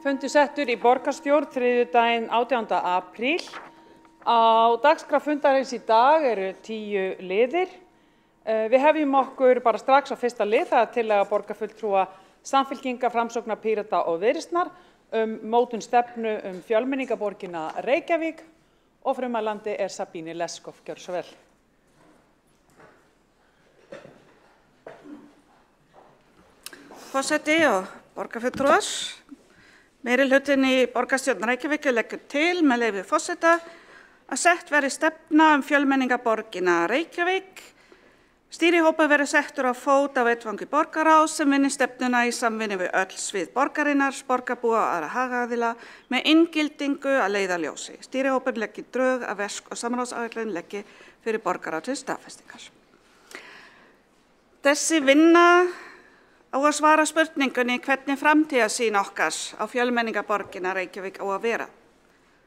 Fundur settur í borgarstjórn þriðjudaginn 18. apríl. Á dagskrá fundarins í dag eru 10 liðir. Við hefjum okkur bara strax á fyrsta lið, það tillaga borgarfulltrúa Samfylkingar, Framsóknar, Pírata og Viðreisnar mótun stefnu fjölmenningarborgina Reykjavík og frumælandi Sabine Leskov. Gjörðu svo vel. Forseti og borgarfulltrúar. Meirihlutinn í borgarstjórn Reykjavík leggur til með leyfi forseta að sett verði stefna fjölmenningarborgina Reykjavík. Stýrihópur verður settur á fót á vettvangi borgarráðs sem vinni stefnuna í samvinnu við öll svið borgarinnar, borgarbúa og aðra hagaðila með inngildingu að leiðarljósi. Stýrihópur leggi drög að verk- og samráðsáætlun leggi fyrir borgarráð til staðfestingar. Þessi vinna á að svara spurningunni hvernig framtíðarsýn okkar á fjölmenningarborgina Reykjavík á að vera.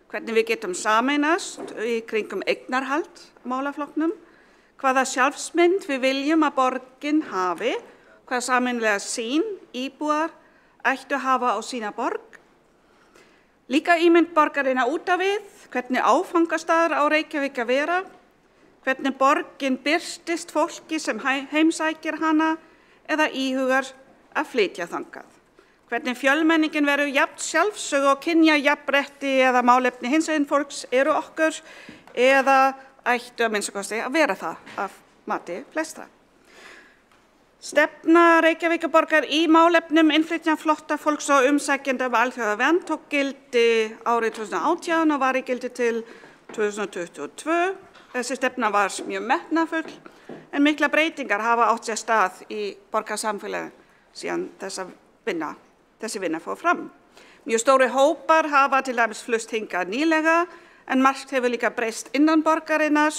Hvernig við getum sameinast í kringum eignarhald málaflokknum, hvaða sjálfsmynd við viljum að borgin hafi, hvaða sameiginlega sýn íbúar ættu að hafa á sína borg. Líka ímynd borgarina út af við, hvernig áfangastaður á Reykjavík að vera, hvernig borgin birtist fólki sem heimsækir hana eða íhugar að flytja þangað. Hvernig fjölmenningin verður jafn sjálfsög og kynjajafnrétti eða málefni hinsegin fólks eru okkur eða ættu að minnsta kosti að vera það af mati flestra. Stefna Reykjavíkurborgar í málefnum innflytjandaflótta fólks og umsækjenda alþjóðlega vernd tók gildi árið 2018 og var í gildi til 2022. Þessi stefna var mjög metnaðarfull en miklar breytingar hafa átt sér stað í borgarsamfélagi síðan þessi vinna fór fram. Mjög stóri hópar hafa til dæmis flust hingað nýlega en margt hefur líka breyst innan borgarinnar,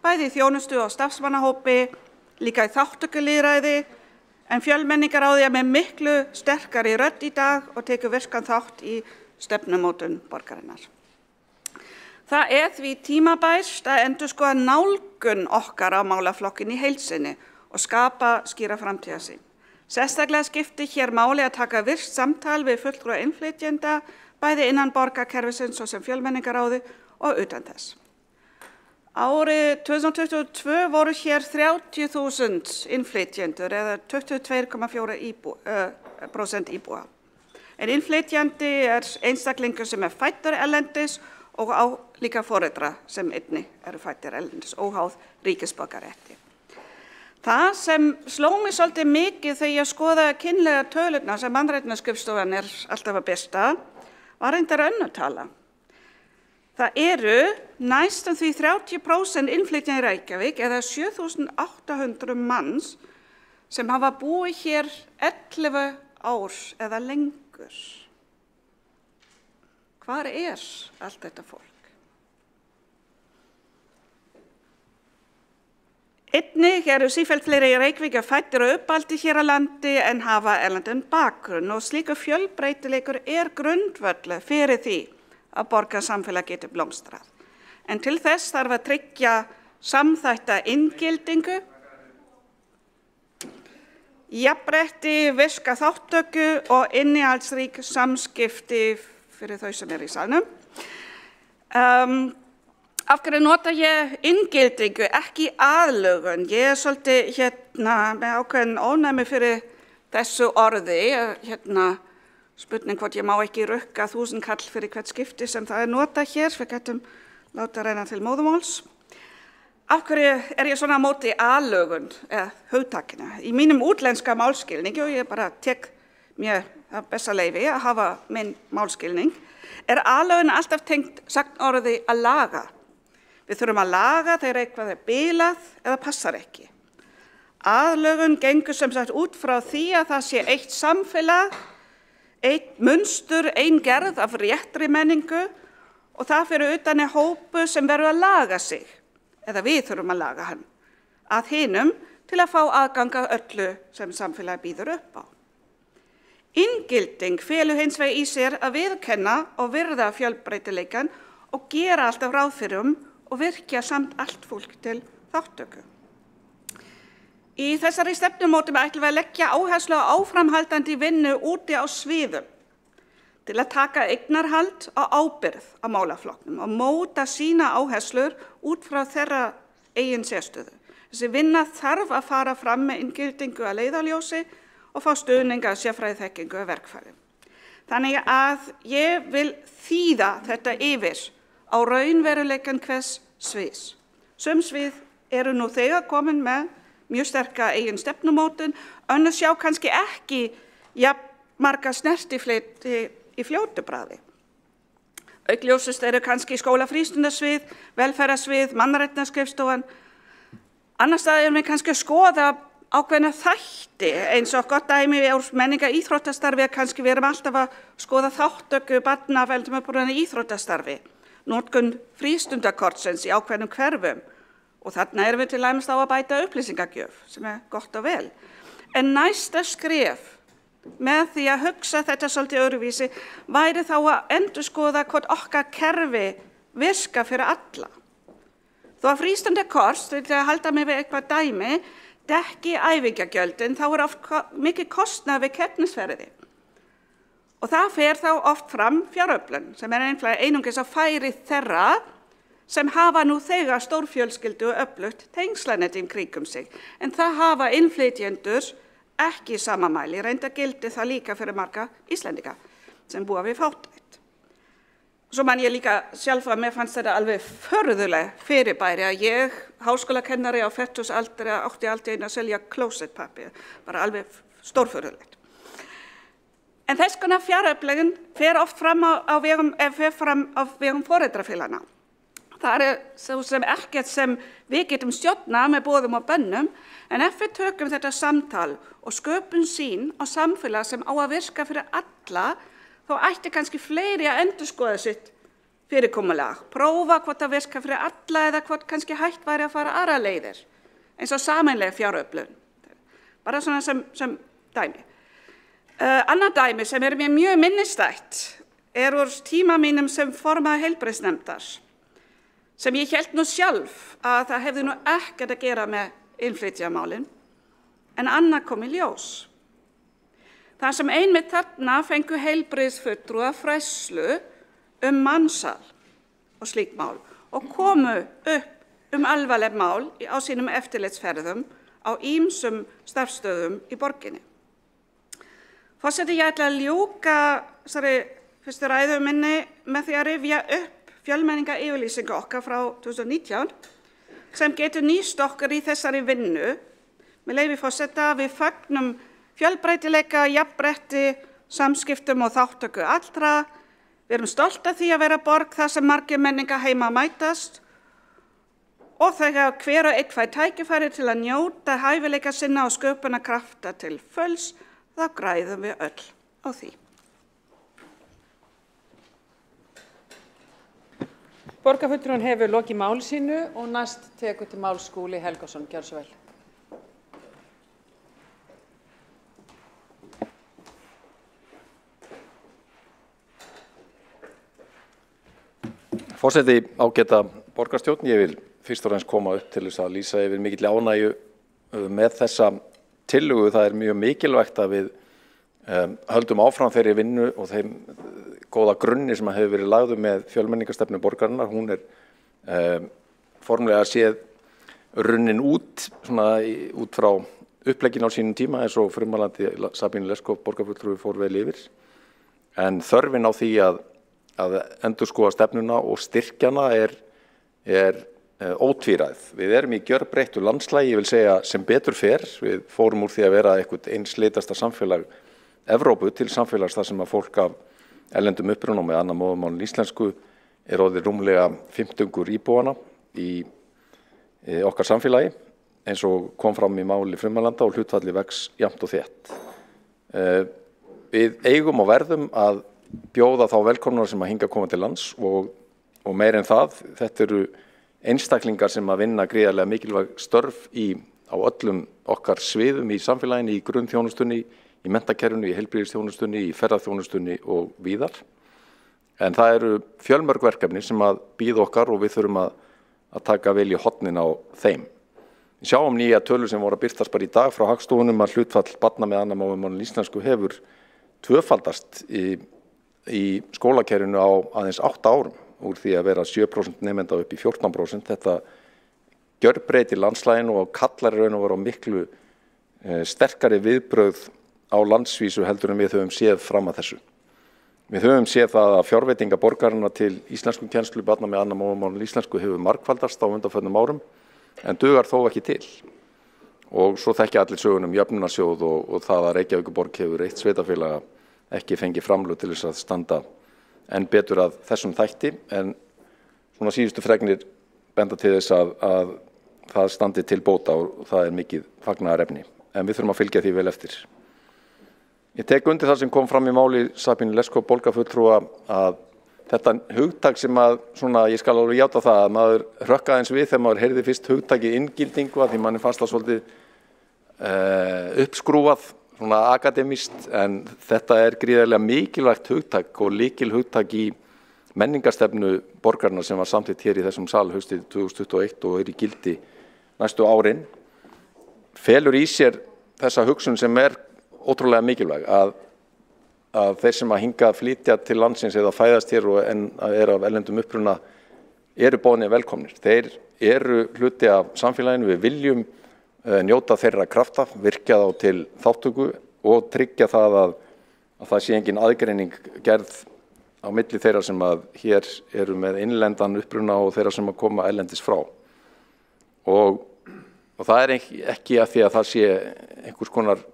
bæði í þjónustu og starfsmannahópi, líka í þátttökulýðræði, en fjölmenningaráðið með miklu sterkari rödd í dag og tekur virkan þátt í stefnumótun borgarinnar. Það því tímabært að endurskoða nálgun okkar á málaflokkin í heild sinni og skapa skýra framtíðarsýn. Sérstaklega skiptir hér máli að taka virkt samtal við fulltrúa innflytjenda, bæði innan borgarkerfisins og sem fjölmenningaráði og utan þess. Árið 2022 voru hér 30.000 innflytjendur eða 22,4% íbúa. En innflytjandi einstaklingur sem fæddur erlendis og á líka foreldra sem einnig eru fæddir erlendis óháð ríkisborgararétti. Það sem sló mig svolítið mikið þegar ég skoðaði kynlega tölurnar sem Mannréttindaskrifstofan alltaf að birta var reyndar önnur tala. Það eru næstum því 30% innflytjandi í Reykjavík eða 7.800 manns sem hafa búið hér 11 ár eða lengur. Hvar allt þetta fólk? Einnig eru sífellt fleiri í Reykjavík fæddir og uppaldir hér á landi en hafa erlendan bakgrunn og slíkur fjölbreytileikur grundvöllur fyrir því að borgarsamfélag geti blómstrað. En til þess þarf að tryggja samþætta inngildingu, jafnrétti, virka þátttöku og innihaldsrík samskipti fyrir þau sem í salnum. Af hverju nota ég inngildingu, ekki aðlögun? Ég svolítið með ákveðin ónæmi fyrir þessu orði, spurning hvort ég má ekki rukka 1000 kall fyrir hvert skipti sem það notað hér, við getum láta reyna til móðumáls. Af hverju ég svona á móti aðlögun eða hugtakinu? Í mínum útlenska málskilningi, og ég bara tek mér það besta leyfi að hafa minn málskilning, aðlögun alltaf tengt sagnorði að laga. Við þurfum að laga þegar eitthvað bilað eða passar ekki. Aðlögun gengur sem sagt út frá því að það sé eitt samfélag, eitt munstur, ein gerð af réttri menningu og það fyrir utan hópu sem verður að laga sig, eða við þurfum að laga hann, að hinum til að fá aðgang að öllu sem samfélagi býður upp á. Inngilding felur hins vegar í sér að viðurkenna og virða fjölbreytileikann og gera alltaf ráð fyrir og virkja samt allt fólk til þátttöku. Í þessari stefnumótum ætlum við að leggja áherslu á áframhaldandi vinnu úti á sviðum. til að taka eignarhald og ábyrgð á málaflokknum og móta sína áherslur út frá þeirra eigin sérstöðu. Þessi vinna þarf að fara fram með inngildingu að leiðarljósi og fá stuðning af sérfræðiþekkingu og verkfærum. Þannig að ég vil þýða þetta yfir á raunveruleikann hvers sviðs. Sum svið eru nú þegar komin með mjög sterka eigin stefnumótun, önnur sjá kannski ekki marga snertifleti í fljótu bragði. Augljósust eru kannski skólafrístundasvið, velferðarsvið, mannréttindaskrifstofan. Annars staðar erum við kannski að skoða ákveðna þætti, eins og gott dæmi úr menningar íþróttastarfi, kannski við erum alltaf að skoða þáttöku barna af eldum upprúðan íþróttastarfi, notkun frístundakortsins í ákveðnum hverfum. Og þarna erum við til dæmis á að bæta upplýsingagjöf, sem gott og vel. En næsta skref með því að hugsa þetta svolítið öðruvísi væri þá að endurskoða hvort okkar kerfi virka fyrir alla. Þó að frístundakort, til að halda mig við eitthvað dæmi, dekki æfingagjöldin, þá oft mikið kostnað við keppnisferði. Og það fer þá oft fram fjáröflun, sem einfaldlega einungis á færi þeirra sem hafa nú þegar stórfjölskyldu og öflugt tengslanett í kringum sig. En það hafa innflytjendur ekki í sama mæli, reynda gildi það líka fyrir marga Íslendinga sem búa við fátækt. Svo man ég líka sjálf að mér fannst þetta alveg förðuleg fyrirbæri að ég, háskólakennari á fertugsaldri, átti aldrei að selja klósettpapír, bara alveg stórförðulegt. En þess konar fjáröflun fer oft fram á vegum foreldrafélaganna. Það svo sem ekkert sem við getum stjórnað með boðum og bönnum, en ef við tökum þetta samtal og sköpum sýn á samfélag sem á að virka fyrir alla, þá ætti kannski fleiri að endurskoða sitt fyrirkomulag, prófa hvort það virka fyrir alla eða hvort kannski hægt væri að fara aðra leiðir, eins og sameiginleg fjáröflun. Bara svona sem dæmi. Annað dæmi sem mér mjög minnistætt úr tíma mínum sem formaður heilbrigðisnefndar, sem ég hélt nú sjálf að það hefði nú ekkert að gera með innflytjamálin, en annað kom í ljós. Það sem einmitt þarna fengu heilbrigðisfulltrúa fræðslu mansal og slík mál og komu upp alvarleg mál á sínum eftirlitsferðum á ýmsum starfsstöðum í borginni. Forseti, ég ætla að ljúka þessari fyrstu ræðu minni með því að rifja upp fjölmenningaryfirlýsingu okkar frá 2019 sem getur nýst okkur í þessari vinnu. Með leyfi forseta, við fögnum fjölbreytileika, jafnrétti, samskiptum og þátttöku allra. Við erum stolt af því að vera borg þar sem margir menningar heima mætast og þegar hver og einn fær tækifæri til að njóta hæfileika sinna og sköpunarkrafta til fulls, þá græðum við öll á því. Borgarfulltrúinn hefur lokið máli sínu og næst tekur til máls Skúli Helgason. Gjörðu svo vel. Forseti, ágæta borgarstjórn, ég vil fyrst og fremst koma upp til þess að lýsa yfir mikilli ánægju með þessa tillögu. Það er mjög mikilvægt að við höldum áfram þeirri vinnu og þeim góða grunni sem hefur verið lagður með fjölmenningarstefnu borgarinnar. Hún formlega séð runnin út frá upplegginu á sínum tíma eins og frummælandi Sabínu Leskov borgarfulltrúi fór vel yfir. En þörfin á því að endurskoða stefnuna og styrkjana er ótvíræð. Við erum í gjörbreyttu landslagi, ég vil segja sem betur fer. Við fórum úr því að vera eitthvað einsleitasta samfélag Evrópu til samfélags þar sem að fólk af erlendum uppruna og með annað móðurmál en íslensku orðið rúmlega 50 íbúana í okkar samfélagi, eins og kom fram í máli frummælanda og hlutfalli vex jafnt og þétt. Við eigum og verðum að bjóða þá velkomnar sem að hingað koma til lands og meir en það, þetta eru einstaklingar sem að vinna gríðarlega mikilvæg störf á öllum okkar sviðum í samfélaginu, í grunnþjónustunni, í menntakerfinu, í heilbrigðisþjónustunni, í ferðaþjónustunni og víðar. En það eru fjölmörg verkefni sem að bíða okkar og við þurfum að taka vel í hornin á þeim. Við sjáum nýja tölur sem voru að birtast bara í dag frá Hagstofunum að hlutfall barna með annað móðurmál en íslensku hefur tvöfaldast í skólakerfinu á aðeins 8 árum úr því að vera 7% nemenda upp í 14%. Þetta gjörbreytir landslæginu og kallar raun og vera miklu sterkari viðbrögð á landsvísu heldur en við höfum séð fram að þessu. Við höfum séð það að fjárveitinga borgarana til íslenskukennslu barna með annað móðurmál en íslensku hefur margfaldast á undanförnum árum en dugar þó ekki til. Og svo þekkja allir sögun jöfnunarsjóð og það að Reykjavíkurborg hefur eitt sveitarfélaga ekki fengið framlög til þess að standa enn betur að þessum þætti en svona síðustu fregnir benda til þess að það standi til bóta og það er mikið fagnaðarefni. En við þurfum að fylgja því vel eftir. Ég tek undir það sem kom fram í máli Sabínu Leskop borgarfulltrúa að þetta hugtak sem að svona, ég skal alveg játa það að maður hrökk aðeins við þegar maður heyrði fyrst hugtakið inngildingu að því manni fannst það svolítið uppskrúfað, svona akademískt en þetta er gríðarlega mikilvægt hugtak og lykilhugtak í menningarstefnu borgarna sem var samþykkt hér í þessum sal haustið 2021 og í gildi næstu árin. Felur í sér þessa hugsun sem er ótrúlega mikilvæg að þeir sem að hinga að flytja til landsins eða fæðast hér og en eru af erlendum uppruna eru boðnir velkomnir. Þeir eru hluti af samfélaginu, við viljum njóta þeirra krafta, virkja þá til þáttöku og tryggja það að það sé engin aðgreining gerð á milli þeirra sem að hér eru með innlendan uppruna og þeirra sem að koma erlendis frá. Og það er ekki af því að það sé einhvers konar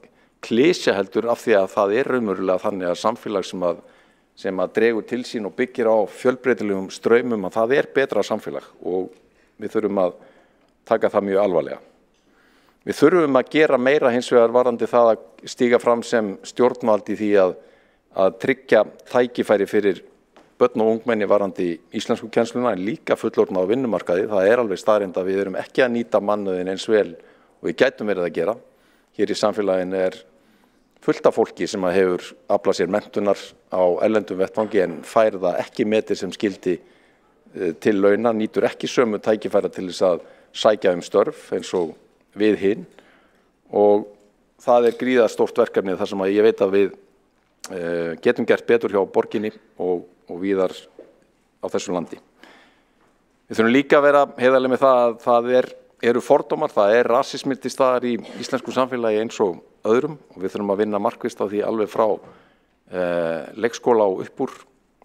klísja heldur af því að það er raunverulega þannig að samfélag sem að dregur til sín og byggir á fjölbreytilegum straumum að það er betra samfélag og við þurfum að taka það mjög alvarlega. Við þurfum að gera meira hins vegar varðandi það að stíga fram sem stjórnvald í því að tryggja tækifæri fyrir börn og ungmenni varðandi íslenskukennsluna en líka fullorðna á vinnumarkaði. Það er alveg staðreynd að við erum ekki að nýta mannauðinn eins vel og við gætum verið að gera. Hér í samfélaginu er fullt af fólki sem hefur aflað sér menntunar á erlendum vettvangi en fær það ekki metið sem skyldi til launa, nýtur ekki sömu tækifæra til þess að sækja störf eins og við hinn og það er gríðar stórt verkefni þar sem að ég veit að við getum gert betur hjá borginni og víðar á þessu landi. Við þurfum líka að vera heiðarleg með það að það eru fordómar, það er rasismi til staðar í íslensku samfélagi eins og öðrum og við þurfum að vinna markvisst á því alveg frá leikskóla og upp úr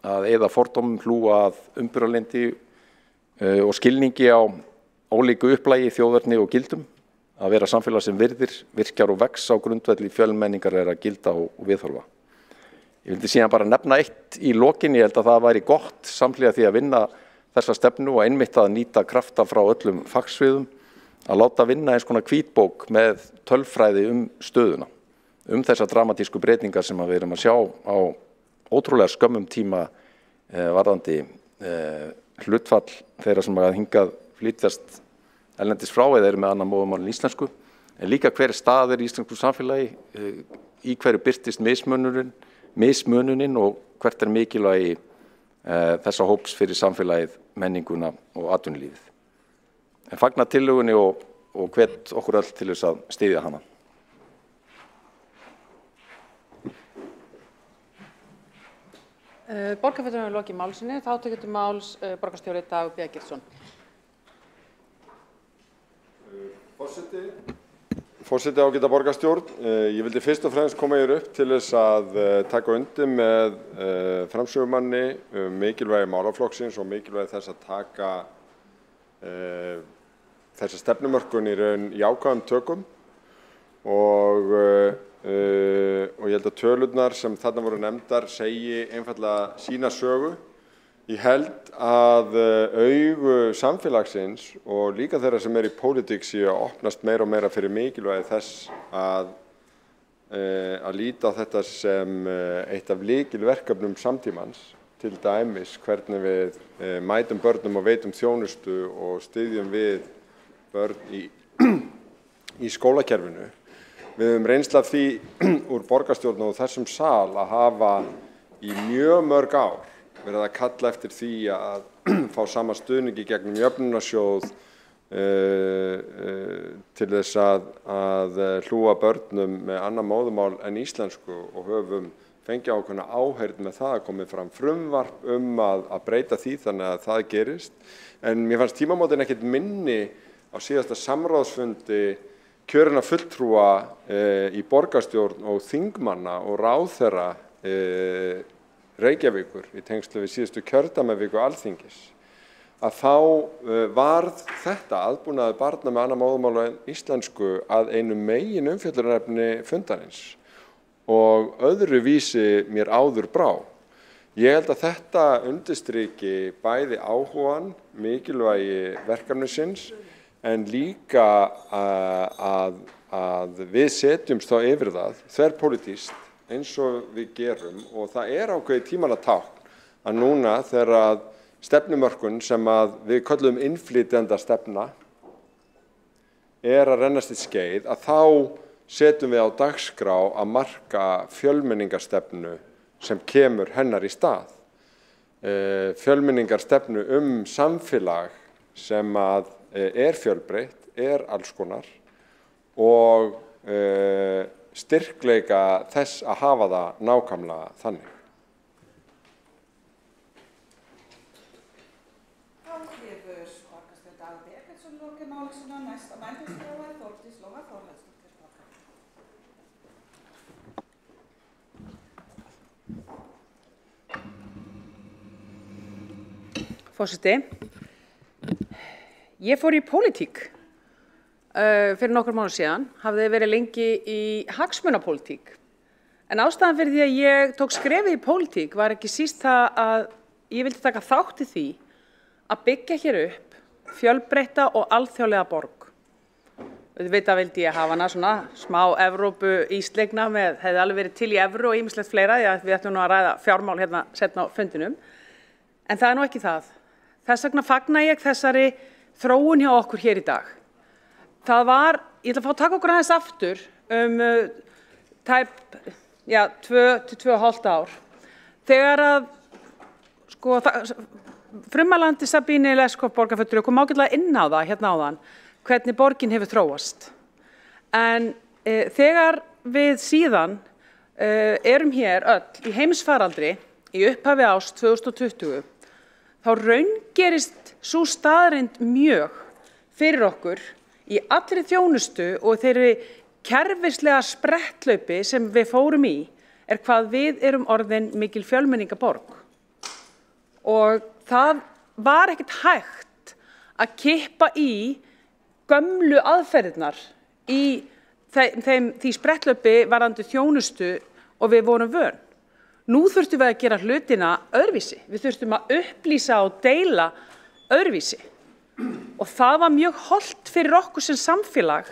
að eyða fordómum, hlúa að umburðarlyndi og skilningi á ólíku upplægi, þjóðerni og gildum, að vera samfélag sem virðir, virkjar og vex á grundvelli fjölmenningar er að gilda og viðhorfa. Ég vildi síðan bara nefna eitt í lokin, ég held að það væri gott samhliða því að vinna þessa stefnu og einmitt að nýta krafta frá öllum fagsviðum, að láta vinna eins konar hvítbók með tölfræði stöðuna, þessar dramatísku breytingar sem við erum að sjá á ótrúlega skömmum tíma varðandi hlutfall þeirra sem að hingað flytjast erlendis frá eða eru með annað móðurmál en íslensku, en líka hver staður í íslensku samfélagi, í hverju birtist mismununin og hvert er mikilvægi þessa hóps fyrir samfélagið, menninguna og atvinnulífið. En fagna tillögunni og hvet okkur öll til þess að styðja hana. Borgarfulltrúinn hefur lokið máli sinni, þá tekur til máls borgarstjóri Dagur B. Eggertsson. Forseti ágæta borgarstjórn, ég vildi fyrst og fremst koma hér upp til þess að taka undir með framsögumanni mikilvægi málaflokksins og mikilvægi þess að taka þessa stefnumörkun í raun jákvæðum tökum og ég held að tölurnar sem þarna voru nefndar segi einfaldlega sína sögu. Ég held að augu samfélagsins og líka þeirra sem í pólitík séu að opnast meira og meira fyrir mikilvægi þess að líta á þetta sem eitt af lykilverkefnum samtímans, til dæmis hvernig við mætum börnum og veitum þjónustu og styðjum við börn í skólakerfinu. Við höfum reynslu af því úr borgarstjórn og þessum sal að hafa í mjög mörg ár verið að kalla eftir því að fá sama stuðningi gegnum jöfnunarsjóð til þess að hlúa börnum með annað móðurmál en íslensku og höfum fengið ákveðna áheyrn með það að komið fram frumvarp að breyta því þannig að það gerist. En mér fannst tímamótin ekkert minni á síðasta samráðsfundi kjörinna fulltrúa í borgarstjórn og þingmanna og ráðherra Reykjavíkur í tengslu við síðustu kjördæmaviku Alþingis. Að þá varð þetta aðbúnaður barna með annað móðurmál en íslensku að einu megin umfjöllunarefni fundarins og öðru vísi mér áður brá. Ég held að þetta undirstriki bæði áhugan, mikilvægi verkefnisins en líka að við setjumst þá yfir það þverpólitískt eins og við gerum og það ákveðið tímanna tákn að núna þegar stefnumörkun sem að við köllum innflytjenda stefna að rennast í skeið að þá setjum við á dagskrá að marka fjölmenningarstefnu sem kemur hennar í stað. Fjölmenningarstefnu samfélag sem að fjölbreytt, alls konar og styrkleika þess að hafa það nákvæmlega þannig. Forseti, ég fór í pólitík fyrir nokkur mánuð síðan, hafði verið lengi í hagsmunapólitík. En ástæðan fyrir því að ég tók skrefið í pólitík var ekki síst það að ég vildi taka þátt í því að byggja hér upp fjölbreytta og alþjóðlega borg. Auðvitað vildi ég hafa hana svona smá Evrópu íslegna með, hefði alveg verið til í evru og ýmislegt fleira, því að við ætlum nú að ræða fjármál hérna seinna á fundinum. En það nú ekki það. Þess vegna fagna ég þessari þróun hjá okkur hér í dag. Það var, ég ætla að fá að taka okkur aðeins aftur tæp 2 til 2,5 ár. Þegar að, frummælandi Sabine Leskov borgarfulltrúi kom ágætlega inn á það hérna áðan, hvernig borgin hefur þróast. En þegar við síðan erum hér öll í heimsfaraldri í upphafi árs 2020, þá raungerist sú staðreynd mjög fyrir okkur í allri þjónustu og þeirri kerfislega spretthlaupi sem við fórum í hvað við erum orðin mikil fjölmenningaborg. Og það var ekkert hægt að kippa í gömlu aðferðirnar í því spretthlaupi varðandi þjónustu og við vorum vön. Nú þurftum við að gera hlutina öðruvísi. Við þurftum að upplýsa og deila öðruvísi. Og það var mjög hollt fyrir okkur sem samfélag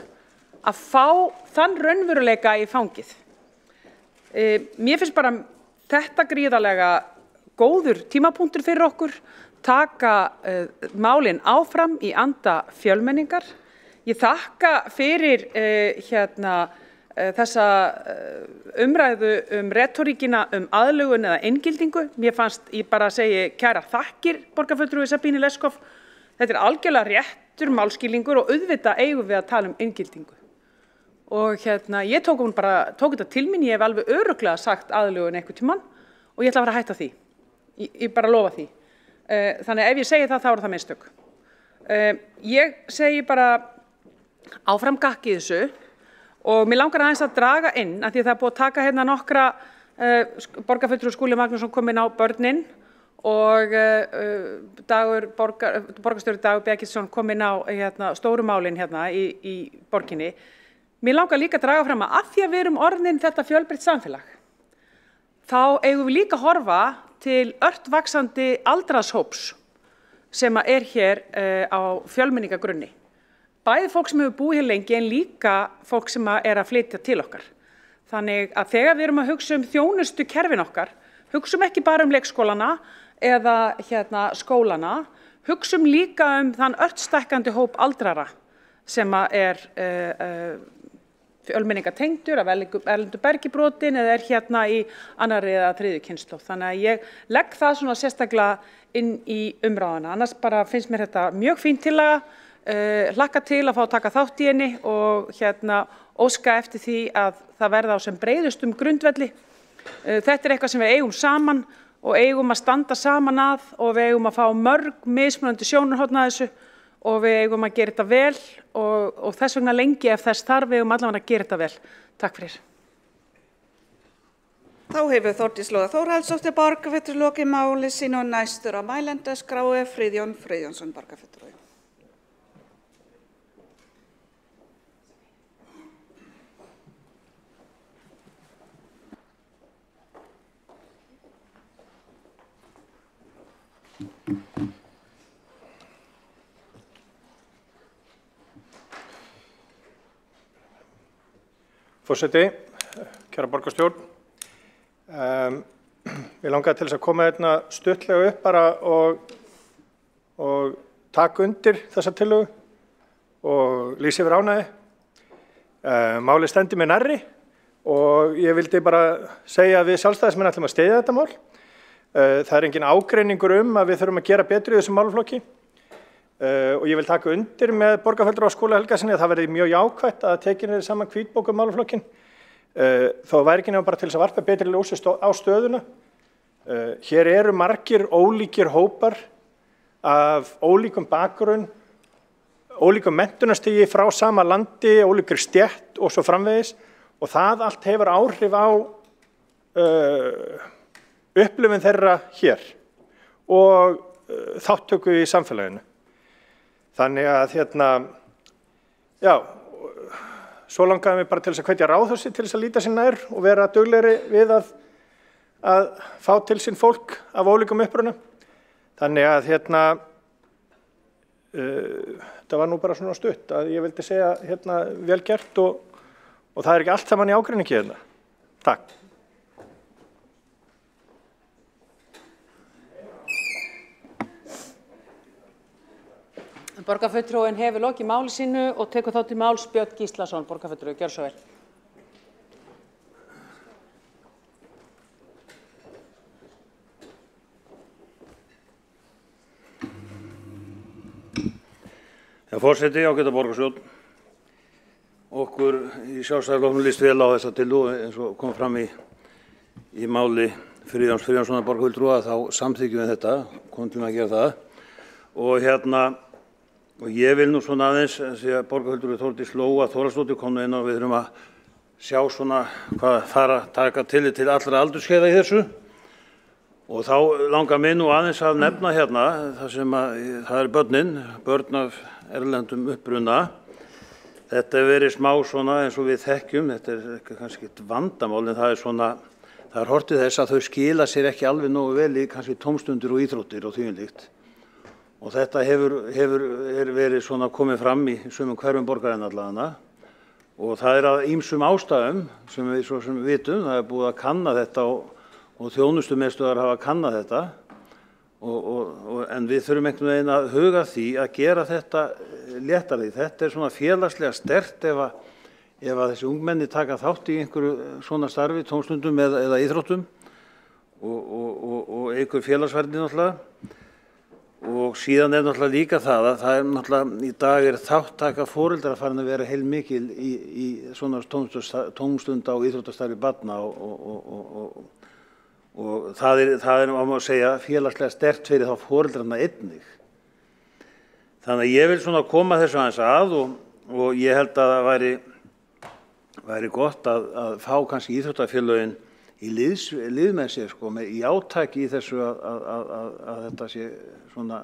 að fá þann raunveruleika í fangið. Mér finnst bara þetta gríðarlega góður tímapunktur fyrir okkur, taka málin áfram í anda fjölmenningar. Ég þakka fyrir þessa umræðu retoríkina aðlögun eða inngildingu. Mér fannst, ég bara segi kærar þakkir borgarfulltrúi Sabine Leskov. Þetta algjörlega réttur málskilningur og auðvitað eigum við að tala inngildingu. Og ég tók þetta til mín, ég hef alveg örugglega sagt aðlögun einhvern tímann og ég ætla að fara að hætta því. Ég bara lofa því. Þannig ef ég segi það, þá er það mistök. Ég segi bara áfram gakk í þessu. Og mér langar aðeins að draga inn, af því að það búið að taka hérna nokkra borgarfulltrúi Skúli Magnússon kom inn á börnin og borgarstjóri Dagur Bjarkisson kom inn á stóru málin hérna í borginni. Mér langar líka að draga fram að því að við erum orðin þetta fjölbreytt samfélag, þá eigum við líka að horfa til ört vaxandi aldraðshóps sem hér á fjölmenningargrunni. Bæði fólk sem hefur búið hér lengi en líka fólk sem að flytja til okkar. Þannig að þegar við erum að hugsa þjónustu kerfin okkar, hugsum ekki bara leikskólana eða skólana, hugsum líka þann ört stækkandi hóp aldrara sem fjölmenningartengdur af erlendu bergi brotin eða hérna í annarri eða þriðju kynslóð. Þannig að ég legg það svona sérstaklega inn í umræðuna. Annars bara finnst mér þetta mjög fín tillaga. Hlakka til að fá að taka þátt í henni og óska eftir því að það verða á sem breiðustum grundvelli Þetta eitthvað sem við eigum saman og eigum að standa saman að og við eigum að fá mörg mismunandi sjónarhorn að þessu og við eigum að gera þetta vel og þess vegna lengi ef þess þarf við eigum allavega að gera þetta vel. Takk fyrir. Þá hefur Þórdís Lóa Þórhallsdóttir borgarfulltrúi lokið máli sínu og næstur á mælendaskrá er Friðjón Friðjónsson borgarfulltrúi. Forseti, kæra borgarstjórn, ég langaði til þess að koma hérna stuttlega upp bara og taka undir þessa tillögu og lýsa yfir ánægju. Málið stendur mér nærri og ég vildi bara segja að við sjálfstæðismenn ætlum að styðja þetta mál. Það er engin ágreiningur að við þurfum að gera betur í þessum málaflokki og ég vil taka undir með borgarfulltrúa Skúla Helgasyni að það verði mjög jákvætt að tekin verði saman hvítbók málaflokkin. Þó væri ekki nema bara til þess að varpa betri ljósi á stöðuna. Hér eru margir ólíkir hópar af ólíkum bakgrunn, ólíkum menntunarstigi frá sama landi, ólíkir stétt og svo framvegis og það allt hefur áhrif á upplifun þeirra hér og þátttöku í samfélaginu. Þannig að svo langaði mig bara til þess að hvetja Ráðhúsið til þess að líta sér nær og vera duglegri við að fá til sín fólk af ólíkum uppruna. Þannig að þetta var nú bara svona stutt að ég vildi segja vel gert og það er ekki allt saman í ágreiningi hérna. Takk. Borgarfulltrúinn hefur lokið máli sínu og tekur þá til máls Björn Gíslason, borgarfulltrúi. Gjörðu svo vel. Forseti, ágæta borgarstjórn. Okkur í Sjálfstæðisflokknum líst vel á þessa tillögu eins og kom fram í máli Friðjóns Friðjónssonar borgarfulltrúa þá samþykkjum við þetta, komum til að gera það og ég vil nú svona aðeins því að borgarfulltrúi Þórdís Lóa Þórhallsdóttir kom inn og við þurfum að sjá svona hvað fara að taka tillit til allra aldurskeiða í þessu og þá langar mig nú aðeins að nefna það sem það er börn af erlendum uppruna. Þetta hefur verið smá svona eins og við þekkjum, þetta er kannski eitt vandamál en það er horft til þess að þau skila sér ekki alveg nógu vel í kannski tómstundir og íþróttir og því um líkt. Og þetta hefur verið svona komið fram í sumum hverfum borgarinnar allavega og það er að ýmsum ástæðum sem við svo sem vitum, það er búið að kanna þetta og þjónustumiðstöðvar hafa kannað þetta en við þurfum einhvern veginn að huga því að gera þetta léttari. Þetta er svona félagslega sterkt ef að þessi ungmenni taka þátt í einhverju svona starfi, tómstundum eða íþróttum og einhver félagsfærni náttúrulega. Og síðan er náttúrulega líka það að það er náttúrulega í dag þáttaka foreldra farin að vera heilmikil í svona tómstunda og íþróttastarfi barna og það er má segja félagslega sterkt fyrir þá foreldrarna einnig. Þannig að ég vil svona koma þessu aðeins að og ég held að það væri gott að fá kannski íþróttafélögin í lið með sér í átaki í þessu að þetta sé svona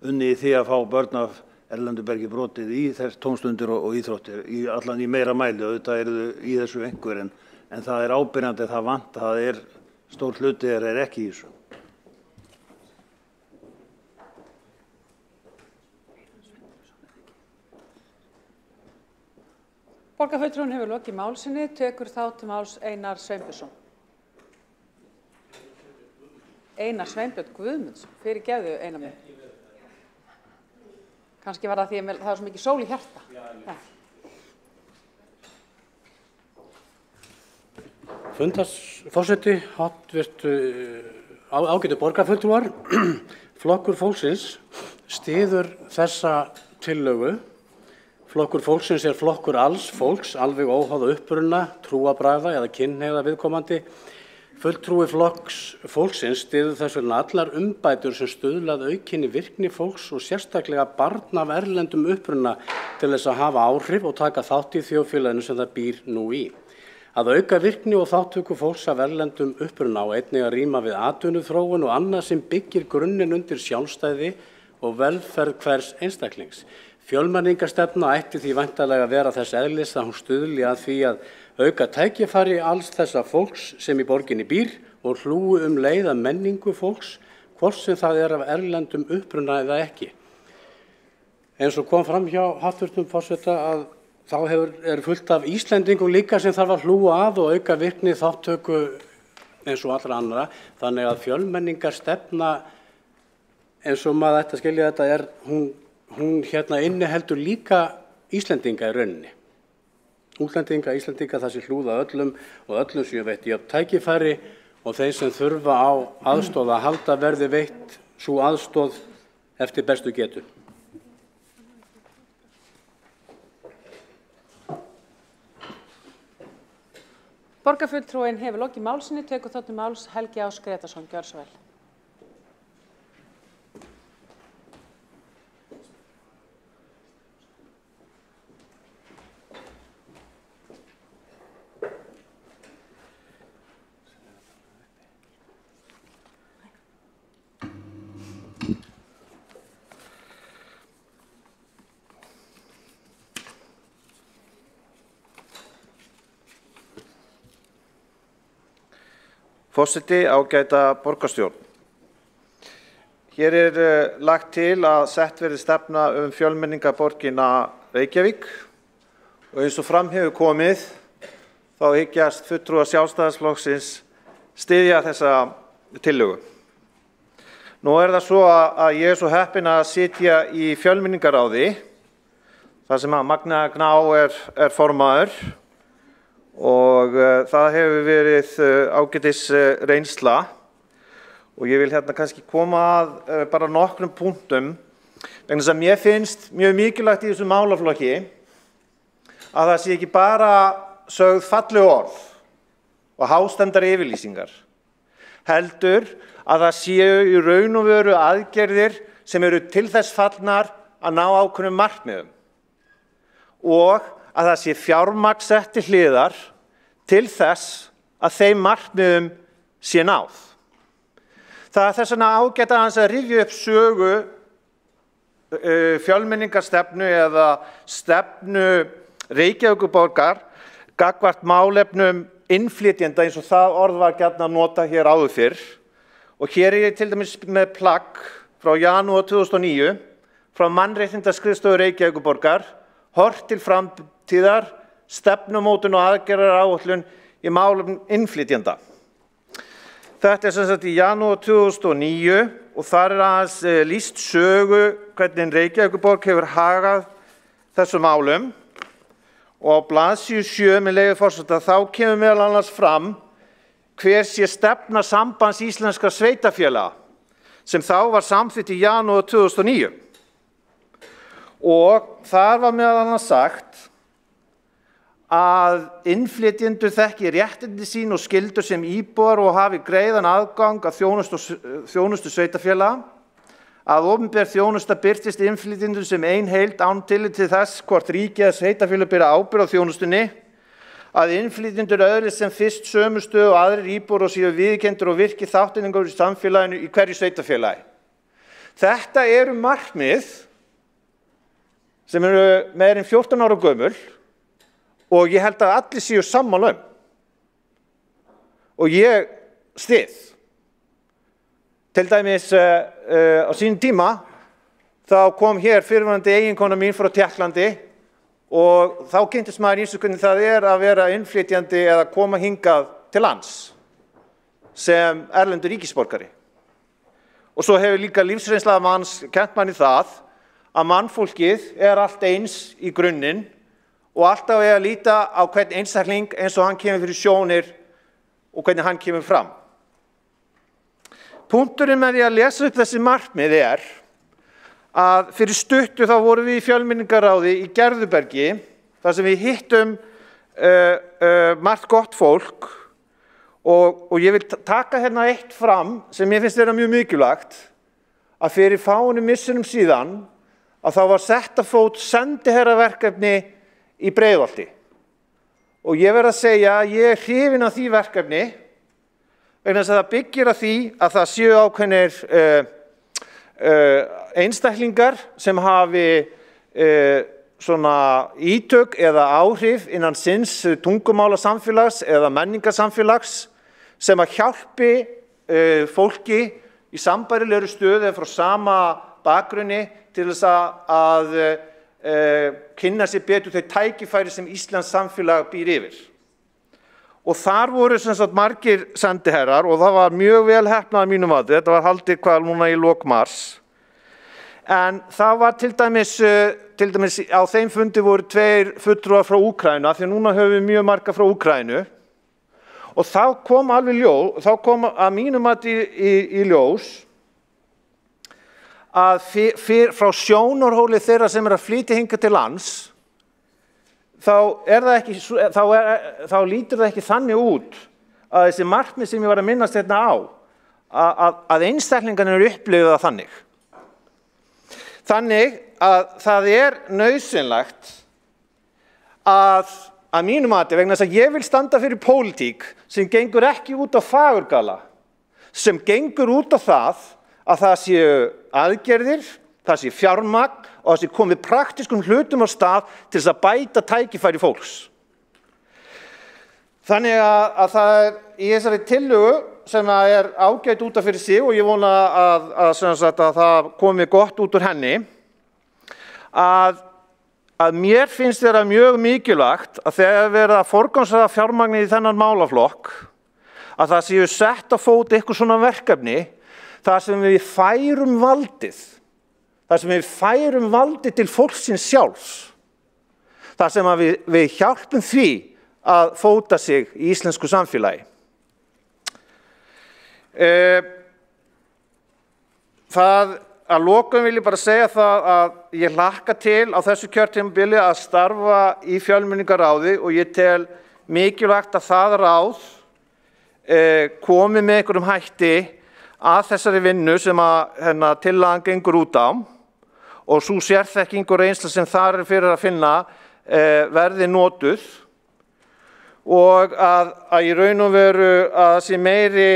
unnið í því að fá börn af erlendu bergi brotið í þess tómstundir og íþróttir í allan í meira mæli og auðvitað eru þau í þessu einhver en það er ábyrjandi það vant það er stór hluti er ekki í þessu. Borgarfulltrúinn hefur lokið máli sínu, tekur þá til máls Einar Sveinbjörnsson. Einar Sveinbjörn Guðmundsson, fyrirgefðu Einar minn. Kannski var það því að það er svo mikið sól í hjarta. Fundarforseti, ágætu borgarfulltrúar, Flokkur fólksins styður þessa tillögu Flokkur fólksins flokkur alls fólks, alveg óháð uppruna, trúarbragða eða kynhneigða viðkomandi. Fulltrúi flokks fólksins styður þess vegna allar umbætur sem stuðla að aukinni virkni fólks og sérstaklega barna af erlendum uppruna til þess að hafa áhrif og taka þátt í þjóðfélaginu sem það býr nú í. Að auka virkni og þáttöku fólks af erlendum uppruna og einnig að rýma við atvinnuþróun og annað sem byggir grunninn undir sjálfstæði og velferð hvers einstaklings. Fjölmenningarstefna ætti því væntanlega að vera þess eðlis að hún stuðli að því að auka tækifæri alls þessa fólks sem í borginni býr og hlúi leið að menningu fólks, hvort sem það af erlendum uppruna eða ekki. Eins og kom fram hjá hv. forseta að þá fullt af Íslendingum líka sem þarf að hlúa að og auka virkni þáttöku eins og allra annara. Þannig að fjölmenningarstefna eins og maður ætti að skilja þetta hún inniheldur líka Íslendinga í rauninni. Útlendinga, Íslendinga, það sem hlúða öllum og öllum sem veitt jöfn tækifæri og þeir sem þurfa á aðstoð að halda verði veitt sú aðstoð eftir bestu getu. Borgarfulltrúinn hefur lokið máli sínu, tekur þá til máls Helgi Ás Grétarsson, gjörðu svo vel. Forseti, ágæta borgarstjórn. Hér lagt til að sett verði stefna fjölmenningarborgina Reykjavík og eins og fram hefur komið þá hyggjast fulltrúar Sjálfstæðisflokksins styðja þessa tillögu. Nú það svo að ég svo heppinn að sitja í fjölmenningarráði þar sem að Magna Gná formaður og það hefur verið ágætis reynsla og ég vil kannski koma að bara nokkrum punktum vegna þess að mér finnst mjög mikilvægt í þessum málaflokki að það sé ekki bara sögð falleg orð og hástemmdar yfirlýsingar heldur að það séu í raun og veru aðgerðir sem eru til þess fallnar að ná ákveðnum markmiðum og að það sé fjármagn sett til hliðar til þess að þeim markmiðum sé náð. Það þess vegna ágætt aðeins að rifja upp sögu fjölmenningarstefnu eða stefnu Reykjavíkurborgar gagnvart málefnum innflytjenda eins og það orð var gjarnan notað hér áður fyrr. Og hér ég til dæmis með plagg frá janúar 2009 frá Mannréttindaskrifstofu Reykjavíkurborgar horft til framtíðar, stefnumótun og aðgerðaráætlun í málefnum innflytjenda. Þetta sem sagt í janúar 2009 og þar aðeins lýst sögu hvernig Reykjavíkurborg hefur hagað þessum málum og á blaðsíðu 7 með leyfi forseta þá kemur meðal annars fram hver sé stefna Sambands íslenskra sveitarfélaga sem þá var samþykkt í janúar 2009. Og þar var meðal annars sagt að innflytjendur þekki réttindi sín og skyldur sem íbúar og hafi greiðan aðgang að þjónustu sveitarfélaga, að opinber þjónusta birtist innflytjendur sem ein heild án tillit til þess hvort ríki eða sveitarfélag bera ábyrgð á þjónustunni, að innflytjendur öðlist sem fyrst sömu stöðu og aðrir íbúar og séu viðurkenndir og virki þátttakendur í samfélaginu í hverju sveitarfélagi. Þetta eru markmið sem eru meira en 14 ára gömul og ég held að allir séu sammála og ég styð. Til dæmis á sínum tíma þá kom hér fyrrverandi eiginkona mín frá Tékklandi og þá kynntist maður eins og hvernig það að vera innflytjandi eða koma hingað til lands sem erlendur ríkisborgari. Og svo hefur líka lífsreynsla manns kennt manni það að mannfólkið allt eins í grunninn og alltaf að líta á hvern einstakling eins og hann kemur fyrir sjónir og hvernig hann kemur fram. Punkturinn með því að lesa upp þessi markmið að fyrir stuttu þá vorum við í fjölmenningarráði í Gerðubergi þar sem við hittum margt gott fólk og ég vil taka hérna eitt fram sem ég finnst vera mjög mikilvægt að fyrir fáeinum misserum síðan að þá var sett að fót sendiherraverkefni í Breiðholti og ég verð að segja að ég er hrifinn af því verkefni vegna þess að það byggir að því að það séu ákveðnir einstaklingar sem hafi svona ítök eða áhrif innan sinns tungumálasamfélags eða menningarsamfélags sem að hjálpi fólki í sambærilegri stöðu eða frá sama bakgrunni til þess að kynna sér betur þau tækifæri sem Íslands samfélag býr yfir. Og þar voru sem sagt margir sendiherrar og það var mjög vel heppnað að mínum mati. Þetta var haldið hvað núna í lok mars. En það var til dæmis á þeim fundi voru 2 fulltrúar frá Úkraínu, því að núna höfum við mjög marga frá Úkraínu. Og þá kom að mínum mati í ljós að frá sjónarhóli þeirra sem að flytja hingað til lands þá lítur það ekki þannig út að þessi markmið sem ég var að minnast hérna á að einstaklingarnir eru upplifað þannig. Þannig að það er nauðsynlegt að mínum mati vegna þess að ég vil standa fyrir pólitík sem gengur ekki út á fagurgala, sem gengur út á það að það séu aðgerðir, það sé fjármagn og það sé komið praktískum hlutum á stað til þess að bæta tækifæri fólks. Þannig að það er í þessari tillögu sem er ágætt út af fyrir sig og ég vona að það komi gott út úr henni, að mér finnst vera mjög mikilvægt að þegar verið að forgangsraða fjármagni í þennan málaflokk, að það séu sett á fót eitthvað svona verkefni þar sem við færum valdið til fólksins sjálfs, þar sem við hjálpum því að fóta sig í íslensku samfélagi. Að lokum vil ég bara segja það að ég hlakka til á þessu kjörtímabili að starfa í fjölmenningarráði og ég tel mikilvægt að það ráð komi með einhverjum hætti að þessari vinnu sem að tillagan gengur út á og sú sérþekking og reynsla sem þar er fyrir að finna verði notuð og að í raun og veru að sé meiri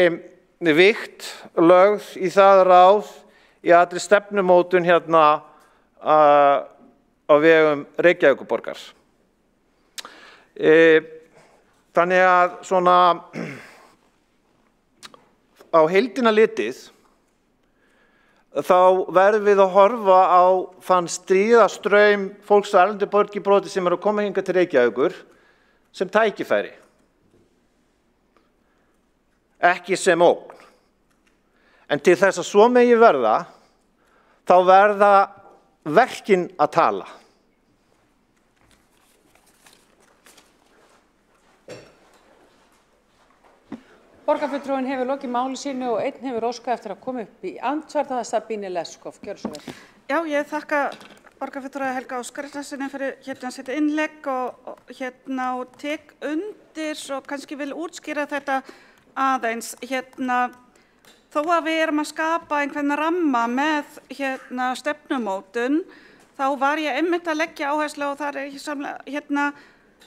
vikt lögð í það ráð í allri stefnumótun hérna á vegum Reykjavíkurborgar. Þannig að svona á heildina litið þá verðum við að horfa á þann stríðastraum fólks á erlendu borgarbróti sem eru að koma hingað til Reykjavíkur sem tækifæri, ekki sem ógn. En til þess að svo megi verða, þá verða verkin að tala. Borgarfulltrúinn hefur lokið máli sínu og einn hefur óskað eftir að koma upp í andsvar, það er Sabine Leskov. Gjörðu svo vel. Já, ég þakka borgarfulltrúa Helga Óskarssyni fyrir sitt innlegg og tek undir og kannski vil útskýra þetta aðeins. Þó að við erum að skapa einhvern ramma með stefnumótun, þá var ég einmitt að leggja áherslu og það er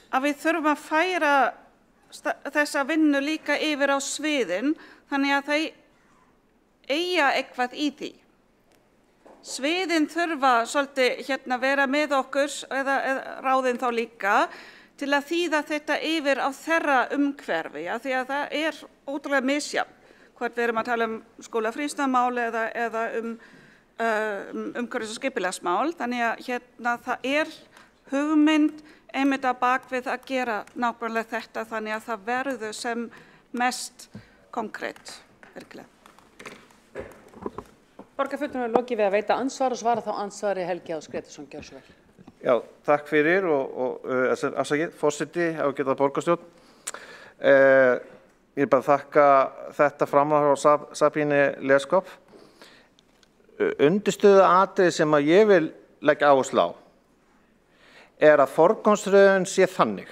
að við þurfum að færa þessa vinnu líka yfir á sviðin, þannig að þau eiga eitthvað í því. Sviðin þurfa svolítið vera með okkur, eða ráðin þá líka, til að þýða þetta yfir á þeirra umhverfi, því að það er ótrúlega misjafnt. Hvort við erum að tala skólafrístundarmál eða umhverfis- og skipulagsmál. Þannig að það er hugmynd einmitt á bakvið að gera nákvæmlega þetta þannig að það verður sem mest konkrétt, virkilega. Borgarfulltrúinn er lokið við að veita ansvar og svara þá ansvari Helgi Ás Grétarsson. Gjörðu svo vel. Já, takk fyrir og afsakið, forseti, ágæta borgarstjórn. Ég vil bara þakka þetta framlag frá Sabine Leskov. undirstöðu atriði sem að ég vil leggja áherslu á að forgangsröðun sé þannig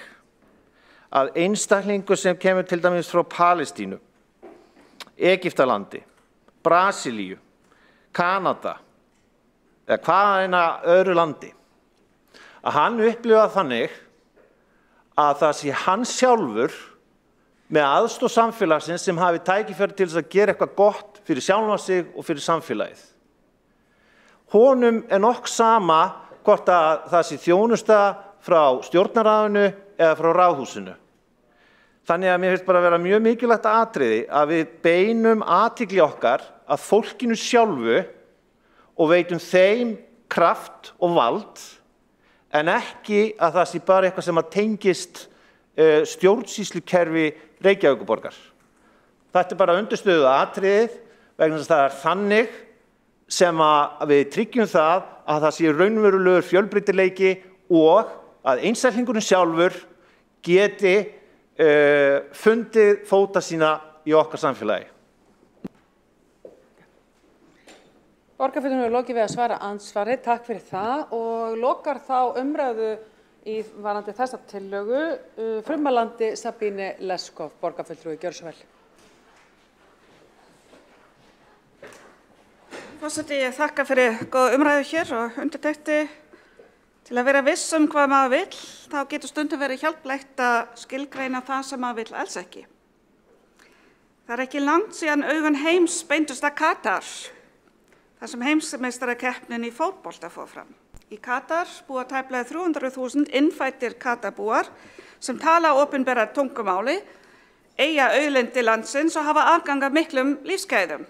að einstaklingur sem kemur til dæmis frá Palestínu, Egyptalandi, Brasilíu, Kanada eða hvaðeina öðru landi, að hann upplifa þannig að það sé hann sjálfur með aðstoð samfélagsins sem hafi tækifæri til þess að gera eitthvað gott fyrir sjálfan sig og fyrir samfélagið. Honum nokk sama hvort að það sé þjónusta frá stjórnarráðinu eða frá ráðhúsinu. Þannig að mér finnst bara að vera mjög mikilvægt atriði að við beinum athygli okkar að fólkinu sjálfu og veitum þeim kraft og vald, en ekki að það sé bara eitthvað sem að tengist stjórnsýslukerfi Reykjavíkurborgar. Þetta bara undirstöðu atriðið vegna þess að það þannig sem að við tryggjum það sé raunverulegur fjölbreytileiki og að einstaklingurinn sjálfur geti fundið fóta sína í okkar samfélagi. Borgarfulltrúi hefur lokið við að svara andsvari. Takk fyrir það og lokar þá umræðu í varðandi þessa tillögu frummælandi Sabine Leskov, borgarfulltrúi, gjörðu svo vel. Forseti, ég þakka fyrir góða umræðu hér og undirtekti. Til að vera viss hvað maður vill, þá getur stundum verið hjálplegt að skilgreina það sem maður vill alls ekki. Það ekki langt síðan augun heims beindust að Katar, þar sem heimsmeistarakeppnin í fótbolta fór fram. Í Katar búa tæplega 300.000 innfæddir Katarbúar sem tala opinbera tungumáli, eiga auðlindi landsins og hafa aðgang að miklum lífsgæðum.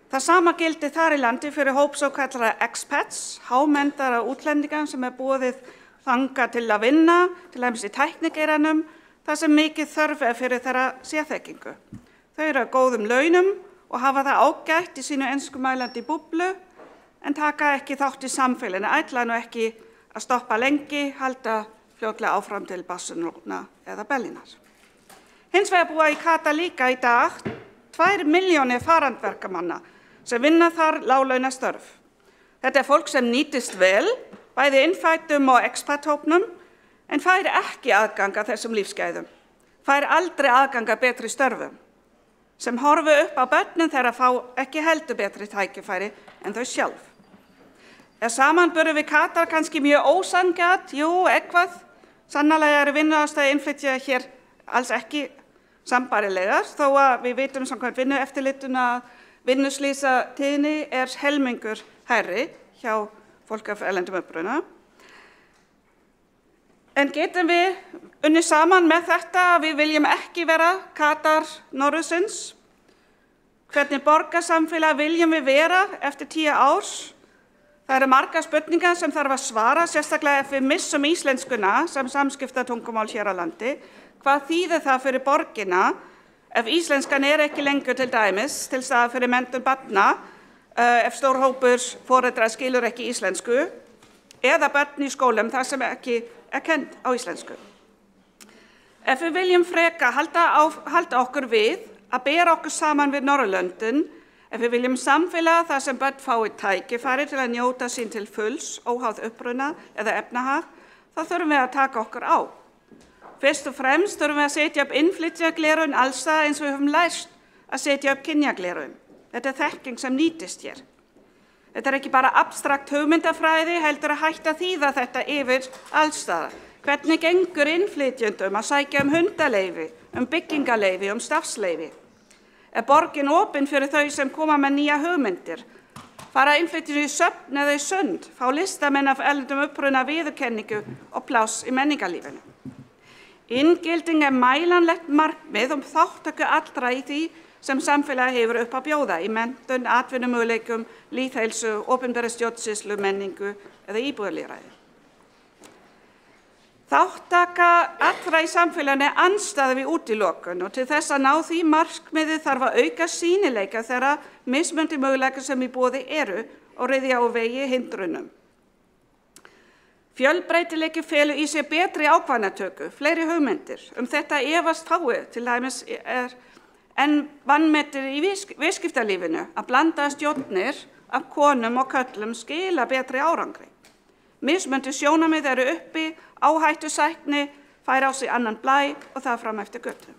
Það sama gildi þar í landi fyrir hóp svokallaðra expats, hámenntara útlendinga sem boðið þangað til að vinna, til dæmis í tæknigeiranum, þar sem mikið þörf fyrir þeirra sérþekkingu. Þau eru á góðum launum og hafa það ágætt í sínu enskumælandi búblu, en taka ekki þátt í samfélaginu, ætla nú ekki að stoppa lengi, halda fljótlega áfram til Barcelona eða Berlínar. Hins vegar búa í Katar líka í dag 2 milljónir farandverkamanna sem vinna þar láglaunastörf. Þetta fólk sem nýtist vel, bæði innfæddum og expat-hópnum, en fær ekki aðgang að þessum lífsgæðum, fær aldrei aðgang að betri störfum, sem horfi upp á börnin þeirra fá ekki heldur betri tækifæri en þau sjálf. Samanburður við Katar kannski mjög ósanngjarnt, jú, eitthvað, sannarlega eru vinnuaðstæður innflytja hér alls ekki sambærilegar, þó að við vitum samkvæmt vinnueftirlitinu að vinnuslýsatíðni helmingur hærri hjá fólk af erlendum uppruna. En getum við unnið saman með þetta að við viljum ekki vera Katar norðursins? Hvernig borgarsamfélag viljum við vera eftir 10 ár? Það eru margar spurningar sem þarf að svara, sérstaklega ef við missum íslenskuna sem samskiptatungumál hér á landi. Hvað þýðir það fyrir borgina ef íslenskan ekki lengur til dæmis til staðar fyrir menntun barna, ef stór hópur foreldra skilur ekki íslensku, eða börn í skólum þar sem ekki kennt á íslensku. Ef við viljum freka halda okkur við að bera okkur saman við Norðurlöndin, ef við viljum samfélag þar sem börn fái tækifæri til að njóta sín til fulls, óháð uppruna eða efnahag, þá þurfum við að taka okkur á. Fyrst og fremst þurfum við að setja upp innflytjagleraugun alls staðar eins og við höfum lært að setja upp kynjagleraugun. Þetta þekking sem nýtist hér. Þetta ekki bara abstrakt hugmyndafræði, heldur að hætta að þýða þetta yfir alls staðar. Hvernig gengur innflytjendum að sækja hundaleyfi, byggingaleyfi, starfsleyfi? Borgin opin fyrir þau sem koma með nýja hugmyndir? Fara innflytjendur í söfn eða í sund? Fá listamenn af erlendum uppruna viðurkenningu og pláss í menningarlífinu? Inngilding mælanlegt markmið þátttöku allra í því sem samfélagi hefur upp að bjóða í menntun, atvinnumöguleikum, lýðheilsu, opinberri stjórnsýslu, menningu eða íbúðalýðræði. Þáttaka allra í samfélaginu andstæða við útilokun og til þess að ná því markmiði þarf að auka sýnileika þeirra mismunandi möguleika sem í boði eru og ryðja á vegi hindrunum. Fjölbreytileiki felur í sér betri ákvarðanatöku, fleiri hugmyndir. Þetta efast fáir til dæmis en vanmettir í viðskiptalífinu að blanda stjórnir af konum og körlum skila betri árangri. Mismunandi sjónarmið eru uppi, áhættusækni, færa á sig annan blæ og það fram eftir götu.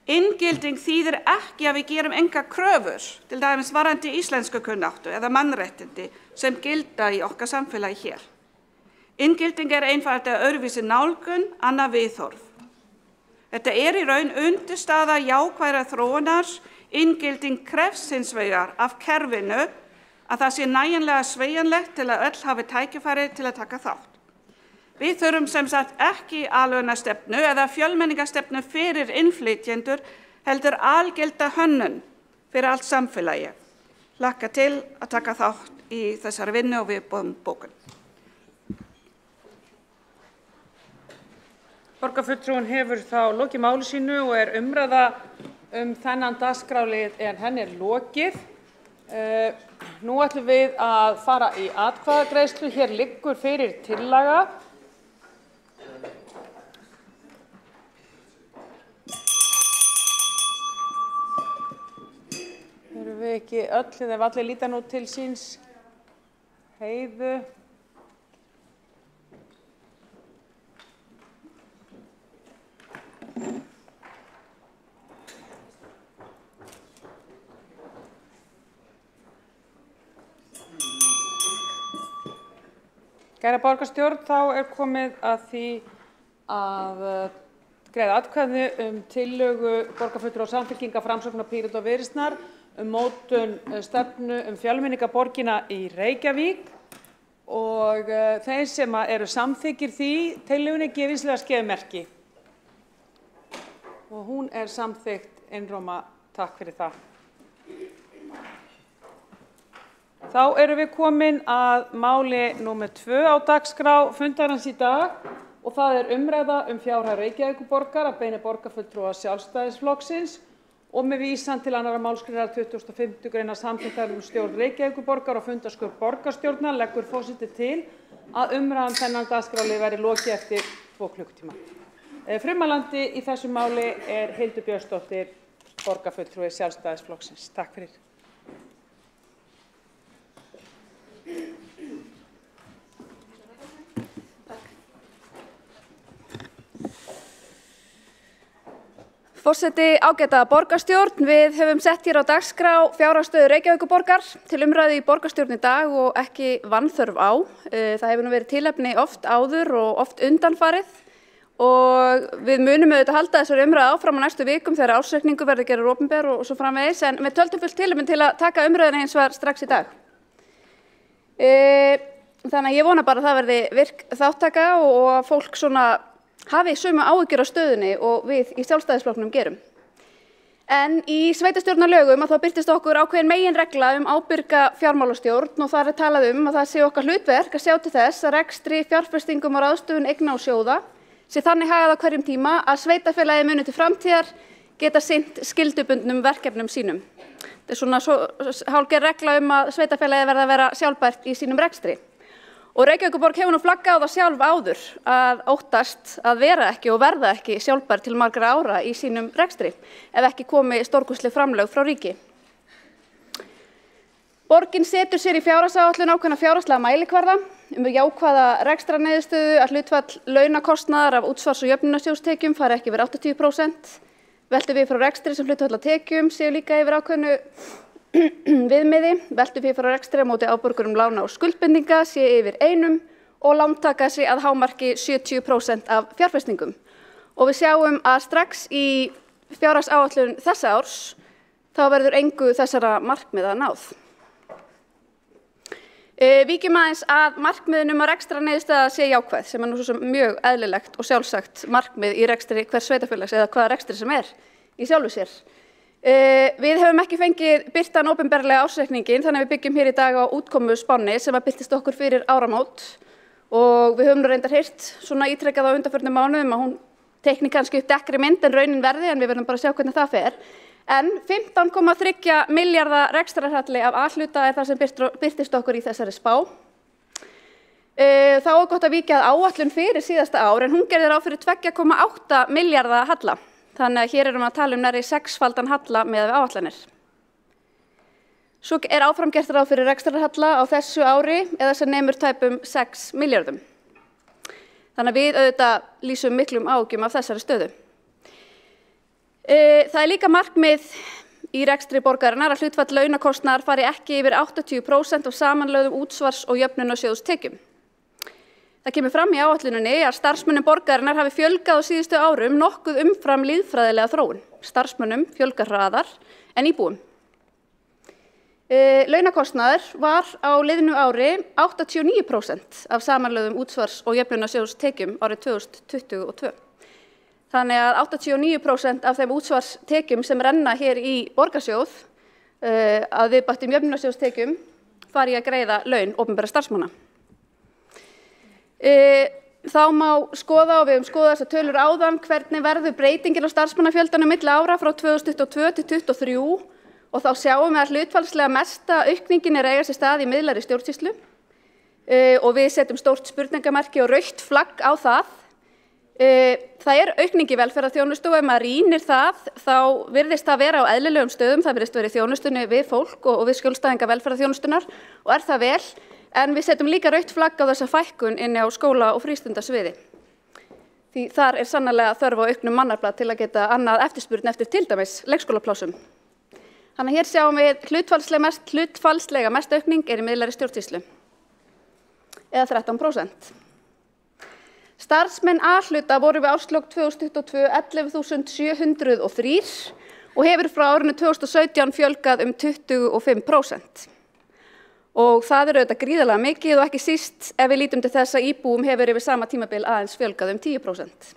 Inngilding þýðir ekki að við gerum enga kröfur, til dæmis varðandi íslenskukunnáttu eða mannréttindi sem gilda í okkar samfélagi hér. Inngilding einfaldlega öðruvísi nálgun, annað viðhorf. Þetta í raun undirstaða jákvæðrar þróunar. Inngilding krefst hins vegar af kerfinu að það sé nægjanlega sveigjanlegt til að öll hafi tækifæri til að taka þátt. Við þurfum sem sagt ekki alvörunarstefnu eða fjölmenningastefnu fyrir innflytjendur, heldur algilda hönnun fyrir allt samfélagi. Hlakka til að taka þátt í þessari vinnu og við boðum bókun. Borgarfulltrúinn hefur þá lokið máli sínu og umræða þennan dagskrárlið henni lokið. Nú ætlum við að fara í atkvæðagreiðslu. Hér liggur fyrir tillaga. Erum við ekki öll, ef allir líta nú til síns heiðu. Kæra borgarstjórn, þá komið að því að greiða atkvæði tillögu borgarfulltrúa Samfylkingar, Framsóknar, Pírata og Viðreisnar mótun stefnu fjölmenningarborgina í Reykjavík og þeir sem eru samþykkir því tillögunni gefið skeiðmerki. Og hún samþykkt einróma. Takk fyrir það. Þá erum við komin að máli númer 2 á dagskrá fundarins í dag og það umræða fjárhag Reykjavíkurborgar að beiðni borgarfulltrúa Sjálfstæðisflokksins og með vísan til 2. málsgreinar 25. greinar samþykktar stjórn Reykjavíkurborgar og fundarstjórn borgarstjórnar leggur forseti til að umræðan þennan dagskrárlið verði lokið eftir 2 klukkutíma. Frummælandi í þessu máli Hildur Björnsdóttir, borgarfulltrúi Sjálfstæðisflokksins. Takk fyrir. Forseti, ágæta borgarstjórn, við höfum sett hér á dagskrá fjárhagsstöðu Reykjavíkurborgar til umræðu í borgarstjórn í dag og ekki vanþörf á. Það hefur nú verið tilefni oft áður og oft undanfarið og við munum auðvitað halda þessari umræðu áfram á næstu vikum þegar ársreikningur verður gerður opinber og svo framvegis, en við töldum fullt tilefni til að taka umræðuna hins vegar strax í dag. Þannig að ég vona bara að það verði virk þáttaka og að fólk hafi sömu áhyggjur af stöðunni og við í Sjálfstæðisflokknum gerum. En í sveitarstjórnarlögum þá birtist okkur ákveðin meginregla ábyrga fjármálastjórn og þar talað að það sé okkar hlutverk að sjá til þess að rekstri, fjárfestingum og ráðstöfun eigna og sjóða sé þannig hagað á hverjum tíma að sveitarfélagið muni til framtíðar geta sinnt skyldubundnum verkefnum sínum. Þetta hálfgerð regla að sveitarfélagið verði að vera sjálfbært í sínum rekstri. Og Reykjavíkurborg hefur nú flaggað á það sjálf áður að óttast að vera ekki og verða ekki sjálfbær til margra ára í sínum rekstri ef ekki komi stórkostleg framlög frá ríki. Borgin setur sér í fjárhagsáætlun ákveðna fjárhagslega mælikvarða jákvæða rekstrarniðurstöðu að hlutfall launakostnaðar af útsvars- og jöfnunarsjóðstekjum fari ekki yfir 80%. Veltu við frá rekstri sem hlutfall af tekjum séu líka yfir ákveðnu viðmiði, veltu við frá rekstri á móti áborgurum lána og skuldbindinga sé yfir 1 og lántaka sé að hámarki 70% af fjárfestingum. Og við sjáum að strax í fjárhagsáætlun þessa árs þá verður engu þessara markmiða náð. Víkjum aðeins að markmiðunum að rekstrarniðurstaða sé jákvæð sem nú svo mjög eðlilegt og sjálfsagt markmið í rekstri hvers sveitarfélags eða hvaða rekstri sem í sjálfu sér. Við höfum ekki fengið birtan opinberlega ársreikningin þannig að við byggjum hér í dag á útkomuspánni sem birtist okkur fyrir áramót og við höfum nú reyndar heyrt ítrekað á undanförnum mánuðum að hún teikni kannski upp dekkri mynd en raunin verði en við verðum bara að sjá hvernig það fer. En 15,3 milljarða rekstrarhalli af A-hluta það sem birtist okkur í þessari spá. Þá gott að víkja að áætlun fyrir síðasta ár en hún gerði ráð fyrir 2,8 milljarða halla. Þannig að hér erum að tala nærri 6-faldan halla miðað við áætlanir. Svo áfram gert ráð fyrir rekstrarhalla á þessu ári eða sem nemur tæpum 6 milljörðum. Þannig að við auðvitað lýsum miklum áhyggjum af þessari stöðu. Það líka markmið í rekstri borgarinnar að hlutfall launakostnaðar fari ekki yfir 80% af samanlögðum útsvars- og jöfnunarsjóðstekjum. Það kemur fram í áætluninni að starfsmönnum borgarinnar hafi fjölgað á síðustu árum nokkuð umfram lýðfræðilega þróun. Starfsmönnum fjölgar hraðar en íbúum. Launakostnaður var á liðnu ári 89% af samanlögðum útsvars- og jöfnunarsjóðstekjum árið 2022. Þannig að 89% af þeim útsvarstekjum sem renna hér í borgarsjóð að viðbættum jöfnunarsjóðstekjum fari að greiða laun opinberra starfsmanna. Þá má skoða og við höfum skoðað þessar tölur áðan hvernig verður breytingin á starfsmannafjöldanum milli ára frá 2022 til 2023 og þá sjáum við að hlutfallslega mesta aukningin eiga sér stað í miðlægri stjórnsýslu og við setjum stórt spurningamerki og rautt flagg á það. Það aukning í velferðarþjónustu og ef maður rýnir það þá virðist það vera á eðlilegum stöðum, það virðist verið í þjónustunni við fólk og við skjólstæðinga velferðarþjónustunnar og það vel, en við setjum líka rautt flagg á þessa fækkun inni á skóla- og frístundasviði. Því þar sannarlega þörf á auknum mannafla til að geta annað eftirspurn eftir til dæmis leikskólaplássum. Þannig að hér sjáum við hlutfallslega mest aukning í miðlægri stjórnsýslu, eða 13%. Starfsmenn A-hluta voru við árslok 2022 11.703 og hefur frá árinu 2017 fjölgað 25%. Og það auðvitað gríðarlega mikið og ekki síst ef við lítum til þess að íbúum hefur yfir sama tímabil aðeins fjölgað 10%.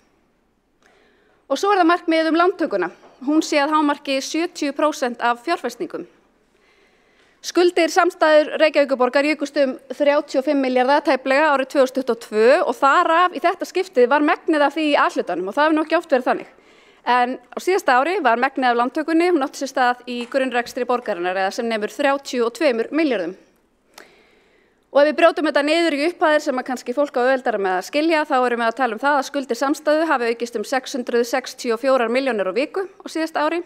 Og svo það markmiðið lántökuna. Hún sé að hámarki 70% af fjárfestingum. Skuldir samstæður Reykjavíkurborgar jukust 35 milljarða tæplega árið 2022 og þar af í þetta skiptið var megnið af því í A-hlutanum og það hefur nú ekki oft verið þannig. En á síðasta ári var megnið af lántökunni, hún átti sér stað í grunnrekstri borgarinnar eða sem nemur 32 milljörðum. Og ef við brjótum þetta niður í upphæðir sem kannski fólk á auðveldara með að skilja, þá erum við að tala það að skuldir samstæðu hafi aukist 664 milljónir á viku á síðasta ári.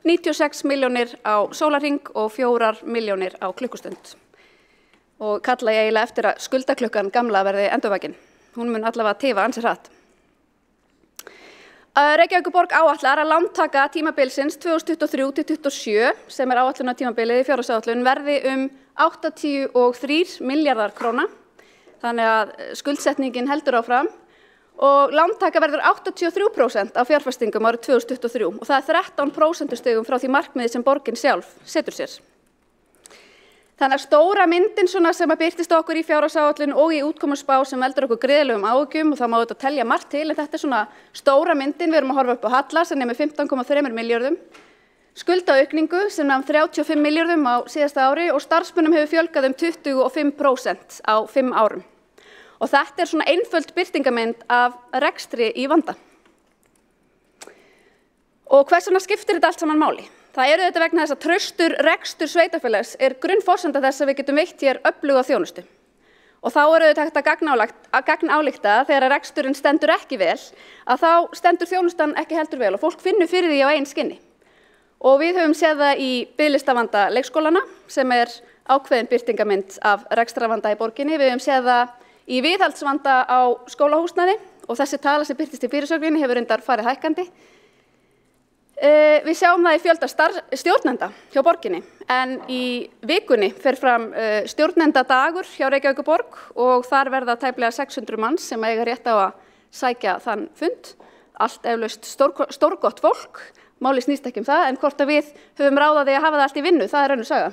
96 milljónir á sólarhring og 4 milljónir á klukkustund. Og kalla ég eiginlega eftir að skuldaklukkan gamla verði endurvakin. Hún mun allavega tifa ansi hratt. Reykjavíkurborg áætlar að lántaka tímabilsins 2023-27, sem áætlunartímabilið í fjárhagsáætlun, verði 83 milljarðar króna. Þannig að skuldsetningin heldur áfram. Og lántaka verður 83% af fjárfestingum árið 2023 og það 13% frá því markmiði sem borgin sjálf setur sér. Þannig að stóra myndin sem að birtist okkur í fjárhagsáætlun og í útkomuspá sem veldur okkur gríðarlegum áhyggjum og það má auðvitað telja margt til en þetta svona stóra myndin, við erum að horfa upp á halla sem nemur 15,3 milljörðum, skuldaaukningu sem nam 35 milljörðum á síðasta ári og starfsmönnum hefur fjölgað 25% á 5 árum. Og þetta svona einföld birtingamynd af rekstri í vanda. Og hvers vegna skiptir þetta allt saman máli? Það þetta vegna þess að traustur rekstur sveitarfélags grunnforsenda þess að við getum veitt hér öfluga þjónustu. Og þá þetta hægt að gagnálykta þegar reksturinn stendur ekki vel, að þá stendur þjónustan ekki heldur vel og fólk finnur fyrir því á eigin skinni. Og við höfum séð það í biðlistavanda leikskólana sem ákveðin birtingamynd af rekstravanda í borginni. Við höfum séð það í viðhaldsvanda á skólahúsnæði og þessi tala sem birtist í fyrirsögninni hefur reyndar farið hækkandi. Við sjáum það í fjölda stjórnenda hjá borginni en í vikunni fer fram stjórnendadagur hjá Reykjavíkurborg og þar verða tæplega 600 manns sem eiga rétt á að sækja þann fund. Allt eflaust stórgott fólk, máli snýst ekki það en hvort að við höfum ráðað að hafa það allt í vinnu, það önnur saga.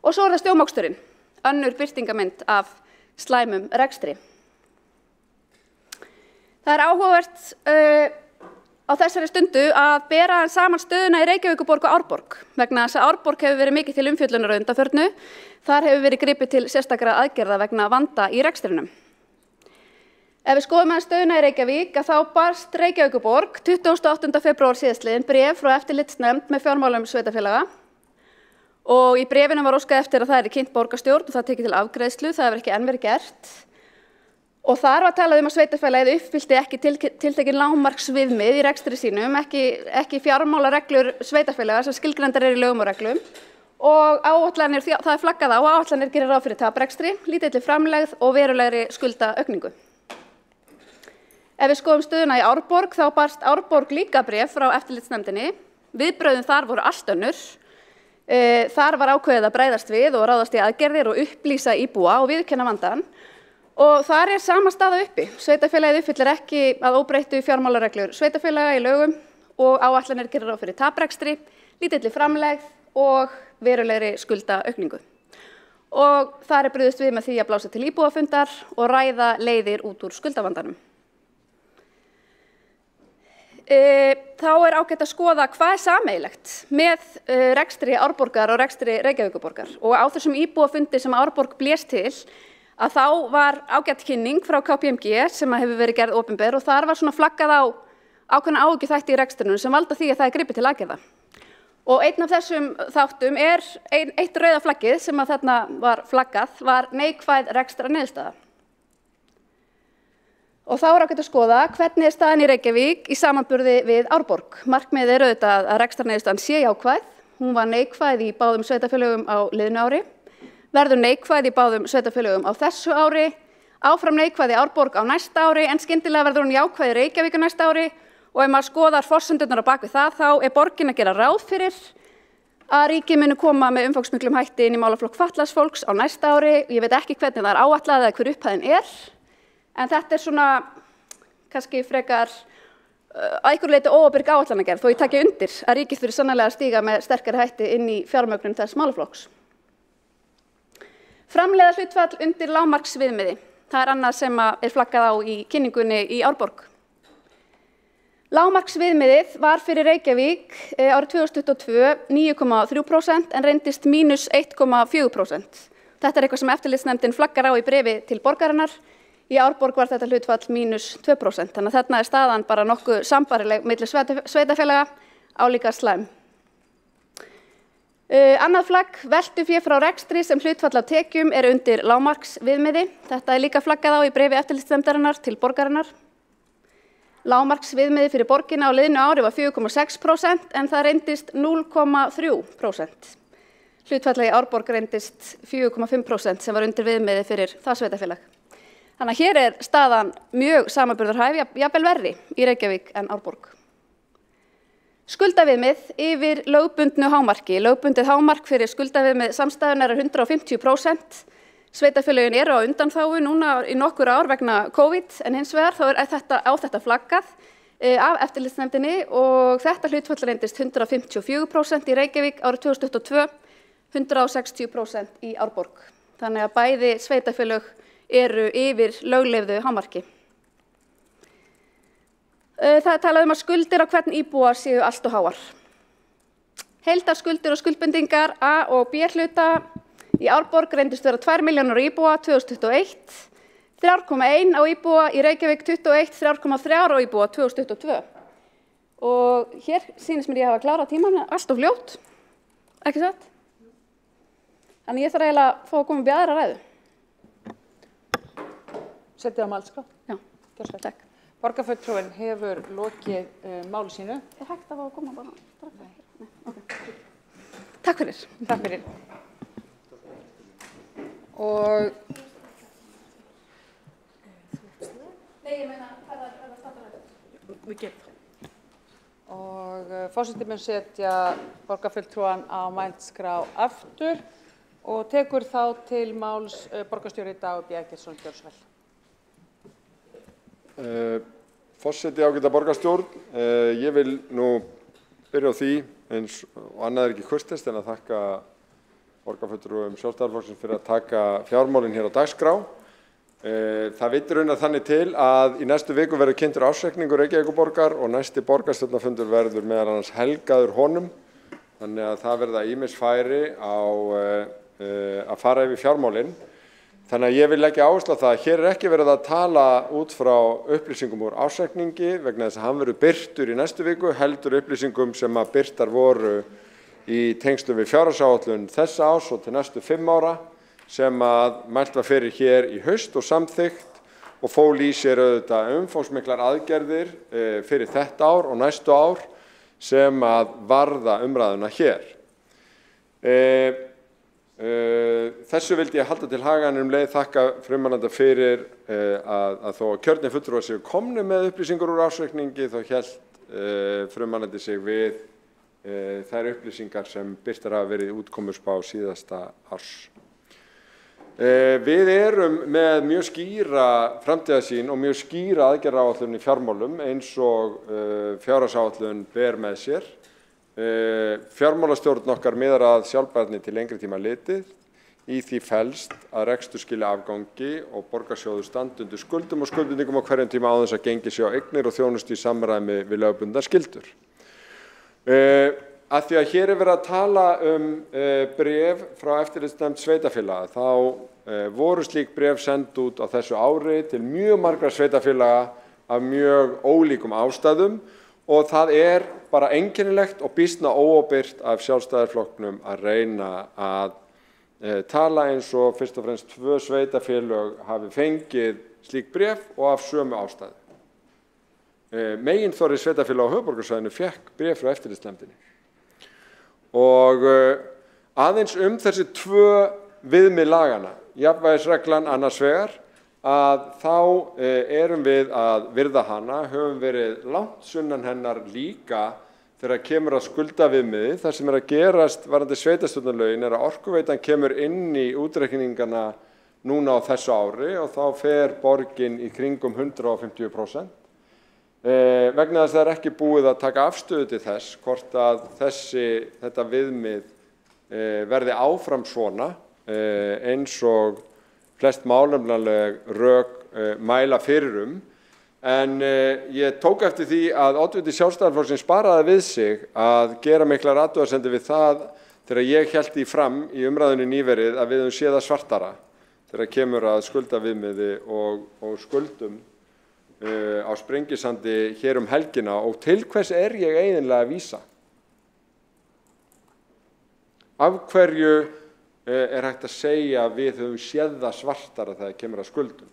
Og svo það stjómoksturinn, önnur birtingamynd af slæmum rekstri. Það áhugavert á þessari stundu að bera saman stöðuna í Reykjavíkurborg og Árborg vegna þess að Árborg hefur verið mikið til umfjöllunar á undanförnu. Þar hefur verið gripið til sérstakra aðgerða vegna vanda í rekstrinum. Ef við skoðum stöðuna í Reykjavík þá barst Reykjavíkurborg 28. febrúar síðastliðinn bréf frá eftirlitsnefnd með fjármálum sveitarfélaga. Og í bréfinu var óskað eftir að það kynnt borgarstjórn og það tekið til afgreiðslu, það hefur ekki enn verið gert. Og þar var talað að sveitarfélagið uppfyllti ekki tiltekin lágmarksviðmið í rekstri sínum, ekki fjármálareglur sveitarfélaga sem skilgreindar í lögum og reglum. og áætlanir, það er flaggað á að áætlanir gerir ráð fyrir taprekstri, lítilli framlegð og verulegri skuldaaukningu. Ef við skoðum stöðuna í Árborg, þá barst Árborg líka bréf frá eftirlitsnefndinni. Viðbrögðin þar voru allt önnur. Þar var ákveðið að bregðast við og ráðast í aðgerðir og upplýsa íbúa og viðurkenna vandann. Og þar er sama staða uppi. Sveitarfélagið uppfyllir ekki að óbreyttu fjármálareglur sveitarfélaga í lögum og áætlanir gerir ráð fyrir taprekstri, lítilli framlegð og verulegri skuldaaukningu. Og þar er brugðist við með því að blása til íbúafundar og ræða leiðir út úr skuldavandanum. Þá er ágætt að skoða hvað er sameiginlegt með rekstri Árborgar og rekstri Reykjavíkurborgar. Og á þessum íbúafundi sem Árborg blés til, að þá var ágætt kynning frá KPMG sem hefur verið gerð opinber og þar var svona flaggað á ákveðna áhyggjuþætti í rekstrinum sem valda því að það er gripið til aðgerða. Og einn af þessum þáttum er eitt rauða flaggið sem að þarna var flaggað var neikvæð rekstrarniðurstaða. Og þá er ágætt að skoða hvernig er staðan í Reykjavík í samanburði við Árborg. Markmiðið er auðvitað að rekstrarniðurstaðan sé jákvæð. Hún var neikvæð í báðum sveitarfélögum á liðnu ári, verður neikvæð í báðum sveitarfélögum á þessu ári, áfram neikvæð í Árborg á næsta ári, en skyndilega verður hún jákvæð í Reykjavík á næsta ári. Og ef maður skoðar forsendurnar á bak við það, þá er borgin að gera ráð fyrir að ríkið muni koma með umfangsmiklum hætti inn í málaflokk fatlaðs fólks á næsta ári. Ég veit ekki hvernig það er áætlað eða hver upphæðin er, en þetta er svona kannski frekar að einhverju leyti óábyrg áætlanagerð, þó ég taki undir að ríkið þurfi sannarlega að stíga með sterkari hætti inn í fjármögnun þess málaflokks. Framleiða hlutfall undir lágmarksviðmiði. Það er annað sem er flaggað á í kynningunni í Árborg. Lágmarksviðmiðið var fyrir Reykjavík árið 2022 9,3% en reyndist mínus 1,4%. Þetta er eitthvað sem eftirlitsnefndin flaggar á í bréfi til borgarinnar. Í Árborg var þetta hlutfall mínus 2%, þannig að þarna er staðan bara nokkuð sambærileg milli sveitarfélaga, álíka slæm. Annað flagg, veltufé frá rekstri sem hlutfall af tekjum er undir lágmarksviðmiði. Þetta er líka flaggað á í bréfi eftirlitsnefndarinnar til borgarinnar. Lágmarksviðmiði fyrir borgina á liðnu ári var 4,6% en það reyndist 0,3%. Hlutfallið í Árborg reyndist 4,5% sem var undir viðmiði fyrir það sveitarfélag. Þannig að hér er staðan mjög samanburðarhæf, jafnvel verri í Reykjavík en Árborg. Skuldaviðmið yfir lögbundnu hámarki. Lögbundið hámark fyrir skuldaviðmið samstæðunar er 150%. Sveitarfélögin eru á undanþágu núna í nokkur ár vegna COVID, en hins vegar þá er þetta flaggað af eftirlitsnefndinni og þetta hlutfall reyndist 154% í Reykjavík árið 2022, 160% í Árborg. Þannig að bæði sveitarfélög eru yfir lögleyfðu hámarki. Það er talað að skuldir á hvern íbúa séu allt og háar. Heildarskuldir og skuldbindingar A og B hluta í Árborg reyndist vera 2 milljónir íbúa 2021, 3,1 á íbúa í Reykjavík 21, 3,3 á íbúa 2022. Og hér sýnist mér ég hafa klárað tímann allt of fljótt, ekki satt? Þannig ég þarf eiginlega að fá að koma upp í aðra ræðu. Setið á mælskrá? Já, takk. Borgarfulltrúinn hefur lokið máli sínu. Er hægt að fá að koma bara strax? Nei, ok. Takk fyrir. Takk fyrir. Og forseti mun setja borgarfulltrúann á mælskrá aftur og tekur þá til máls borgarstjóri Dagur B. Eggertsson Björnsvel. Forseti ágæta borgarstjórn, ég vil nú byrja á því eins og annað er ekki kurteist en að þakka borgarfulltrúum Sjálfstæðisflokksins fyrir að taka fjármálin hér á dagskrá. Það vitur raunar þannig til að í næstu viku verður kynntur ársreikningur Reykjavíkurborgar og næsti borgarstjórnarfundur verður meðal annars helgaður honum. Þannig að það verða ýmis færi á að fara yfir fjármálin. Þannig að ég vil leggja áherslu á það að hér er ekki verið að tala út frá upplýsingum úr ársreikningi vegna þess að hann verður birtur í næstu viku, heldur upplýsingum sem að birtar voru í tengslum við fjárhagsáætlun þessa árs og til næstu 5 ára sem að mælt var fyrir hér í haust og samþykkt og fól í sér auðvitað umfangsmiklar aðgerðir fyrir þetta ár og næstu ár sem að varða umræðuna hér. Þessu vildi ég halda til haga en leið þakka frumvarpanda fyrir að þó að kjörnir fulltrúar séu komnir með upplýsingar úr ársreikningi þá hélt frumvarpandi sig við þær upplýsingar sem birtar hafa verið í útkomuspá síðasta árs. Við erum með mjög skýra framtíðarsýn og mjög skýra aðgerðaáætlun í fjármálum eins og fjárhagsáætlun ber með sér. Fjármálastjórn okkar miðar að sjálfbærni til lengri tíma litið. Í því felst að rekstur skili afgangi og borgarsjóður standi undir skuldum og skuldbindingum á hverjum tíma áður þess að gengi sé á eignir og þjónustu í samræmi við lögbundnar skyldur. Að því að hér verið að tala bréf frá eftirlitsnefnd sveitarfélaga þá voru slík bréf send út á þessu ári til mjög margra sveitarfélaga af mjög ólíkum ástæðum og það bara einkennilegt og býsna óábyrgt af Sjálfstæðisflokknum að reyna að tala eins og fyrst og fremst 2 sveitarfélög hafi fengið slík bréf og af sömu ástæðu. Meginþorri sveitarfélag á höfuðborgarsvæðinu fékk bréf frá eftirlitsnefndinni. Og aðeins þessi 2 viðmið laganna, jafnvægisreglan annars vegar, að þá erum við að virða hana, höfum verið langt sunnan hennar líka þegar kemur að skuldaviðmiði. Það sem að gerast varðandi sveitarstjórnarlögin að Orkuveitan kemur inn í útreikningana núna á þessu ári og þá fer borgin í kringum 150%. Vegna þess að það ekki búið að taka afstöðu til þess hvort að þetta viðmið verði áfram svona eins og flest málefnaleg rök mæla fyrir en ég tók eftir því að oddviti Sjálfstæðisflokksins sparaði við sig að gera miklar athugasemdir við það þegar ég hélt því fram í umræðunni nýverið að við höfum séð það svartara þegar kemur að skuldaviðmiði og skuldum á Sprengisandi hér helgina og til hvers ég eiginlega að vísa? Af hverju hægt að segja að við höfum séð það svartara þegar kemur að skuldum?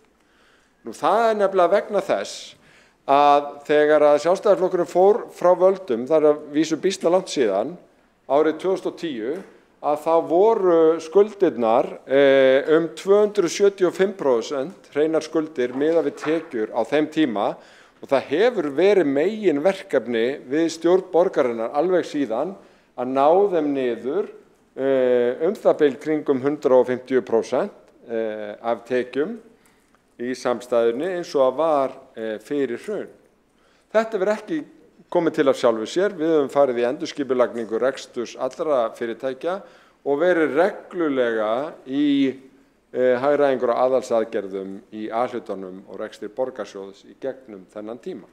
Nú það nefnilega vegna þess að þegar að Sjálfstæðisflokkurinn fór frá völdum, það að vísu býsna langt síðan, árið 2010, að þá voru skuldirnar 275% hreinar skuldir miðað við tekjur á þeim tíma og það hefur verið meginverkefni við stjórn borgarinnar alveg síðan að ná þeim niður það bil kringum 150% af tekjum í samstæðunni eins og að var fyrir hrun. Þetta verður ekki komið til af sjálfu sér. Við höfum farið í endurskipulagningu reksturs allra fyrirtækja og verið reglulega í hagræðingur og aðhaldsaðgerðum í A-hlutanum og rekstri borgarsjóðs í gegnum þennan tíma.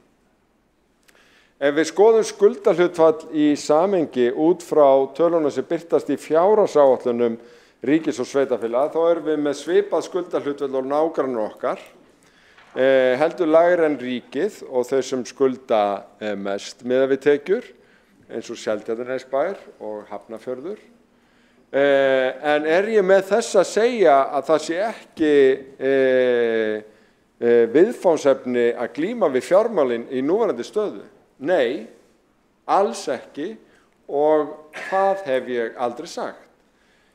Ef við skoðum skuldahlutfall í samhengi út frá tölunum sem birtast í fjárhagsáætlunum ríkis og sveitarfélaga, þá erum við með svipað skuldahlutfall og nágrannar okkar, heldur lægri en ríkið og þau sem skulda mest miðað við tekjur, eins og Seltjarnarnesbær og Hafnarfjörður. En ég með þess að segja að það sé ekki viðfangsefni að glíma við fjármálin í núverandi stöðu? Nei, alls ekki og það hef ég aldrei sagt.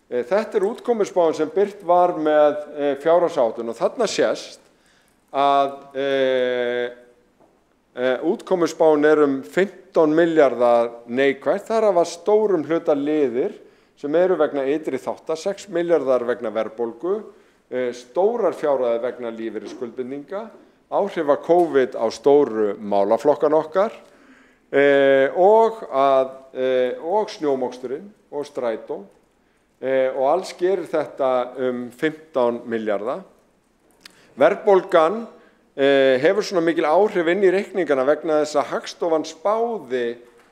Þetta útkomuspáin sem birt var með fjárhagsáætlun og þarna sést að útkomuspáin 15 milljarðar neikvætt. Þar var stórum hluta liðir sem eru vegna ytri þátta, 6 milljarðar vegna verðbólgu, stórar fjárhæðir vegna lífeyrisskuldbindinga, áhrif af COVID á stóru málaflokkan okkar og snjómoksturinn og strætó og alls gerir þetta 15 milljarða. Verðbólgan hefur svona mikil áhrif inn í reikningana vegna þess að Hagstofan spáði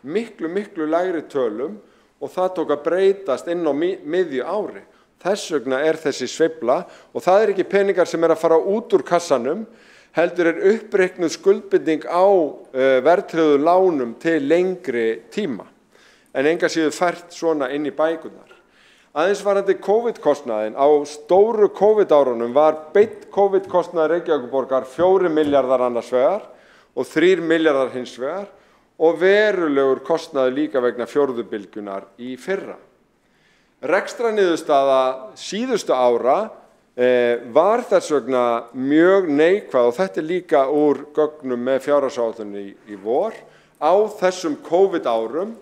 miklu lægri tölum og það tók að breytast inn á miðju ári. Þess vegna þessi sveifla og það ekki peningar sem að fara út úr kassanum, heldur uppreiknuð skuldbinding á verðtryggðu lánum til lengri tíma. En enga síður fært svona inn í bækurnar. Aðeins varðandi COVID-kostnaðinn, á stóru COVID-árunum var beinn COVID-kostnaður Reykjavíkurborgar 4 milljarðar annars vegar og 3 milljarðar hins vegar og verulegur kostnaður líka vegna fjórðu bylgjunnar í fyrra. rekstraniðurstaða síðustu ára var þess vegna mjög neikvæð, og þetta líka úr gögnum með fjárhagsáætlun í vor, á þessum COVID-árum,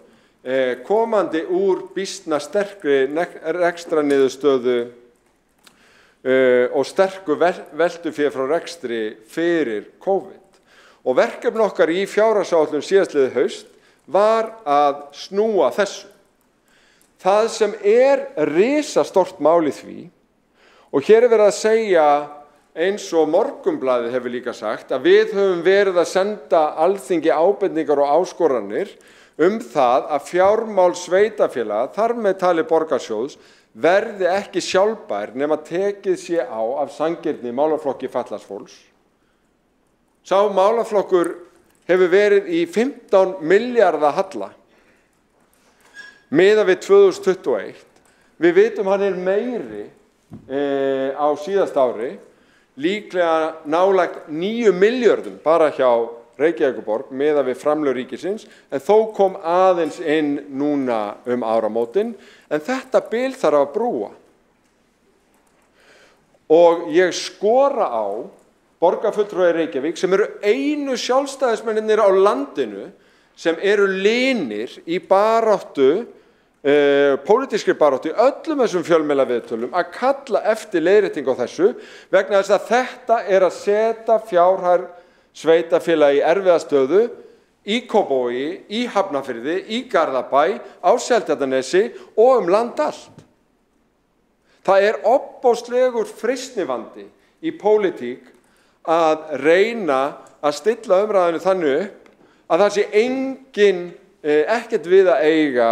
komandi úr býsna sterkri rekstraniðurstöðu og sterku veltufé frá rekstri fyrir COVID. Og verkefni okkar í fjárhagsáætlun síðastliðið haust var að snúa þessu. Það sem risastórt mál í því, og hér verið að segja eins og Morgunblaðið hefur líka sagt, að við höfum verið að senda Alþingi ábendingar og áskoranir það að fjármál sveitarfélaga, þar með talið borgarsjóðs, verði ekki sjálfbær nema tekið sé á af sanngirni málaflokki fatlaðs fólks. Sá málaflokkur hefur verið í 15 milljarða halla miðað við 2021. Við vitum hann meiri á síðasta ári, líklega nálægt 9 milljörðum bara hjá Reykjavíkurborg miðað við framlög ríkisins, en þó kom aðeins inn núna áramótin, en þetta bil þarf að brúa. Og ég skora á borgarfulltrúa í Reykjavík, sem eru einu sjálfstæðismennirnir á landinu sem eru linir í baráttu, pólitískri baráttu í öllum þessum fjölmiðlaviðtölum, að kalla eftir leiðréttingu á þessu, vegna þess að þetta að setja fjárhag sveitarfélagi í erfiða stöðu í Kópavogi, í Hafnarfirði, í Garðabæ, á Seltjarnarnesi og land allt. Það ofboðslegur freistnivandi í pólitík að reyna að stilla umræðinu þannig upp að það sé ekkert við að eiga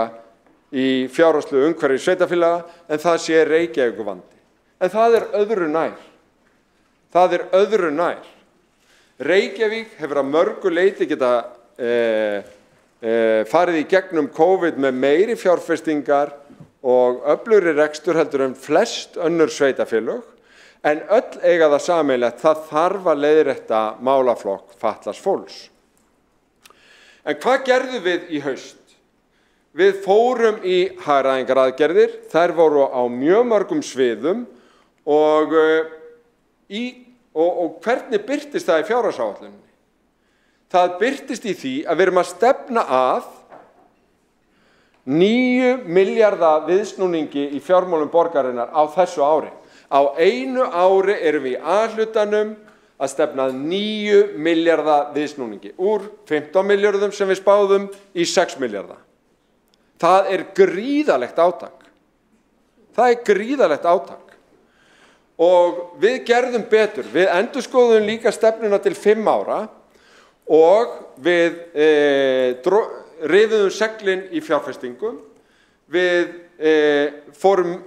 í fjárhagslegu umhverfi sveitarfélaga, en það sé Reykjavíkurvandi. En það öðru nær. Það öðru nær. Reykjavík hefur að mörgu leyti geta farið í gegnum COVID með meiri fjárfestingar og öflugri rekstur heldur en flest önnur sveitarfélög, en öll eiga það sameiginlegt, það þarf að leiðrétta málaflokk fatlaðs fólks. En hvað gerðum við í haust? Við fórum í hagræðingaraðgerðir, þær voru á mjög mörgum sviðum og hvernig birtist það í fjárhagsáætluninni? Það birtist í því að við erum að stefna að 9 milljarða viðsnúningi í fjármálum borgarinnar á þessu ári. Á einu ári erum við í A-hlutanum að stefna að 9 milljarða viðsnúningi, úr 15 milljörðum sem við spáðum í 6 milljarða. Það gríðarlegt átak. Það gríðarlegt átak. Og við gerðum betur. Við endurskoðum líka stefnuna til 5 ára og við riðuðum seglin í fjárfestingum. Við fórum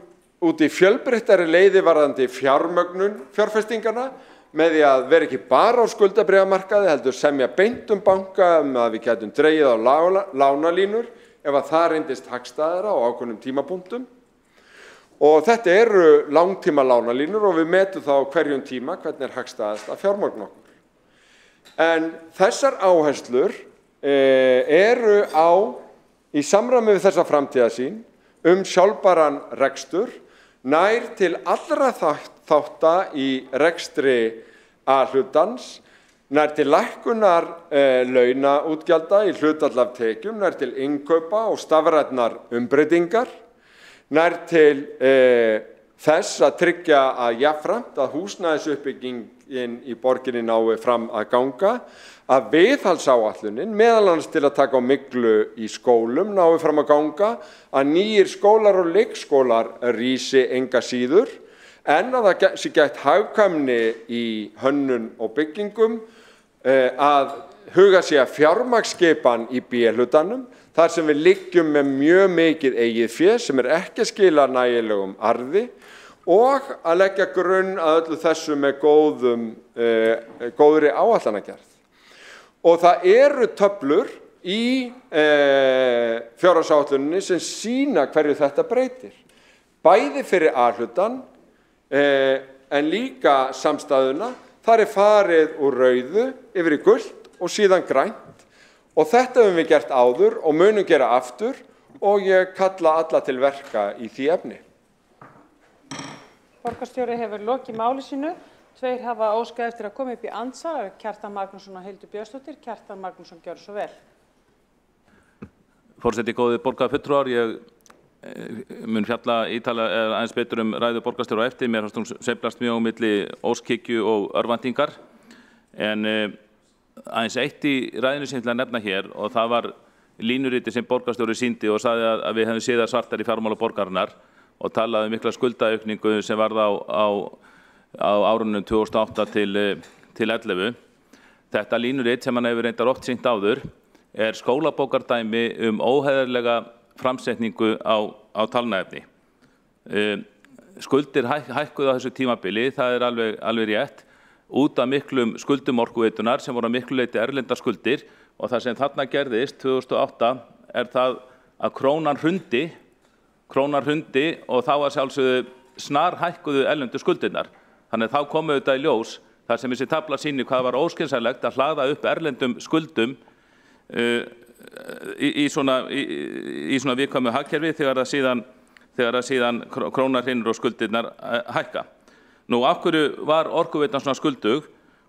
út í fjölbreyttari leiði varðandi fjármögnun fjárfestingarna með því að vera ekki bara á skuldabréfamarkaði, heldur semja beint banka að við gætum dregið á lánalínur ef að það reyndist hagstæðara á ákveðnum tímapunktum. Og þetta langtíma lánalínur og við metum þá á hverjum tíma hvernig hagstæðast að fjármagna okkur. En þessar áherslur í samræmi við þessa framtíðarsýn sjálfbæran rekstur, nær til allra þátta í rekstri A-hlutans, nær til lækkunar launaútgjalda í hlutfalli af tekjum, nær til innkaupa og stafrænnar umbreytingar, nær til þess að tryggja að jafnframt að húsnæðisuppbyggingin í borginni nái fram að ganga, að viðhaldsáætlunin, meðal annars til að taka á myglu í skólum, nái fram að ganga, að nýir skólar og leikskólar rísi enga síður, en að það sé gætt hagkvæmni í hönnun og byggingum, að huga sé að fjármagnsskipan í B-hlutanum, þar sem við liggjum með mjög mikið eigið fé sem ekki að skila nægilegum arði, og að leggja grunn að öllu þessu með góðri áætlanagerð. Og það töflur í fjárhagsáætluninni sem sýna hverju þetta breytir. Bæði fyrir A-hlutan, en líka samstæðuna, þar farið úr rauðu yfir í gult og síðan grænt. Og þetta höfum við gert áður og munum gera aftur, og ég kalla alla til verka í því efni. Borgarstjóri hefur lokið máli sínu. Tveir hafa óskað eftir að koma upp í andsvar, Kjartan Magnússon og Hildur Björnsdóttir. Kjartan Magnússon, gjörðu svo vel. Forseti, góðir borgarfulltrúar, ég mun fjalla aðeins betur ræðu borgarstjóra á eftir. Mér fannst hún sveiflast mjög á milli óskhyggju og örvæntingar. En aðeins eitt í ræðinu sem ég ætla að nefna hér, og það var línuriti sem borgarstjóri sýndi og sagði að við hefum séð svartar í fjármála borgarinnar og talaði mikla skuldaaukningu sem varð á árunum 2008 til 11. Þetta línurit sem hann hefur reyndar oft sýnt áður skólabókardæmi óheiðarlega framsetningu á talnaefni. Skuldir hækkuðu á þessu tímabili, það alveg rétt, út af miklum skuldum Orkuveitunar sem voru að miklu leyti erlendar skuldir, og það sem þarna gerðist 2008 það að krónan hrundi og þá var sjálfsögðu snar hækkuðu erlendu skuldirnar. Þannig að þá komu þetta í ljós, þar sem þessi tafla sýnir hvað var óskynsamlegt að hlaða upp erlendum skuldum í svona viðkvæmu hagkerfi þegar það síðan krónan hrynur og skuldirnar hækka. Nú, af hverju var Orkuveitan svona skuldug?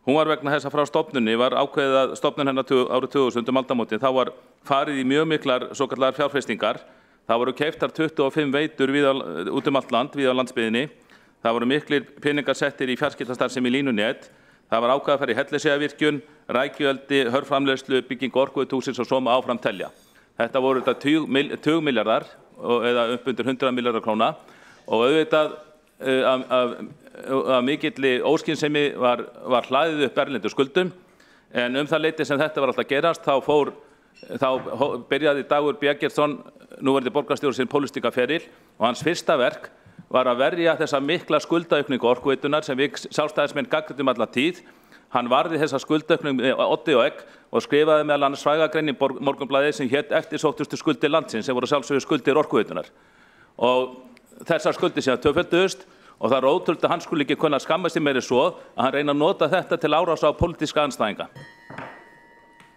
Hún var vegna þess að frá stofnunni var ákveðið að stofnun hennar árið 2000 aldamótin, þá var farið í mjög miklar svokallaðar fjárfestingar. Það voru keyptar 25 veitur út allt land, víða á landsbyggðinni. Það voru miklir peningar settir í fjarskiptastarfsemi Línunet. Það var ákveðið að fara í Hellisheiðarvirkjun, rækjueldi, hörframleiðslu, byggingu Orkuveituhússins og svo má áfram telja. Þetta voru tugmilljarðar eða upp undir 100 milljarðar króna, og auðvitað af mikilli óskynsemi var hlaðið upp erlendu skuldum, en það leyti sem þetta var alltaf að gerast, þá byrjaði Dagur B. Eggertsson, núverandi borgarstjóri, sinn pólitíska feril, og hans fyrsta verk var að verja þessa mikla skuldaaukningu Orkuveitunar sem við sjálfstæðismenn gagnrýndum alla tíð. Hann varði þessa skuldaaukningu með oddi og egg og skrifaði meðal annars fræga grein í Morgunblaðið sem hét eftirsóttustu skuldir landsins, sem voru sjálfsögðu skuldir Orkuveitunar. Og þessar skuldir síðan tvöfölduðust, og það ótrúlegt að hann skulle ekki kunna skammast sig meiri svo að hann reyna að nota þetta til árása á pólitíska andstæðinga.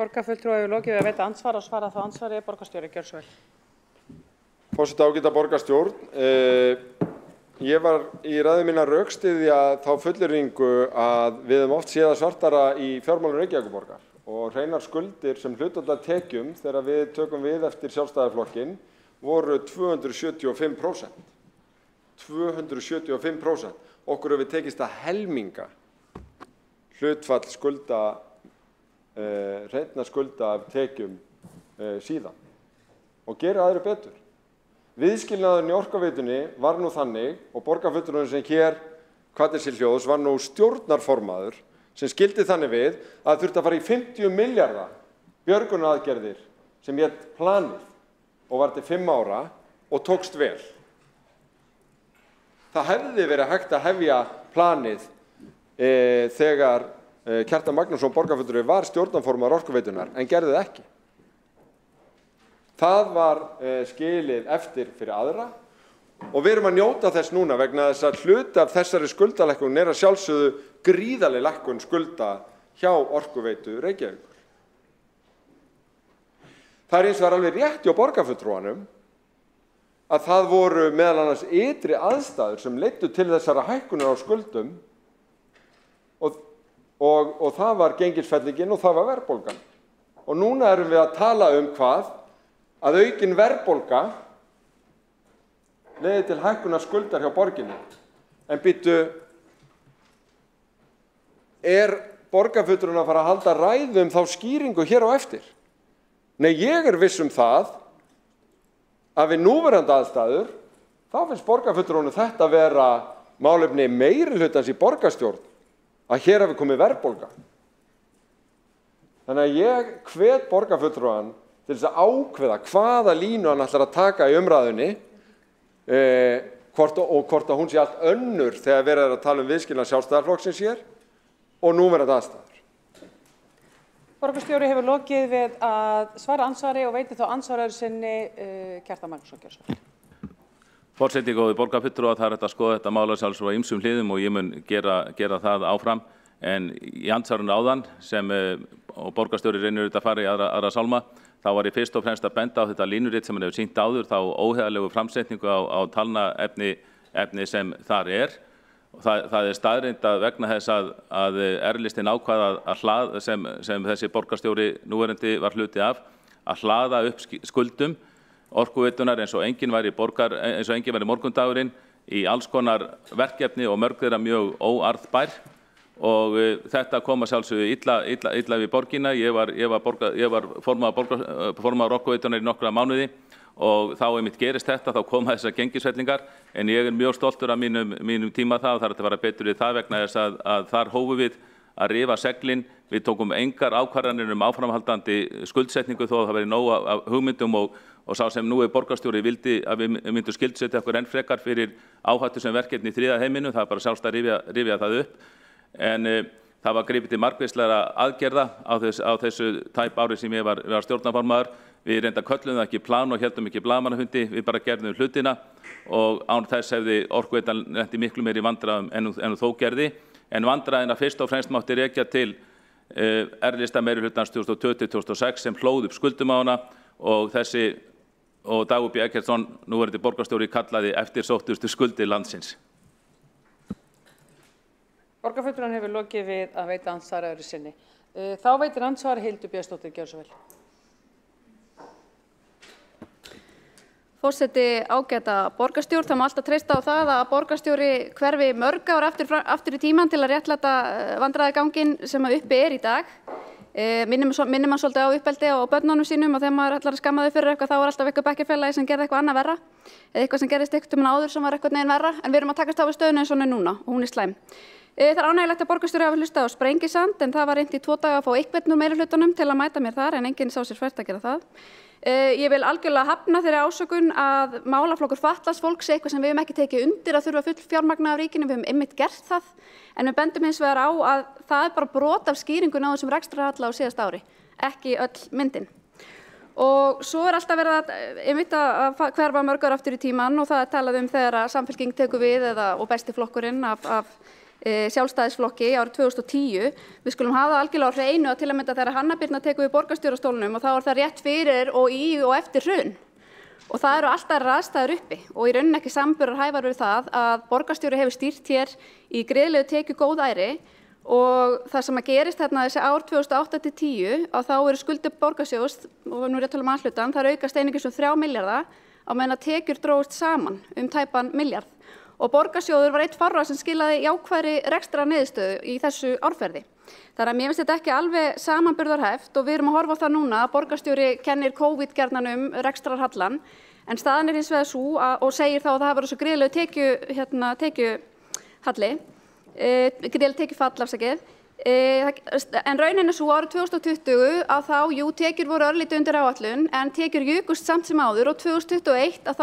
Borgarfulltrúi hefur lokið við að veita andsvar og svara þá andsvari borgarstjóri, gjörðu svo vel. Forseti, ágæta borgarstjórn, ég var í ræðu mína að rökstyðja þá fullyrðingu að við höfum oft séð svartara í fjármálum Reykjavíkurborgar, og hreinar skuldir sem hlutfall af tekjum þegar við tökum við eftir Sjálfstæðisflokkinn voru 275%. 275%. Okkur hefur tekist að helminga hlutfall skulda, hreinna skulda af tekjum síðan, og gera aðri betur. Viðskilnaðurinn í Orkuveitunni var nú þannig, og borgarfulltrúinn sem hér kvaddi sér hljóðs var nú stjórnarformaður sem skildi þannig við að þurfti að fara í 50 milljarða björgunaraðgerðir sem hét planið og var til 5 ára og tókst vel. Það hefði verið hægt að hefja planið þegar Kjartan Magnússon borgarfulltrúi var stjórnarformaður Orkuveitunar, en gerði það ekki. Það var skilið eftir fyrir aðra, og við erum að njóta þess núna vegna þess að hluti af þessari skuldalækkun að sjálfsögðu gríðarleg lækkun skulda hjá Orkuveitu Reykjavíkur. Það hins vegar alveg rétt hjá borgarfulltrúanum að það voru meðal annars ytri aðstæður sem leiddu til þessara hækkunar á skuldum, og það var gengisfellingin og það var verðbólgan. Og núna erum við að tala hvað? Að aukin verðbólga leiði til hækkunar skuldar hjá borginni. En býttu, borgarfulltrúinn að fara að halda ræðu þá skýringu hér á eftir? Nei, ég viss það að við núverandi aðstæður, þá finnst borgarfulltrúnum þetta vera málefni meirihlutans í borgarstjórn, að hér hafi komið verðbólga. Þannig að ég hvet borgarfulltrúann til þess að ákveða hvaða línu hann ætlar að taka í umræðunni, hvort að hún sé allt önnur þegar verið að tala viðskilnað Sjálfstæðisflokksins hér og núverandi aðstæður. Borgarstjóri hefur lokið við að svara andsvari og veitir þá andsvaraður sinni Kjartan Magnússon, gjörðu svo vel. Forseti, góðir borgarfulltrúar, það hægt að skoða þetta mála sjálfsögðu á ýmsum hliðum og ég mun gera það áfram, en í andsvarinu áðan sem og borgarstjóri reynir auðvitað að fara í aðra sálma, þá var ég fyrst og fremst að benda á þetta línurit sem hann hefur sýnt áður, þá óheiðarlegu framsetningu á talnaefni sem þar er. Það staðreynd að vegna þess að R-listinn ákvað að hlaða, sem þessi borgarstjóri núverandi var hluti af, að hlaða upp skuldum Orkuveitunar eins og enginn væri morgundagurinn í alls konar verkefni og mörg þeirra mjög óarðbær. Og þetta kom að sjálfsögðu illa við borgina. Ég var formaður Orkuveitunar í nokkra mánuði og þá einmitt gerist þetta, þá koma þessar gengisfellingar, en ég mjög stoltur af mínum tíma það og það að fara betur við það vegna þess að þar hófum við að rifa seglin. Við tókum engar ákvarðanir áframhaldandi skuldsetningu þó að það veri nóg af hugmyndum og sá sem nú borgarstjóri vildi að við myndum skuldsetja okkur enn frekar fyrir áhættu sem verkefni í þriðja heiminum, það bara sjálfst að rifja það upp. En það var gripið til markvisslegra aðgerða á þessu tæp ári sem ég var stjórnarformaður. Við reynda köllum það ekki plan og héldum ekki blaðamannafundi, við bara gerðum hlutina og án þess hefði Orkuveitan lent í miklu meiri vandræðum en hún þó gerði. En vandræðina fyrst og fremst mátti rekja til R-lista meirihlutans 2020-2006 sem hlóð upp skuldum á hana og Dagur B. Eggertsson, núverandi borgarstjóri, kallaði eftirsóttustu skuldir landsins. Borgarfulltrúinn hefur lokið við að veita andsvar öðru sinni. Þá veitir andsvar Hildur Björnsdóttir, gjörðu svo vel. Forseti, ágæta borgarstjórn, það má alltaf treysta á það að borgarstjóri hverfi mörg ár aftur í tímann til að réttlæta vandræðaganginn sem uppi er í dag. Minnir mann svolítið á uppeldi og börnunum sínum og þegar maður ætlar að skamma þau fyrir eitthvað þá er alltaf eitthvað bekkjarfélagi sem gerði eitthvað annað verra eða eitthvað sem gerðist einhvern tímann áður sem var eitthvað neginn verra, en við erum að takast á við stöðuna eins og hún er núna og hún er slæm. Það er ánægjulegt að borgarstjóri hafi hlustað á Sprengisand en það var reynt í 2 daga að fá einhvern úr meirihlutanum til að mæta mér þar en enginn sá sér fært að gera það. Ég vil algjörlega hafna þeirri ásökun að málaflokkur fatlaðs fólks sé eitthvað sem við höfum ekki tekið undir að þurfa full fjármagna af ríkinu, við höfum einmitt gert það en við bendum hins vegar á að það er bara brot af skýringun á þessum rekstrarhalla á síðasta ári, ekki öll myndin. Og svo er alltaf verið að hverfa mörg ár aftur í tímann og það er talað þegar að Samfylking tekur við og besti flokkurinn af Sjálfstæðisflokki árið 2010. Við skulum hafa það algjörlega á hreinu að til að mynda þegar Hanna Birna tekur við borgarstjórastólnum og þá er það rétt fyrir og í og eftir hrun. Og það eru alltaf aðstæður uppi og í rauninni ekki samanburðarhæfar við það að borgarstjóri hefur stýrt hér í greiðlegu tekju góðæri og það sem að gerist þarna þessi ár 2008-10 að þá eru skuldir borgarsjóðs og nú er ég að tala um alhlutan, það aukast einungis 3 milljarða á meðan að tekjur drógust saman tæpan milljarð. Og borgarsjóður var eitt fárra sem skilaði jákvæðri rekstrar niðurstöðu í þessu árferði. Þannig að mér finnst þetta ekki alveg samanburðarhæft og við erum að horfa á það núna að borgarstjóri kennir COVID-gjarnanum rekstrarhallan en staðan er hins vegar sú og segir þá að það verður svo gríðlegu tekjufall afsakið. En raunin er svo árið 2020 að þá, tekjur voru örlítið undir áætlun en tekjur jukust samt sem áður og 2021 að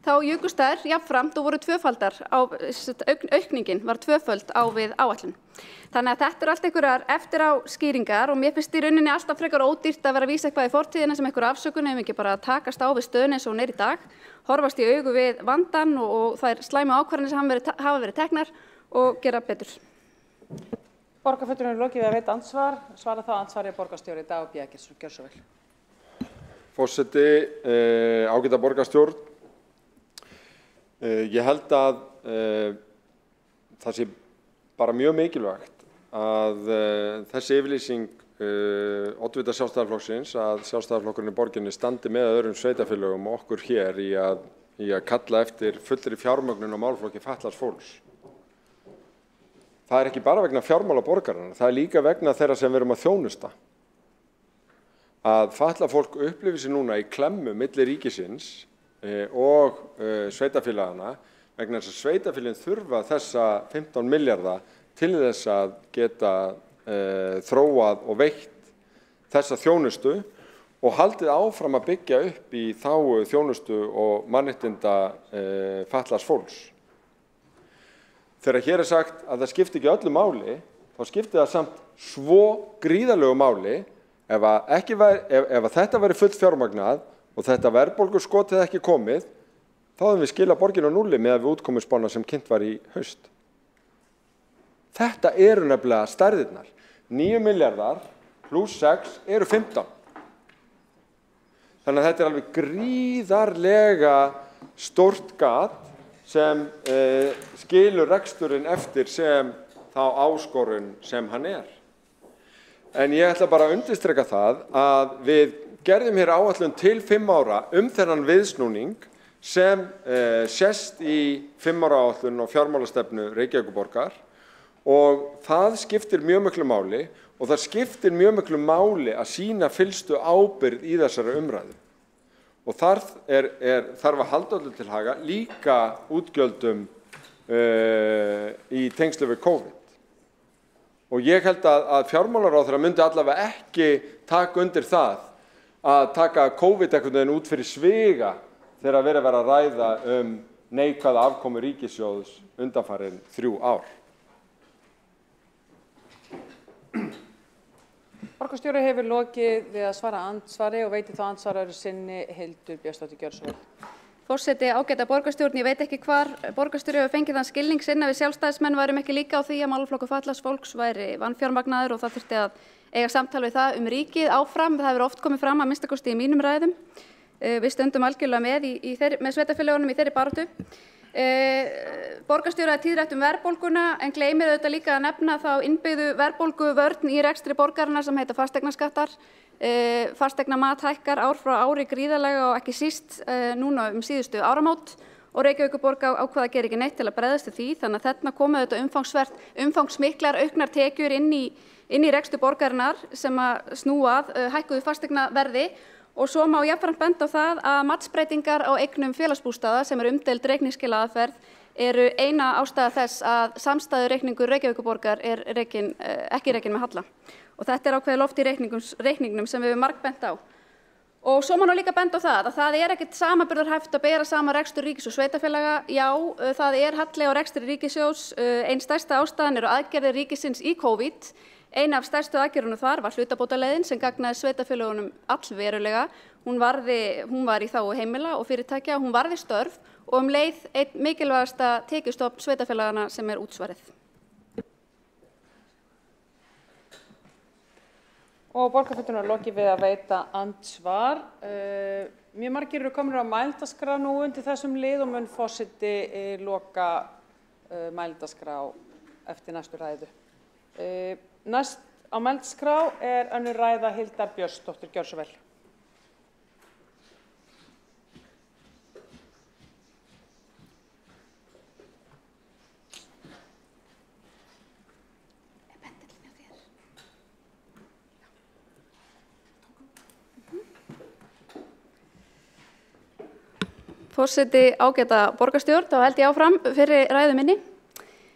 þá jukust þær jafnframt og voru tvöfaldar aukningin var tvöföld á við áætlun. Þannig að þetta allt einhverjar eftir á skýringar og mér finnst í rauninni alltaf frekar ódýrt að vera að vísa eitthvað í fortíðina sem einhver afsökun ef ekki bara að takast á við stöðuna eins og hún er í dag, horfast í augu við vandann og þær slæmu ákvarðanir sem hafa verið teknar og gera betur. Borgarfulltrúinn lokið við að veita andsvar, svara þá andsvari borgarstjóri Dagur B. Eggertsson, gjörðu svo vel. Forseti, ágæta borgarstjórn. Ég held að það sé bara mjög mikilvægt að þessi yfirlýsing oddvita Sjálfstæðisflokksins að Sjálfstæðisflokkurinn í borginni standi með öðrum sveitarfélögum og okkur hér í að kalla eftir fullri fjármögnun á málaflokki fatlaðs fólks. Það er ekki bara vegna fjármála borgaranna, það er líka vegna þeirra sem við erum að þjónusta. Að fatlað fólk upplifir sig núna í klemmu milli ríkisins og sveitarfélagana vegna þess að sveitarfélagin þurfa þessa 15 milljarða til þess að geta þróað og veitt þessa þjónustu og haldið áfram að byggja upp í þágu þjónustu og mannréttinda fatlaðs fólks. Þegar hér er sagt að það skipti ekki öllu máli, þá skipti það samt svo gríðarlegu máli ef þetta væri fullt fjármagnað og þetta verðbólguskot hefði ekki komið, þá hefðum við skilað borginu á núlli með við útkomuspána sem kynnt var í haust. Þetta eru nefnilega stærðirnar. 9 milljarðar pluss 6 eru 15. Þannig að þetta alveg gríðarlega stórt gat sem skilur reksturinn eftir sem þá áskorun sem hann En ég ætla bara að undirstrika það að við gerðum hér áætlun til 5 ára þennan viðsnúning sem sést í 5 ára áætlun og fjármálastefnu Reykjavíkurborgar og það skiptir mjög miklu máli og það skiptir mjög miklu máli að sýna fyllstu ábyrgð í þessari umræðu. Og þarf að halda öllu til haga líka útgjöldum í tengslu við COVID. Og ég held að fjármálaráðherra myndi allavega ekki taka undir það að taka COVID einhvern veginn út fyrir sviga þegar verið að ræða neikvæða afkomu ríkissjóðs undanfarin 3 ár. Borgarstjóri hefur lokið við að svara andsvari og veitir þá andsvaraður sinni Hildur Björnsdóttir Gjörsvold. Forseti, ágæta borgarstjórn, ég veit ekki hvar borgarstjóri hefur fengið þann skilning sinn að við sjálfstæðismenn værum ekki líka á því að málaflokkur fatlaðs fólks væri vanfjármagnaður og það þurfti að eiga samtal við það ríkið áfram. Það hefur oft komið fram að minnsta kosti í mínum ræðum. Við stöndum algjörlega með sveitarfélögunum í þeirri baráttu. Borgarstjóri er tíðrætt verðbólguna en gleymir auðvitað líka að nefna þá innbyggðu verðbólguvörn í rekstri borgarinnar sem heita fasteignaskattar. Fasteignamat hækkar ár frá ári gríðarlega og ekki síst núna síðustu áramót og Reykjavíkurborg ákvað að gera ekki neitt til að bregðast við því þannig að þarna komu auðvitað umfangsmiklar auknar tekjur inn í rekstur borgarinnar sem að snúa að hækkuðu fasteignaverði og svo má jafnframt benda á það að matsbreytingar á eignum félagsbústaða sem umdeild reikningsskilaaðferð eru eina ástæða þess að samstæðureikningur Reykjavíkurborgar ekki rekinn með halla. Og þetta ákveðið loft í reikningnum sem við höfum margbent á. Og svo má nú líka benda á það að það ekkert samanburðarhæft að bera saman rekstur ríkis og sveitarfélaga. Já, það halli á rekstri ríkissjóðs. Ein stærsta ástæðan eru aðgerðir ríkisins í COVID. Ein af stærstu aðgerðunum þar var hlutabótaleiðin sem gagnaði sveitarfélögunum allverulega. Hún var í þágu heimila og fyrirtækja, hún varði störf og leið einn mikilvægasta tekjustofn sveitarfélagana sem útsvarið. Og borgarfulltrúar lokið við að veita andsvar. Mjög margir eru komnir á mælendaskrá nú undir þessum lið og mun forseti loka mælendaskrá eftir næstu ræðu. Næst á mælendaskrá önnur ræða Hildar Björnsdóttir Gjörsvold. Forseti, ágæta borgarstjórn, þá held ég áfram fyrir ræðu minni.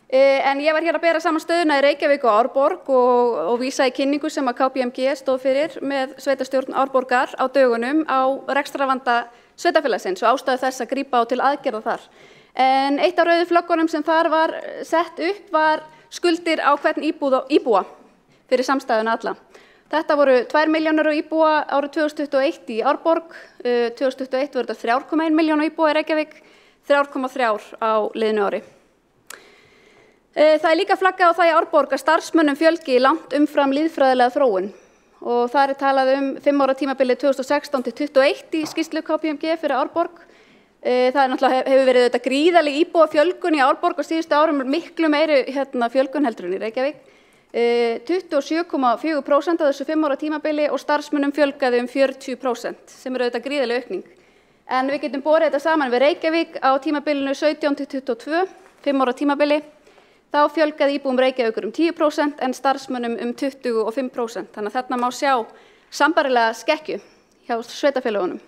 En ég var hér að bera saman stöðuna í Reykjavík og Árborg og vísa í kynningu sem að KPMG stóð fyrir með sveitarstjórn Árborgar á dögunum á rekstrarvanda sveitarfélagsins og ástæðu þess að grípa á til aðgerða þar. En eitt af rauðu flöggunum sem þar var sett upp var skuldir á hvern íbúa fyrir samstæðuna alla. Þetta voru 2 milljónir íbúa árið 2021 í Árborg, 2021 voru þetta 3,1 milljón íbúa í Reykjavík, 3,3 á liðnu ári. Það líka flaggað á það í Árborg að starfsmönnum fjölgi langt umfram lýðfræðilega þróun og það talað 5 ára tímabilið 2016 til 2021 í skýrslu KPMG fyrir Árborg. Það náttúrulega hefur verið þetta gríðarleg íbúa fjölgun í Árborg á síðustu árum miklu meiri fjölgun heldur en í Reykjavík. 27,4% af þessu 5 ára tímabili og starfsmönnum fjölgaði 40% sem þetta gríðarleg aukning. En við getum borið þetta saman við Reykjavík á tímabilinu 17 til 22, 5 ára tímabili. Þá fjölgaði íbúum Reykjavíkur 10% en starfsmönnum 25%. Þannig að þarna má sjá sambærilega skekkju hjá sveitarfélögunum.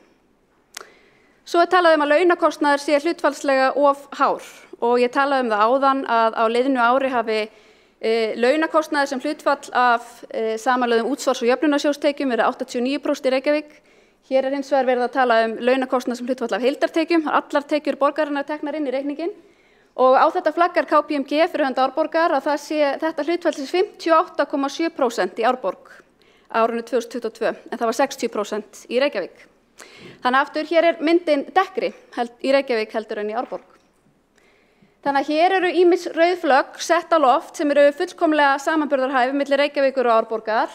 Svo talað að launakostnaður sé hlutfallslega of hár og ég talaði það áðan að á liðnu ári hafi launakostnaður sem hlutfall af samanlögðum útsvars- og jöfnunarsjóðstekjum verið 89% í Reykjavík. Hér hins vegar verið að tala launakostnað sem hlutfall af heildartekjum, allar tekjur borgarinnar teknar inn í reikninginn. Og á þetta flaggar KPMG fyrir hönd Árborgar að þetta hlutfall sé 58,7% í Árborg árinu 2022, en það var 60% í Reykjavík. Þannig aftur hér myndin dekkri í Reykjavík heldur en í Árborg. Þannig að hér eru ýmis rauð flögg sett á loft sem eru fullkomlega samanburðarhæf milli Reykjavíkur og Árborgar.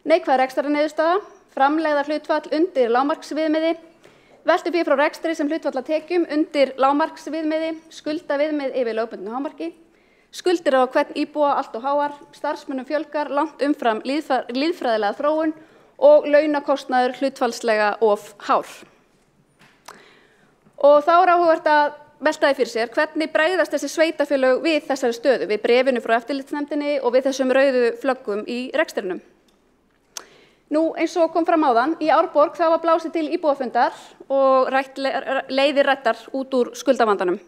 neikvæð rekstrarniðurstaða, framlegða hlutfall undir lágmarksviðmiði, veltufé frá rekstri sem hlutfall af tekjum undir lágmarksviðmiði, skuldaviðmið yfir lögbundnu hámarki, skuldir á hvern íbúa allt og háar, starfsmönnum fjölgar langt umfram lýðfræðilega þróun og launakostnaður hlutfallslega of hár. Og þá áhugavert að velta því fyrir sér hvernig bregðast þessi sveitarfélög við þessari stöðu, við bréfinu frá eftirlitsnefndinni og við þessum rauðu flöggum í rekstrinum. Nú, eins og kom fram áðan, í Árborg þá var blásið til íbúafundar og leiðir ræddar út úr skuldavandanum.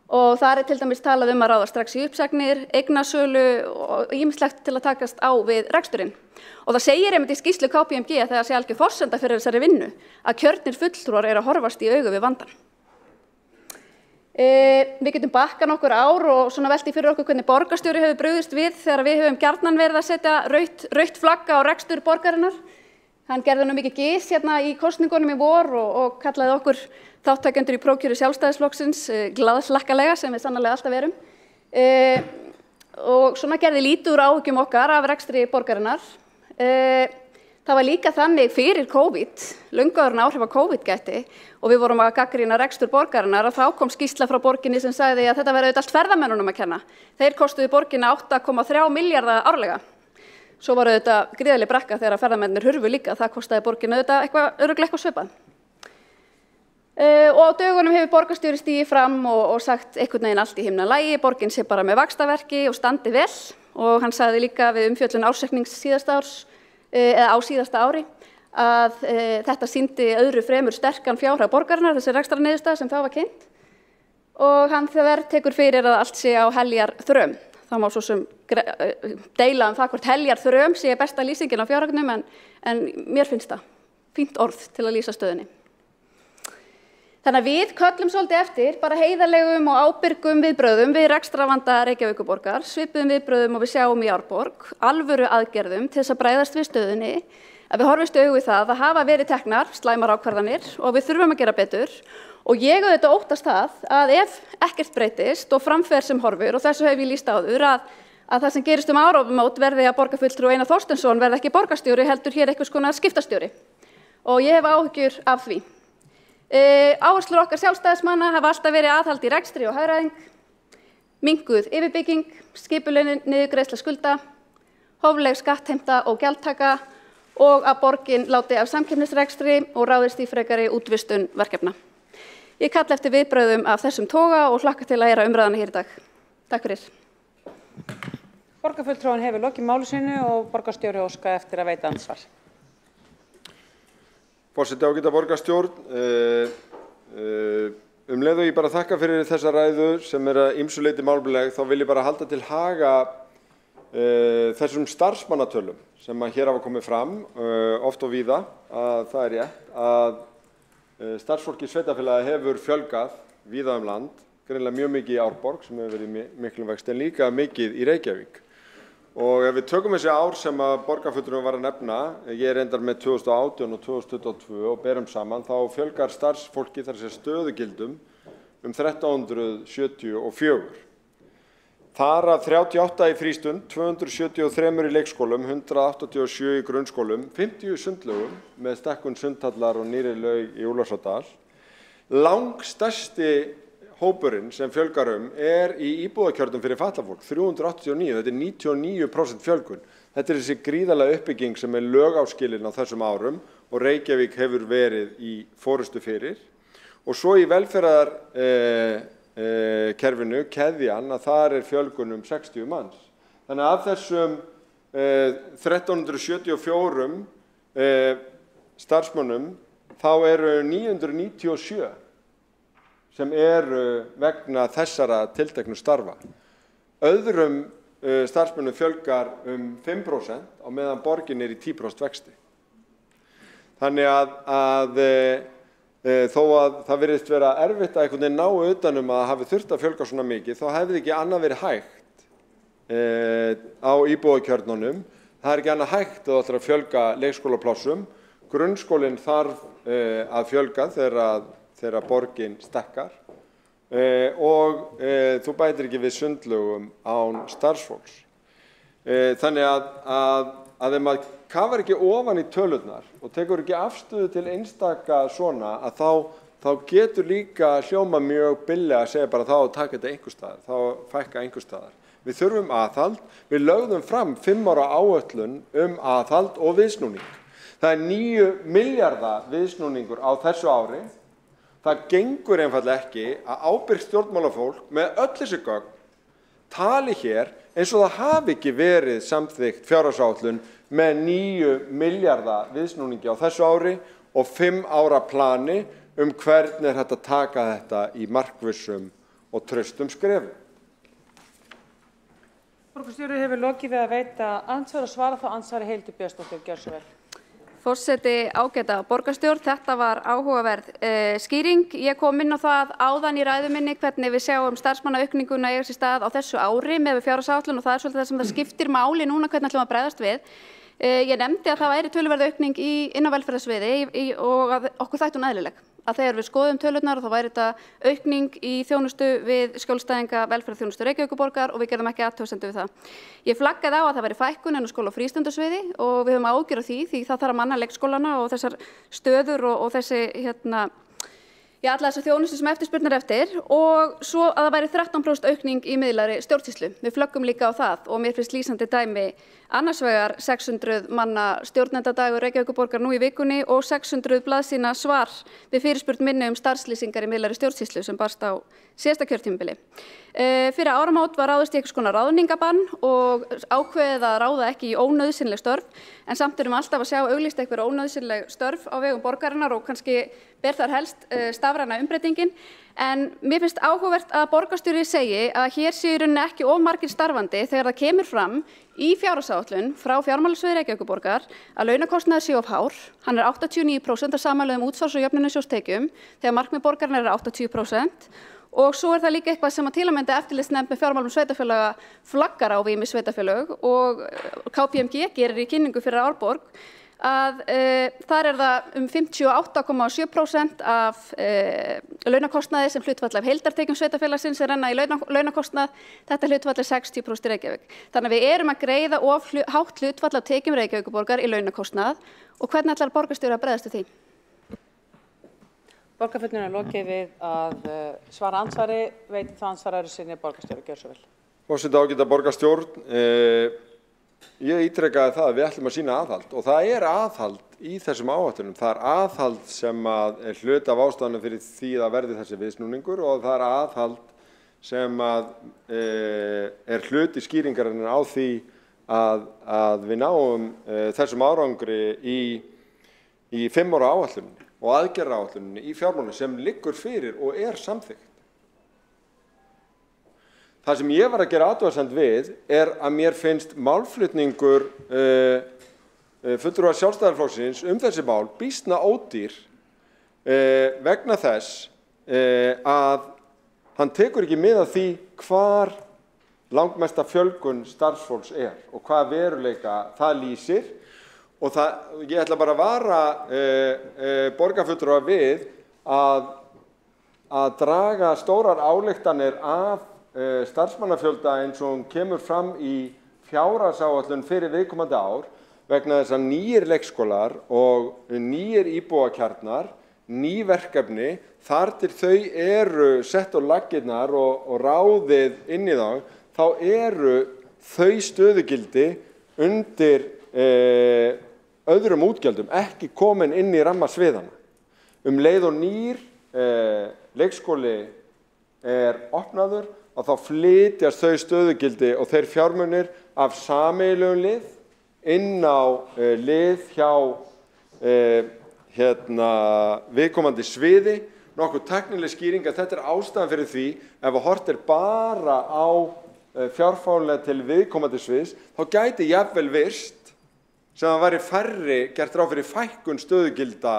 Og þar til dæmis talað að ráða strax í uppsagnir, eignasölu og ýmislegt til að takast á við reksturinn. Og það segir einmitt í skýrslu KPMG að það sé algjör forsenda fyrir þessari vinnu að kjörnir fulltrúar að horfast í augu við vandann. Við getum bakkað nokkur ár og svona velti fyrir okkur hvernig borgarstjóri hefur brugðist við þegar við höfum gjarnan verið að setja rautt flagg á rekstur borgarinnar. Hann gerði nú mikið gys hérna í kosningunum í vor og kallaði okkur þátttakendur í prófkjöri Sjálfstæðisflokksins glaðhlakkalega sem við sannarlega alltaf erum. Og svona gerði lítið úr áhyggjum okkar af rekstri borgarinnar. Það var líka þannig fyrir COVID, löngu áður en áhrif af COVID gætti og við vorum að gagnrýna rekstur borgarinnar og þá kom skýrsla frá borginni sem sagði að þetta væri auðvitað allt ferðamönnunum að kenna. Þeir kostuðu borginna 8,3 milljarða árlega. Svo var auðvitað gríðarleg brekka þegar ferðamennir hurfu líka, það kostaði borginna auðvitað örugglega eitthvað svipað. Og á dögunum hefur borgarstjóri stigið fram og sagt einhvern veginn allt í himnalagi, borgin sé bara með vaxtarverki og standi vel og hann sagði líka við umfjöllun ársreiknings síðasta árs eða á síðasta ári að þetta sýndi öðru fremur sterkan fjárhag borgarinnar, þessi rekstrarniðurstaða sem þá var kynnt og hann þegar tekur fyrir að allt sé á heljarþröm. Það má svo sem deila það hvort heljarþröm sé besta lýsingin á fjárhagnum en mér finnst það fínt orð til að lýsa stöðunni. Þannig að við köllum svolítið eftir bara heiðarlegum og ábyrgum viðbrögðum við rekstravanda Reykjavíkurborgar, svipuðum viðbrögðum og við sjáum í Árborg, alvöru aðgerðum til þess að bregðast við stöðunni, að við horfumst í augu við það að hafa verið teknar slæmar ákvarðanir og við þurfum að gera betur og ég auðvitað óttast að ef ekkert breytist og framfer sem horfur og þessu hef ég lýst áður að það sem gerist áramót verði að borgarfulltrúi Einar Þorsteinsson verði ekki borgarstjóri heldur hér einhvers konar skiptastjóri og ég hef áhyggjur af því. Áherslur okkar sjálfstæðismanna hafa alltaf verið aðhald í rekstri og hagræðing, minnkuð yfirbygging, skipuleg niðurgreiðsla skulda, hófleg skattheimta og gjaldtaka og að borgin láti af samkeppnisrekstri og ráðist í frekari útvistun verkefna. Ég kalla eftir viðbrögðum af þessum toga og hlakka til að heyra umræðuna hér í dag. Takk fyrir. Borgarfulltrúinn hefur lokið máli sínu og borgarstjóri óska eftir að veita andsvar. Forseti ágæta borgarstjórn, leið og ég bara þakka fyrir þessa ræðu sem að ýmsu leyti málefnaleg, þá vil ég bara halda til haga þessum starfsmannatölum sem að hér hafa komið fram oft og víða að það er rétt að starfsfólki sveitarfélaga hefur fjölgað víða land, greinilega mjög mikið í Árborg sem hefur verið miklum vexti en líka mikið í Reykjavík. Og ef við tökum þessi ár sem að borgarfulltrúinn var að nefna, ég er reyndar með 2018 og 2022 og berum saman, þá fjölgar starfsfólki þar sem stöðugildum 1374. Þar af 38 í frístund, 273 í leikskólum, 187 í grunnskólum, 50 í sundlaugum með stækkun sundhallar og nýrri laug í Úlfarsárdal. Langstærsti hópurinn sem fjölgar er í íbúðakjörnum fyrir fatlað fólk, 389, þetta er 99% fjölgun. Þetta er þessi gríðarlega uppbygging sem er lögáskilin á þessum árum og Reykjavík hefur verið í forystu fyrir. Og svo í velferðarkerfinu, keðjan, að þar er fjölgun 60 manns. Þannig að af þessum 1374 starfsmönnum þá eru 997 sem eru vegna þessara tilteknu starfa. Öðrum starfsmönnum fjölgar 5% á meðan borgin er í 10% vexti. Þannig að þó að það virðist vera erfitt að einhvern veginn ná utanum að hafi þurft að fjölga svona mikið, þá hefði ekki annað verið hægt á íbúðakjörnunum. Það er ekki annað hægt að það ætlar að fjölga leikskólaplássum. Grunnskólinn þarf að fjölga þegar borgin stekkar og þú bætir ekki við sundlaugum án starfsfólks. Þannig að ef maður kafar ekki ofan í tölurnar og tekur ekki afstöðu til einstaka svona að þá getur líka hljóma mjög billega að segja bara þá að taka þetta einhvers staðar, þá fækka einhvers staðar. Við þurfum aðhald, við lögðum fram 5 ára áætlun aðhald og viðsnúning. Það er 9 milljarða viðsnúningur á þessu ári. Það gengur einfaldlega ekki að ábyrgt stjórnmálafólk með öll þessi gögn tali hér eins og það hafi ekki verið samþykkt fjárhagsáætlun með 9 milljarða viðsnúningi á þessu ári og 5 ára plani hvernig hægt að taka þetta í markvissum og traustum skrefum. Borgarstjóri hefur lokið við að veita andsvar og svara þá andsvari Hildur Björnsdóttir, gjörðu svo vel. Forseti, ágæta borgarstjórn, þetta var áhugaverð skýring. Ég kom inn á það áðan í ræðu minni hvernig við sjáum starfsmannaaukninguna eiga sér stað á þessu ári með fjárhagsáætlun og það er svolítið það sem það skiptir máli núna hvernig ætlum að bregðast við. Ég nefndi að það væri töluverð aukning inn á velferðarsviði og að okkur þætti hún eðlileg. Að þegar við skoðum tölurnar þá væri þetta aukning í þjónustu við skjólstæðinga velferðarþjónustu Reykjavíkurborgar og við gerðum ekki athugasemdir við það. Ég flaggaði á að það væri fækkun inn á skóla- og frístundasviði og við höfum áhyggjur af því það þarf að manna leikskólana og þessar stöður og þessi alla þessa þjónustu sem eftirspurnar eftir og svo að það væri 13% aukning í miðlægri stjórnsýslu. Við flöggum líka á það og mér finnst lýsandi dæmi annars vegar 600 manna stjórnendadagur Reykjavíkurborgar nú í vikunni og 600 blaðsíðna svar við fyrirspurn minni starfslýsingar í miðlægri stjórnsýslu sem barst á síðasta kjörtímabili. Fyrir áramót var ráðist í einhvers konar ráðningabann og ákveðið að ráða ekki í ónauðsynleg störf en samt erum alltaf að sjá auglýst einhver ónauðsynleg störf á vegum borgarinnar og kannski ber þar helst stafræna umbreytingin. En mér finnst áhugavert að borgarstjóri segi að hér séu í rauninni ekki of margir starfandi þegar það kemur fram í fjárhagsáætlun frá fjármálasviði Reykjavíkurborgar að launakostnaður sé of hár. Hann er 89% af samanlögðum útsvars- og jöfnunarsjóðstekjum þegar markmið borgarinnar er 80%. Og svo er það líka eitthvað sem að til að mynda eftirlitsnefnd með fjármálum sveitarfélaga flaggar á við ýmis sveitarfélög og KPMG gerir í kynningu fyrir Árborg að þar er það 58,7% af launakostnaði sem hlutfall af heildartekjum sveitarfélagsins er renna í launakostnað, þetta hlutfall er 60% í Reykjavík. Þannig að við erum að greiða of hátt hlutfall af tekjum Reykjavíkurborgar í launakostnað og hvernig ætlar borgarstjóri að bregðast við því? Borgarfulltrúinn er lokið við að svara andsvari, veit það andsvaraður sinni borgarstjóri, gjörðu svo vel. Forseti, ágæta borgarstjórn, ég ítrekaði það að við ætlum að sýna aðhald og það er aðhald í þessum áætlunum. Það er aðhald sem er hluti af ástæðunum fyrir því að verði þessi viðsnúningur og það er aðhald sem er hluti skýringarinnar á því að við náum þessum árangri í 5 ára áætlunni og aðgerðaáætluninni í fjármálum sem liggur fyrir og er samþykkt. Það sem ég var að gera athugasemd við er að mér finnst málflutningur fulltrúa Sjálfstæðisflokksins þessi mál býsna ódýr vegna þess að hann tekur ekki mið af því hvar langmesta fjölgun starfsfólks er og hvað veruleika það lýsir. Og ég ætla bara að vara borgarfulltrúa við að draga stórar ályktanir af starfsmannafjölda eins og hún kemur fram í fjárhagsáætlun fyrir viðkomandi ár vegna þess að nýir leikskólar og nýir íbúakjarnar, ný verkefni, þar til þau eru sett á laggirnar og ráðið inn í þá eru þau stöðugildi undir öðrum útgjöldum, ekki komin inn í rammasviðana. Leið og nýr leikskóli er opnaður og þá flytjast þau stöðugildi og þeir fjármunir af sameiginlegum lið inn á lið hjá viðkomandi sviði. Nokkuð tæknileg skýring að þetta er ástæðan fyrir því ef að horft er bara á fjárframlög til viðkomandi sviðs, þá gæti jafnvel virst sem það væri færri gert ráð fyrir fækkun stöðugilda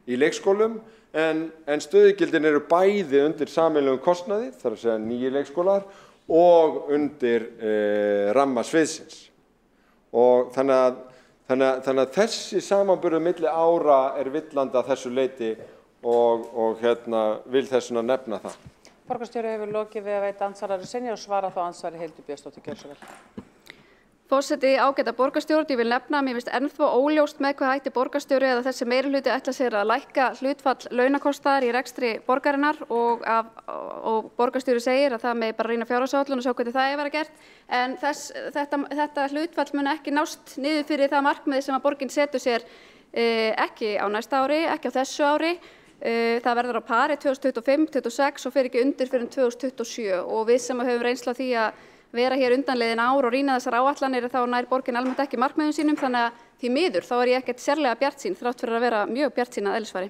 í leikskólum en stöðugildin eru bæði undir sameiginlegum kostnaði, þar að segja nýjir leikskólar og undir ramma sviðsins. Og þannig að þessi samanburður milli ára er villandi að þessu leyti og vil þessuna nefna það. Borgarstjóri hefur lokið við að veita andsvaraður sinni og svara þá andsvari Hildur Björnsdóttir, gjörðu svo vel. Forseti, ágæta borgarstjórn, ég vil nefna að mér finnst ennþá óljóst með hvað hætti borgarstjóri eða þessi meirihluti ætla sér að lækka hlutfall launakostnaðar í rekstri borgarinnar og borgarstjóri segir að það megi bara rýna fjárhagsáætlun og sjá hvernig það er að vera gert. En þetta hlutfall mun ekki nást niður fyrir það markmiði sem að borgin setur sér ekki á næsta ári, ekki á þessu ári. Það verður á pari 2025, 2026 og fer ekki undir fyrir 2027 og við sem höfum reynslu af því að vera hér undanliðin ár og rýna þessar áætlanir þá nær borgin almennt ekki markmiðum sínum þannig að því miður þá er ég ekkert sérlega bjartsýn þrátt fyrir að vera mjög bjartsýn að eðlisfari.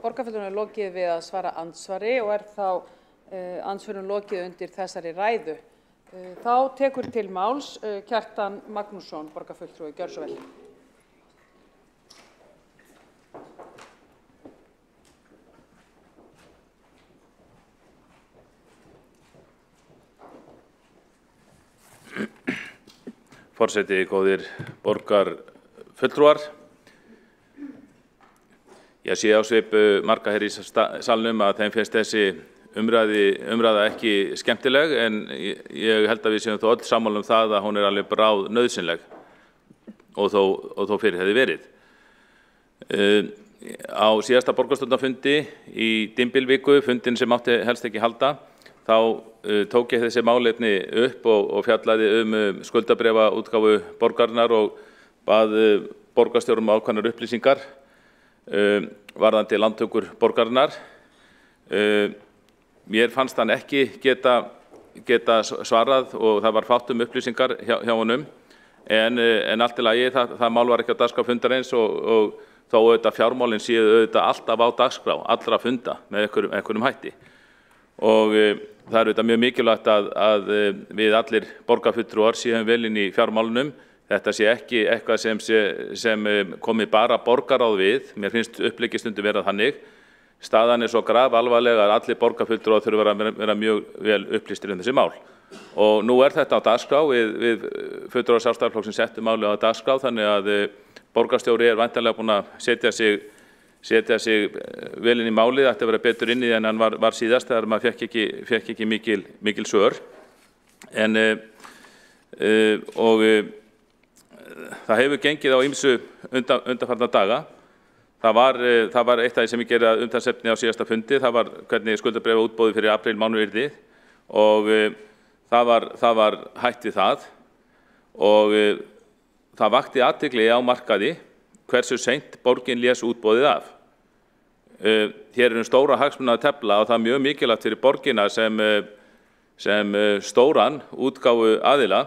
Borgarfulltrúum er lokið við að svara andsvari og er þá andsvörum lokið undir þessari ræðu. Þá tekur til máls Kjartan Magnússon, borgarfulltrúi, gjörðu svo vel. Forseti, góðir borgarfulltrúar. Ég sé á svipu marga hér í salnum að þeim finnst þessi umræða ekki skemmtileg en ég held að við séum þó öll sammála það að hún er alveg bráð nauðsynleg og þó fyrir hefði verið. Á síðasta borgarstjórnarfundi í Dymbilviku, fundin sem átti helst ekki halda, þá tók ég þessi málefni upp og fjallaði skuldabréfaútgáfu borgarinnar og bað borgarstjórum ákveðnar upplýsingar varðandi lántökur borgarinnar. Mér fannst hann ekki geta svarað og það var fátt upplýsingar hjá honum en allt í lagi, það mál var ekki á dagskrá fundarins og þó auðvitað fjármálin séu auðvitað alltaf á dagskrá allra funda með einhverjum hætti. Og það er auðvitað mjög mikilvægt að við allir borgarfulltrúar séum vel inn í fjármálunum. Þetta sé ekki eitthvað sem komi bara borgarráð við. Mér finnst uppleggið stundum vera þannig. Staðan er svo grafalvarlega að allir borgarfulltrúar þurfa að vera mjög vel upplýstir þessi mál. Og nú er þetta á dagskrá, við fulltrúar Sjálfstæðisflokksins settum málið á dagskrá þannig að borgarstjóri er væntanlega búinn að setja sig vel inn í málið, ætti að vera betur inn í en hann var síðast þegar maður fekk ekki mikil svör. Það hefur gengið á ýmsu undanfarna daga. Það var eitt af því sem ég gerði að umtalsefni á síðasta fundi, það var hvernig skuldabréfaútboðið fyrir aprílmánuð yrði og það var hætt við það og það vakti athygli á markaði hversu seint borgin lés útboðið af. Hér er stóra hagsmuna að tefla og það er mjög mikilvægt fyrir borgina sem stóran útgáfu aðila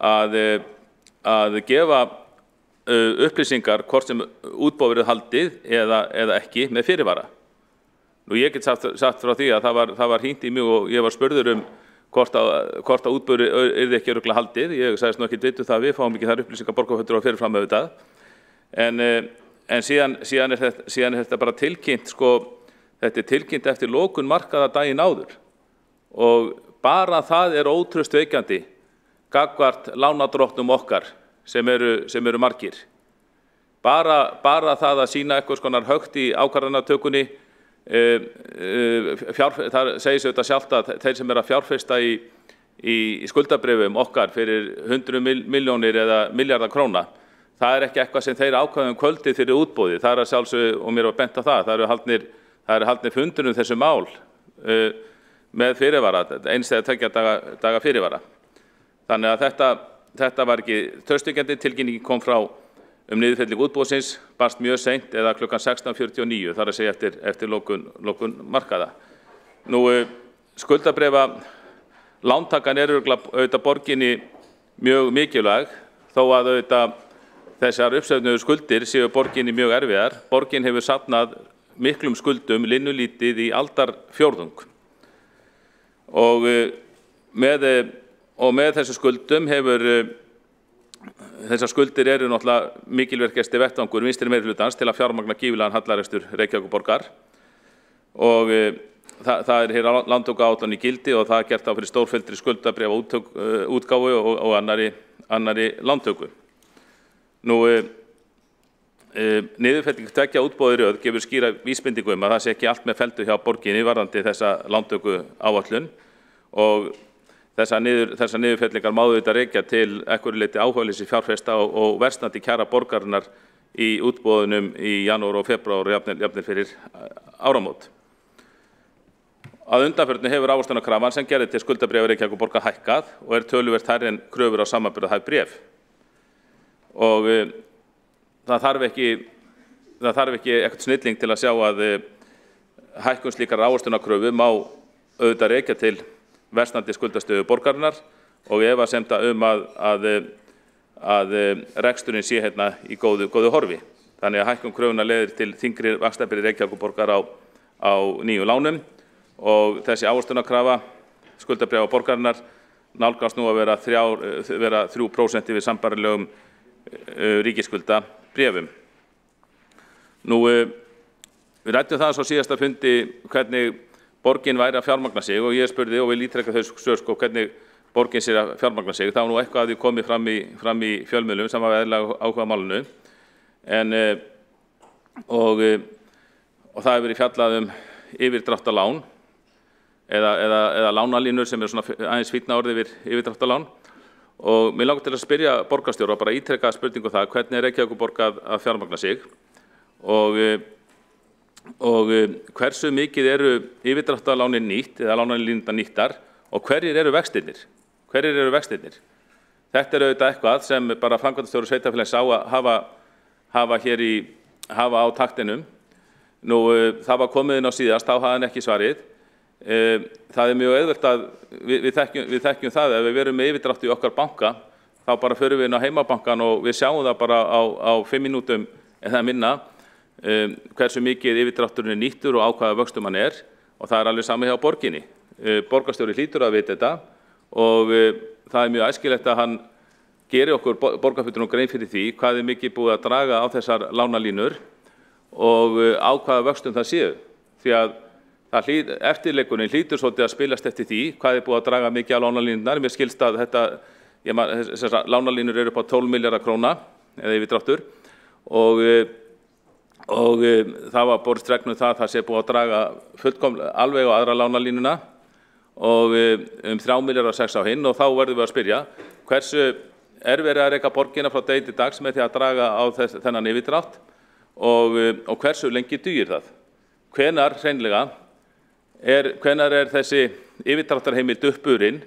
að gefa upplýsingar hvort sem útboð verið haldið eða ekki með fyrirvara. Nú ég get sagt frá því að það var hringt í mig og ég var spurður hvort að útboð yrði ekki örugglega haldið. Ég sagðist nú ekki vita það, við fáum ekki þær upplýsingar borgarfulltrúar fyrirfram með þetta. En síðan er þetta bara tilkynnt, þetta er tilkynnt eftir lokun markaða daginn áður og bara það er ótraustveikjandi gagnvart lánadrottnum okkar sem eru margir. Bara það að sýna eitthvað konar högt í ákvarðanatökunni, það segir sig auðvitað sjálft að þeir sem eru að fjárfesta í skuldabréfum okkar fyrir 100 milljónir eða milljarða króna, það er ekki eitthvað sem þeir ákveða kvöldið fyrir útboði. Það er að sjálfsögðu, og mér var bent á það, það eru haldnir fundur þessu mál með fyrirvara, eins eða tveggja daga fyrirvara. Þannig að þetta var ekki traustvekjandi, tilkynningin kom frá niðurfellingu útboðsins, barst mjög seint eða klukkan 16:49, þar að segja eftir lokun markaða. Nú, skuldabréfa lántakan er auðvitað borginni mjög mikilvæg, þó að auðvitað þessar uppsöfnuðu skuldir séu borginni mjög erfiðar. Borgin hefur safnað miklum skuldum linnulítið í aldarfjórðung. Og með þessu skuldum þessar skuldir eru náttúrulega mikilvægasti vettvangur vinstri meirihlutans til að fjármagna gífurlegan hallarekstur Reykjavíkurborgar. Og það er hér lántökuáætlun í gildi og það er gert á fyrir stórfelldri skuldabréfaútgáfu og annarri lántöku. Nú, niðurfelling tveggja útboða í röð gefur skýra vísbendingu að það sé ekki allt með felldu hjá borginni varðandi þessa lántöku áætlun og þessar niðurfellingar má auðvitað rekja til einhverju leyti áhugaleysi fjárfesta og versnandi kjara borgarinnar í útboðunum í janúar og febrúar og jafnvel fyrir áramót. Að undanförnu hefur ávöxtunarkrafan sem gerði til skuldabréfa Reykjavíkurborgar hækkað og töluvert hærri en kröfur á samanburðarhæf bréf. Og það þarf ekki eitthvað snilling til að sjá að hækkun slíkar ávöxtunarkröfu má auðvitað rekja til versnandi skuldastöðu borgarinnar og efasemda að reksturinn sé hérna í góðu horfi. Þannig að hækkun kröfuna leiðir til þyngri vaxtabyrði Reykjavíkurborgar á nýjum lánum og þessi ávöxtunarkrafa skuldabréfa borgarinnar nálgast nú að vera 3% yfir sambærilegum ríkisskuldabréfum. Nú, við ræddum það svo síðasta fundi hvernig borgin væri að fjármagna sig og ég spurði og vil ítreka þau svör hvernig borgin sér að fjármagna sig. Það var nú eitthvað að því komið fram í fjölmiðlum sem var eðlilega áhuga málinu og það hefur verið fjallað yfirdráttarlán eða lánalínur sem svona aðeins fínna orðið yfir yfirdráttarlán. Og mér langar til að spyrja borgarstjóra bara ítreka spurningu það hvernig Reykjavíkurborg að fjármagna sig og hversu mikið eru yfirdráttarlánin nýtt eða lánalínurnar nýttar og hverjir eru vextirnir? Þetta er auðvitað eitthvað sem bara framkvæmdastjóri sveitarfélags á að hafa á taktinum. Nú, það var komið inn á síðast, þá hafði hann ekki svarið. Það er mjög auðvelt að við þekkjum það ef við verum með yfirdrátt í okkar banka þá bara förum við inn á heimabankan og við sjáum það bara á 5 mínútum eða minna hversu mikið yfirdrátturinn er nýttur og á hvaða vöxtum hann er og það er alveg sama hjá borginni. Borgarstjóri hlýtur að vita þetta og það er mjög æskilegt að hann geri okkur borgarfulltrúum grein fyrir því hvað er mikið búið að draga á þessar lánalínur og á hvaða vöxtum það séu því að eftirleikurinn hlýtur svolítið að spilast eftir því hvað er búið að draga mikið á lánalínurnar. Mér skilst að þessar lánalínur eru upp á 12 milljarða króna eða yfirdráttur og það var borist regnum það sé búið að draga fullkomlega alveg á aðra lánalínuna og 3 milljarða 6 á hinn og þá verðum við að spyrja hversu er verið að reka borgina frá degi til dags með því að draga á þennan yfirdrátt og hversu lengi dugir það? Hvenær er þessi yfirdráttarheimild uppurinn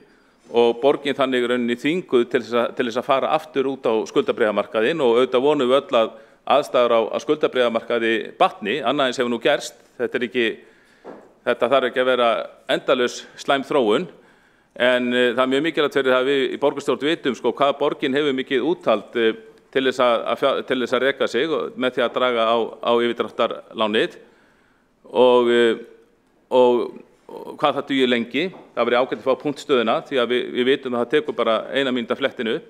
og borgin þannig rauninni þvinguð til þess að fara aftur út á skuldabréfamarkaðinn og auðvitað vonum við öll að aðstæður á skuldabréfamarkaði batni, annað eins hefur nú gerst. Þetta þarf ekki að vera endalaus slæm þróun en það er mjög mikilvægt fyrir að við í borgarstjórn vitum hvað borgin hefur mikið úthald til þess að reka sig með því að draga á yfirdráttarlánið og hvað það dugir lengi. Það verið ágætt að fá punktstöðuna því að við vitum að það tekur bara 1 mínúta flettinu upp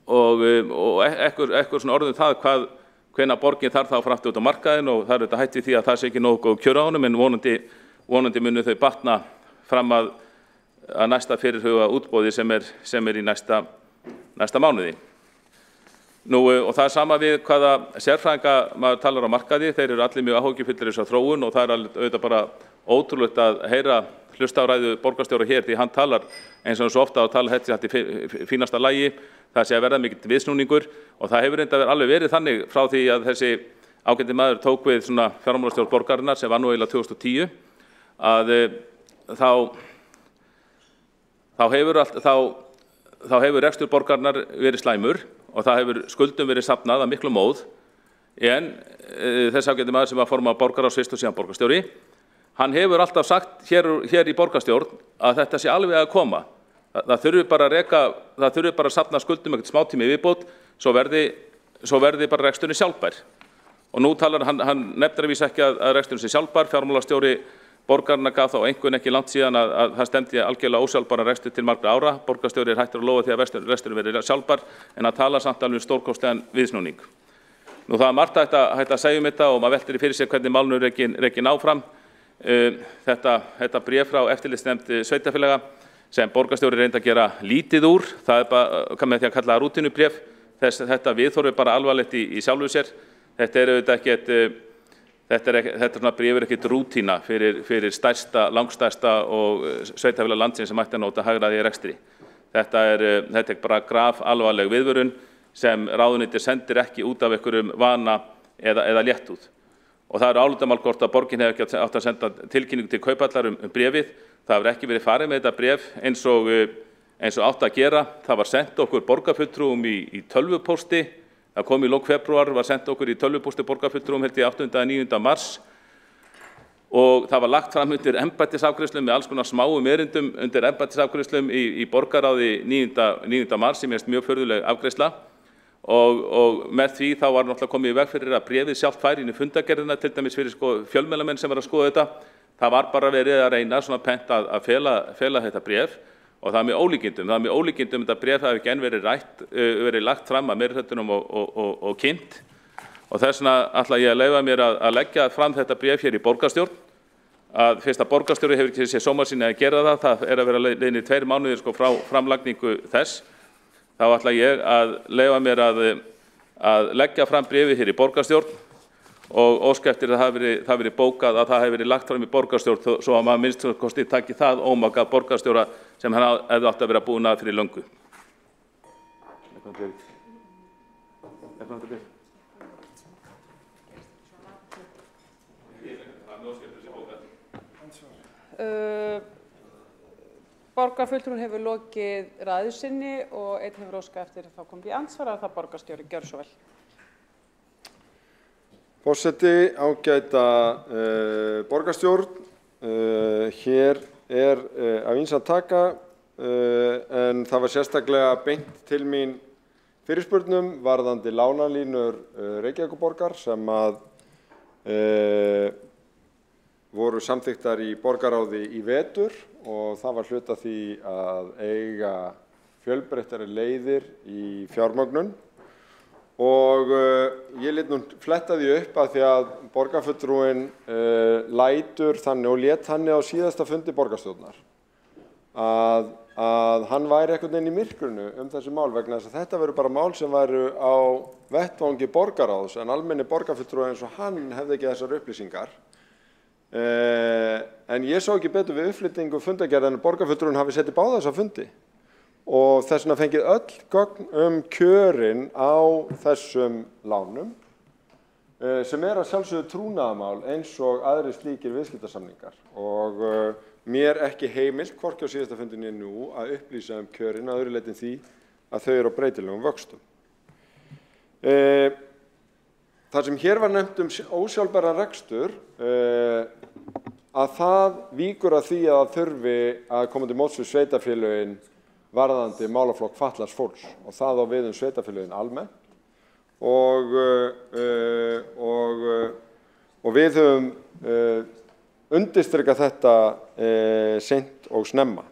og ekkur svona orðum það hvenær borgin þarf þá fara aftur út á markaðinn og það er þetta hætt við því að það sé ekki nógu góð kjör á honum en vonandi munu þau batna fram að næsta fyrirhuga útboði sem er í næsta mánuði. Nú, og það er sama við hvaða sérfræðinga maður talar á markaði, þeir eru allir mjög áhyggjufullir þessa þróun og það er auðvitað bara ótrúlegt að heyra hlusta á ræðu borgarstjóra hér því hann talar eins og svo ofta og talar þetta í fínasta lagi, það sé að verða mikill viðsnúningur og það hefur reynda alveg verið þannig frá því að þessi ágæti maður tók við svona fjármálastjórn borgarinnar sem var nú eiginlega 2010 að þá hefur rekstur borgarinnar verið slæmur og það hefur skuldum verið safnað að miklu móð en þess ágæti maður sem var formað borgarráðs fyrst og síðan borgarstjóri, hann hefur alltaf sagt hér í borgarstjórn að þetta sé alveg að koma. Það þurfi bara að safna skuldum ekkert smátími viðbót svo verði bara reksturinn sjálfbær. Og nú talar hann nefnir að vísa ekki að reksturinn sé sjálfbær, fjármálastjóri borgarna gaf þá einhvern ekki langt síðan að það stemdi algjörlega ósjálfbæran rekstur til margra ára. Borgarstjóri er hættur að lofa því að reksturinn verði sjálfbær en að tala samt alveg stórkostlegan viðsnúning. Nú það er margt hægt að segja þetta og maður veltir fyrir sér hvernig málinu er rekin áfram. Þetta bréf frá eftirlitsnefnd sveitarfélaga sem borgarstjóri reyndi að gera lítið úr, það er bara með því að kalla það rútínubréf. þetta viðhorf bara alvarlegt í sjálfu sér. Þetta auðvitað ekkert, þetta bréf ekkert rútína fyrir langstærsta og sveitarfélag landsins sem ætti að nota hagræði í rekstri. Þetta er bara graf alvarleg viðvörun sem ráðuneytið sendir ekki út af einhverjum vana eða léttúð. Og það álitamál hvort að borgin hefur ekki átt að senda tilkynningu til Kauphallar bréfið. Það hefur ekki verið farið með þetta bréf eins og átt að gera. Það var sendt okkur borgarfulltrúum í tölvupósti. Það kom í lok febrúar, var sendt okkur í tölvupósti borgarfulltrúum held ég 8. og 9. mars. Og það var lagt fram undir embættisafgreiðslum með alls konar smáum erindum undir embættisafgreiðslum í borgarráði 9. mars sem er mjög furðuleg afgreiðsla. Og með því þá var náttúrulega komið í veg fyrir að bréfið sjálft færi inn í fundargerðina, til dæmis fyrir fjölmiðlamenn sem var að skoða þetta. Það var bara verið að reyna svona pent að fela þetta bréf og það er með ólíkindum. Það er með ólíkindum þetta bréf hafi ekki enn verið lagt fram að meirihlutanum og kynnt. Og þess vegna ætla ég að leyfa mér að leggja fram þetta bréf hér í borgarstjórn. Að fyrst að borgarstjóri hefur ekki séð sóma sína að gera það að vera liðnir 2 mánuðir frá framlagningu þess. Þá ætla ég að leyfa mér að leggja fram bréfið hér í borgarstjórn og óska eftir að það hafi verið bókað að það hafi verið lagt fram í borgarstjórn svo að maður minnst kosti taki það ómaka borgarstjóra sem hann hefði átt að vera búin að fyrir löngu. Borgarfulltrúinn hefur lokið ræðu sinni og einn hefur óskað eftir þá komið í andsvar það borgarstjóri. Gjörðu svo vel. Forseti, ágæta borgarstjórn, hér af ýmsu að taka en það var sérstaklega beint til mín fyrirspurnum varðandi lánalínur Reykjavíkurborgar sem að voru samþykktar í borgarráði í vetur og það var hluti af því að eiga fjölbreyttari leiðir í fjármögnun og ég lét nú fletta því upp að því að borgarfulltrúinn lætur þannig og lét þannig á síðasta fundi borgarstjórnar að hann væri einhvern veginn í myrkrinu þessi mál vegna þess að þetta verður bara mál sem væru á vettvangi borgarráðs en almenni borgarfulltrúi eins og hann hefði ekki þessar upplýsingar. En ég sá ekki betur við uppflyttingu fundargerð en borgarfulltrúinn hafi sett í báða þessa fundi og þess vegna fengið öll gögn kjörin á þessum lánum sem að sjálfsögðu trúnaðarmál eins og aðrir slíkir viðskiptasamningar og mér ekki heimilt hvorki á síðasta fundinni nú að upplýsa kjörin að öðru leyti en því að þau eru á breytilegum vöxtum. Það sem hér var nefnt ósjálfbæran rekstur að það víkur að því að það þurfi að koma til móts við sveitarfélögin varðandi málaflokk fatlaðs fólks og það á við sveitarfélögin almennt og við höfum undirstrikað þetta seint og snemma.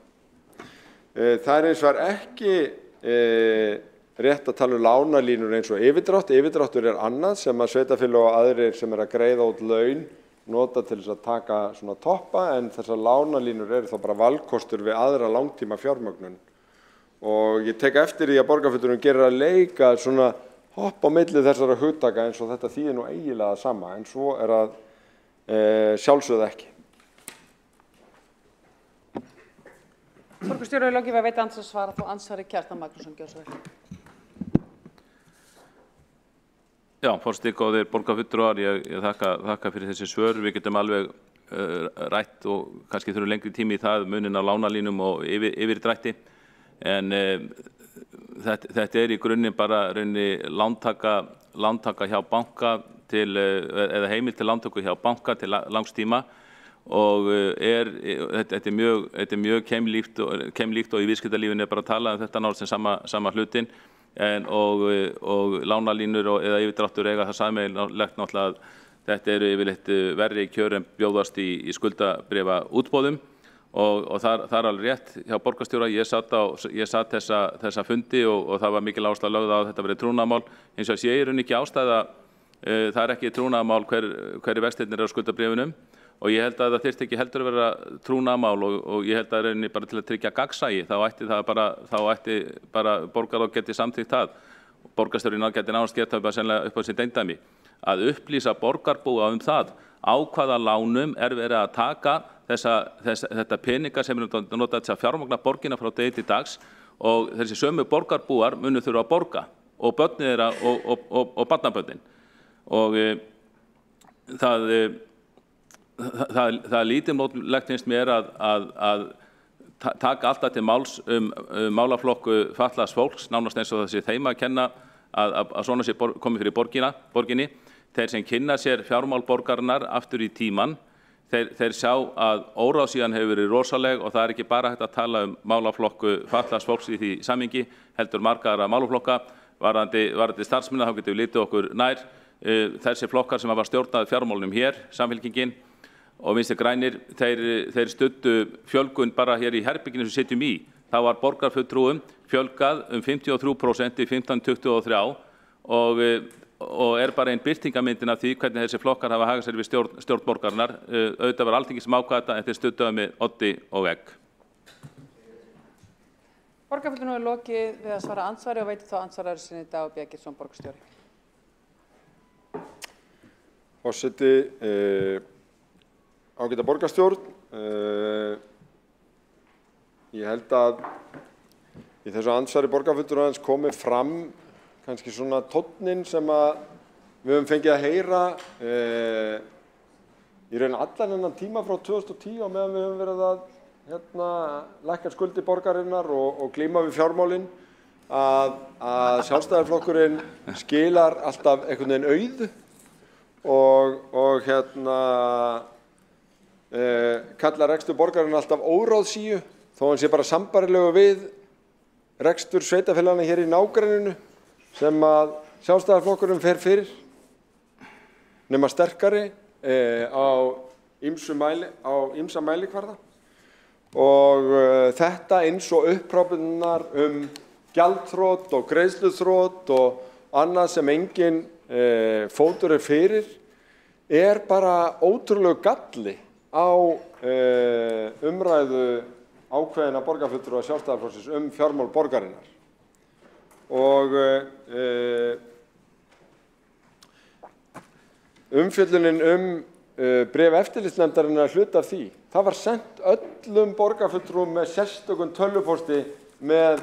Það hins vegar ekki rétt að tala lánalínur eins og yfirdrátt. Yfirdráttur annað sem að sveitarfélög og aðrir sem að greiða út laun nota til þess að taka svona toppa en þessar lánalínur eru þá bara valkostur við aðra langtíma fjármögnun. Og ég tek eftir því að borgarfulltrúinn gerir að leika svona hopp á milli þessara hugtaka eins og þetta þýðir nú eiginlega sama en svo að sjálfsögðu ekki. Borgarstjóri hefur lokið við að veita andsvarsvara þá andsvari Kjartan Magnússon. Gjörðu svo vel. Já, forseti, góðir borgarfulltrúar, ég þakka fyrir þessi svör. Við getum alveg rætt og kannski þurfum lengri tími í það, munin á lánalínum og yfirdrætti. En þetta í grunninn bara lántaka hjá banka eða heimild til lántöku hjá banka til langs tíma og þetta er mjög keimlíkt og í viðskiptalífinu bara að tala þetta náttúrulega sem sama hlutin. Og lánalínur eða yfirdráttur eiga það sameiginlegt náttúrulega að þetta eru yfirleitt verri kjör en bjóðast í skuldabréfa útboðum og það er alveg rétt hjá borgarstjóra. Ég satt þessa fundi og það var mikil ástæða lögð að þetta verið trúnaðarmál. Hins vegar sé í rauninni ekki ástæða, það er ekki trúnaðarmál hverju vextirnir eru á skuldabréfunum og ég held að það þyrfti ekki heldur að vera trúnaðarmál og ég held að rauninni bara til að tryggja gagnsæi þá ætti bara borgarráð geti samþykkt það borgarstjórinn gæti nánast gert það sennilega upp á sitt eindæmi, að upplýsa borgarbúa það á hvaða lánum verið að taka þetta peninga sem notað þess að fjármagna borgina frá degi til dags og þessi sömu borgarbúar munu þurfa að borga og börnin þeirra og barnabörnin. Og það lítið mótlegt finnst mér að taka alltaf til máls málaflokku fatlaðs fólks, nánast eins og þessi þeim að kenna að svona sé komið fyrir borginni. Þeir sem kynna sér fjármál borgarinnar aftur í tíman, þeir sjá að óráðsíðan hefur verið rosaleg og það ekki bara hægt að tala málaflokku fatlaðs fólks í því samhengi, heldur margara málaflokka, varðandi starfsmenn, þá getum við litið okkur nær. Þessi flokkar sem hafa stjórnað fjármálunum hér, Samfylkingin og Vinstri grænir, þeir studdu fjölgun bara hér í herbygginu sem sitjum í. Það var borgarfulltrúum fjölgað 53% í 1523 og bara einn birtingamyndin af því hvernig þessi flokkar hafa hagað sér við stjórn borgarinnar. Auðvitað var Alþingi sem ákvað þetta en þeir studduðu með oddi og egg. Borgarfulltrúum lokið við að svara andsvari og veitir þá andsvaraður sinni Dagur Birgisson, borgarstjóri. Forseti, ágæta borgarstjórn, ég held að í þessu andsvari borgarfulltrúans komið fram kannski svona tónninn sem að við höfum fengið að heyra í raun allan þennan tíma frá 2010 og meðan við höfum verið að lækka skuldir borgarinnar og glíma við fjármálin, að Sjálfstæðisflokkurinn skilar alltaf einhvern veginn auðu og kallar rekstur borgarinnar alltaf óráðsíu þó hann sé bara sambærilegu við rekstur sveitarfélaganna hér í nágrenninu sem að Sjálfstæðisflokkurinn fer fyrir, nema sterkari á ýmsa mælikvarða. Og þetta eins og upprópunar gjaldþrot og greiðsluþrot og annað sem engin fótur fyrir, bara ótrúlegu galli á umræðu ákveðina borgarfulltrúa Sjálfstæðisflokksins fjármál borgarinnar. Og umfjöllunin bréf eftirlitsnefndarinnar hluta af því. Það var sent öllum borgarfulltrúum með sérstökum tölvupósti með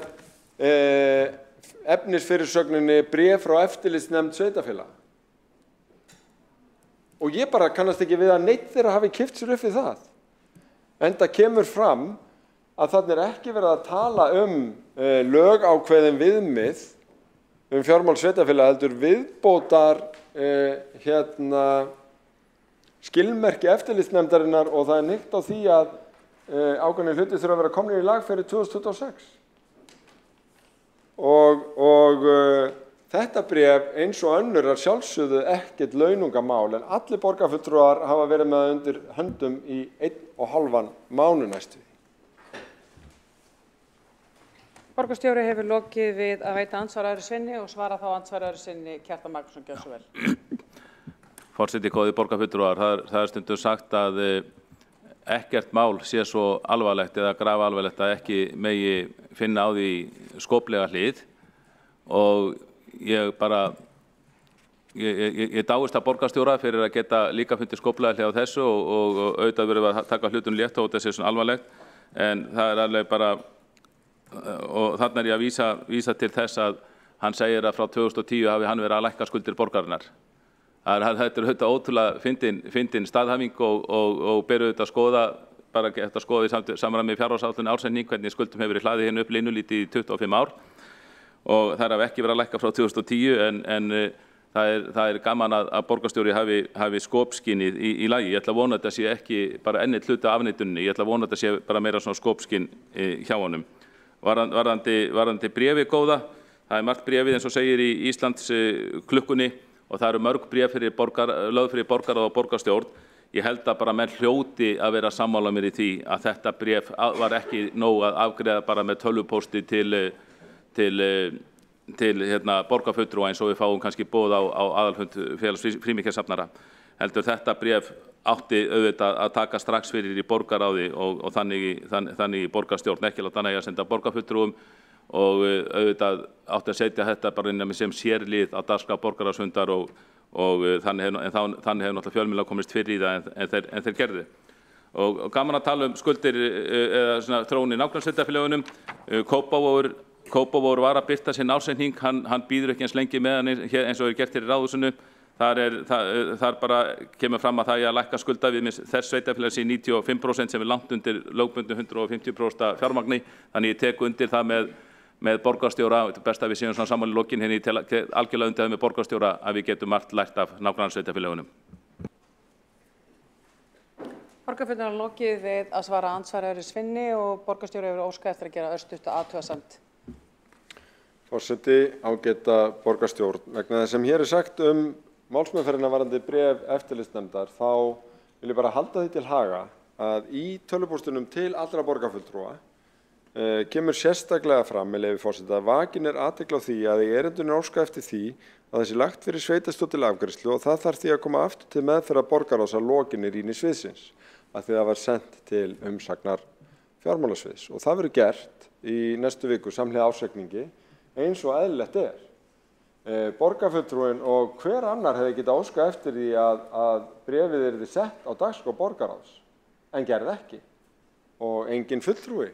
efnisfyrirsögninni bréf frá eftirlitsnefnd sveitarfélaga. Og ég bara kannast ekki við að neitt þeirra hafi kippt sér upp við það. Enda kemur fram að þarna ekki verið að tala lögákveðin viðmið fjármál sveitarfélaga heldur viðbótar skilmerki eftirlitsnefndarinnar og það hnykkt á því að ákveðnir hlutir þurfa að vera komnir í lag fyrir 2026. Og þetta bréf eins og önnur sjálfsögðu ekkert launungamál en allir borgarfulltrúar hafa verið með það undir höndum í 1,5 mánuð næstu. Borgarstjóri hefur lokið við að veita andsvaraður sinni og svara þá andsvaraður sinni Kjartan Magnússon, gjörðu svo vel. Forseti, góðir borgarfulltrúar, það stundum sagt að ekkert mál sé svo alvarlegt eða grafalvarlegt að ekki megi finna á því skoplega hlið og ég dáist að borgarstjóra fyrir að geta líka fundið skoplega hlið á þessu og auðvitað verið að taka hlutun létt og þetta sé svona alvarlegt en það alveg bara og þarna ég að vísa til þess að hann segir að frá 2010 hafi hann verið að lækka skuldir borgarinnar. Þetta auðvitað ótrúlega fyndin staðhæfing og ber auðvitað að skoða, bara að skoða í samræmi fjárhagsáætlun ársending hvernig skuldum hefur verið hlaðið hérna upp linnulítið í 25 ár og það hafi ekki verið að lækka frá 2010 en það gaman að borgarstjóri hafi skopskinnið í lagi. Ég ætla að vona að þetta sé ekki bara enn eitt hluti af afneituninni, ég ætla að vona að þetta sé bara meira svona skopskinn hjá honum. Varðandi bréfið góða, það margt bréfið eins og segir í Íslands klukkunni og það eru mörg bréf lögð fyrir borgarráð og borgarstjórn. Ég held að bara menn hljóti að vera sammála mér í því að þetta bréf var ekki nóg að afgreiða bara með tölvupósti til borgarfulltrúa eins og við fáum kannski boð á aðalfund félags frímerkjasafnara. Heldur þetta bréf átti auðvitað að taka strax fyrir í borgarráði og þannig í borgarstjórn, ekki láta nægja að senda borgarfulltrúum auðvitað átti að setja þetta bara inn sem sérlið á dagskrá borgarráðsfundar og þannig hefur náttúrulega fjölmiðlar komist fyrir í það en þeir gerðu. Og gaman að tala skuldir eða svona þróun í nágrannssveitarfélögunum. Kópavogur var að birta sinn ársreikning, hann býður ekki eins lengi með hann eins og gert hér í Ráðhúsinu. Þar bara kemur fram að það að lækka skuldaviðmið þess sveitarfélags í 95% sem langt undir lögbundnu 150% fjármagni. Þannig ég tek undir það með borgarstjóra, best að við séum svona saman í lokin henni algjörlega undir það með borgarstjóra að við getum margt lært af nágrannssveitarfélögunum. Borgarfulltrúar lokið við að svara andsvari Svinni og borgarstjóri hefur óskað eftir að gera örstutta athugasemd. Forseti, ágæta borgarstjórn, vegna þess sem hér sagt málsmeðferðina varðandi bréf eftirlitsnefndar, þá vil ég bara halda því til haga að í tölvupóstunum til allra borgarfulltrúa kemur sérstaklega fram, með leyfi forseta, að vakin athygli á því að í erindinu óskað eftir því að þessi lagt fyrir sveitarstjórn til afgreiðslu og það þarf því að koma aftur til meðferðar borgarráðs að lokinni rýni sviðsins, að því það var sendt til umsagnar fjármálasviðs og það verður gert í næstu viku samhliða ársreikningi eins og eðlilegt Borgarfulltrúinn og hver annar hefði getað óskað eftir því að bréfið yrði sett á dagskrá borgarráðs en gerði ekki og engin fulltrúi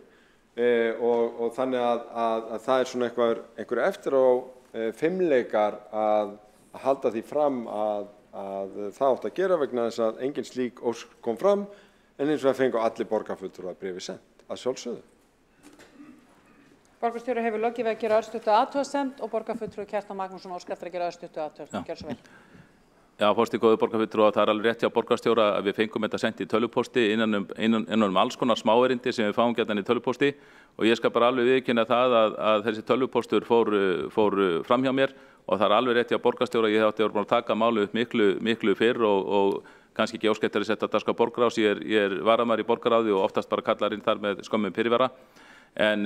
og þannig að það svona einhver eftir á fimleikar að halda því fram að það átt að gera vegna þess að engin slík ósk kom fram en eins og það fengu allir borgarfulltrúar bréfið sent að sjálfsögðu. Borgarstjóri hefur lokið við að gera örstuttu athugasemd og borgarfulltrúi Kjartan Magnússon óskar eftir að gera örstuttu athugasemd. Gjörðu svo vel. Já, forseti góður borgarfulltrúa, það alveg rétt hjá borgarstjóra að við fengum þetta sent í tölvupósti innan alls konar smáerindi sem við fáum gjarnan í tölvupósti og ég skal bara alveg viðurkenna það að þessi tölvupóstur fór fram hjá mér og það alveg rétt hjá borgarstjóra, ég átti að taka málið upp miklu fyrr og kannski ekki óskætt að setja dagskrá borgarráðs, ég varamaður í borgarráði og oftast bara kallar inn þar með skömmum fyrirvara. En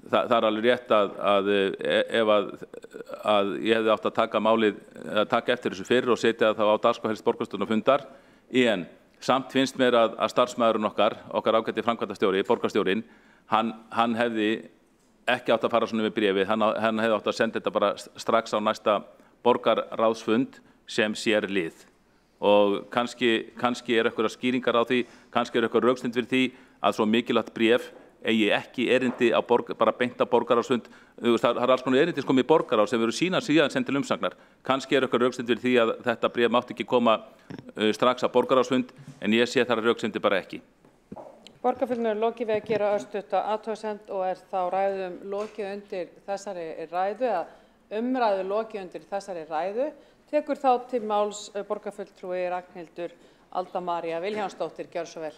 það alveg rétt að ef að ég hefði átt að taka eftir þessu fyrir og setja það á dagskrá helst borgarstjórnarfundar en samt finnst mér að starfsmaðurinn okkar ágæti framkvæmdastjóri, borgarstjórinn, hann hefði ekki átt að fara svona með bréfið, hann hefði átt að senda þetta bara strax á næsta borgarráðsfund sem sér lið og kannski einhverjar skýringar á því, kannski einhver rökstudd fyrir því að svo mikilvægt bréf eigi ekki erindi bara beint á borgarráðsfund. Það alls konar erindi komið í borgarráð sem eru síðan send til umsagnar. Kannski einhver rökstudd fyrir því að þetta bréf mátti ekki koma strax á borgarráðsfund en ég sé þar rökstundi bara ekki. Borgarfulltrúar lokið við að gera örstutta athugasemd og þá ræðum lokið undir þessari ræðu að umræðu lokið undir þessari ræðu. Tekur þá til máls borgarfulltrúi Ragnhildur Alda María Vilhjálmsdóttir. Gjörðu svo vel.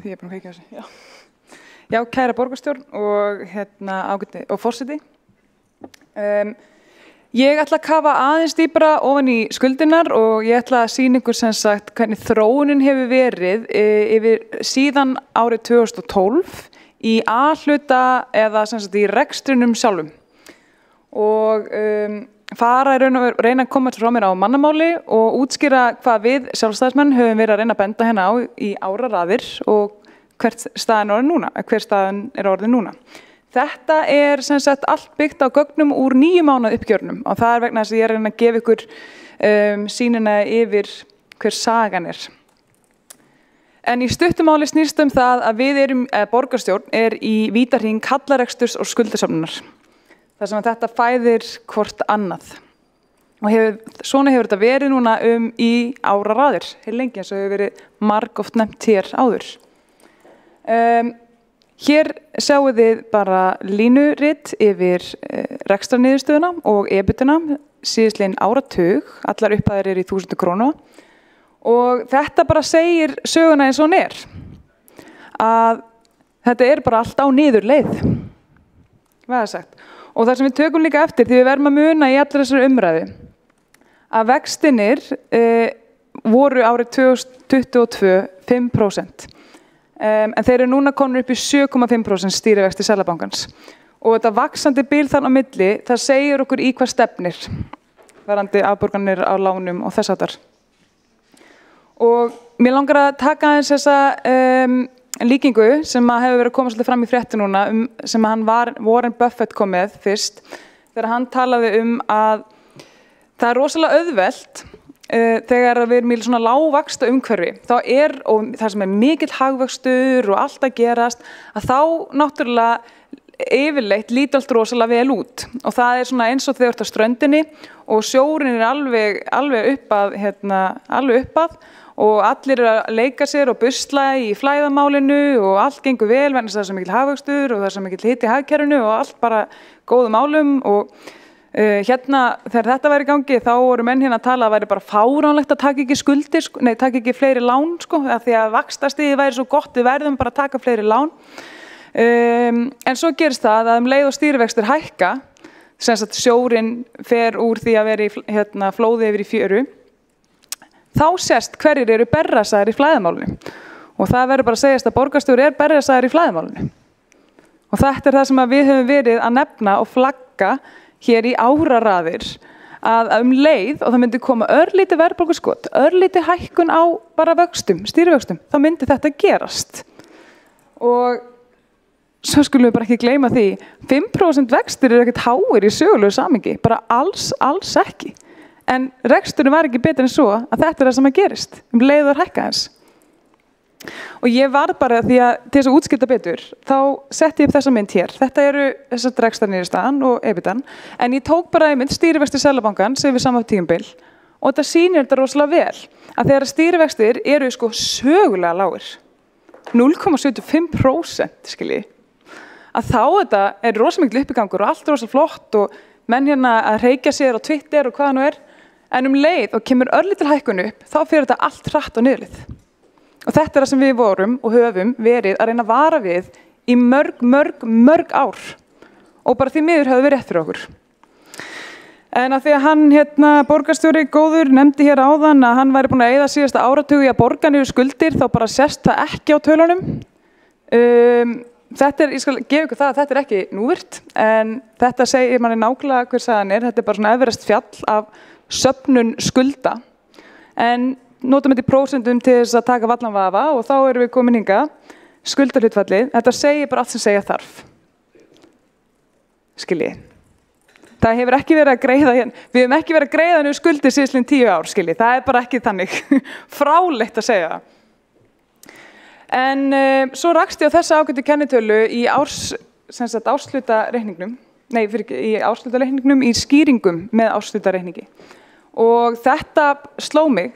Því ég búin að kveikja þessu. Já, kæra borgarstjórn og forseti. Ég ætla að kafa aðeins dýpra ofan í skuldirnar og ég ætla að sýna ykkur sem sagt hvernig þróunin hefur verið yfir síðan árið 2012 í A-hluta eða sem sagt í rekstrinum sjálfum. Og fara reyna að koma frá mér á mannamáli og útskýra hvað við sjálfstæðismenn höfum verið að reyna að benda hérna á í áraraðir og hver staðan er orðin núna. Þetta er sem sagt allt byggt á gögnum úr 9 mánaða uppgjörnum og það er vegna þess að ég er að reyna að gefa ykkur sýnina yfir hver sagan er. En í stuttumáli snýst það að borgarstjórn er í vítahring hallareksturs og skuldasöfnunar. Þar sem að þetta fæðir hvort annað. Og svona hefur þetta verið núna í áraraðir, lengi eins og hefur verið margoft nefnt hér áður. Hér sjáum við bara línuritt yfir rekstrarniðurstöðuna og EBITDA síðastliðinn áratug, allar upphæðir eru í 1000 króna. Og þetta bara segir söguna eins og hún er. Að þetta er bara allt á niðurleið. Hvað er sagt? Og það sem við tökum líka eftir, því við verðum að muna í allir þessari umræðu, að vextinir voru árið 2022 5%. En þeir eru núna konur upp í 7,5% stýrivexti Seðlabankans. Og þetta vaxandi bil þarna á milli, það segir okkur í hvað stefnir varðandi afborganir á lánum og þess háttar. Og mér langar að taka aðeins þessa líkingu sem hefur verið að koma svolítið fram í fréttu núna sem Warren Buffett kom með fyrst þegar hann talaði að það er rosalega auðvelt þegar við erum í svona lágvaxta umhverfi og það sem er mikill hagvöxtur og allt að gerast að þá náttúrulega yfirleitt líti allt rosalega vel út og það er svona eins og þegar þú ert á ströndinni og sjórinn er alveg uppað og allir að leika sér og busla í flæðamálinu og allt gengur vel vegna þess að það er svo mikill hagvöxtur og það er svo mikill hiti í hagkerfinu og allt bara góðum málum og þegar þetta væri í gangi þá voru menn að tala að það væri bara fáránlegt að taka ekki skuldir, taka ekki fleiri lán af því að vaxtastigið væri svo gott, við verðum bara að taka fleiri lán. En svo gerist það að leið og stýrivextir hækka, sem sagt sjórinn fer úr því að vera í flóði yfir í fjöru, þá sést hverjir eru berrasæðir í flæðamálinu og það verður bara að segjast að borgarstjóri er berrasæðir í flæðamálinu og þetta er það sem við höfum verið að nefna og flagga hér í áraraðir að leið og það myndi koma örlítið verðbólguskot, örlítið hækkun á bara vöxtum, stýrivöxtum, þá myndi þetta gerast og svo skulum við bara ekki gleyma því 5% vextir eru ekkert háir í sögulegu samhengi, bara alls ekki. En reksturinn var ekki betur en svo að þetta er það sem að gerist, leið og hækka hans. Og ég var bara því að til þess að útskipta betur, þá setti ég upp þessa mynd hér. Þetta eru þessar rekstrarniðurstaðan og EBITDAn, en ég tók bara einmitt stýrivexti Seðlabankans yfir sama tímabil og þetta sýnir þetta rosalega vel að þegar stýrivextir eru sögulega lágir, 0,75% skilji, að þá þetta er rosalega mikil uppigangur og allt rosalega flott og menn að reykja sér á Twitter og hvað nú er. En leið og kemur örlítil hækkun upp, þá fyrir þetta allt hratt á niðurlið. Og þetta er það sem við vorum og höfum verið að reyna að vara við í mörg ár. Og bara því miður hefur verið rétt fyrir okkur. En að því að hann, borgarstjóri góður, nefndi hér áðan að hann væri búinn að eyða síðasta áratugi að borga niður skuldir, þá bara sést það ekki á tölunum. Ég skal gefa ykkur það að þetta er ekki núvirt, en þetta segir manni nákvæmlega hver sagan er. Þetta er bara svona Everest fjall af söfnun skulda en notum þetta í prósentum til þess að taka vallan vafa og þá erum við komin hingað skuldahlutfallið, þetta segir bara allt sem segja þarf skiljið það hefur ekki verið að greiða við hefum ekki verið að greiða niður skuldir síðan 10 ár skiljið, það er bara ekki þannig frálegt að segja en svo rakst ég á þessa ágættu kennitölu í árshlutareikningnum í árshlutareikningnum í skýringum með árshlutareikningi og þetta sló mig.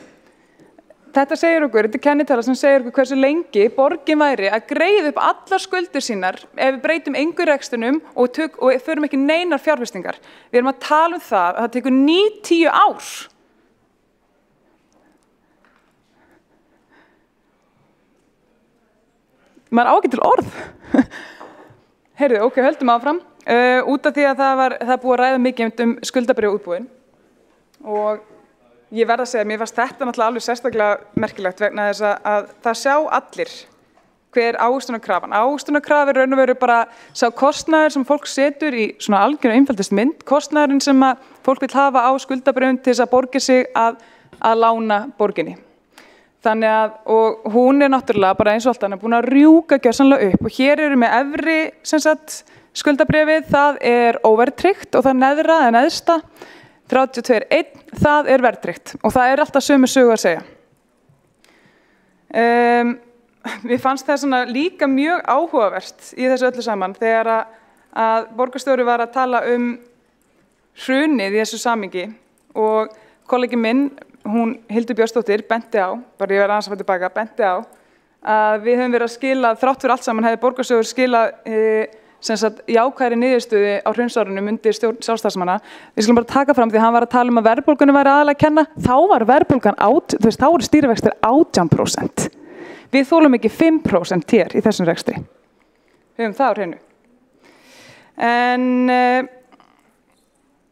Þetta segir okkur, þetta er kennitala sem segir okkur hversu lengi borgin væri að greiða upp allar skuldir sínar ef við breytum engu rekstunum og förum ekki neinar fjárfestingar. Við erum að tala það að það tekur 90 ár. Maður á ekki til orð. Heyrðu, ok, höldum áfram. Út af því að það búið að ræða mikið skuldabréfaútboðin og ég verð að segja að mér fannst þetta náttúrulega alveg sérstaklega merkilegt vegna þess að það sjá allir hver ávöxtunarkrafan. Ávöxtunarkrafa er raun og veru bara sá kostnaður sem fólk setur í svona algjörlega einfaldast mynd, kostnaðurinn sem að fólk vil hafa á skuldabréfum til þess að borga sig að lána borginni. Þannig að, og hún er náttúrulega bara eins og allt annað búin að rjúka gjörsamlega upp og hér eru með efri skuldabréfið, það er óverðtryggt og það neðra eða neðsta 32.1, það er verðtryggt og það er alltaf sömu sögu að segja. Mér fannst það svona líka mjög áhugavert í þessu öllu saman þegar að borgarstjóri var að tala hrunið í þessu samhengi og kollegi minn, hún Hildur Björnsdóttir, benti á, bara ég verði aðeins að fara tilbaka, benti á að við höfum verið að skila, þrátt fyrir allt saman hefði borgarstjóri skilað jákvæðri niðurstöðu á hrunsárunum undir stjórn Sjálfstæðismanna. Við skulum bara taka fram því að hann var að tala að verðbólgunni væri aðalega að kenna. Þá var verðbólgan þá voru stýrivextir 18%. Við þolum ekki 5% hér í þessum rekstri. Við höfum það á hreinu. En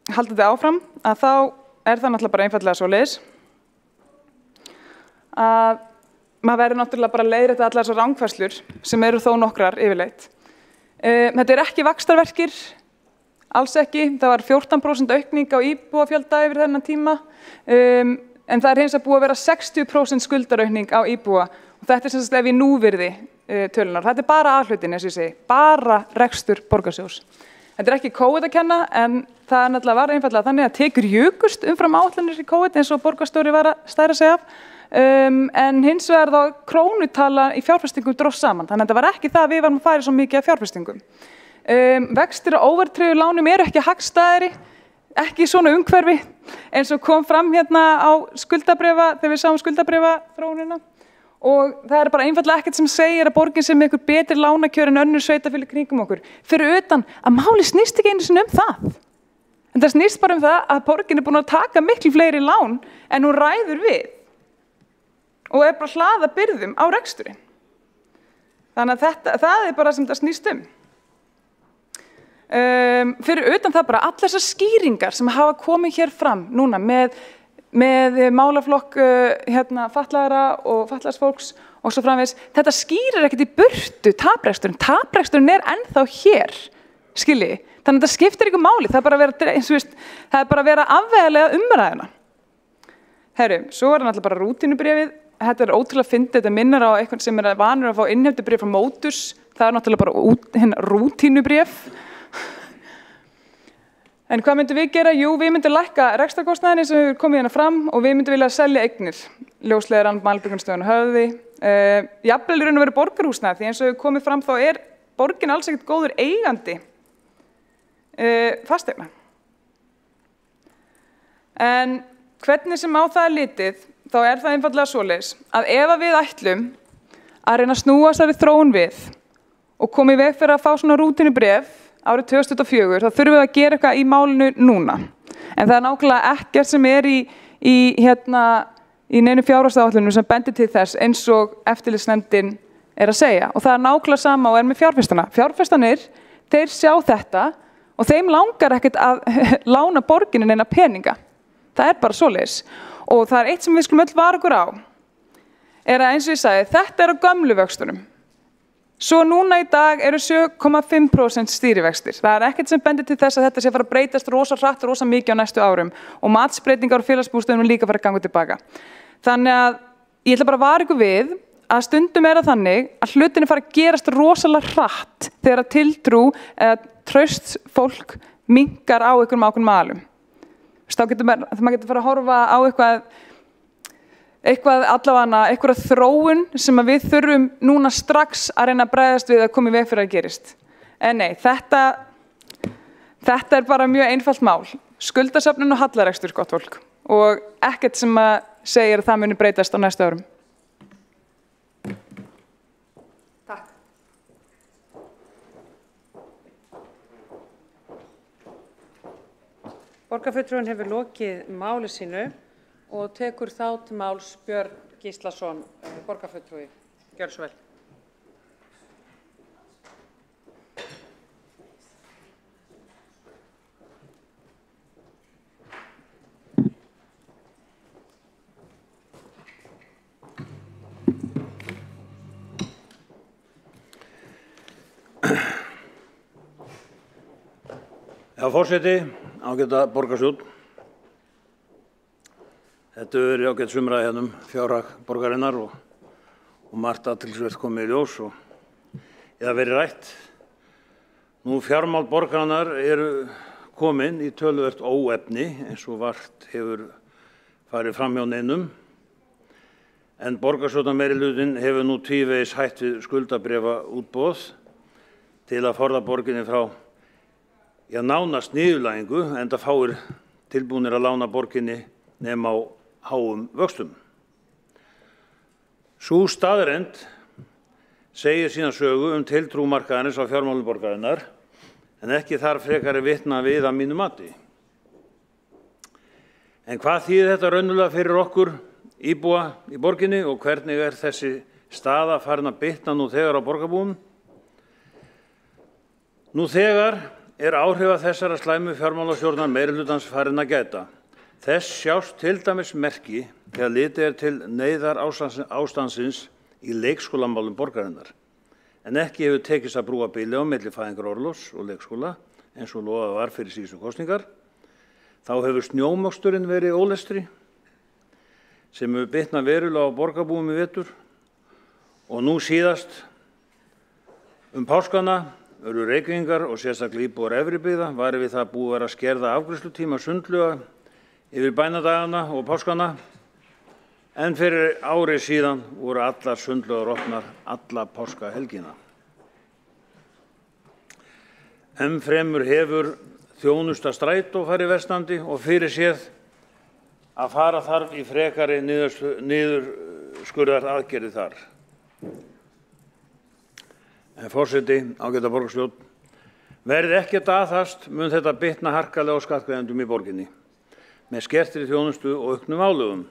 haldið þetta áfram að þá er það náttúrulega bara einfallega svoleiðis að maður verður náttúrulega bara að leiðrétta allar þessar rangfærslur sem eru þó nokkrar yfirleitt. Þetta ekki vaxtarverkir, alls ekki. Það var 14% aukning á íbúafjölda yfir þennan tíma, en það hins að búið að vera 60% skuldaraukning á íbúa og þetta sem sagt ef í núvirði tölunar. Þetta bara aðhlutin, eins og ég segi, bara rekstur borgarsjóðs. Þetta ekki COVID að kenna, en það náttúrulega var einfallega þannig að tekjur jukust umfram áætlanir í COVID eins og borgarstjóri var að stæra sig af, en hins vegar þá krónutala í fjárfestingum dróst saman. Þannig að þetta var ekki það að við varum að færa svo mikið af fjárfestingum. Vextir á óverðtryggðu lánum eru ekki hagstæðari, ekki svona umhverfi eins og kom fram hérna á skuldabréfa, þegar við sáum skuldabréfaþróunina. Og það bara einfallega ekkert sem segir að borgin sem einhver betri lánakjör en önnur sveitarfélög kringum okkur. Fyrir utan að máli snýst ekki einu sinni það. En það snýst bara það að borgin búin að taka miklu fleiri lán en hún ræður við. Og bara hlaða byrðum á reksturinn. Þannig að það bara sem það snýst Fyrir utan það bara allar þessar skýringar sem hafa komið hér fram núna með málaflokk fatlaðra og fatlaðs fólks og svo framvegis. Þetta skýrir ekkert í burtu tapreksturinn. Tapreksturinn ennþá hér, skilji. Þannig að þetta skiptir ykkur máli. Það bara að vera afvegalega umræðuna. Herru, svo náttúrulega bara rútínubréfið. Þetta ótrúlega fyndið. Þetta minnar á eitthvað sem vanur að fá innheimtubréf frá Mótus. Það náttúrulega bara rútínubréf. En hvað myndum við gera? Jú, við myndum lækka rekstrarkostnaðinn sem hefur komið hérna fram og við myndum vilja selja eignir. Ljósleiðarann, Mælbjörgunstöðun, Höfði. Jafnvel í raun og veru borgarhúsnæði, því eins og hefur komið fram þá borgin alls ekkert góður eigandi fasteigna. En hvernig sem á það litið, þá það einfaldlega svoleiðis að ef við ætlum að reyna að snúa þessari þróun við og koma í veg fyrir að fá svona rútínubréf árið 2004, þá þurfum við að gera eitthvað í málinu núna. En það nákvæmlega ekkert sem í neinu fjárhagsáætlunum sem bendir til þess eins og eftirlitsnefndin að segja. Og það nákvæmlega sama og með fjárfestana. Fjárfestanir, þeir sjá þetta og þeim langar ekkert að lána borginin eina peninga. Það bara svoleiðis. Og það eitt sem við skulum öll vara okkur á, að eins og ég sagði, þetta á gömlu vöxtunum. Svo núna í dag eru 7,5% stýrivextir. Það ekkert sem bendir til þess að þetta sé fara að breytast rosa hratt, rosa mikið á næstu árum og matsbreytingar og félagsbústöðum líka fara að ganga tilbaka. Þannig að ég ætla bara að vara ykkur við að stundum það þannig að hlutinni fara að gerast rosalega hratt þegar að tiltrú eða traust fólk minnkar á einhverjum ákveðnum málum. Þá getur maður fara að horfa á eitthvað allavega, einhverja þróun sem að við þurfum núna strax að reyna að bregðast við að koma í veg fyrir að gerist. En nei, þetta bara mjög einfalt mál. Skuldasöfnun og hallarekstur, gott fólk. Og ekkert sem að segja að það muni breytast á næstu árum. Takk. Borgarfulltrúinn hefur lokið máli sínu og tekur þá til máls Björn Gíslason, borgarfulltrúi. Gjörðu svo vel. Já, forseti, ágæta borgarstjórn. Þetta hefur verið ágætt umræða hérna fjárhag borgarinnar og margt athyglisvert komið í ljós eða verið rætt. Nú fjármál borgarinnar eru komin í töluvert óefni eins og vart hefur farið fram hjá neinum. En borgarstjórnarmeirihlutinn hefur nú tvívegis hætt við skuldabréfaútboð til að forða borginni frá nánast niðurlægingu enda fáir tilbúnir að lána borginni nema á háum vöxtum. Sú staðreynd segir sína sögu tiltrú markaðarins á fjármálum borgarinnar en ekki þarf frekari vitna við að mínu mati. En hvað þýðir þetta raunverulega fyrir okkur íbúa í borginni og hvernig þessi staða farin að bitna nú þegar á borgarbúum? Nú þegar áhrifa þessara slæmu fjármálastjórnar meirihlutans farin að gæta. Þess sjást til dæmis merki þegar litið til neyðar ástandsins í leikskólamálum borgarinnar, en ekki hefur tekist að brúa bili á milli fæðingarorlofs og leikskóla eins og lofað var fyrir síðustu kosningar. Þá hefur snjómoksturinn verið ólestri sem hefur bitnað verulega á borgarbúum í vetur og nú síðast páskana eru Reykvíkingar og sérstaklega íbúar efri byggða varir við það búið að vera að skerða afgreiðslutíma sundlauga yfir bænadagana og páskana, en fyrir ári síðan voru allar sundlaugar opnar alla páskahelgina. Enn fremur hefur þjónusta strætó farið versnandi og fyrirséð að fara þarf í frekari niðurskurðar aðgerðir þar. En forseti, ágæta borgarstjórn, verði ekkert aðhafst mun þetta bitna harkalega á skattgreiðendum í borginni með skertri þjónustu og auknum álögum.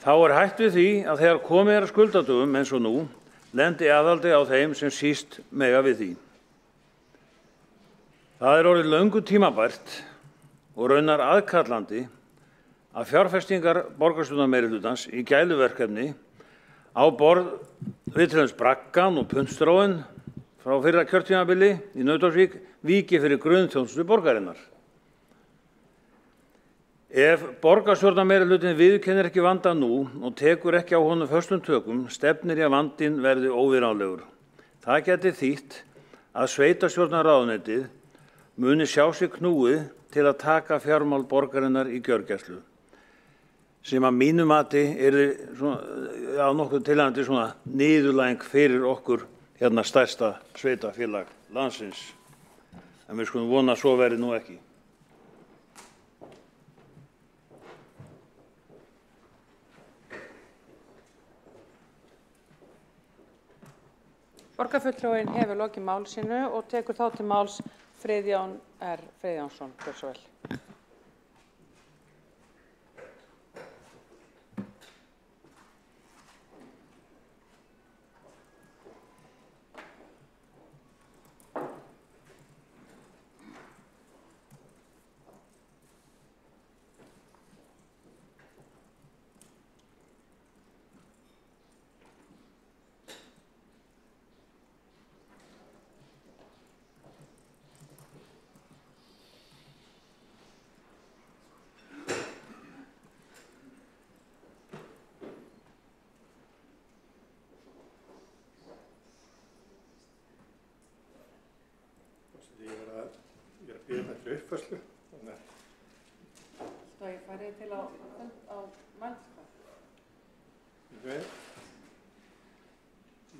Þá hætt við því að þegar komið að skuldadögum eins og nú lendi aðhaldi á þeim sem síst mega við því. Það orðið löngu tímabært og raunar aðkallandi að fjárfestingar borgarstjórnarmeirihlutans í gæluverkefni á borð við til dæmis braggann og puntstróin frá fyrra kjörtímabili í Nauthólsvík víki fyrir grunnþjónustu borgarinnar. Ef borgarstjórnarmeirihlutin viðurkennir ekki vanda nú og tekur ekki á honum föstum tökum, stefnir í að vandinn verði óviðráðanlegur. Það geti þýtt að sveitarstjórnarráðuneytið muni sjá sig knúið til að taka fjármál borgarinnar í gjörgæslu, sem að mínu mati á nokkuð tilhændi niðurlæging fyrir okkur hérna stærsta sveitarfélag landsins. En við skulum vona að svo verði nú ekki. Borgarfulltrúinn hefur lokið máli sínu og tekur þá til máls Friðjón R. Friðjónsson. Gjörðu svo vel. Ég er með uppfærslu. Það ég farið til á mælska.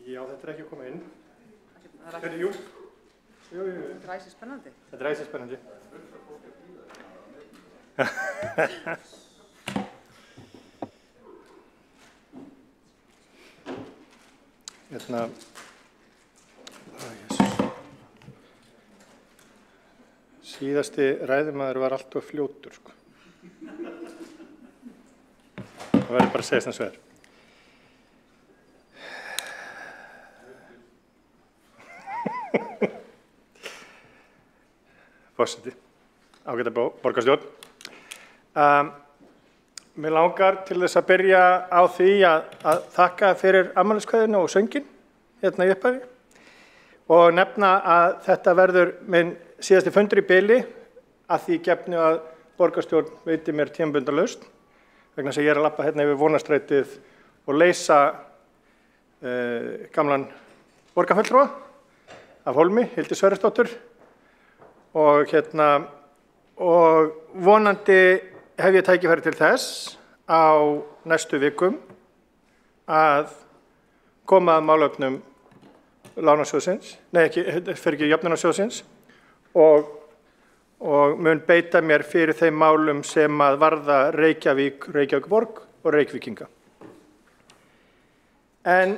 Já, þetta er ekki að koma inn. Það er Jú. Þetta er æsi spennandi. Þetta er æsi spennandi. Hérna. Síðasti ræðumaður var alltof fljótur, sko. Það verður bara að segja þess að Forseti, ágæta borgarstjórn. Mig langar til þess að byrja á því að þakka fyrir afmæliskveðinu og sönginn hérna í upphafi og nefna að þetta verður minn síðasti fundur í bili að því gefnu að borgarstjórn veiti mér tímabundna lausn vegna þess að ég er að labba hérna yfir Vonarstrætið og leysa gamlan borgarfulltrúa af Hólmi, Hildi Sverrisdóttur og vonandi hef ég tækifæri til þess á næstu vikum að koma að málefnum lánasjóðsins, jöfnunarsjóðsins og mun beita mér fyrir þeim málum sem að varða Reykjavík, Reykjavíkurborg og Reykvíkinga. En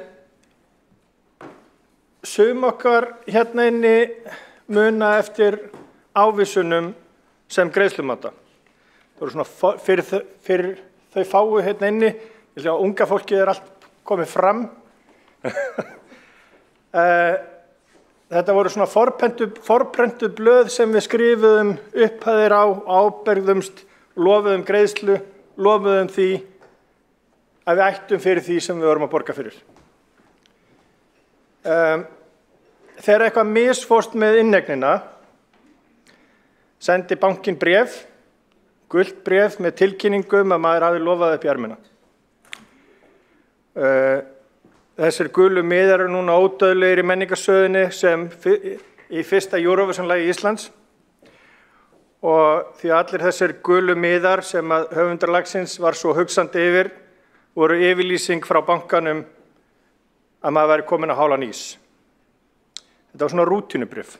sum okkar hérna inni muna eftir ávísunum sem greiðslumáta. Það voru svona fyrir þau fáu hérna inni, ég held að unga fólkið allt komið fram. Þetta voru svona forprentuð blöð sem við skrifuðum upphæðir á, ábyrgðumst lofuðum greiðslu, lofuðum því að við ættum fyrir því sem við vorum að borga fyrir. Þegar eitthvað misfórst með inneignina, sendi bankinn bréf, gult bréf með tilkynningum að maður hafi lofað upp í ermina. Þessir gulu miðar eru núna ódauðlegir í menningarsögunni sem í fyrsta Eurovision-lagi Íslands og því að allir þessir gulu miðar sem að höfundar lagsins var svo hugsandi yfir voru yfirlýsing frá bankanum að maður væri komin að hálan ís. Þetta var svona rútínubrif.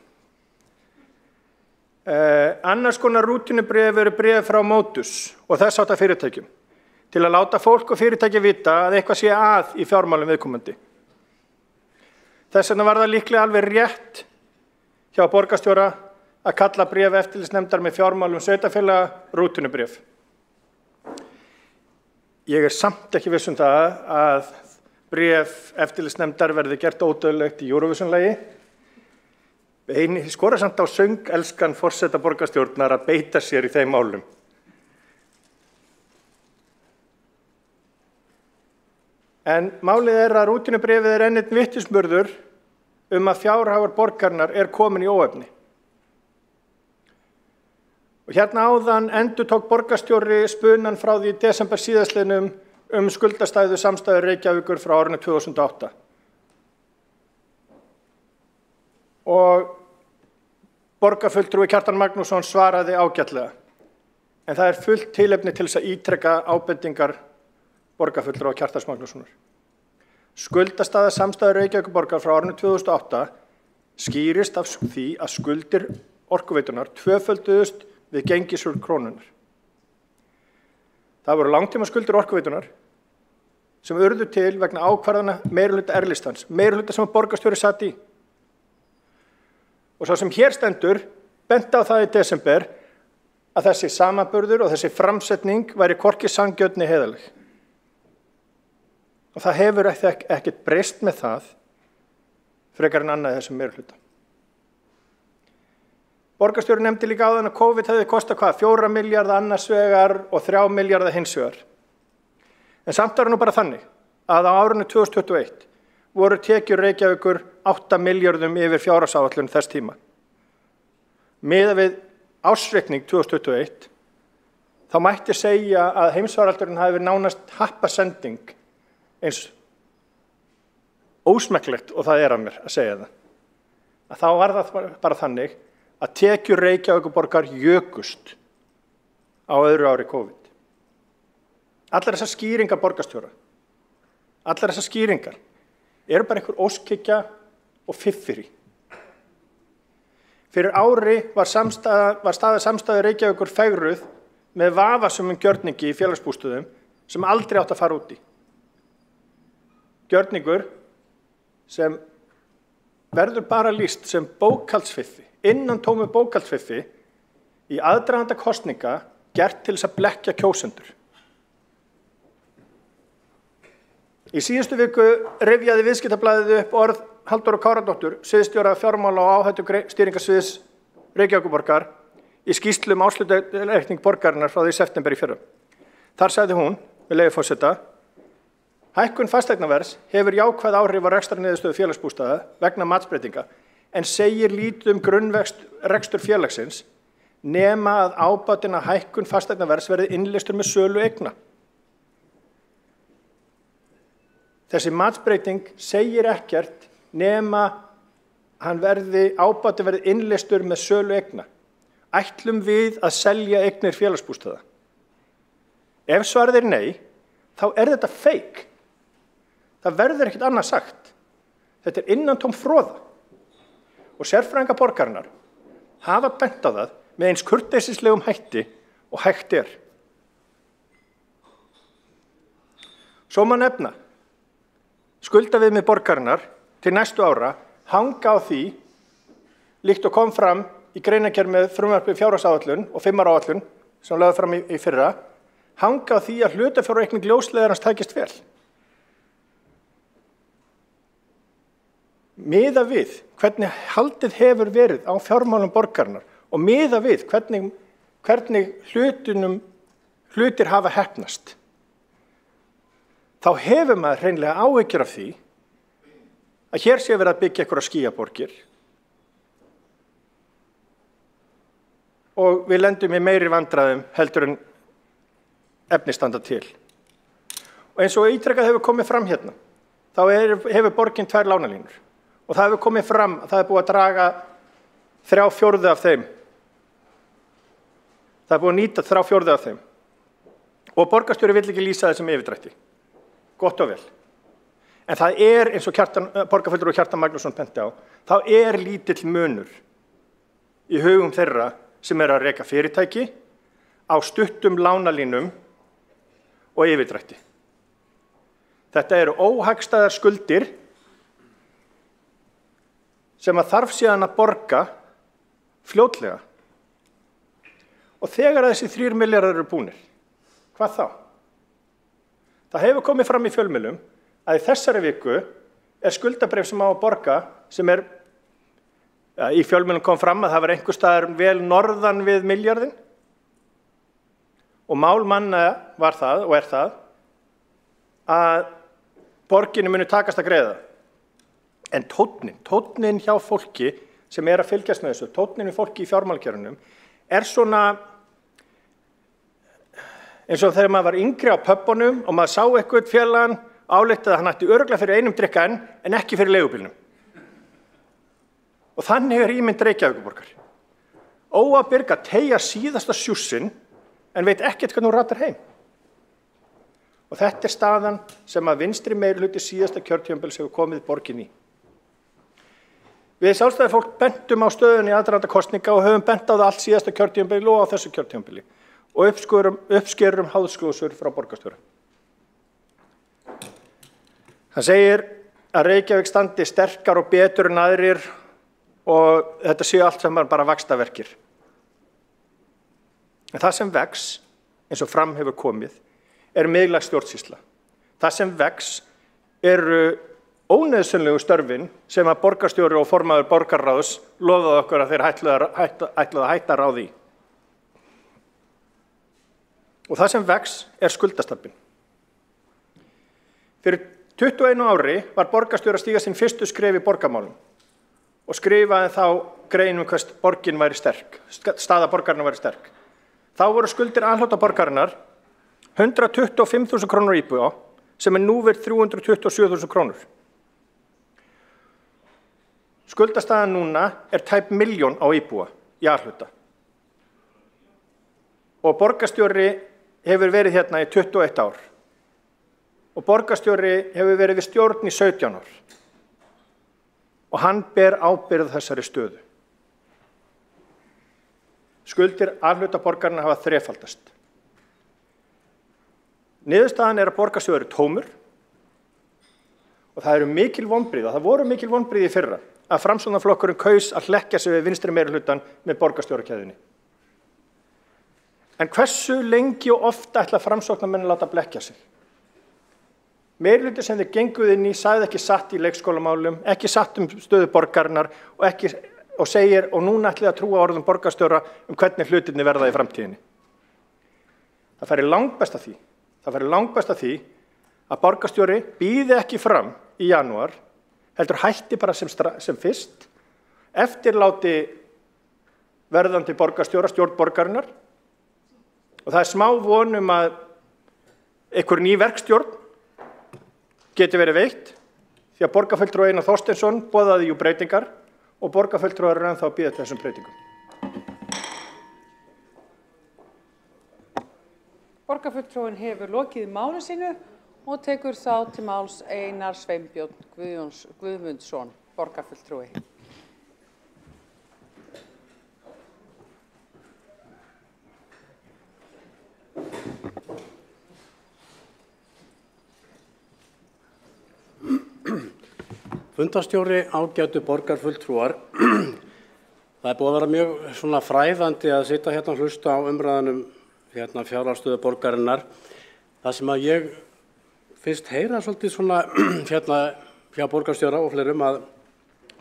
Annars konar rútínubrif eru brif frá Motus og þess háttar fyrirtækjum til að láta fólk og fyrirtæki vita að eitthvað sé að í fjármálum viðkomandi. Þess vegna var það líklega alveg rétt hjá borgarstjóra að kalla bréf eftirlitsnefndar með fjármálum sveitarfélaga rútínubrif. Ég er samt ekki viss það að bréf eftirlitsnefndar verði gert ódauðlegt í Eurovision-lagi. Skora samt á söngelskan forseta borgarstjórnar að beita sér í þeim málum. En málið að rútínubrifið enn einn vitnisburður að fjárhagur borgarinnar komin í óefni. Og hérna áðan endurtók borgarstjóri spunan frá því í desember síðastliðnum skuldastæðu samstæðu Reykjavíkur frá árinu 2008. Og borgarfulltrúi Kjartan Magnússon svaraði ágætlega. En það fullt tilefni til þess að ítreka ábendingar borgarfulltrúa Kjartans Magnússonar. Skuldastaða samstæðu Reykjavíkurborgar frá árinu 2008 skýrist af því að skuldir Orkuveitunar tvöfölduðust við gengisúr krónunar. Það voru langtíma skuldir Orkuveitunar sem urðu til vegna ákvarðana meirihluta R-listans, meirihluta sem borgarstjóri sat í. Og sá sem hér stendur benti á það í desember að þessi samanburður og þessi framsetning væri hvorki sanngjörn né heiðarleg. Og það hefur ekkert breyst með það frekar en annað í þessum meirihluta. Borgarstjóri nefndi líka áðan að COVID hefði kostað 4 milljarða annars vegar og 3 milljarða hins vegar. En samt var nú bara þannig að á árinu 2021 voru tekjur Reykjavíkur 8 milljörðum yfir fjárhagsáætlun þess tíma. Miðað við ársreikning 2021 þá mætti segja að heimsfaraldurinn hafi verið nánast happasending eins ósmekklegt og það af mér að segja það. Að þá var það bara þannig að tekjur Reykjavíkurborgar jukust á öðru ári COVID. Allar þessar skýringar borgarstjóra, allar þessar skýringar eru bara einhver óskhyggja og fiffiri. Fyrir ári var staða samstæðu Reykjavíkur fegruð með vafasömum gjörningi í félagsbústöðum sem aldrei átt að fara út í. Gjörningur sem verður bara lýst sem bókhaldsfiffi, innantómu bókhaldsfiffi í aðdraganda kosninga gert til þess að blekkja kjósendur. Í síðustu viku rifjaði Viðskiptablaðið upp orð Halldóru Káradóttur, sviðsstjóra fjármála og áhættustýringarsviðs Reykjavíkurborgar í skýrslu árshlutareikning borgarinnar frá því september í fyrra. Þar sagði hún, með leyfi forseta, hækkun fasteignaverðs hefur jákvæð áhrif á rekstrarniðurstöðu félagsbústaða vegna matsbreytinga en segir lítið grunnrekstur félagsins nema að ábatinn að hækkun fasteignaverðs verði innleystur með sölu eigna. Þessi matsbreyting segir ekkert nema ábatinn verði innleystur með sölu eigna. Ætlum við að selja eignir félagsbústaða? Ef svarið nei, þá þetta feik. Það verður ekkert annað sagt. Þetta innantóm froða. Og sérfræðingar borgarinnar hafa bent á það með eins kurteisislegum hætti og hægt er. Svo má nefna skuldaviðmið borgarinnar til næstu ára hanga á því, líkt og kom fram í greinargerð með frumvarpi fjárhagsáætlun og 5 ára áætlun sem lögð fram í fyrra, hanga á því að hlutafjáraukning ljósleiðarans tækist vel. Miðað við hvernig haldið hefur verið á fjármálum borgarinnar og miðað við hvernig hlutunum hlutir hafa heppnast, þá hefur maður hreinlega áhyggjur af því að hér sé verið að byggja einhverjar skýjaborgir og við lendum í meiri vandræðum heldur en efni standa til. Og eins og ítrekað hefur komið fram hérna, þá hefur borgin 2 lánalínur og það hefur komið fram að það er búið að draga 3/4 af þeim. Það er búið að nýta 3/4 af þeim. Og borgarstjóri vill ekki lýsa þessum yfirdrætti. Gott og vel. En það eins og borgarfulltrúi Kjartan Magnússon benti á, þá lítill munur í hugum þeirra sem að reka fyrirtæki á stuttum lánalínum og yfirdrætti. Þetta eru óhagstæðar skuldir sem að þarf síðan að borga fljótlega. Og þegar þessi 3 milljarðar eru búnir, hvað þá? Það hefur komið fram í fjölmiðlum að í þessari viku skuldabréf sem á að borga sem í fjölmiðlum kom fram að það var einhvers staðar vel norðan við milljarðin og mál manna var það og það að borginni muni takast að greiða. En tónninn hjá fólki sem að fylgjast með þessu, tónninn í fólki í fjármálakerfunum svona eins og þegar maður var yngri á pöbunum og maður sá eitthvað félagann ályktaði að hann ætti örugglega fyrir einum drykka en ekki fyrir leigubílnum. Og þannig ímynd Reykjavíkurborgar. Óábyrg að teygja síðasta sjússinn en veit ekkert hvernig hún ratar heim. Og þetta staðan sem að vinstri meirihluti síðasta kjörtímabils hefur komið borgin í. Við Sjálfstæðisfólk bentum á stöðunni í aðdraganda kosninga og höfum bent á það allt síðasta kjörtímabili og á þessu kjörtímabili og uppskerum háðsglósur frá borgarstjóra. Hann segir að Reykjavík standi sterkar og betur en aðrir og þetta séu allt sem bara vaxtarverkir. En það sem vex, eins og fram hefur komið, miðlæg stjórnsýsla. Það sem vex eru ónauðsynlegu störfin sem að borgarstjóri og formaður borgarráðs lofaðu okkur að þeir ætluðu að hætta ráði í. Og það sem vex skuldastabbinn. Fyrir 21 ári var borgarstjóri að stíga sín fyrstu skref í borgarmálum og skrifaði þá grein hvers borgin væri sterk, staða borgarinnar væri sterk. Þá voru skuldir alhóta borgarinnar 125.000 krónur íbúða sem nú verið 327.000 krónur. Skuldastaðan núna tæp 1 milljón á íbúa í alhóta. Og borgarstjóri hefur verið hérna í 21 ár. Og borgarstjóri hefur verið við stjórn í 17 ár. Og hann ber ábyrgð þessari stöðu. Skuldir alhluta borgarinnar hafa þrefaldast. Niðurstaðan að borgarstjóri tómur og það mikil vonbrigði, það voru mikil vonbrigði í fyrra að Framsóknarflokkurinn kaus að hlekkja sig við vinstri meirihlutann með borgarstjórakeðjunni. En hversu lengi og ofta ætla Framsóknarmenn að láta blekkja sig? Meirihluti sem þeir genguðu inn í sagði ekki satt í leikskólamálum, ekki satt stöðu borgarinnar og segir og núna ætli að trúa orðum borgarstjóra hvernig hlutirnir verða í framtíðinni. Það færi langbest að því að borgarstjóri bíði ekki fram í janúar, heldur hætti bara sem fyrst, eftirláti verðandi borgarstjóra stjórn borgarinnar og það smá von að einhver ný verkstjórn geti verið veitt því að borgarfulltrúi Einar Þorsteinsson boðaði breytingar og borgarfulltrúar eru ennþá að bíða eftir þessum breytingum. Borgarfulltrúin hefur lokið máli sínu og tekur þá til máls Einar Sveinbjörn Guðmundsson, borgarfulltrúi. Fundarstjóri, ágætu borgarfulltrúar. Það búið að vera mjög fræðandi að sitja hérna og hlusta á umræðanum fjárhagsstöðu borgarinnar. Það sem að ég fyrst heyra svolítið hjá borgarstjóra og fleirum að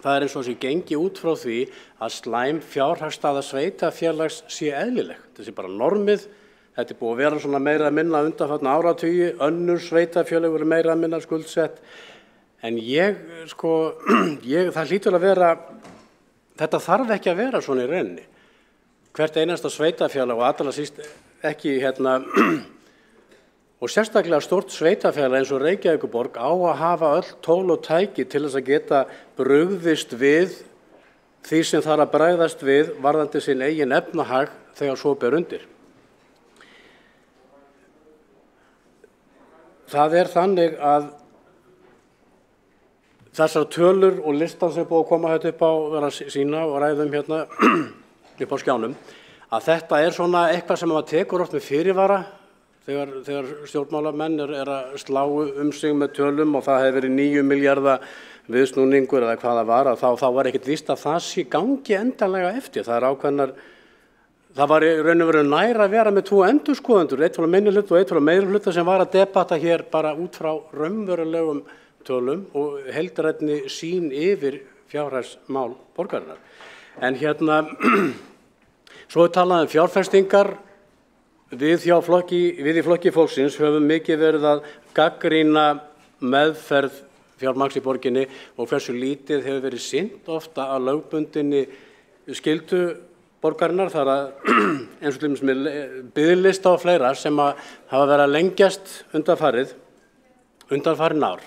það eins og sem gengi út frá því að slæm fjárhagsstaða sveitarfélags sé eðlileg. Það sé bara normið, Þetta búið að vera svona meira að minna undanfarna áratugi, önnur sveitarfélög eru meira að minna skuldsett. En það hlýtur að vera, þetta þarf ekki að vera svona í rauninni. Hvert einasta sveitarfélag og allra síst ekki og sérstaklega stórt sveitarfélag eins og Reykjavíkurborg á að hafa öll tól og tæki til þess að geta brugðist við því sem þarf að bregðast við varðandi sinn eigin efnahag þegar svo ber undir. Það þannig að þessar tölur og listan sem búið að koma þetta upp á vera sína og ræðum hérna upp á skjánum, að þetta svona eitthvað sem maður tekur oft með fyrirvara þegar stjórnmálamenn að slá sig með tölum og það hefur verið 9 milljarða viðsnúningur eða hvað það var, þá var ekkert víst að það sé gangi endanlega eftir. Það var í raun og veru nær að vera með 2 endurskoðendur, eitt frá minnihluta og eitt frá meirihluta sem var að debatta hér bara út frá raunverulegum tölum og heildarrænni sýn yfir fjárhagsmál borgarinnar. En svo talað fjárfestingar. Við í Flokki fólksins höfum mikið verið að gagnrýna meðferð fjármagns í borginni og hversu lítið hefur verið sinnt ofta að lögbundinni skyldu borgarinnar. Það eins og til dæmis með biðlista og fleira sem hafa verið að lengjast undanfarin ár.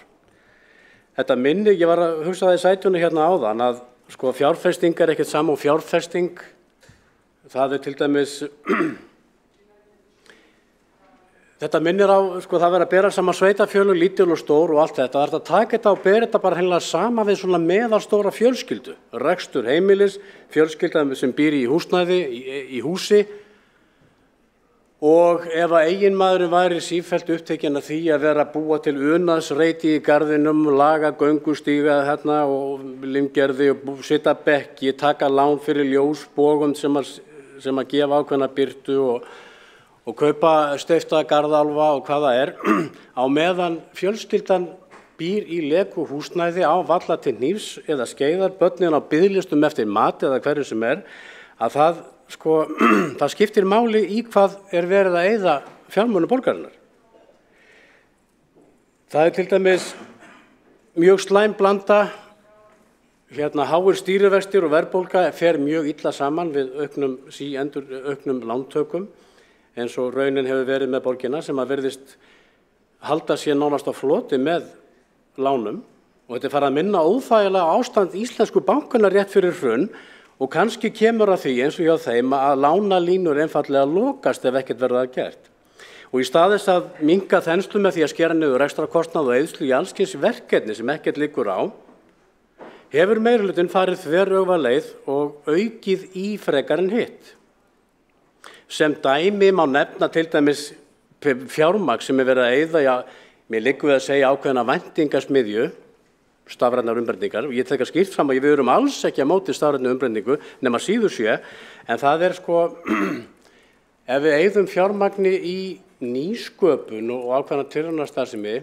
Þetta minni, ég var að hugsa það í sætunni hérna áðan að fjárfesting ekkert sama og fjárfesting. Það til dæmis þetta minnir á, það verður að bera saman sveitarfélög, lítil og stór og allt þetta. Það að taka þetta og bera þetta bara hreinlega sama við svona meðalstóra fjölskyldu. Rekstur heimilis, fjölskylda sem býr í húsnæði, í húsi. Og ef að eiginmaðurinn væri sífellt upptekinn af því að vera að búa til unaðsreiti í garðinum, laga göngustíga og limgerði og setja bekki, taka lán fyrir ljósbogum sem að gefa ákveðna birtu og kaupa steypta garðálfa og hvað það á meðan fjölskyldan býr í leku húsnæði á valla til hnífs eða skeiðar, börnin á biðlistum eftir mat eða hverju sem að það skiptir máli í hvað verið að eyða fjármunum borgarinnar. Það til dæmis mjög slæm blanda, háir stýrivextir og verðbólga fer mjög illa saman við auknum lántökum, eins og raunin hefur verið með borgina sem að virðist halda sér nánast á floti með lánum og þetta farið að minna óþægilega ástand íslensku bankana rétt fyrir hrun og kannski kemur að því eins og hjá þeim að lánalínur einfaldlega lokast ef ekkert verður að gert. Og í stað þess að minnka þenslu með því að skera niður rekstrakostnað og eyðslu í alls kyns verkefni sem ekkert liggur á, hefur meirihlutinn farið þveröfuga leið og aukið í frekar en hitt. Sem dæmi má nefna til dæmis fjármagn sem verið að eyða, mér liggur við að segja ákveðna væntingasmiðju, stafrænar umbreytingar. Ég tek skýrt fram að við erum alls ekki á móti stafrænni umbreytingu nema síður sé, en það ef við eyðum fjármagni í nýsköpun og ákveðna tilraunastarfsemi,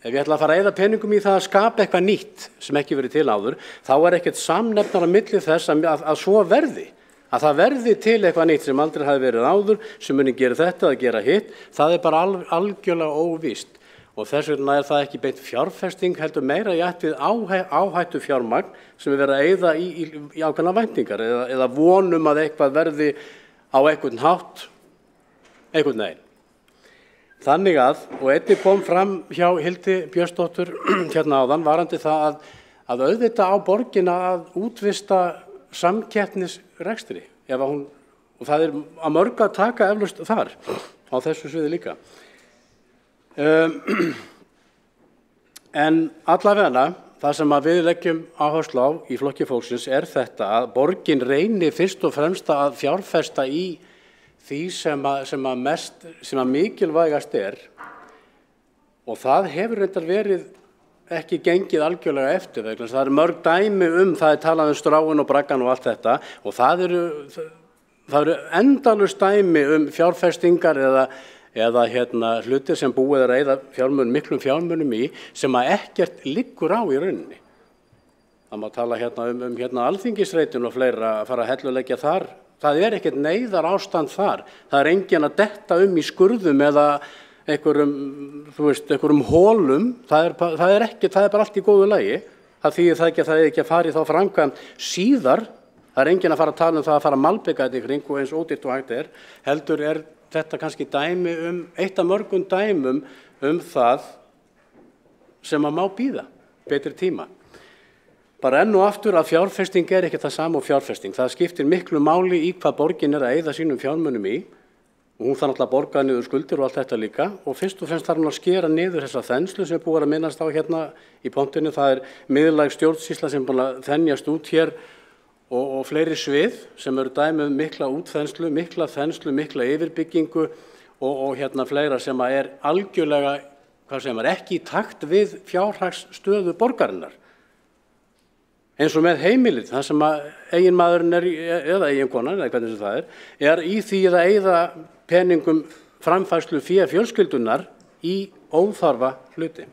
ef ég ætla að fara að eyða peningum í það að skapa eitthvað nýtt sem ekki verið til áður, þá ekkert samnefnar á milli þess að svo verði. Að það verði til eitthvað nýtt sem aldrei hafi verið áður, sem muni gera þetta að gera hitt, það bara algjörlega óvíst. Og þess vegna það ekki beint fjárfesting, heldur meira í ætt við áhættu fjármagn sem verið að eyða í ákveðna væntingar eða vonum að eitthvað verði á einhvern hátt, einhvern veginn. Þannig og einnig kom fram hjá Hildi Björnsdóttur hérna áðan varandi það að auðvitað á borgina að útvista samkeppnisrekstri, og það að mörg að taka eflaust þar á þessu sviði líka. En allavega það sem við leggjum áherslu á í Flokki fólksins þetta að borgin reyni fyrst og fremst að fjárfesta í því sem að mikilvægast og það hefur reyndar verið ekki gengið algjörlega eftir vegna. Það mörg dæmi það talað stráin og braggan og allt þetta og það eru endalaust dæmi fjárfestingar eða hlutir sem búið að eyða miklum fjármunum í sem að ekkert liggur á í rauninni. Það má tala Alþingisreitinn og fleira að fara að helluleggja þar það ekkert neyðar ástand þar. Það enginn að detta í skurðum eða einhverjum hólum. Það er bara allt í góðu lagi. Það þýðir það ekki að það ekki að fara í þá framkvæmd síðar. Það enginn að fara að tala það að fara að malbika þetta í kring og eins ódýrt og hægt heldur þetta kannski dæmi eitt af mörgum dæmum það sem að má bíða betri tíma. Bara enn og aftur að fjárfesting ekki það sama og fjárfesting. Það skiptir miklu máli í hvað borgin að eyða sínum fjármunum í og hún þarf náttúrulega að borga niður skuldir og allt þetta líka og fyrst og fremst þarf hún að skera niður þessa þenslu sem búið að minnast á hérna í pontinu. Það miðlæg stjórnsýsla sem búin að þenjast út hér og fleiri svið sem eru dæmi mikla útþenslu, mikla yfirbyggingu og hérna fleira sem algjörlega ekki í takt við fjárhagsstöðu borgarinnar. Eins og með heimilið, það sem eiginmaðurinn eða eiginkonan, eða hvernig sem það í því að eyða peningum framfærslu fjölskyldunar í óþarfa hluti.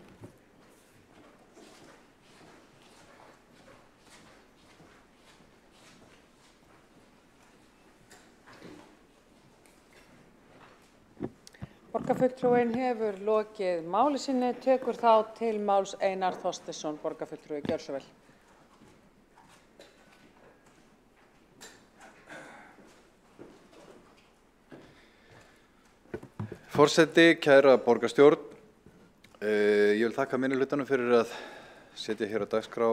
Borgarfulltrúinn hefur lokið máli sinni, tekur þá til máls Einar Þorsteinsson, borgarfulltrúi, gjörðu svo vel. Forseti, kæra borgarstjórn, ég vil þakka minnihlutanum fyrir að setja hér á dagskrá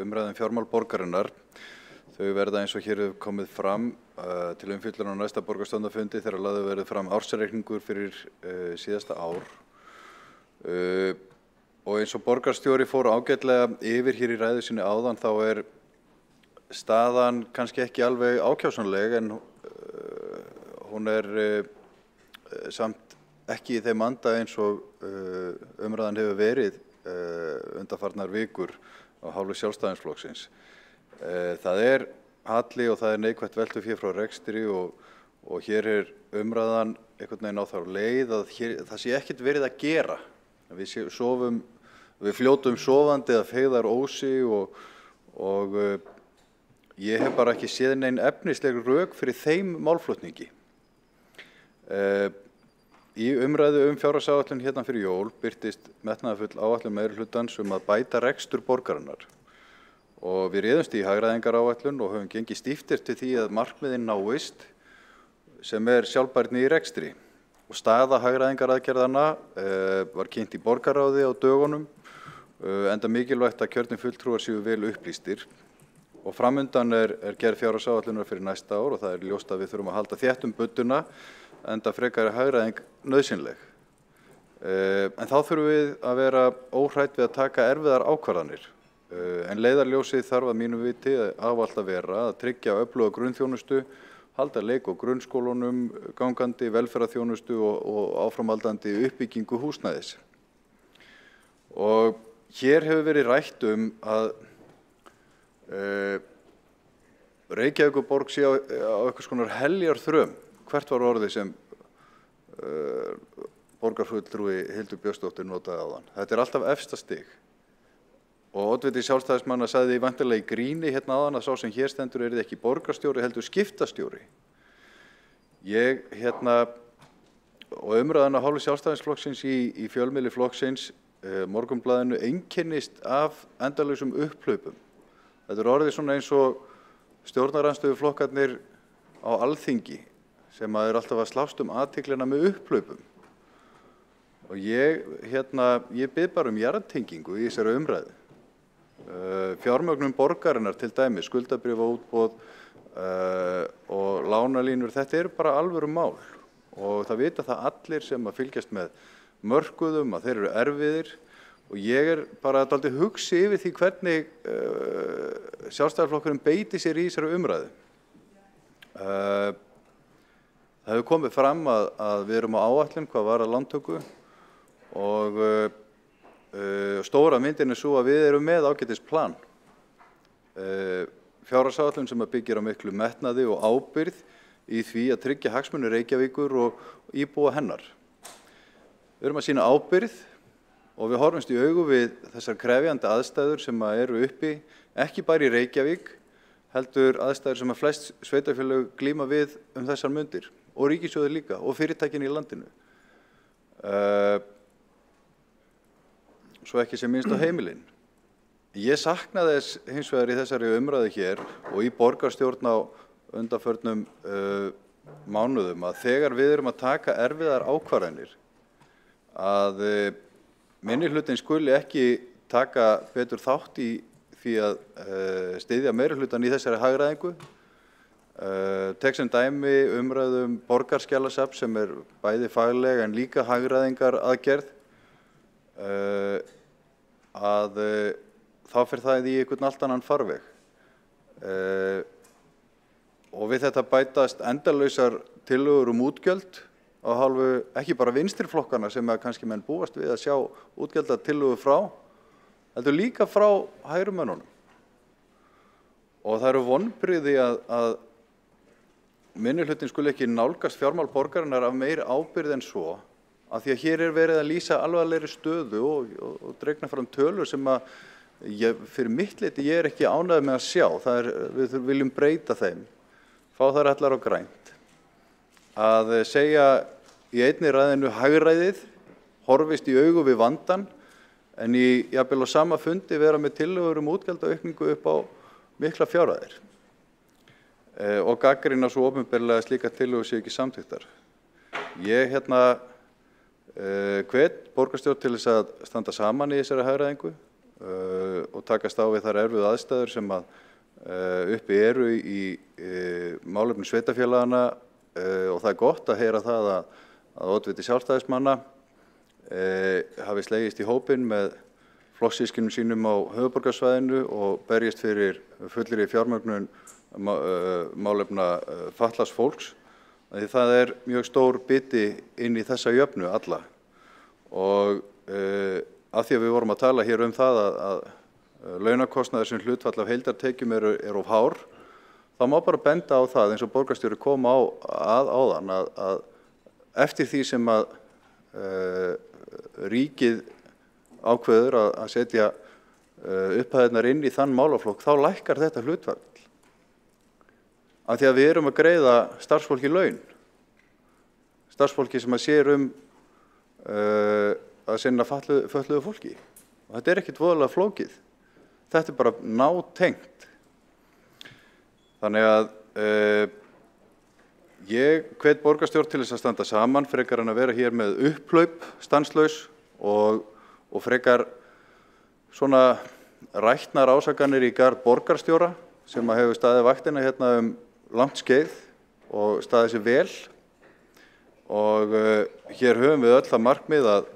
umræðum fjármál borgarinnar. Þau verða eins og hér hefur komið fram til umfjöllunar á næsta borgarstjórnarfundi þegar lagður verður fram ársreikningur fyrir síðasta ár. Og eins og borgarstjóri fór ágætlega yfir hér í ræðu sinni áðan þá staðan kannski ekki alveg ákjásanleg en hún samt ekki í þeim anda eins og umræðan hefur verið undanfarnar vikur á hálfu Sjálfstæðisflokksins. Það halli og það neikvætt veltufé frá rekstri og hér umræðan einhvern veginn á þá leið að það sé ekkert verið að gera. Við fljótum sofandi eða feigðar ósi og ég hef bara ekki séð nein efnisleg rök fyrir þeim málflutningi. Í umræðu fjárhagsáætlun hérna fyrir jól birtist metnaðarfull áætlun meirihlutans að bæta rekstur borgarinnar. Og við réðumst í hagræðingaráætlun og höfum gengið stíftir til því að markmiðin náist sem sjálfbærni í rekstri. Og staða hagræðingaraðgerðanna var kynnt í borgarráði á dögunum, enda mikilvægt að kjörnir fulltrúar séu vel upplýstir. Og framundan gerð fjárhagsáætlunar fyrir næsta ár og það ljóst að við þurfum að halda þétt budduna, enda frekari hagræðing nauðsynleg. En þá þurfum við að vera óhrædd við að taka erfiðar ákvarðanir. En leiðarljósið þarf að mínu viti ávallt að vera að tryggja öfluga grunnþjónustu, halda leik og grunnskólunum, gangandi velferðarþjónustu og áframhaldandi uppbyggingu húsnæðis. Og hér hefur verið rætt að Reykjavíkurborg sé á einhvers konar heljarþröm. Hvert var orðið sem borgarfulltrúi Hildur Björnsdóttir notaði áðan. Þetta alltaf efsta stig. Og oddviti Sjálfstæðismanna sagði væntanlega í gríni hérna áðan að sá sem hér stendur ekki borgarstjóri heldur skiptastjóri. Og umræðan af hálfu Sjálfstæðisflokksins í fjölmiðli flokksins Morgunblaðinu einkennist af endalausum upphlaupum. Þetta orðið svona eins og stjórnarandstöðuflokkarnir á Alþingi sem alltaf að slást athyglina með upphlaupum. Og ég bið bara jarðtengingu í þessari umræðu. Fjármögnun borgarinnar til dæmis, skuldabréfaútboð og lánalínur, þetta bara alvöru mál. Og það vita það allir sem að fylgjast með mörkuðum að þeir eru erfiðir. Og ég bara dálítið hugsi yfir því hvernig Sjálfstæðisflokkurinn beiti sér í þessari umræðu. Það hefur komið fram að við erum á áætlun hvað varðar lántöku og stóra myndin svo að við erum með ágætisplan. Fjárhagsáætlun sem byggir á miklu metnaði og ábyrgð í því að tryggja hagsmuni Reykjavíkur og íbúa hennar. Við erum að sýna ábyrgð og við horfumst í augu við þessar krefjandi aðstæður sem eru uppi, ekki bara í Reykjavík, heldur aðstæður sem að flest sveitarfélög glíma við þessar mundir og ríkissjóður líka og fyrirtækin í landinu. Svo ekki sem minnst á heimilin. Ég sakna þess hins vegar í þessari umræðu hér og í borgarstjórn á undanförnum mánuðum að þegar við erum að taka erfiðar ákvarðanir að minnihlutinn skuli ekki taka betur þátt í því að styðja meirihlutann í þessari hagræðingu. Tek sem dæmi umræðum borgarskjalasafn sem bæði fagleg en líka hagræðingar aðgerð að þá fer það í einhvern allt annan farveg. Og við þetta bætast endalausar tillögur útgjöld á hálfu ekki bara vinstriflokkana sem kannski menn búast við að sjá útgjaldatillögur frá, heldur líka frá hægrumönnunum. Og það eru vonbrigði að minnihlutinn skuli ekki nálgast fjármál borgarinnar af meiri ábyrgð en svo, af því að hér verið að lýsa alvarlegri stöðu og dregna fram tölur sem að fyrir mitt leyti ég ekki ánægður með að sjá. Við viljum breyta þeim, fá þær allar á grænt. Að segja í einni ræðinu hagræðið, horfist í augu við vandann, en í jafnvel á sama fundi vera með tillögur útgjaldaaukningu upp á mikla fjárhæðir. Og gagnrýna svo opinberlega slíkar tillögur séu ekki samþykktar. Ég hvet borgarstjórn til þess að standa saman í þessari hagræðingu og takast á við þær erfiðu aðstæður sem uppi eru í málefnum sveitarfélagana og það gott að heyra það að oddviti Sjálfstæðismanna hafi slegist í hópinn með flokkssystkinum sínum á höfuðborgarsvæðinu og berjist fyrir fullri fjármögnun málefna fatlaðs fólks. Því það mjög stór biti inn í þessa jöfnu alla. Og af því að við vorum að tala hér það að launakostnaður sem hlutfall af heildartekjum of hár, þá má bara benda á það eins og borgarstjóri kom að áðan að eftir því sem að ríkið ákveður að setja upphæðirnar inn í þann málaflokk, þá lækkar þetta hlutfall. Af því að við erum að greiða starfsfólki laun. Starfsfólki sem að sér að sinna fötluðu fólki. Og þetta ekkert voðalega flókið. Þetta bara nátengt. Þannig að ég hvet borgarstjórn til þess að standa saman frekar en að vera hér með upphlaup stanslaus og frekar svona rætnar ásakanir í garð borgarstjóra sem að hefur staðið vaktina hérna langt skeið og staðið sér vel og hér höfum við öll það markmið að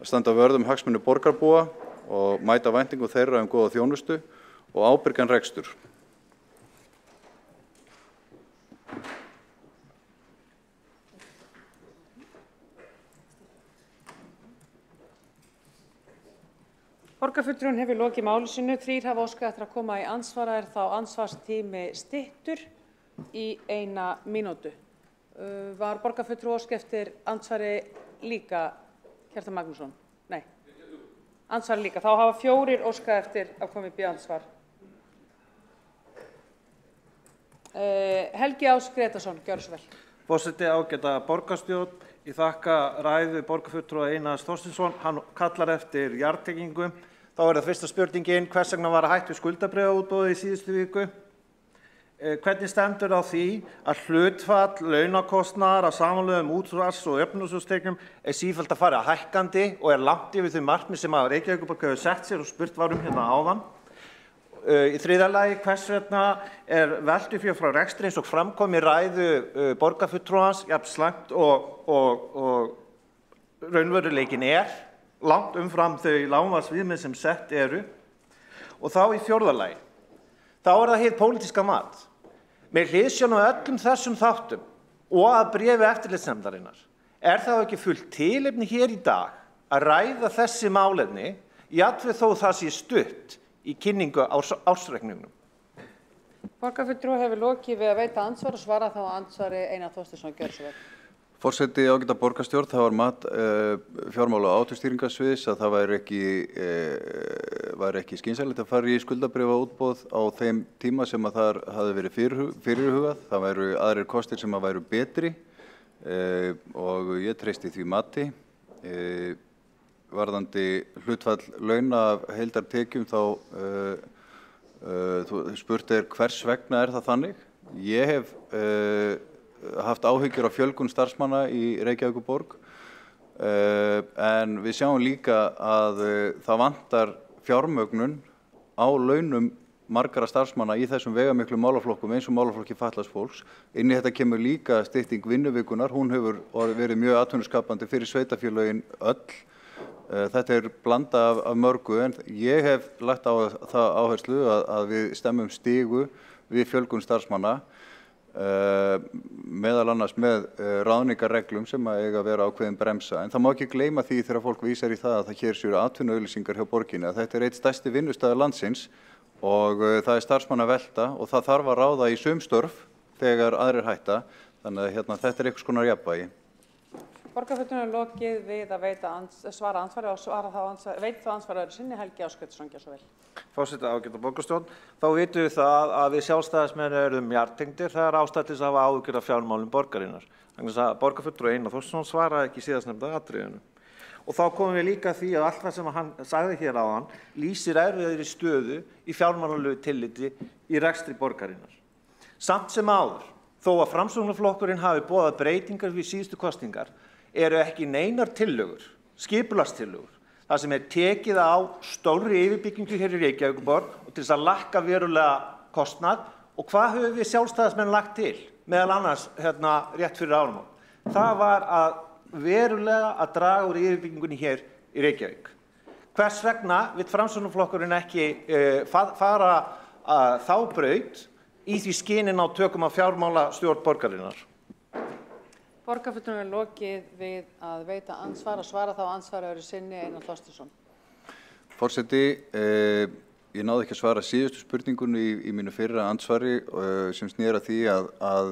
standa vörð hagsmuni borgarbúa og mæta væntingum þeirra góða þjónustu og ábyrgan rekstur. Borgarfulltrúinn hefur lokið máli sínu. 3 hafa óskað eftir að koma í andsvara. Þá andsvarstími styttur í 1 mínútu. Var borgarfulltrúi óskað eftir andsvari líka, Kjartan Magnússon? Nei. Andsvari líka. Þá hafa 4 óskað eftir að koma upp í andsvar. Helgi Ás Gretarsson, gjörðu svo vel. Forseti, ágæta borgarstjórn, ég þakka ræðu borgarfulltrúa Einars Þorsteinsson. Hann kallar eftir jarðtengingu. Þá það fyrsta spurningin, hvers vegna var hætt við skuldabréfaútboði í síðustu viku? Hvernig stendur á því að hlutfall launakostnaðar af samanlögðum útsvars- og jöfnunarsjóðstekjum sífellt að fara hækkandi og langt yfir þau markmið sem Reykjavíkurborg hefur sett sér og spurt var hérna áðan? Í þriðja lagi, hvers vegna veltufé frá rekstri eins og framkom í ræðu borgarfulltrúans jafn slæmt og raunveruleikinn langt umfram þau lágmarksviðmið sem sett eru. Og þá í fjórða lagi, þá það hið pólitíska mat. Með hliðsjón af öllum þessum þáttum og að bréfi eftirlitsnefndarinnar þá ekki fullt tilefni hér í dag að ræða þessi málefni, jafnvel þó það sé stutt í kynningu á ársreikningnum. Borgarfulltrúi hefur lokið við að veita andsvar og svara þá andsvari Einar Þorsteinsson, gjörðu svo vel. Forseti, ágæta borgarstjórn, það var mat fjármála- og átökstýringarsviðs að það væri ekki var ekki skynsamlegt að fara í skuldabréfaútboð á þeim tíma sem að þar hafði verið fyrirhugað. Það væru aðrir kostir sem að væru betri og ég treysti því mati. Varðandi hlutfall launa af heildartekjum þá spurt hvers vegna það þannig. Ég hef haft áhyggjur af fjölgun starfsmanna í Reykjavíkurborg en við sjáum líka að það vantar fjármögnun á launum margra starfsmanna í þessum vegamiklu málaflokkum eins og málaflokki fatlaðs fólks. Inn í þetta kemur líka stytting vinnuvikunar, hún hefur verið mjög atvinnuskapandi fyrir sveitarfélögin öll. Þetta blanda af mörgu en ég hef lagt á það áherslu að við stemmum stigu við fjölgun starfsmanna meðal annars með ráðningarreglum sem að eiga að vera ákveðin bremsa. En það má ekki gleyma því þegar fólk vísar í það að það hér séu atvinnuauglýsingar hjá borginni að þetta eitt stærsti vinnustaður landsins og það starfsmanna velta og það þarf að ráða í sum störf þegar aðrir hætta. Þannig að þetta einhvers konar jafnvægi. Borgarfulltrúum lokið við að svara ansvari og veit þá ansvari öðru sinni. Helgi Ásgeirsson, gjör svo vel. Forseti ágæta borgarstjórn, þá vitum við það að við sjálfstæðismenn erum jartengdir. Það er ástæða til þess að hafa áhyggjur af fjármálum borgarinnar. Þannig að borgarfulltrúi Einar Þorsteinsson svaraði ekki síðastnefnda atriðinu. Og þá komum við líka að því að allt það sem hann sagði hér áðan lýsir erfiðri stöðu í fjármálalegu tilliti í rekstri borgarinnar. Samt sem áður, þó að Framsóknarflokkurinn hafi boðað breytingar við síðustu kosningar, eru ekki neinar tillögur, skipulagstillögur, það sem tekið á stórri yfirbyggingu hér í Reykjavíkurborg og til þess að lækka verulega kostnað. Og hvað höfum við sjálfstæðismenn lagt til, meðal annars rétt fyrir áramót? Það var að verulega að draga úr yfirbyggingunni hér í Reykjavík. Hvers vegna vill Framsóknarflokkurinn ekki fara þá braut í því skyni ná tökum á fjármálastjórn borgarinnar? Borgarfulltrúum lokið við að veita ansvar og svara þá ansvari öðru sinni. Einar Þorsteinsson. Forseti, ég náði ekki að svara síðustu spurningunni í mínu fyrra ansvari sem snýr að því að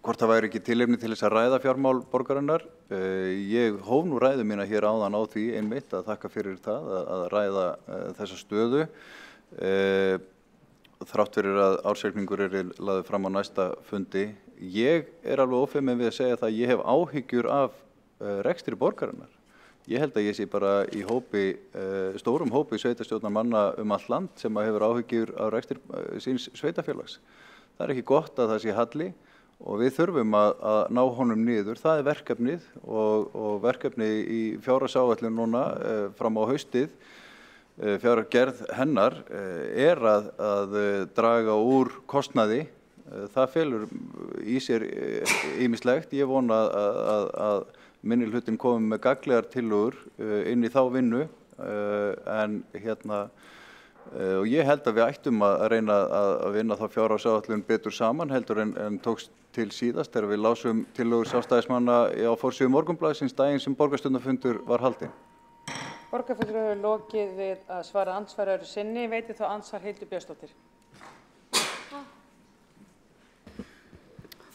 hvort það væri ekki tilefni til þess að ræða fjármál borgarinnar. Ég hóf nú ræðu mína hér áðan á því einmitt að þakka fyrir það að ræða þessa stöðu. Þrátt fyrir að ársreikningur lagður fram á næsta fundi. Ég alveg ófeiminn við að segja það að ég hef áhyggjur af rekstri borgarinnar. Ég held að ég sé bara í stórum hópi sveitarstjórnarmanna allt land sem hefur áhyggjur af rekstri síns sveitarfélags. Það ekki gott að það sé halli og við þurfum að ná honum niður. Það verkefnið og verkefni í fjárhagsáætlun núna fram á haustið. Fjárgerð hennar að draga úr kostnaði. Það felur í sér ýmislegt. Ég vona að minnihlutinn komi með gagnlegar tillögur inn í þá vinnu en og ég held að við ættum að reyna að vinna þá fjárhagsáætlun betur saman heldur en tókst til síðast þegar við lásum tillögur sjálfstæðismanna á forsíðu Morgunblaðsins daginn sem borgarstjórnarfundur var haldinn. Borgarfulltrúum lokið við að svara ansvari öðru sinni. Veiti þá ansvar Hildur Björnsdóttir.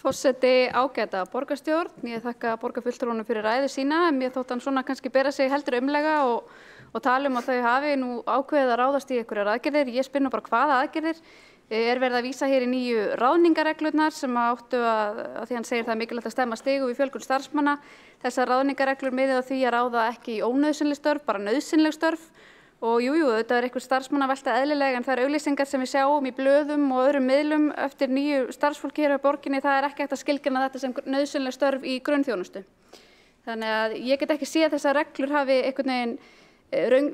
Forseti ágæta borgarstjórn, ég þakka borgarfulltrúunum fyrir ræðu sína, en mér þótt hann svona kannski bera sig heldur umlega og tala að þau hafi nú ákveðið að ráðast í einhverjar aðgerðir. Ég spyr nú bara hvaða aðgerðir. Verið að vísa hér í nýju ráðningarreglurnar sem áttu að því hann segir það mikilvægt að stemma stigu við fjölgun starfsmanna. Þessar ráðningarreglur miðið á því að ráða ekki í ónauðsynleg störf, bara nauðsynleg störf. Og þetta einhver starfsmannavelta eðlileg en það auglýsingar sem við sjáum í blöðum og öðrum miðlum eftir nýju starfsfólki hér á borginni, það ekki hægt að skilgreina þetta sem nauðsynleg störf í grunnþjónustu. Þannig að ég get ekki séð að þessar reglur hafi einhvern veginn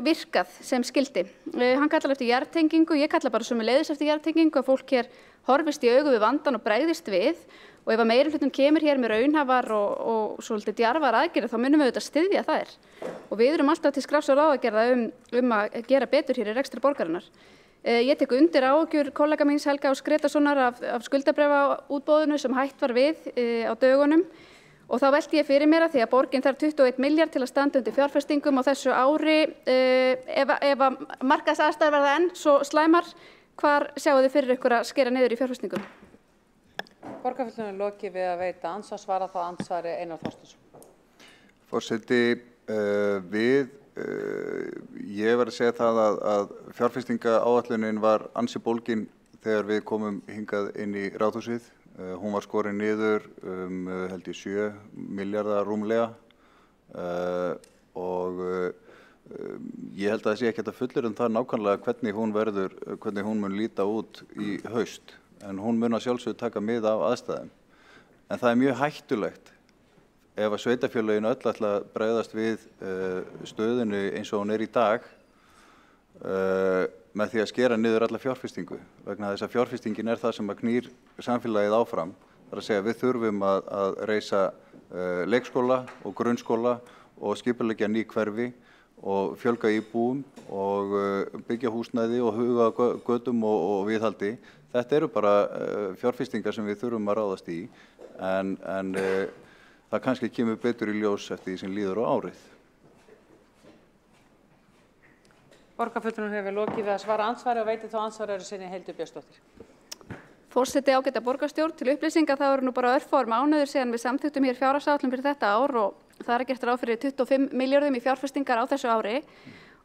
virkað sem skildi. Hann kallar eftir jarðtengingu, ég kalla bara sömuleiðis eftir jarðtengingu, að fólk hér horfist í augu við vandann og bregðist við. Og ef að meirihlutinn kemur hér með raunhæfar og svolítið djarfar aðgerðir, þá munum við auðvitað styðja þær. Og við erum alltaf til skrafs og ráðagerða að gera betur hér í rekstri borgarinnar. Ég tek undir áhyggjur kollega míns Helga Ás Grétarssonar af skuldabréfaútboðinu sem hætt var við á dögunum. Og þá velti ég fyrir mér að því að borgin þarf 21 milljarð til að standa undir fjárfestingum á þessu ári. Ef að markaðsaðstæður verða enn svo slæmar, hvar sjáu þið fyrir ykkur að skera niður í fjárfestingum? Borgarfulltrúum lokið við að veita ansvar, svara þá ansvari Einar Þorsteinsson. Forseti, við Ég verð að segja það að fjárfestingaáætlunin var ansi bólgin þegar við komum hingað inn í Ráðhúsið. Hún var skorin niður held ég 7 milljarða rúmlega og ég held að það sé ekki að fullyrða það nákvæmlega hvernig hún mun líta út í haust. En hún mun að sjálfsögðu taka mið af aðstæðum. En það mjög hættulegt ef að sveitarfélögin öll ætla að bregðast við stöðunni eins og hún í dag með því að skera niður alla fjárfestingu. Vegna þess að fjárfestingin það sem að knýr samfélagið áfram. Það að segja við þurfum að reisa leikskóla og grunnskóla og skipuleggja ný hverfi og fjölga íbúum og byggja húsnæði og huga götum og viðhaldi. Þetta eru bara fjárfestingar sem við þurfum að ráðast í en það kannski kemur betur í ljós eftir því sem líður á árið. Borgarfulltrúinn hefur lokið við að svara andsvari og veitir þá ansvari sinni Hildur Björnsdóttir. Forseti ágæta borgarstjórn, til upplýsinga það eru nú bara örfáir mánuðir síðan við samþykktum hér fjárhagsáætlun fyrir þetta ár og það gert ráð fyrir 25 milljörðum í fjárfestingar á þessu ári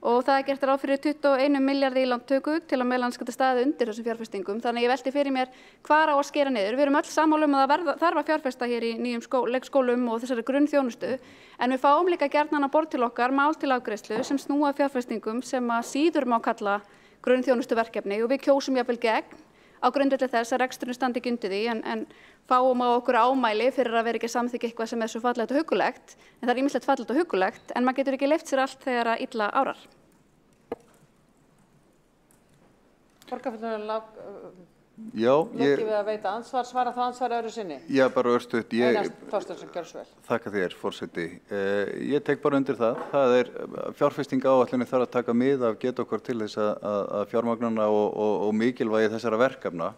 og það gert ráð fyrir 21 milljarði í lántöku til að meðal annars geta staðið undir þessum fjárfestingum. Þannig ég velti fyrir mér hvar á að skera niður. Við erum öll sammála að það þarf að fjárfesta hér í nýjum leikskólum og þessari grunnþjónustu en við fáum líka gjarnan á borð til okkar mál til afgreiðslu sem snúa að fjárfestingum sem að síður má kalla grunnþjónustuverkefni og við kjósum jafnvel gegn á grundvelli þess að reksturinn standi ekki undir því en fáum á okkur ámæli fyrir að vera ekki að samþykkja eitthvað sem svo fallegt og huggulegt en það ýmislegt fallegt og huggulegt en maður getur ekki leyft sér allt þegar að illa árar. Borgarfulltrúinn Já, lokið við að veita ansvar, svara þá ansvari öðru sinni. Já, bara örstutt. Einar Þorsteinsson, gjörðu svo vel. Þakka þér, forseti. Ég tek bara undir það. Það fjárfestingaáætlunin þarf að taka mið af getu okkar til þess að fjármagnana og mikilvægi þessara verkefna.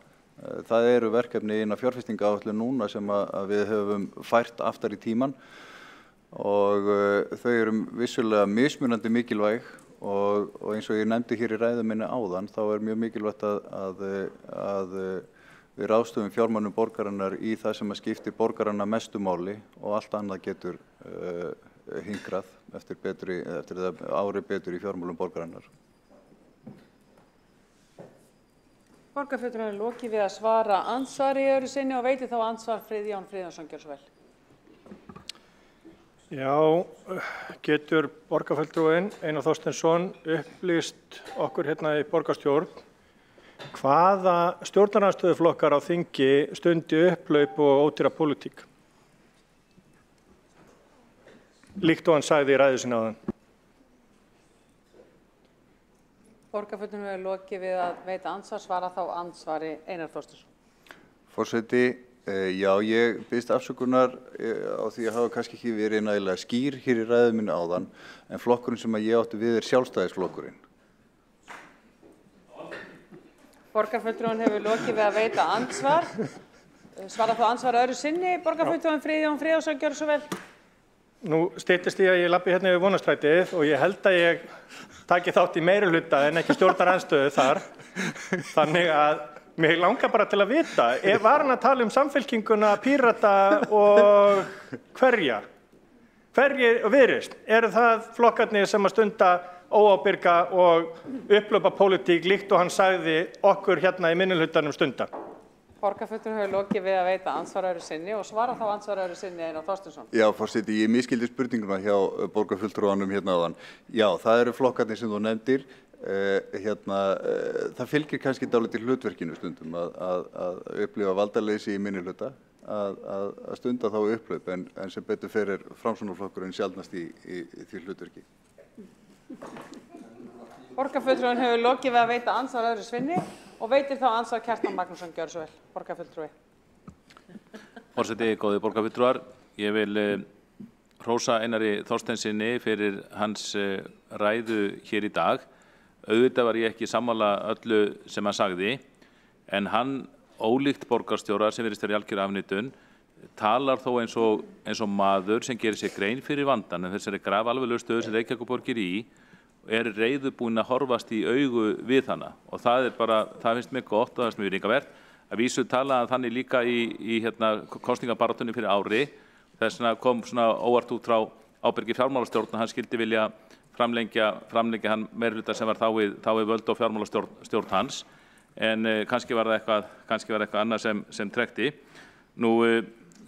Það eru verkefni innan fjárfestingaáætlun núna sem að við höfum fært aftar í tíman og þau eru vissulega mismunandi mikilvæg og eins og ég nefndi hér í ræðu minni áðan þá mjög mikilvægt að við ráðstöfum fjármunum borgarinnar í það sem að skiptir borgarana mestu máli og allt annað getur hingrað eftir það ári betur í fjármálum borgarinnar. Borgarfulltrúinn lokið við að svara ansvari öðru sinni og veitir þá ansvar Friðjón Friðjónsson, gjörðu svo vel. Já, getur borgarfulltrúinn Einar Þorsteinsson upplýst okkur hérna í borgarstjórn hvaða stjórnarandstöðuflokkar á þingi stundi upphlaup og ódýra pólitík? Líkt og hann sagði í ræðu sinni áðan. Borgarfulltrúinn hefur lokið við að veita ansvar, svara þá ansvari Einar Þorsteinsson. Forseti, já, ég biðst afsökunar á því að hafa kannski ekki verið nægilega skýr hér í ræðu minni áðan, en flokkurinn sem ég átti við sjálfstæðisflokkurinn. Borgarfulltrúinn hefur lokið við að veita ansvar, svara þá ansvar öðru sinni, borgarfulltrúinn Friðjón Friðjónsson, gjörðu svo vel. Nú styttist ég að ég labbi hérna yfir Vonarstrætið og ég held að ég taki þátt í meirihluta en ekki stjórnarandstöðu þar, þannig að mig langar bara til að vita, var hann að tala Samfylkinguna, Pírata og hverja? Hverjir Viðreisn? Eru það flokkarnir sem að stunda óábyrga og upplöpa pólitík líkt og hann sagði okkur hérna í minnihlutanum stunda? Borgarfulltrúinn hefur lokið við að veita ansvar öðru sinni og svara þá ansvar öðru sinni Einar Þorsteinsson. Já, forseti, ég misskildi spurninguna hjá borgarfulltrúanum hérna áðan. Já, það eru flokkarnir sem þú nefndir. Það fylgir kannski dálítið hlutverkinu stundum að upplifa valdaleysi í minnihluta, að stunda þá upplaup en sem betur fyrir Framsóknarflokkurinn sjaldnast í því hlutverki. Borgarfulltrúinn hefur lokið við að veita ansvar öðru sinni og veitir þá ansvar Kjartan Magnússon, gjörðu svo vel. Borgarfulltrúi. Forseti, góðir borgarfulltrúar, ég vil hrósa Einari Þorsteinsinni fyrir hans ræðu hér í dag. Auðvitað var ég ekki sammála öllu sem hann sagði, en hann, ólíkt borgarstjóra sem virðist vera í algjöru afneitun, talar þó eins og maður sem gerir sér grein fyrir vandann en þessari grafalvarlegu stöðu sem Reykjavíkurborg er í reiðubúin að horfast í augu við hana og það finnst mér gott og það finnst mér virðingarvert. Að vísu talaði þannig líka í kosningabaráttunni fyrir ári, þess vegna kom svona óvart út frá ábyrgi fjármálastjórn að hann skildi vilja framlengja hann meirihluta sem var þá við völd og fjármálastjórn hans, en kannski var það eitthvað annað sem trekkti. Nú,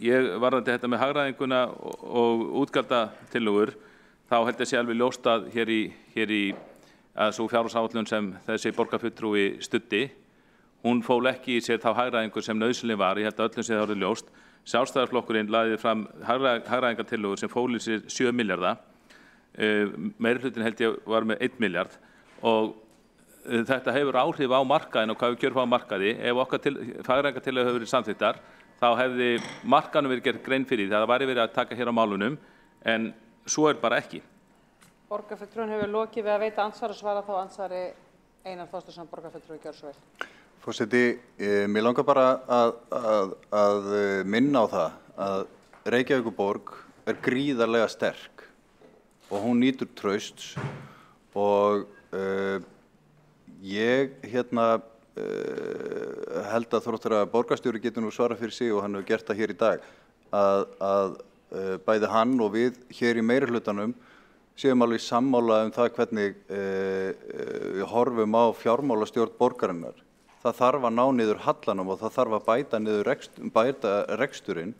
ég varðandi þetta með hagræðinguna og útgjaldatillögur, þá held ég sé alveg ljóst að hér í að svo fjárhagsáætlun sem þessi borgarfulltrúi studdi, hún fól ekki í sér þá hagræðingu sem nauðsynleg var, ég held að öllum sé það orðið ljóst. Sjálfstæðisflokkurinn lagði fram hagræðingartillögur sem fólu í sér 7 milljarða, meirihlutin held ég var með 1 milljarð og þetta hefur áhrif á markaðinn og hvað við kjörum á markaði. Ef okkar hagræðingartillögur hefur verið samþykktar, þá hefði markanum verið gerð grein fyrir því, það væri verið að taka hér á málunum, en svo bara ekki. Borgarfulltrúinn hefur lokið við að veita andsvar og svara þá andsvari Einar Þorsteinsson, borgarfulltrúi, gjörðu svo vel. Forseti, mér langar bara að minna á það að Reykjavíkurborg gríðarlega sterk og hún nýtur trausts og ég held að þótt að borgarstjóri getur nú svarað fyrir sig og hann hefur gert það hér í dag að bæði hann og við hér í meirihlutanum séum alveg sammála það hvernig við horfum á fjármálastjórn borgarinnar. Það þarf að ná niður hallanum og það þarf að bæta reksturinn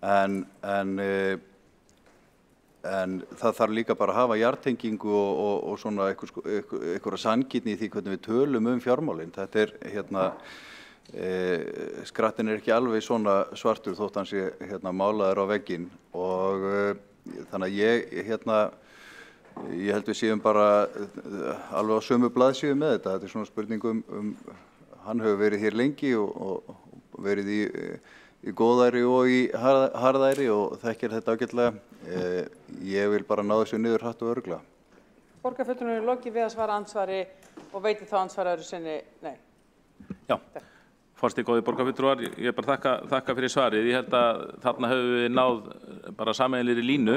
en það þarf líka bara að hafa jarðtengingu og svona einhverja sanngirni í því hvernig við tölum fjármálin. Þetta skrattin ekki alveg svona svartur þótt hann sé málaður á vegginn og þannig að ég held við séum bara alveg á sömu blaðsíðu með þetta. Þetta svona spurning hann hefur verið hér lengi og verið í góðæri og í harðæri og þekkir þetta ágætlega. Ég vil bara ná þessu niður hratt og örugglega. Borgarfulltrúinn er lokið við að svara andsvari og veiti þá andsvari öðru sinni, nei. Já, forseti góði borgarfulltrúar, ég bara þakka fyrir svarið. Ég held að þarna höfum við náð bara sameiginlegri línu,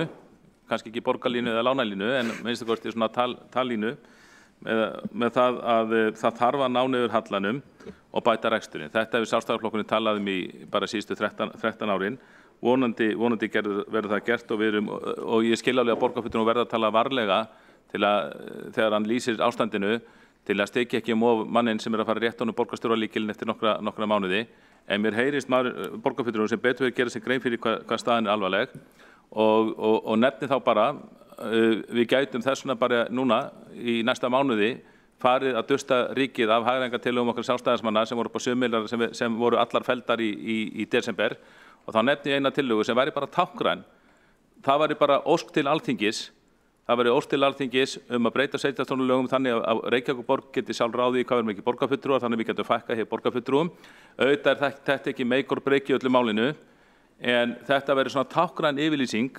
kannski ekki borgarlínu eða lánalínu, en minnstu kosti svona tallínu, með það að það þarf að ná niður hallanum og bæta reksturinn. Þetta hefur Sjálfstæðisflokkurinn talað í bara síðustu 13 árin. Vonandi verður það gert og ég skil alveg að borgarfulltrúinn verður að tala varlega til að þegar hann lýsir ástandinu til að steikja ekki of manninn sem að fara rétt honum borgarstjóralíkilinn eftir nokkra mánuði. En mér heyrist borgarfulltrúinn sem betur gera sig grein fyrir hvað staðan er alvarleg og nefni þá bara við gætum þessuna bara núna í næsta mánuði farið að dusta ríkið af hagræðingartillögum okkar sjálfstæðismanna sem voru upp á 7 milljarðar sem voru allar felldar í desember og þá nefni ég eina tillögu sem væri bara táknræn. Það væri bara ósk til Alþingis. Það væri ósk til Alþingis að breyta sveitarstjórnarlögum þannig að Reykjavíkurborg geti sjálf ráðið í hvað verðum ekki borgarfulltrúar þannig að við getum fækkað hér borgarfulltrúum. Auðvitað er þetta ekki make or break í öllu málinu en þetta væri svona táknræn yfirlýsing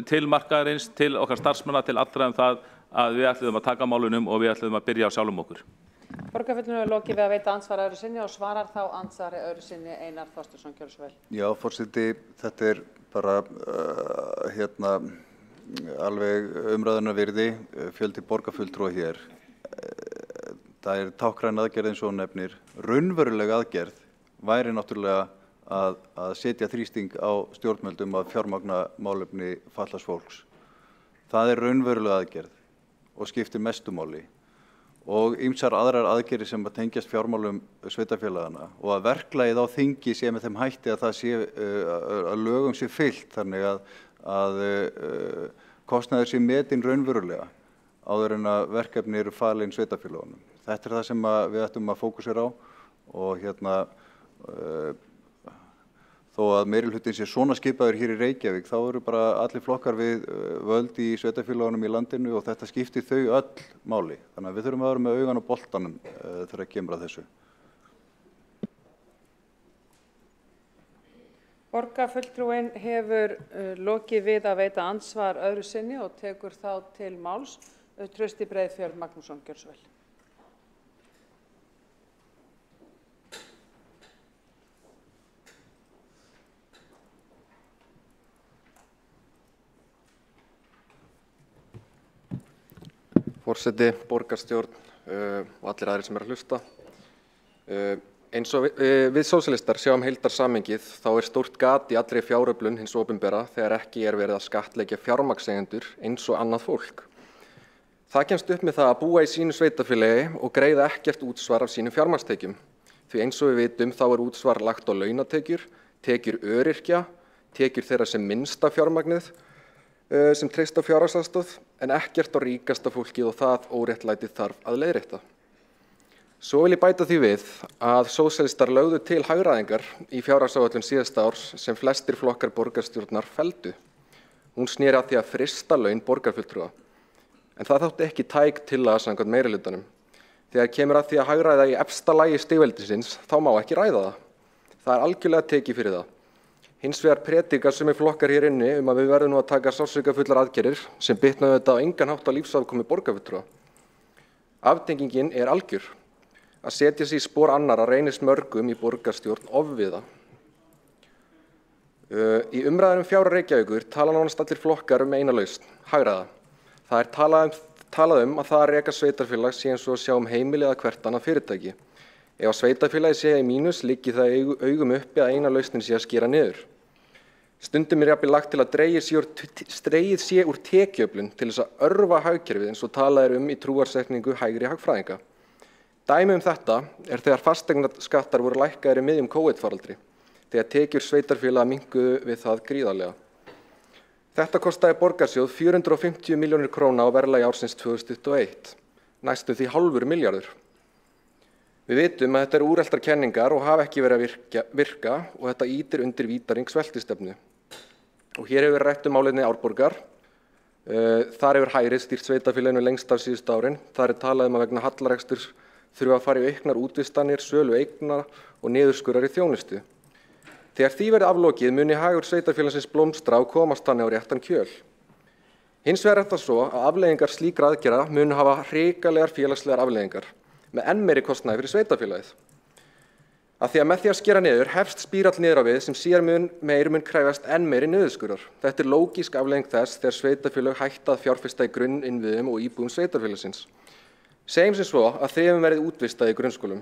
til markaðarins, til okkar starfsmanna, til allra það að við ætluðum að taka málunum og við ætluðum að byrja á sjálfum okkur. Borgarfulltrúinn er lokið við að veita andsvari öðru sinni og svarar þá andsvari öðru sinni Einar Þorsteinsson, gjörðu svo vel. Já, forseti, þetta er bara alveg umræðuna virði, fjöldi borgarfulltrúa hér. Það er táknræn aðgerð eins og nefnir. Raunveruleg aðgerð væri náttúrulega að setja þrýsting á stjórnvöldum að fjármagna málefni fatlaðs fólks. Það er raunveruleg aðgerð og skiptir mestu máli og ýmsar aðrar aðgerðir sem að tengjast fjármálum sveitarfélagana og að verklagið á þingi sé með þeim hætti að að lögum sé fylgt þannig að kostnaður sé metinn raunverulega áður en að verkefni eru falin sveitarfélagunum. Þetta er það sem við ættum að fókusera á og þó að meirihlutinn sé svona skipaður hér í Reykjavík, þá eru bara allir flokkar við völd í sveitarfélagunum í landinu og þetta skiptir þau öll máli. Þannig að við þurfum að vera með augun á boltanum þegar kemur að þessu. Borgarfulltrúinn hefur lokið við að veita andsvar öðru sinni og tekur þá til máls. Trausti Breiðfjörð Magnússon, gjörðu svo vel. Forseti, borgarstjórn og allir aðrir sem að hlusta. Eins og við sósíalistar sjáum heildarsamhengið þá er stórt gat í allri fjáröflun hins opinbera þegar ekki verið að skattleggja fjármagnseigendur eins og annað fólk. Það kemst upp með það að búa í sínu sveitarfélagi og greiða ekkert útsvar af sínum fjármagnstekjum. Því eins og við vitum þá útsvar lagt á launatekjur, tekjur öryrkja, tekjur þeirra sem minnsta fjármagnið sem treysta á fjárhagsaðstoð en ekkert á ríkasta fólkið og það óréttlætið þarf að leiðrétta. Svo vil ég bæta því við að sósíalistar lögðu til hagræðingar í fjárhagsáætlun síðasta árs sem flestir flokkar borgarstjórnar felldu. Hún sneri að því að frysta laun borgarfulltrúa. En það þátti ekki tæk tillaga samkvæmt meirihlutanum. Þegar kemur að því að hagræða í efsta lagi stigveldisins þá má ekki ræða það. Það algjörlega tekið fyrir það. Hins vegar predika sumir flokkar hér inni að við verðum nú að taka sársaukafullar aðgerðir sem bitna auðvitað á engan hátt á lífsafkomu borgarfulltrúa. Afdengingin algjör. Að setja sig í spor annarra reynist mörgum í borgarstjórn ofviða. Í umræðum fjárhag Reykjavíkur tala nánast allir flokkar eina lausn, hagræða. Það talað að það að reka sveitarfélag sé eins og að sjá heimili eða hvert annað fyrirtæki. Ef að sveitarfélagi sé í mínus liggi það augum uppi að eina lausnin sé að skera niður. Stundum jafnvel lagt til að dregið sé úr tekjuöflun til þess að örva hagkerfið eins og talað í trúarsetningu hægri hagfræðinga. Dæmi þetta þegar fasteignaskattar voru lækkaðir í miðjum COVID-faraldri, þegar tekjur sveitarfélaga minnkuðu við það gríðarlega. Þetta kostaði borgarsjóð 450 milljónir króna á verðlagi ársins 2021, næstum því hálfur milljarður. Við vitum að þetta úreltar kenningar og hafa ekki verið að virka og þetta ýtir undir vítahring sveltistefnu. Og hér hefur rætt málefni Árborgar. Þar hefur hægrið stýrt sveitarfélaginu lengst af síðustu árin. Þar talað að vegna hallareksturs þurfa að fara í auknar útvistanir, sölu eigna og niðurskurðar í þjónustu. Þegar því verði aflokið muni hagur sveitarfélagsins blómstra og komast þannig á réttan kjöl. Hins vegar það svo að afleiðingar slíkra aðgerða muni hafa hrikalegar félagslegar afleiðingar með enn meiri kostnaði fyrir sveitarfélagið. Af því að með því að skera niður hefst spírall niður á við sem síðar mun krefjast enn meiri niðurskurðar. Þetta lógísk afleiðing þess þegar sveitarfélög hætta að fjárfesta í grunninnviðum og íbúðum sveitarfélagsins. Segjum sem svo að þrefum verið útvistað í grunnskólum.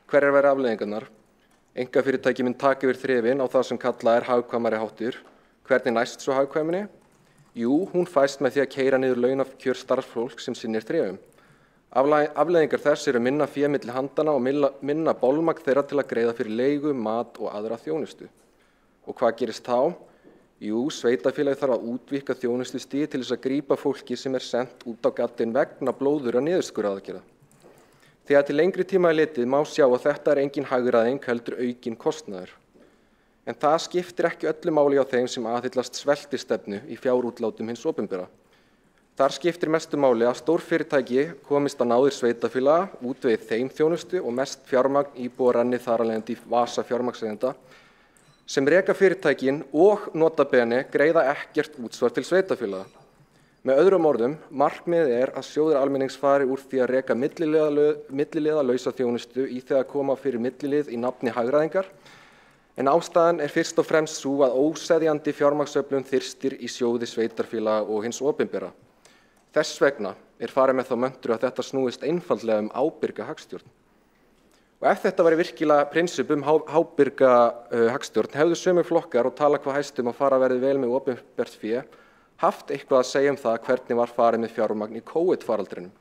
Hverjar verða afleiðingarnar? Einkafyrirtæki mun taka yfir þrefin á það sem kallað hagkvæmari háttur. Hvernig næst svo hagkvæmni? Jú, hún fæst með því að keyra niður launakjör starfsfólk sem sinnir þrefum. Afleiðingar þess minna fé milli handana og minna bolmagn þeirra til að greiða fyrir leigu, mat og aðra þjónustu. Og hvað gerist þá? Jú, sveitarfélagið þarf að útvíkka þjónustustig til þess að grípa fólki sem sent út á gattin vegna blóðugra niðurskurðaraðgerða. Þegar til lengri tíma litið má sjá að þetta engin hagræðing heldur aukin kostnaður. En það skiptir ekki öllu máli á þeim sem aðhyllast sveltistefnu í fjárútlátum hins opinbera. Þar skiptir mestu máli að stórfyrirtæki komist að náðir sveitarfélaga, útvegið þeim þjónustu og mest fjármagn íbúa renni þar af leiðandi í vasa fjármagnseigenda sem reka fyrirtækin og nota bene greiða ekkert útsvar til sveitarfélaga. Með öðrum orðum, markmiðið að sjóðir almennings fari úr því að reka milliliðalausa þjónustu í því að koma fyrir millilið í nafni hagræðingar, en ástæðan fyrst og fremst sú að óseðjandi fjármagnsöflun þyrstir í sjóði sveitarfélaga og hins opinbera. Þess vegna farið með þá möntru að þetta snúist einfaldlega ábyrga hagstjórn. Og ef þetta væri virkilega prinsip ábyrga hagstjórn hefðu sömu flokkar og tala hvað hæst að fara verið vel með opinbert fé haft eitthvað að segja það hvernig var farið með fjármagn í COVID-faraldrinum.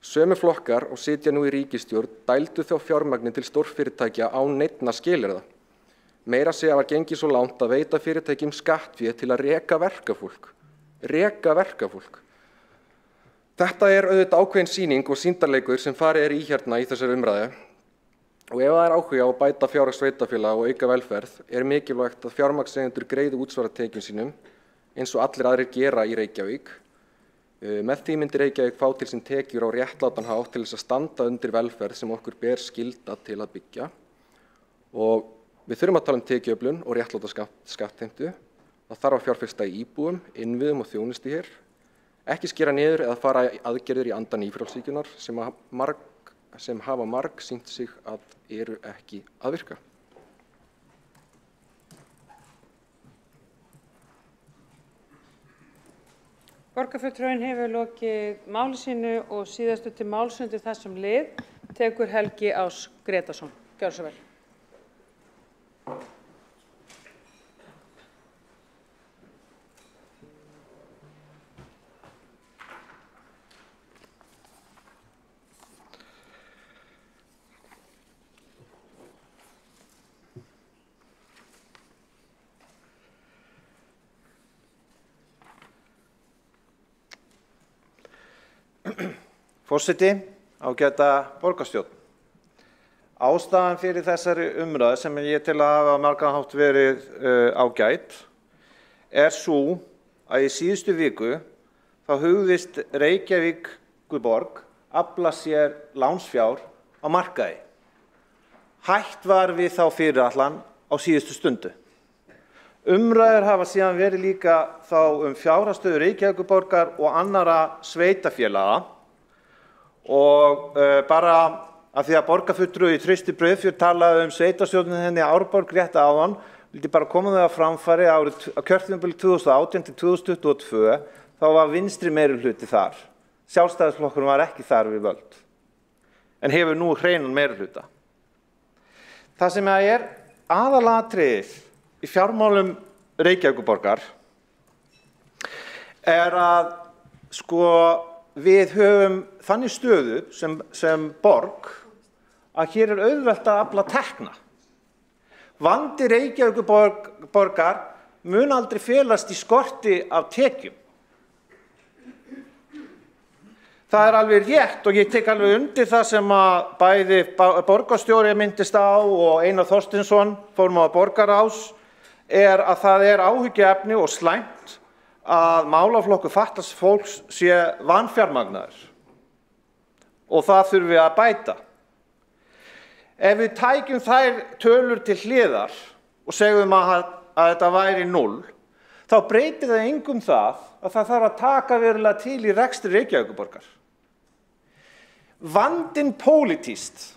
Sömu flokkar og sitja nú í ríkisstjórn dældu þá fjármagnin til stórfyrirtækja án neinna skilyrða. Meira segja var gengið svo langt að veita fyrirtækjum skattfé til að reka verkafólk. Þetta auðvitað ákveðin sýning og sýndarleikur sem farið í hérna í þessari umræðu. Og ef það áhuga á að bæta fjárhag sveitarfélaga og auka velferð mikilvægt að fjármagnseigendur greiði útsvar af tekjum sínum eins og allir aðrir gera í Reykjavík. Með því myndi Reykjavík fá til sín tekjur á réttlátan hátt til þess að standa undir velferð sem okkur ber skylda til að byggja. Og við þurfum að tala tekjuöflun og réttláta skattheimtu. Það þarf að fjárfesta í íbúðum, innviðum og þjónustu hér. Ekki skera niður eða fara í aðgerðir í anda nýfrjálshyggjunnar sem hafa margsýnt sig að eru ekki að virka. Borgarfulltrúinn hefur lokið máli sínu og síðastu til máls undir þessum lið tekur Helgi Ás Gretarsson. Gjörðu svo vel. Forseti, ágæta borgarstjórn. Ástæðan fyrir þessari umræðu sem ég tel að hafa margan hátt verið ágæt sú að í síðustu viku þá hugðist Reykjavíkurborg afla sér lánsfjár á markaði. Hætt var við þá fyrirætlan á síðustu stundu. Umræður hafa síðan verið líka þá fjárhagsstöðu Reykjavíkurborgar og annarra sveitarfélaga og bara af því að borgarfulltrúi Trausti Breiðfjörð talaði sveitarstjórnina henni Árborg rétt áðan, vildi bara koma það á framfæri á kjörtímabili 2018 til 2022, þá var vinstri meirihluti þar. Sjálfstæðisflokkurinn var ekki þar við völd, en hefur nú hreinan meirihluta. Það sem aðalatriðið í fjármálum Reykjavíkurborgar að við höfum þannig stöðu sem borg að hér auðvelt að afla tekna. Vandi Reykjavíkurborgar mun aldrei felast í skorti af tekjum. Það alveg rétt og ég tek alveg undir það sem að bæði borgarstjóri myndist á og Einar Þorsteinsson, formaður borgarráðs, að það áhyggjuefni og slæmt að málaflokkur fatlaðs fólks sé vanfjármagnaður og það þurfum við að bæta. Ef við tækjum þær tölur til hliðar og segjum að þetta væri 0, þá breytir það engum það að það þarf að taka verulega til í rekstri Reykjavíkurborgar. Vandinn pólitískt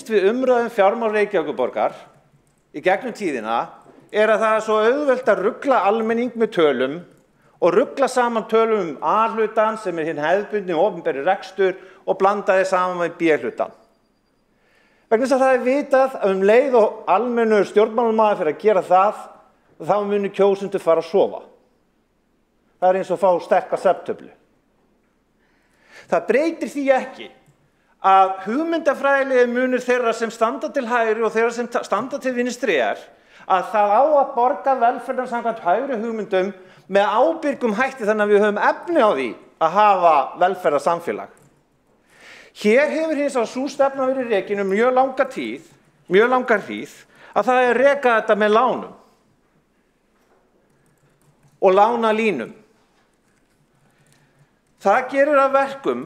við umræðum fjármál Reykjavíkurborgar í gegnum tíðina að það svo auðvelt að rugla almenning með tölum og rugla saman tölum A-hlutan sem hinn hefðbundni opinberi rekstur og blanda þeir saman með B-hlutan. Vegna þess að það vitað að leið og almennur stjórnmálamaður fyrir að gera það, þá munu kjósendur fara að sofa. Það eins og fá sterka svefntöflu. Það breytir því ekki að hugmyndafræðilegi munur þeirra sem standa til hægri og þeirra sem standa til vinstri að það á að borga velferðar samkvæmt hægri hugmyndum með ábyrgum hætti þannig að við höfum efni á því að hafa velferðarsamfélag. Hér hefur hins vegar sú stefna verið rekin mjög langa hríð að það reka þetta með lánum og lánalínum. Það gerir að verkum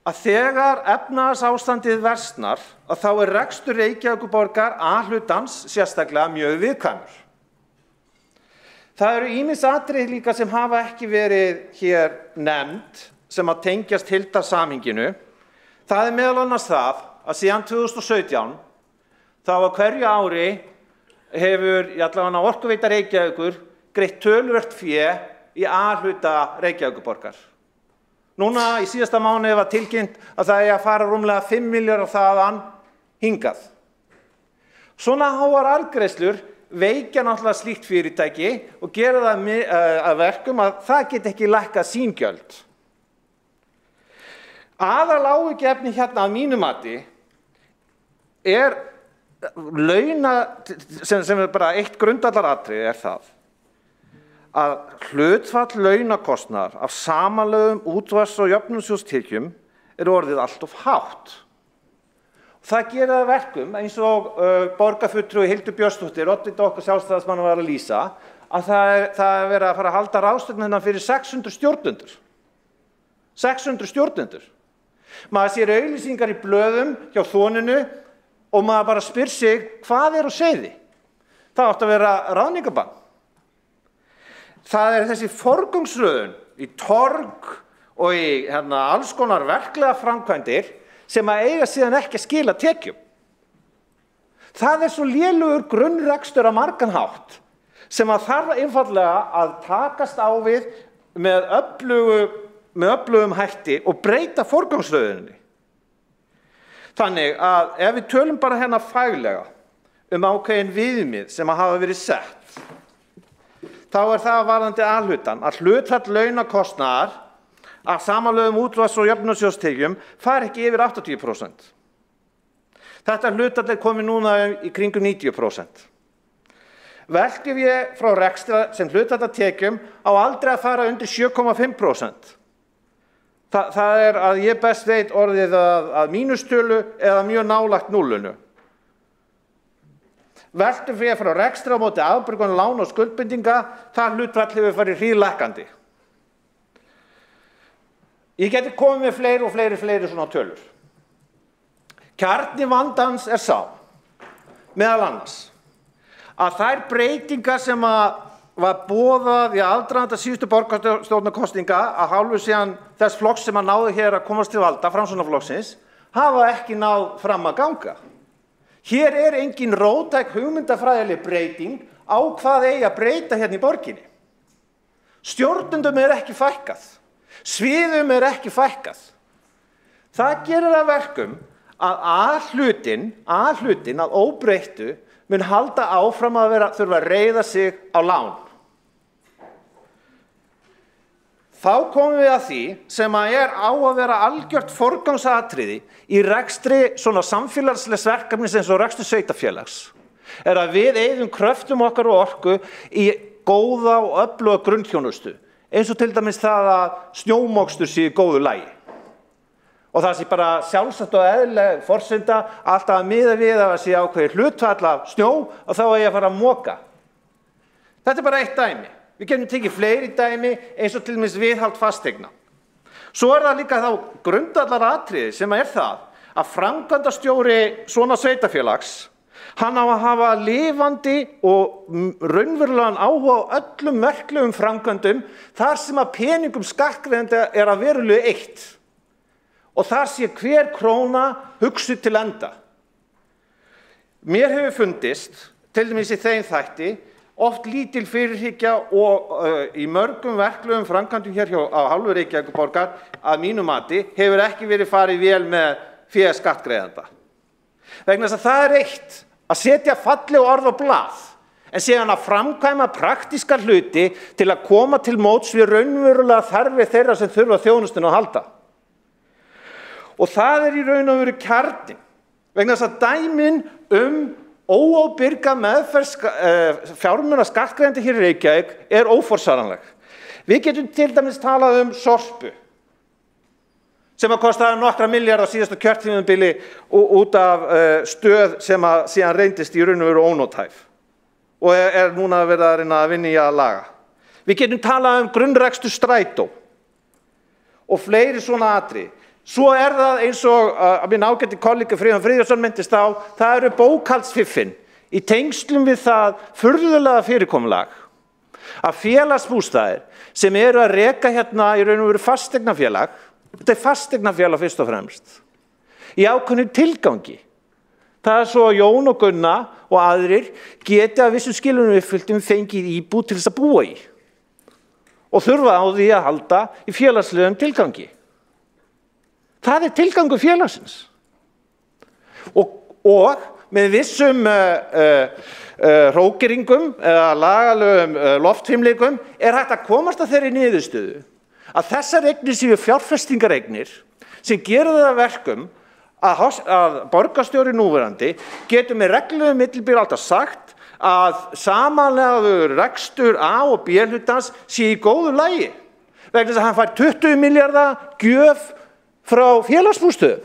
að þegar efnahagsástandið versnar að þá rekstur Reykjavíkurborgar A-hlutans sérstaklega mjög viðkvæmur. Það eru ýmis atriði líka sem hafa ekki verið hér nefnd sem að tengjast heildarsamhenginu. Það meðal annars það að síðan 2017 þá á hverju ári hefur allavega Orkuveita Reykjavíkur greitt töluvert fé í A-hluta Reykjavíkurborgar. Núna í síðasta mánuði var tilkynnt að það að fara rúmlega 5 milljarðar þaðan hingað. Svona háar arðgreiðslur veikja náttúrulega slíkt fyrirtæki og gera það að verkum að það geti ekki lækkað sín gjöld. Aðaláhyggjuefni hérna að mínu mati launa, sem bara eitt grundvallaratriði það að hlutfall launakostnaðar af samanlögðum útvarps- og jöfnunarsjóðstekjum orðið allt of hátt. Það gerir það verkum, eins og borgarfulltrúi Hildur Björnsdóttir, oddviti okkar sjálfstæðismanna var að lýsa, að það verið að fara að halda ráðstefnu fyrir 600 stjórnendur. 600 stjórnendur. Maður sér auglýsingar í blöðum hjá Þóninu og maður bara spyr sig hvað á seyði. Það átti að vera ráðningabann. Það þessi forgangsröðun í torg og í alls konar verklega framkvæmdir sem að eiga síðan ekki að skila tekjum. Það svo lélegur grunnrekstur á margan hátt sem að þarf einfaldlega að takast á við með öflugum hætti og breyta forgangsröðuninni. Þannig að ef við tölum bara faglega ákveðin viðmið sem að hafa verið sett, þá það varðandi A-hlutan að hlutfall launakostnaðar af samanlögðum útvarps- og jöfnunarsjóðstekjum fari ekki yfir 80%. Þetta hlutfall komið núna í kringum 90%. Velkifé frá rekstri sem hlutfall af tekjum á aldrei að fara undir 7,5%. Það er að ég best veit orðið að mínustölu eða mjög nálagt núllunu. Veltufé frá rekstri á móti afborgun lána og skuldbindinga, það hlutfall hefur farið hríðlækkandi. Ég geti komið með fleiri og fleiri svona tölur. Kjarni vandans er sá, meðal annars, að þær breytingar sem var boðað í aðdraganda síðustu borgarstjórnarkosninga að hálfu síðan þess flokks sem náði hér að komast til valda, Framsóknarflokksins, hafa ekki náð fram að ganga. Hér er engin róttæk hugmyndafræðileg breyting á hvað eigi að breyta hérna í borginni. Stjórnendum er ekki fækkað, sviðum er ekki fækkað. Það gerir að verkum að A-hlutin að óbreyttu mun halda áfram að þurfa að reiða sig á lán. Þá komum við að því sem er á að vera algjört forgangsatriði í rekstri svona samfélagslegs verkefnis eins og rekstur sveitarfélags, er að við eyðum kröftum okkar og orku í góða og öfluga grunnþjónustu, eins og til dæmis það að snjómokstur sé í góðu lagi. Og það sé bara sjálfsagt og eðlileg forsenda alltaf að miða við að það sé ákveðið hlutfall af snjó og þá eigi að fara að moka. Þetta er bara eitt dæmi. Við getum tekið fleiri dæmi eins og til dæmis viðhald fasteigna. Svo er það líka þá grundvallaratriði sem er það að framkvæmdastjóri svona sveitarfélags, hann á að hafa lifandi og raunverulegan áhuga á öllum merklegum framkvæmdum þar sem að peningum skattgreiðenda er að verulegu eitt. Og þar sé hver króna hugsuð til enda. Mér hefur fundist, til dæmis í þeim þætti, oft lítil fyrirhyggja og í mörgum verklegum framkvæmdum hér á hálfu Reykjavíkurborgar að mínu mati hefur ekki verið farið vel með fé skattgreiðenda. Vegna þess að það er eitt að setja falleg orð á blað, en síðan að framkvæma praktíska hluti til að koma til móts við raunverulega þarfir þeirra sem þurfa þjónustuna að halda. Og það er í raun og veru kjarni, vegna þess að dæmin óábyrga meðferð fjármuna skattgreiðenda hér í Reykjavík er óforsvaranleg. Við getum til dæmis talað Sorpu, sem að kostaði nokkra milljarða á síðasta kjörtímabili út af stöð sem að síðan reyndist í raun og veru ónótæf og er núna verið að reyna að vinna í að laga. Við getum talað grunnrekstur strætó og fleiri svona atriði. Svo er það eins og að minn ágæti kollega Friðjón Friðjónsson minntist á, það eru bókhaldsfiffin í tengslum við það furðulega fyrirkomulag að félagsbústaðir sem eru að reka hérna í raun og veru fasteignafélag, þetta er fasteignafélag fyrst og fremst, í ákveðnum tilgangi. Það er svo að Jón og Gunna og aðrir geti að vissum skilunum uppfylltum fengið íbúð til þess að búa í og þurfa á því að halda í félagslegum tilgangi. Það er tilgangur félagsins. Og með vissum hrókeringum eða lagalegum loftfimleikum er hægt að komast að þeirri niðurstöðu að þessar eignir séu fjárfestingareignir sem gera það að verkum að borgarstjóri núverandi getur með reglulegu millibili alltaf sagt að samanlagður rekstur A og B hlutans sé í góðu lagi vegna þess að hann fær 20 milljarða gjöf frá félagsbústöðum,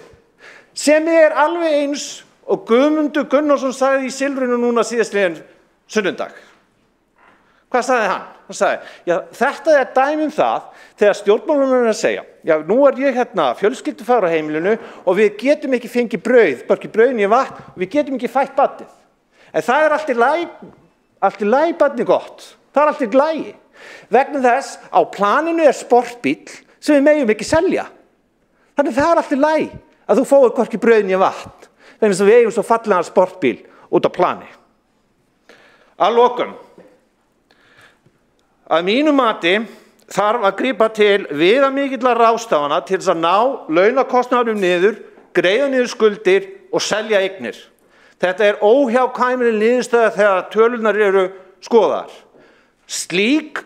sem er alveg eins og Guðmundur Gunnarsson sagði í Silfrinu núna síðastliðinn sunnudag. Hvað sagði hann? Hann sagði, já, þetta er dæmi það þegar stjórnmálamenn er að segja, já, nú er ég hérna fjölskyldufar á heimilinu og við getum ekki fengið brauð, hvorki brauð né vatn, og við getum ekki fætt barnið. En það er allt í lagi barnið gott. Það er allt í lagi. Vegna þess á planinu er sportbíll sem við megum ekki selja. Þannig það er allt í lagi að þú fáir hvorki brauð né vatn, vegna þess að við eigum svo fallegan sportbíl út á plani. Að lokum, að mínu mati þarf að grípa til viðamikilla ráðstafana til þess að ná launakostnaðinum niður, greiða niður skuldir og selja eignir. Þetta er óhjákvæmileg niðurstaða þegar tölurnar eru skoðaðar. Slík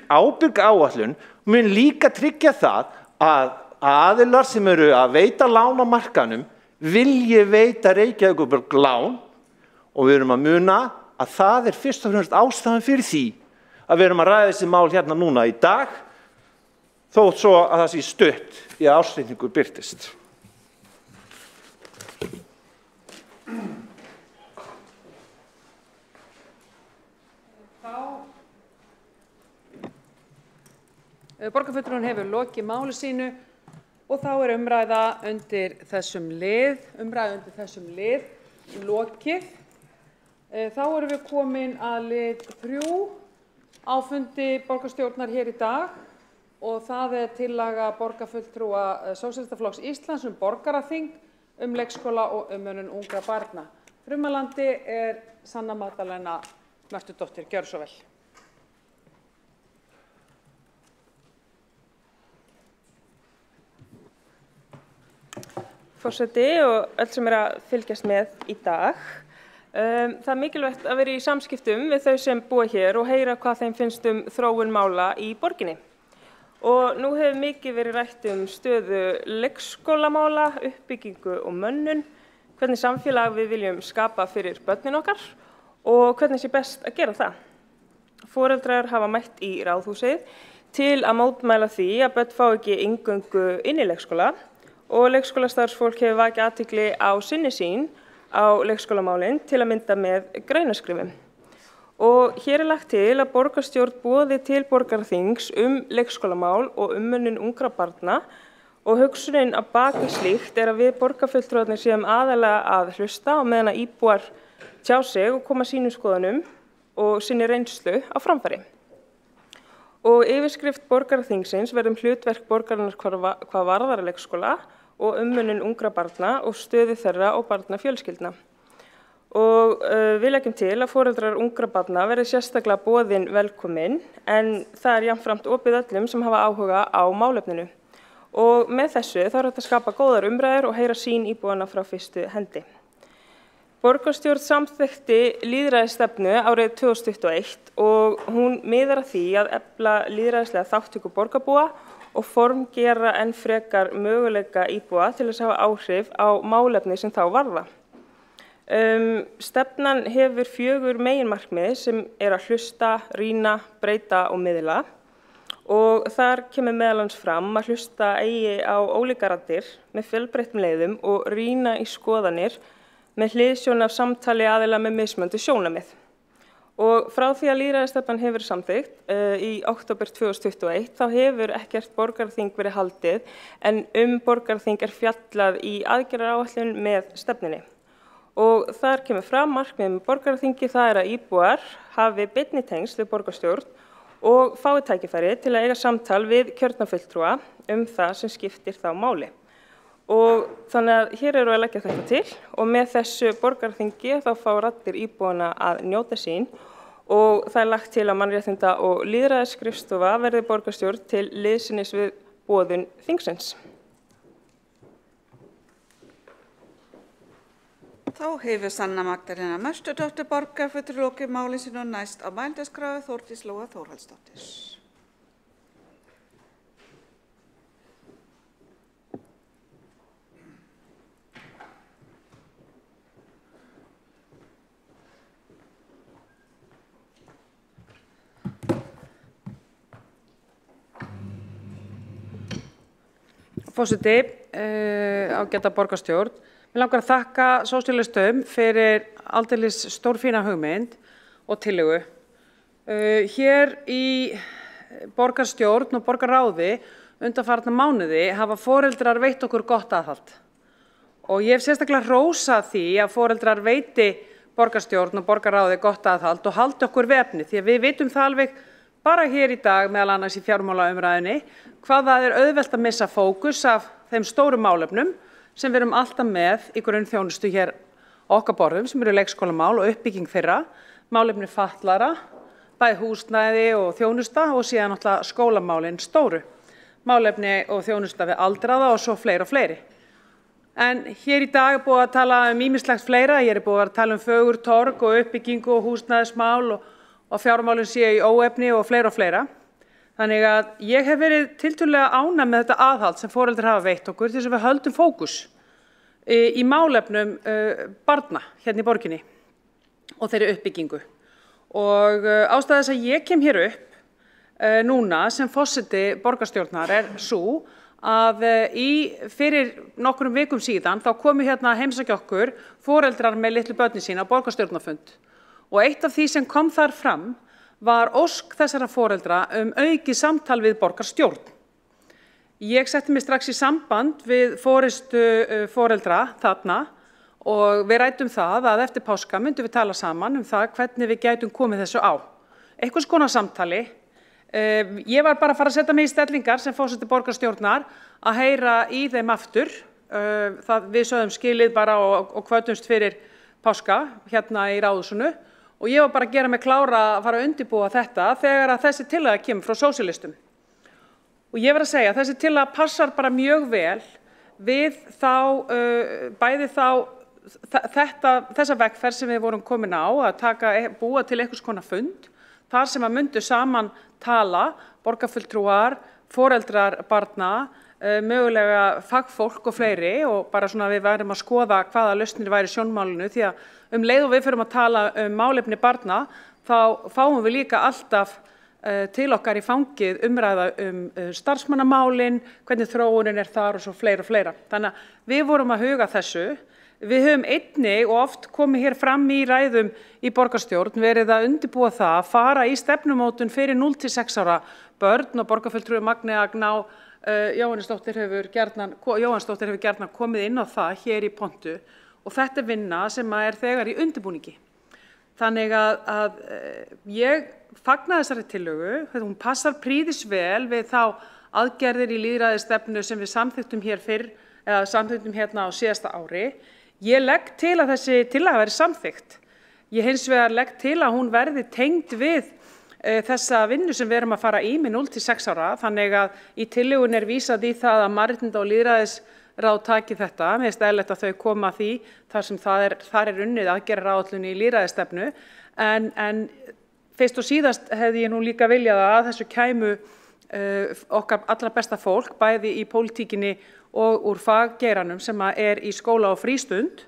ábyrg áætlun mun líka tryggja það að aðilar sem eru að veita lán á markaðnum vilji veita Reykjavíkurborg lán og við erum að muna að það er fyrst og fremst ástæðan fyrir því að við erum að ræða þessi mál hérna núna í dag þótt svo að það sé stutt í að ársreikningur birtist. Borgarfulltrúinn hefur lokið máli sínu og þá er umræða undir þessum lið lokið. Þá erum við komin að lið 3 á fundi borgarstjórnar hér í dag og það er tillaga borgarfulltrúa Sósíalistaflokks Íslands borgaraþing leikskóla og umönnun ungra barna. Frummælandi er Sanna Magdalena Mörtudóttir. Gjörðu svo vel. Forseti og öll sem að fylgjast með í dag. Það er mikilvægt að vera í samskiptum við þau sem búa hér og heyra hvað þeim finnst þróun mála í borginni. Og nú hefur mikið verið rætt stöðu leikskólamála, uppbyggingu og mönnun, hvernig samfélag við viljum skapa fyrir börnin okkar og hvernig sé best að gera það. Foreldrar hafa mætt í Ráðhúsið til að mótmæla því að börn fá ekki inngöngu inn í leikskóla og leikskólastarfsfólk hefur vakið athygli á sinni sýn á leikskólamálin til að mynda með greinaskrifum. Og hér er lagt til að borgarstjórn boði til borgarþings leikskólamál og umönnun ungra barna og hugsunin að baki slíkt er að við borgarfulltrúarnir séum aðalega að hlusta og meðan að íbúar tjá sig og koma sínum skoðunum og sinni reynslu á framfæri. Og yfirskrift borgarþingsins verður hlutverk borgarinnar hvað varðar leikskóla og umönnun ungra barna og stöðu þeirra og barnafjölskyldna. Og við leggjum til að foreldrar ungra barna verði sérstaklega boðin velkomin en það er jafnframt opið öllum sem hafa áhuga á málefninu. Og með þessu þá er hægt að skapa góðar umræður og heyra sýn íbúanna frá fyrstu hendi. Borgarstjórn samþykkti lýðræðisstefnu árið 2021 og hún miðar að því að efla lýðræðislega þátttöku borgarbúa og formgera enn frekar möguleika íbúa til þess að hafa áhrif á málefni sem þá varða. Stefnan hefur 4 meginmarkmið sem að hlusta, rýna, breyta og miðla og þar kemur meðal annars fram að hlusta eigi á ólíkar raddir með fjölbreyttum leiðum og rýna í skoðanir með hliðsjón af samtali aðila með mismunandi sjónarmið. Og frá því að lýðræðisstefnan hefur samþykkt í október 2021 þá hefur ekkert borgarþing verið haldið en borgarþing er fjallað í aðgerðaráætlun með stefnunni. Og þar kemur fram markmið með borgarþingi það er að íbúar hafi beinni tengsl við borgarstjórn og fái tækifæri til að eiga samtal við kjörna fulltrúa það sem skiptir þá máli. Og þannig að hér eru að leggja þetta til og með þessu borgarþingi þá fá raddir íbúana að njóta sín og það er lagt til að mannréttinda- og lýðræðisskrifstofa verði borgarstjórn til liðsinnis við boðun þingsins. Þá hefur Sanna Magdalena Mörtudóttir borgarfulltrúi lokið máli sínu og næst á mælendaskrá Þórdís Lóa Þórhallsdóttir. Forseti, ágæta borgarstjórn. Mig langar að þakka sósíalistum fyrir aldeilis stórfína hugmynd og tillögu. Hér í borgarstjórn og borgarráði undanfarna mánuði hafa foreldrar veitt okkur gott aðhald. Og ég hef sérstaklega hrósað því að foreldrar veiti borgarstjórn og borgarráði gott aðhald og haldi okkur við efnið því að við vitum það alveg bara hér í dag meðal annars í fjármálaumræðunni hvað það er auðvelt að missa fókus af þeim stóru málefnum sem við erum alltaf með í grunnþjónustu hér á okkar borðum sem eru leikskólamál og uppbygging þeirra, málefni fatlara, bæði húsnæði og þjónusta og síðan náttúrulega skólamálin stóru, málefni og þjónusta við aldraða og svo fleiri og fleiri. En hér í dag er búið að tala ýmislegt fleira, hér er búið að tala fögur torg og uppbyggingu og húsnæðismál og fjármálin séu í óefni og fleira. Þannig að ég hef verið tiltölulega ánægð með þetta aðhald sem foreldrar hafa veitt okkur til þess að við höldum fókus í málefnum barna hérna í borginni og þeirri uppbyggingu. Og ástæða þess að ég kem hér upp núna sem forseti borgarstjórnar sú að fyrir nokkrum vikum síðan þá komu hérna að heimsækja okkur foreldrar með litlu börnin sín á borgarstjórnarfund og eitt af því sem kom þar fram var ósk þessara foreldra aukið samtal við borgarstjórn. Ég setti mig strax í samband við forystu foreldra þarna og við ræddum það að eftir páska myndum við tala saman það hvernig við gætum komið þessu á. Einhvers konar samtali. Ég var bara að fara að setja mig í stellingar sem forseti borgarstjórnar að heyra í þeim aftur. Við sögðum skilið bara og kvötumst fyrir páska hérna í Ráðhúsinu og ég var bara að gera mig klára að fara að undirbúa þetta þegar að þessi tillaga kemur frá sósíalistum. Og ég verð að segja að þessi tillaga passar bara mjög vel við þessa vegferð sem við vorum komin á að búa til einhvers konar fund þar sem að myndu saman tala, borgarfulltrúar, foreldrar barna, mögulega fagfólk og fleiri og bara svona við værum að skoða hvaða lausnir væri sjónmálinu því að leið og við förum að tala málefni barna þá fáum við líka alltaf til okkar í fangið umræða starfsmannamálin, hvernig þróunin þar og svo fleira og fleira. Þannig að við vorum að huga þessu. Við höfum einnig og oft komið hér fram í ræðum í borgarstjórn verið að undirbúa það að fara í stefnumótun fyrir 0–6 ára börn og borgarfulltrúi Magnea Gná Jóhannsdóttir hefur gjarnan komið inn á það hér í pontu og þetta vinna sem þegar í undirbúningi. Þannig að ég fagna þessari tillögu, hún passar prýðis vel við þá aðgerðir í lýðræðisstefnu sem við samþykktum hér fyrr eða samþykktum hérna á síðasta ári. Ég legg til að þessi tillaga verði samþykkt. Ég hins vegar legg til að hún verði tengd við þessa vinnu sem við erum að fara í með 0–6 ára. Þannig að í tillögunni vísað í það að mannréttinda- og lýðræðisráð taki þetta. Mér finnst eðlilegt að þau koma að því þar sem þar unnið aðgerðaráætlun í lýðræðisstefnu. En fyrst og síðast hefði ég nú líka viljað að þessu kæmu okkar allra besta fólk, bæði í pólitíkinni og úr faggeiranum sem í skóla og frístund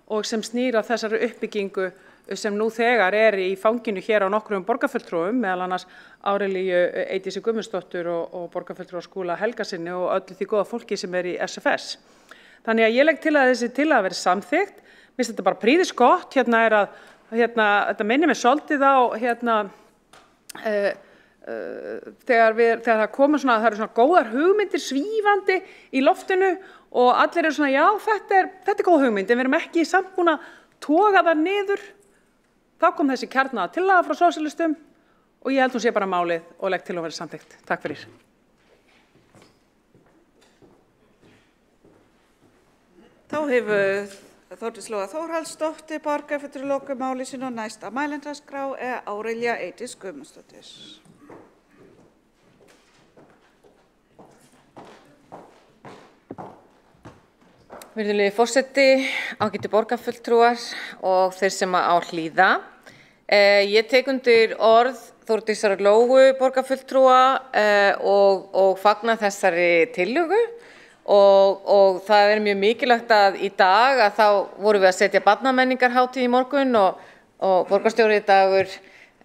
og sem snýr að þessari uppbyggingu sem nú þegar í fanginu hér á nokkrum borgarfulltrúum, meðal annars Árelíu Eydísi Guðmundsdóttur og borgarfulltrúa Skúla Helgasyni og öllu því góða fólki sem í SFS. Þannig að ég legg til að þessi tillaga verði samþykkt. Mér finnst þetta bara prýðis gott. Þetta minnir mig svolítið á þegar það koma það eru svona góðar hugmyndir svífandi í loftinu og allir eru svona já, þetta er góð hugmynd en við erum ekki samt búin að toga það niður. Þá kom þessi kjarnaða tillaga frá sósíalistum og ég held hún sé bara málið og legg til að vera samþykkt. Takk fyrir. Þá hefur Þórdís Lóa Þórhallsdóttir borgarfulltrúi lokið máli sínu og næsta mælendaskrá Árelía Eydís Guðmundsdóttir. Virðulegi forseti, ágætu borgarfulltrúar og þeir sem á hlýða. Ég tek undir orð Þórdísar Lóu borgarfulltrúa og fagna þessari tillögu og það mjög mikilvægt að í dag að þá vorum við að setja barnamenningarhátíð í morgun og borgarstjóri Dagur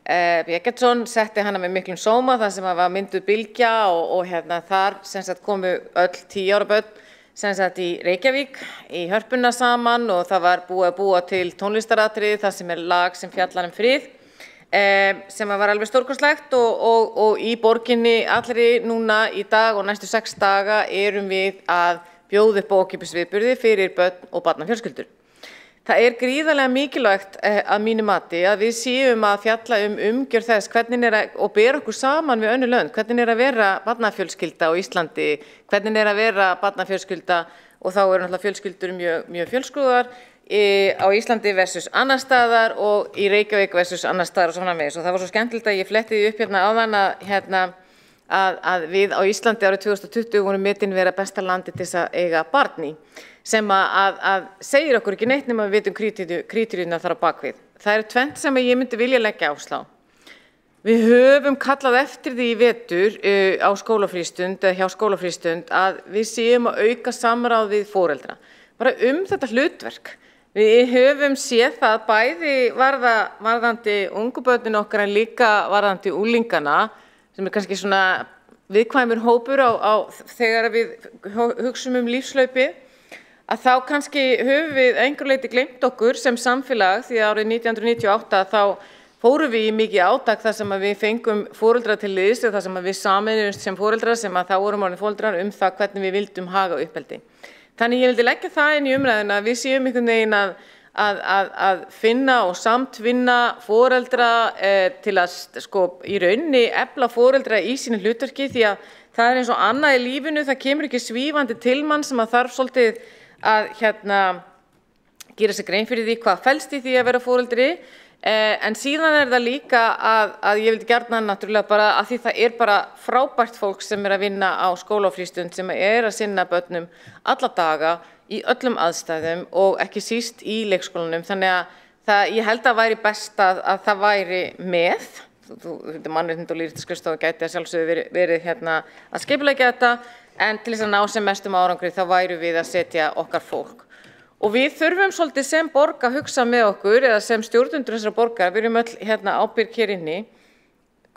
Eggertsson setti hana með miklum sóma þar sem var mynduð bylgja og þar sem sagt komu öll 10 ára börn sem sagt í Reykjavík í hörpuna saman og það var búið að búa til tónlistaratriði þar sem lag sem fjallar frið sem var alveg stórkostlegt og í borginni allri núna í dag og næstu 6 daga erum við að bjóða upp ókeypis viðburði fyrir börn og barnafjölskyldur. Það gríðarlega mikilvægt að mínu mati að við séum að fjalla umgjörð þess hvernig og bera okkur saman við önnur lönd, hvernig að vera barnafjölskylda á Íslandi, hvernig að vera barnafjölskylda og þá náttúrulega fjölskyldur mjög fjölskrúðar á Íslandi versus annar staðar og í Reykjavík versus annar staðar og svona með. Og það var svo skemmtilegt að ég fletti því upp áðan að við á Íslandi árið 2020 vorum metin vera besta landi til þess að eiga barn í. Sem að segir okkur ekki neitt nema við vitum krítíriuna þar á bakvið. Það tvennt sem ég myndi vilja leggja áherslu á. Við höfum kallað eftir því í vetur á skólafrístund eða hjá skólafrístund að við séum að auka samráð við foreldra. Bara þetta hlutverk. Við höfum séð það bæði varðandi ungu börnin okkar en líka varðandi úlingana sem kannski svona viðkvæmur hópur þegar við hugsum lífslaupi, að þá kannski höfum við einhver leyti gleymt okkur sem samfélag, því að árið 1998 þá fórum við í mikið átak þar sem að við fengum foreldra til liðs og þar sem að við sameinuðumst sem foreldrar sem að þá vorum orðin foreldrar það hvernig við vildum haga uppeldi. Þannig ég vildi leggja það inn í umræðuna að við séum einhvern veginn að finna og samtvinna foreldra til að í rauninni efla foreldra í sínu hlutverki, því að það er eins og annað í lífinu, það kemur ekki svífandi til mann sem að þarf svolítið að gera sér grein fyrir því hvað felst í því að vera foreldri, en síðan er það líka að ég vildi gjarnan náttúrulega bara að því það bara frábært fólk sem að vinna á skóla og frístund sem að sinna börnum alla daga í öllum aðstæðum og ekki síst í leikskólanum, þannig að ég held að væri best að það væri með, Mannréttinda- og lýðræðisskrifstofa gæti að sjálfsögðu verið að skipuleggja þetta, en til þess að ná sem mestum árangri þá væru við að setja okkar fólk. Og við þurfum svolítið sem borg að hugsa með okkur, eða sem stjórnendur þessara borgar, við erum öll ábyrg hér inni,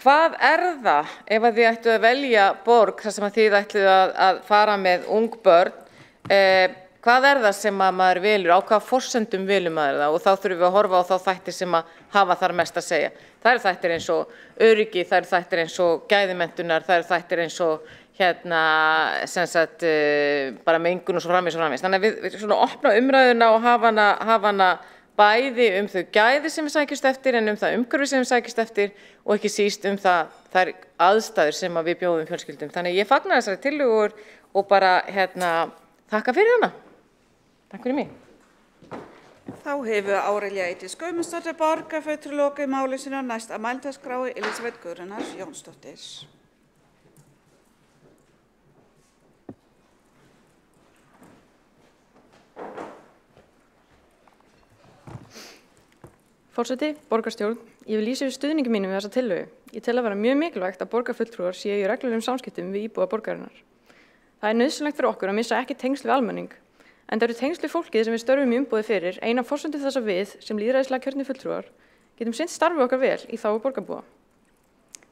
hvað það ef að þið ættu að velja borg þar sem að þið ættu að fara með ung börn, hvað það sem að maður velur, á hvaða forsendum velur maður það, og þá þurfum við að horfa á þá þætti sem að hafa þar mest að segja. Það eru þættir eins og öryggi, það eru þættir eins og gæðimenntunar, það eru þættir eins og bara mengun og svo framvegis. Þannig að við svona opna umræðuna og hafa hana bæði þau gæði sem við sækjumst eftir, en það umhverfi sem við sækjumst eftir og ekki síst þær aðstæður sem við bjóðum fjölskyldum. Þannig að ég fagna þessari tillögur og bara þakka fyrir hana. Takk fyrir mig. Þá hefur Árelja Eydís Guðmundsdóttir borgarfulltrúi lokið máli sínu og næst á mælendaskrá Elísabet Guðrúnar Jónsdóttir. Forseti, borgarstjórn, ég vil lýsa yfir stuðningi mínum við þessa tillögu. Ég tel að vera mjög mikilvægt að borgarfulltrúar séu í reglulegum samskiptum við íbúa borgarinnar. Það er nauðsynlegt fyrir okkur að missa ekki tengsl við almenning, en það eru tengsl við fólkið sem við störfum í umboði fyrir, eina af forsendum þess að við, sem lýðræðislega kjörnir fulltrúar, getum sinnt starfi okkar vel í þágu borgarbúa.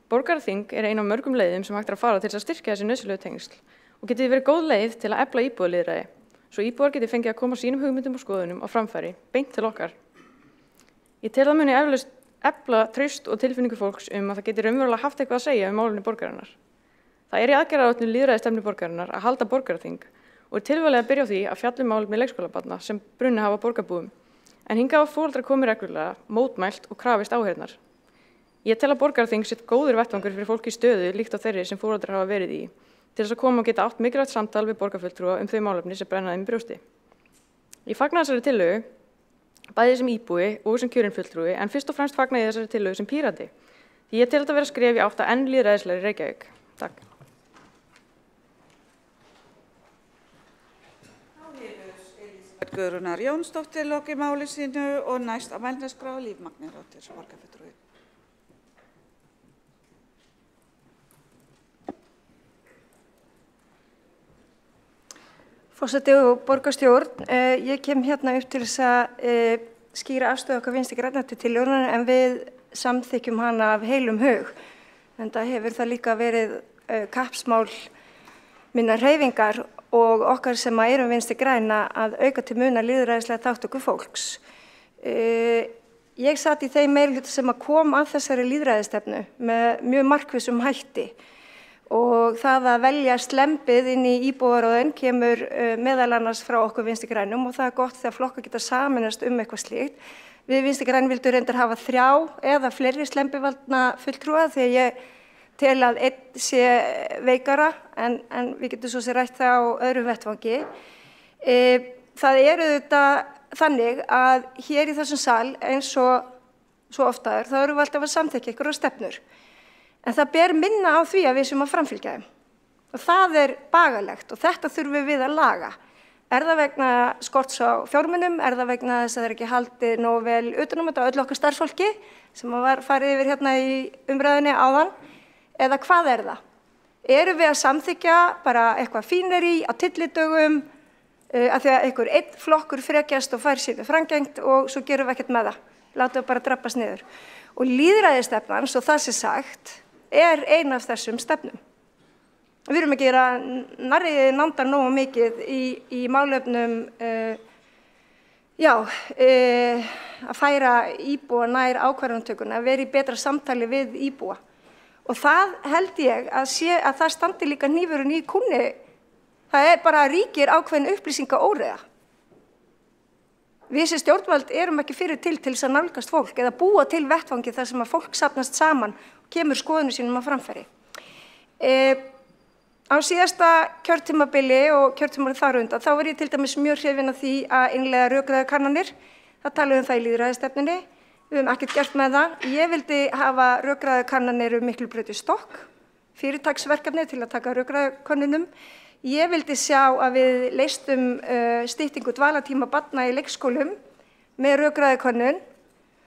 Borgarþing er ein af mörgum leiðum sem hægt er að fara til þess að styrkja þessi nauðsynlegu tengsl og geti verið góð leið til að efla íbúalýðræði, svo íbúar geti fengið að koma sínum hugmyndum og skoðunum á framfæri, beint til okkar. Ég tel að muni eflaust efla traust og tilfinningu fólks að það geti raunverulega haft eitthvað að segja málefni borgarinnar. Það í aðgerðaáætlun lýðræðisstefnu borgarinnar að halda borgarþing og tilvalið að byrja á því að fjalla málefni leikskólabarna sem brunnið hafa borgarbúum, en hingað hafa foreldrar komið reglulega, mótmælt og krafist áheyrnar. Ég tel að borgarþing sé góður vettvangur fyrir fólk í stöðu líkt á þeirri sem foreldrar hafa verið í, til þess að koma og geta átt mikilvægt samtal við borgarfulltrúa þau málefni sem brenna þeim í brjósti. Ég fagna þessari tillögu, bæði sem íbúi og sem kjörinn fulltrúi, en fyrst og fremst fagna ég þessari tillögu sem pírati, því ég tel þetta vera skref í átt að enn lýðræðislegri Reykjavík. Takk. Guðrúnar Jónsdóttir lokið máli sínu og næst á mælendaskrá Líf Magnúsdóttir, borgarfulltrúi. Forseti og borgarstjórn, ég kem hérna upp til þess að skýra afstöðu okkar Vinstri grænna til tillögunnar, en við samþykkjum hana af heilum hug. En það hefur það líka verið kappsmál minnar hreyfingar og okkar sem erum Vinstri græna að auka til muna lýðræðislega þátttöku fólks. Ég sat í þeim meirihluta sem að kom að þessari lýðræðisstefnu með mjög markvissum hætti og það að velja slembið inn í íbúðaráðin kemur meðal annars frá okkur Vinstri grænum og það er gott þegar flokkar geta sameinast eitthvað slíkt. Við Vinstri græn vildum reyndar hafa 3 eða fleiri slembivaldna fulltrúa þegar ég tel að einn sé veikara, en við getum svo sér rætt það á öðrum vettvangi. Það auðvitað þannig að hér í þessum sal, eins og svo oftaður, þá erum við alltaf að samþykkja einhverjar stefnur. En það ber minna á því að við séum að framfylgja þeim. Og það er bagalegt og þetta þurfum við að laga. Er það vegna skorts á fjármunum, er það vegna þess að það er ekki haldið nógu vel utan þetta öll okkar starfsfólki sem var farið yfir hérna í umræðunni áðan, eða hvað er það? Erum við að samþykkja bara eitthvað fíneri á tyllidögum af því að einhver einn flokkur frekjast og fær sínu framgengt og svo gerum við ekkert með það. Látum við bara drabbast niður. Og lýðræðisstefnan, svo það sé sagt, ein af þessum stefnum. Við erum að gera nándar nógu mikið í málefnum að færa íbúa nær ákvarðanatökuna, að vera í betra samtali við íbúa. Og það held ég að það standi líka hnífurinn í kúnni. Það bara ríkir ákveðin upplýsingaóreiða. Við sem stjórnvald erum ekki fyrir til þess að nálgast fólk eða búa til vettvangi þar sem að fólk safnast saman og kemur skoðunum sínum á framfæri. Á síðasta kjörtímabili og kjörtímabili þar undan þá var ég til dæmis mjög hrifin af því að innleiða rökræðukannanir. Það talaði það í lýðræðisstefnunni. Við höfum ekkert gert með það. Ég vildi hafa rökræðukannanir Miklubrautar stokk, fyrirtaksverkefni til að taka rökræðukönnunum. Ég vildi sjá að við leystum styttingu dvalartíma barna í leikskólum með rökræðukönnun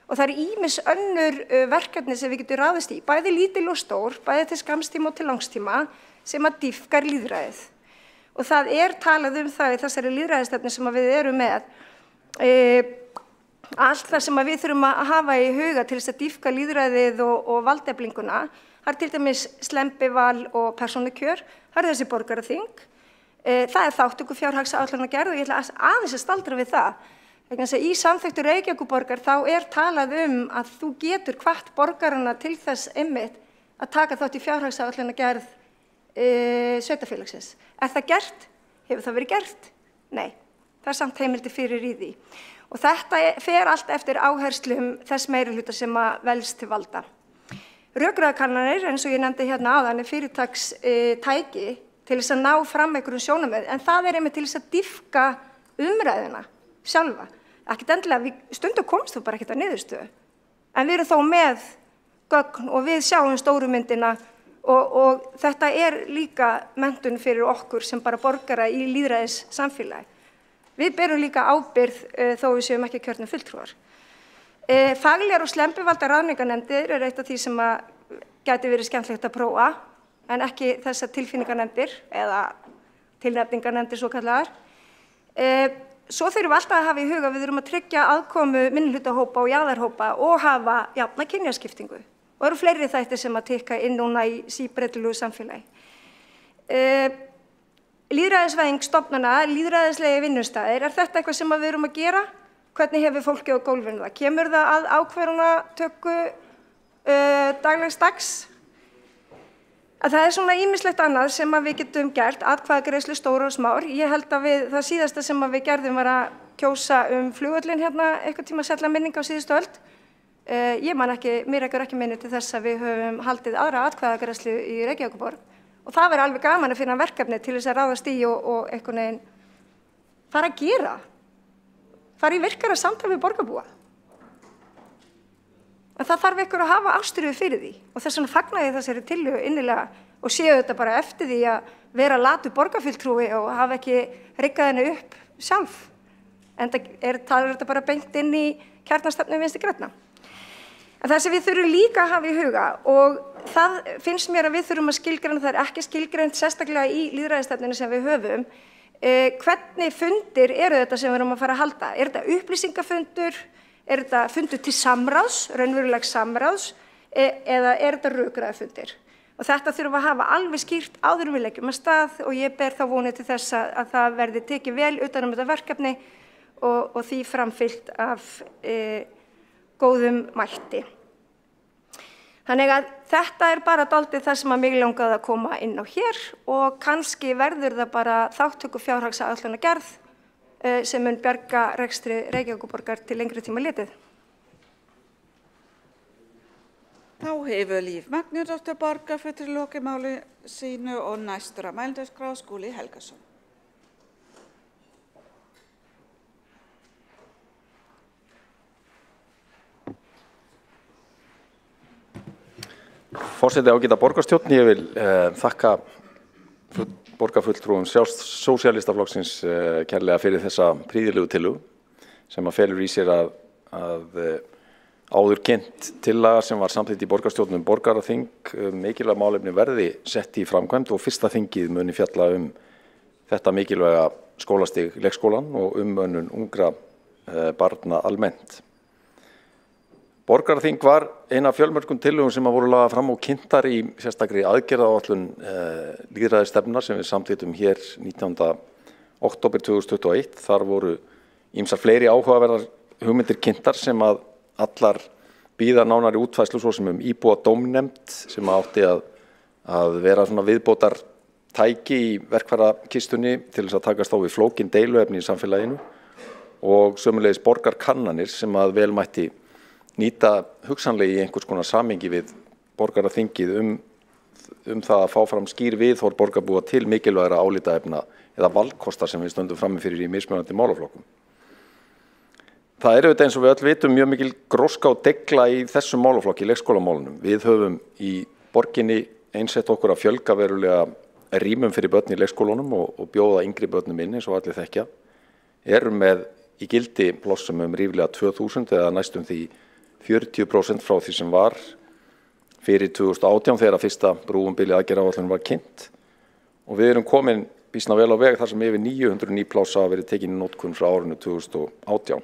og það ýmis önnur verkefni sem við getum ráðist í, bæði lítil og stór, bæði til skamstíma og til langstíma, sem að dýpkar lýðræðið. Og það talað það í þessari lýðræðisstefnu sem við erum með. Allt það sem við þurfum að hafa í huga til þess að dýpka lýðræðið og valdeflinguna, það til dæmis slembival og persónukjör, það þessi borgaraþing, það þáttöku fjárhagsáætlanagerð og ég ætla aðeins að staldra við það. Í samþykktu Reykjavíkurborgar þá talað að þú getur hvatt borgarana til þess einmitt að taka þátt í fjárhagsáætlanagerð sveitarfélagsins. Það gert? Hefur það verið gert? Nei, það samt heimildi fyrir í því. Og þetta fer allt eftir áherslum þess meirihluta sem að velst til valda. Rökræðukannanir, eins og ég nefndi hérna áðan, fyrirtakstæki til þess að ná fram einhverjum sjónarmið, en það einmitt til þess að dýpka umræðuna sjálfa. Ekkert endilega, stundum komst þú bara ekkert að niðurstöðu. En við erum þó með gögn og við sjáum stóru myndina og þetta líka menntun fyrir okkur sem bara borgara í lýðræðis samfélagi. Við berum líka ábyrgð þó við séum ekki kjörnir fulltrúar. Faglegar og slembivalda ráðningarnefndir eitt af því sem gæti verið skemmtilegt að prófa, en ekki þessar tilfinningarnefndir eða tilnefningarnefndir svo kallaðar. Svo þurfum við alltaf að hafa í huga við þurfum að tryggja aðkomu minnihlutahópa og jaðarhópa og hafa jafna kynjaskiptingu. Og eru fleiri þættir sem að tikka inn núna í síbreytilegu samfélagi. Lýðræðisvæðing stofnana, lýðræðislegi vinnustæðir, þetta eitthvað sem við erum að gera? Hvernig hefur fólki á gólfinu það? Kemur það að ákvarðanatöku daglegs dags? Það svona ýmislegt annað sem að við getum gert, atkvæðagreiðslu stór og smár. Ég held að það síðasta sem að við gerðum var að kjósa flugvöllinn hérna eitthvað tíma sælla minning á síðustu öld. Ég man ekki, mér ekki minni til þess að við höfum haldið aðra atkvæðagreiðslu í Reykjavíkurborg og það verður alveg gaman að finna verkefni til þess að ráðast í og einhvern veginn fara að gera, fara í virkara samtal við borgarbúa. En það þarf einhver að hafa ástríðu fyrir því og þess vegna fagna ég þessari tillögu innilega og séu þetta bara eftir því að vera latu borgarfulltrúi og hafa ekki riggað henni upp sjálf. En það þetta bara beint inn í kjarnastefnu Vinstri grænna. En það sem við þurfum líka að hafa í huga og það finnst mér að við þurfum að skilgreina, það ekki skilgreint sérstaklega í lýðræðisstefnunni sem við höfum, hvernig fundir eru þetta sem við erum að fara að halda? Þetta upplýsingafundur? Þetta fundur til samráðs, raunverulegs samráðs, eða þetta rökræðufundir? Og þetta þurfum að hafa alveg skýrt áður við leggjum að stað og ég ber þá vonið til þess að það verði tekið vel utan þetta verkefni og því framfylgt af góðum mætti. Þannig að þetta bara dálítið það sem að mig langaði að koma inn á hér og kannski verður það bara þáttöku fjárhagsáætlanagerð sem mun bjarga rekstri Reykjavíkurborgar til lengri tíma litið. Þá hefur Líf Magnúsdóttir borgarfulltrúi lokið máli sínu og næstur á mælendaskrá Skúli Helgason. Forseti ágæta borgarstjórn, ég vil þakka borgarfulltrúum Sósíalistaflokksins kærlega fyrir þessa prýðilegu tillögu sem að felur í sér að áður kynnt tillaga sem var samþykkt í borgarstjórnum borgaraþing mikilvæg málefni verði sett í framkvæmd og fyrsta þingið muni fjalla þetta mikilvæga skólastig leikskólan og umönnun ungra barna almennt. Borgaraþing var eina af fjölmörgum tillögum sem voru lagðar fram og kynntar í sérstakri aðgerðaáætlun lýðræðisstefnunnar sem við samþykktum hér 19. október 2021. Þar voru ýmsar fleiri áhugaverðar hugmyndir kynntar sem að allar bíða nánari útfærslu, svo sem íbúadómnefnd sem átti að vera svona viðbótar tæki í verkfærakistunni til þess að takast á við flókin deiluefni í samfélaginu og sömulegis borgarkannanir sem að vel mætti nýta hugsanlega í einhvers konar samhengi við borgaraþingið það að fá fram skýr viðhorf borgarbúa til mikilvægra álitaefna eða valkostar sem við stöndum frammi fyrir í mismunandi málaflokkum. Það er auðvitað eins og við öll vitum mjög mikil gróska og degla í þessum málaflokki, leikskólamálunum. Við höfum í borginni einsett okkur að fjölga verulega rýmum fyrir börn í leikskólunum og bjóða yngri börnum inn eins og allir þekkja. Erum með í gildi plássum ríflega 2000 eða næstum því 40% frá því sem var fyrir 2018 þegar fyrsta brúumbili aðgerðaáætlun var kynnt og við erum komin býsna vel á veg þar sem yfir 900 ný pláss hafa verið tekin í notkun frá árinu 2018.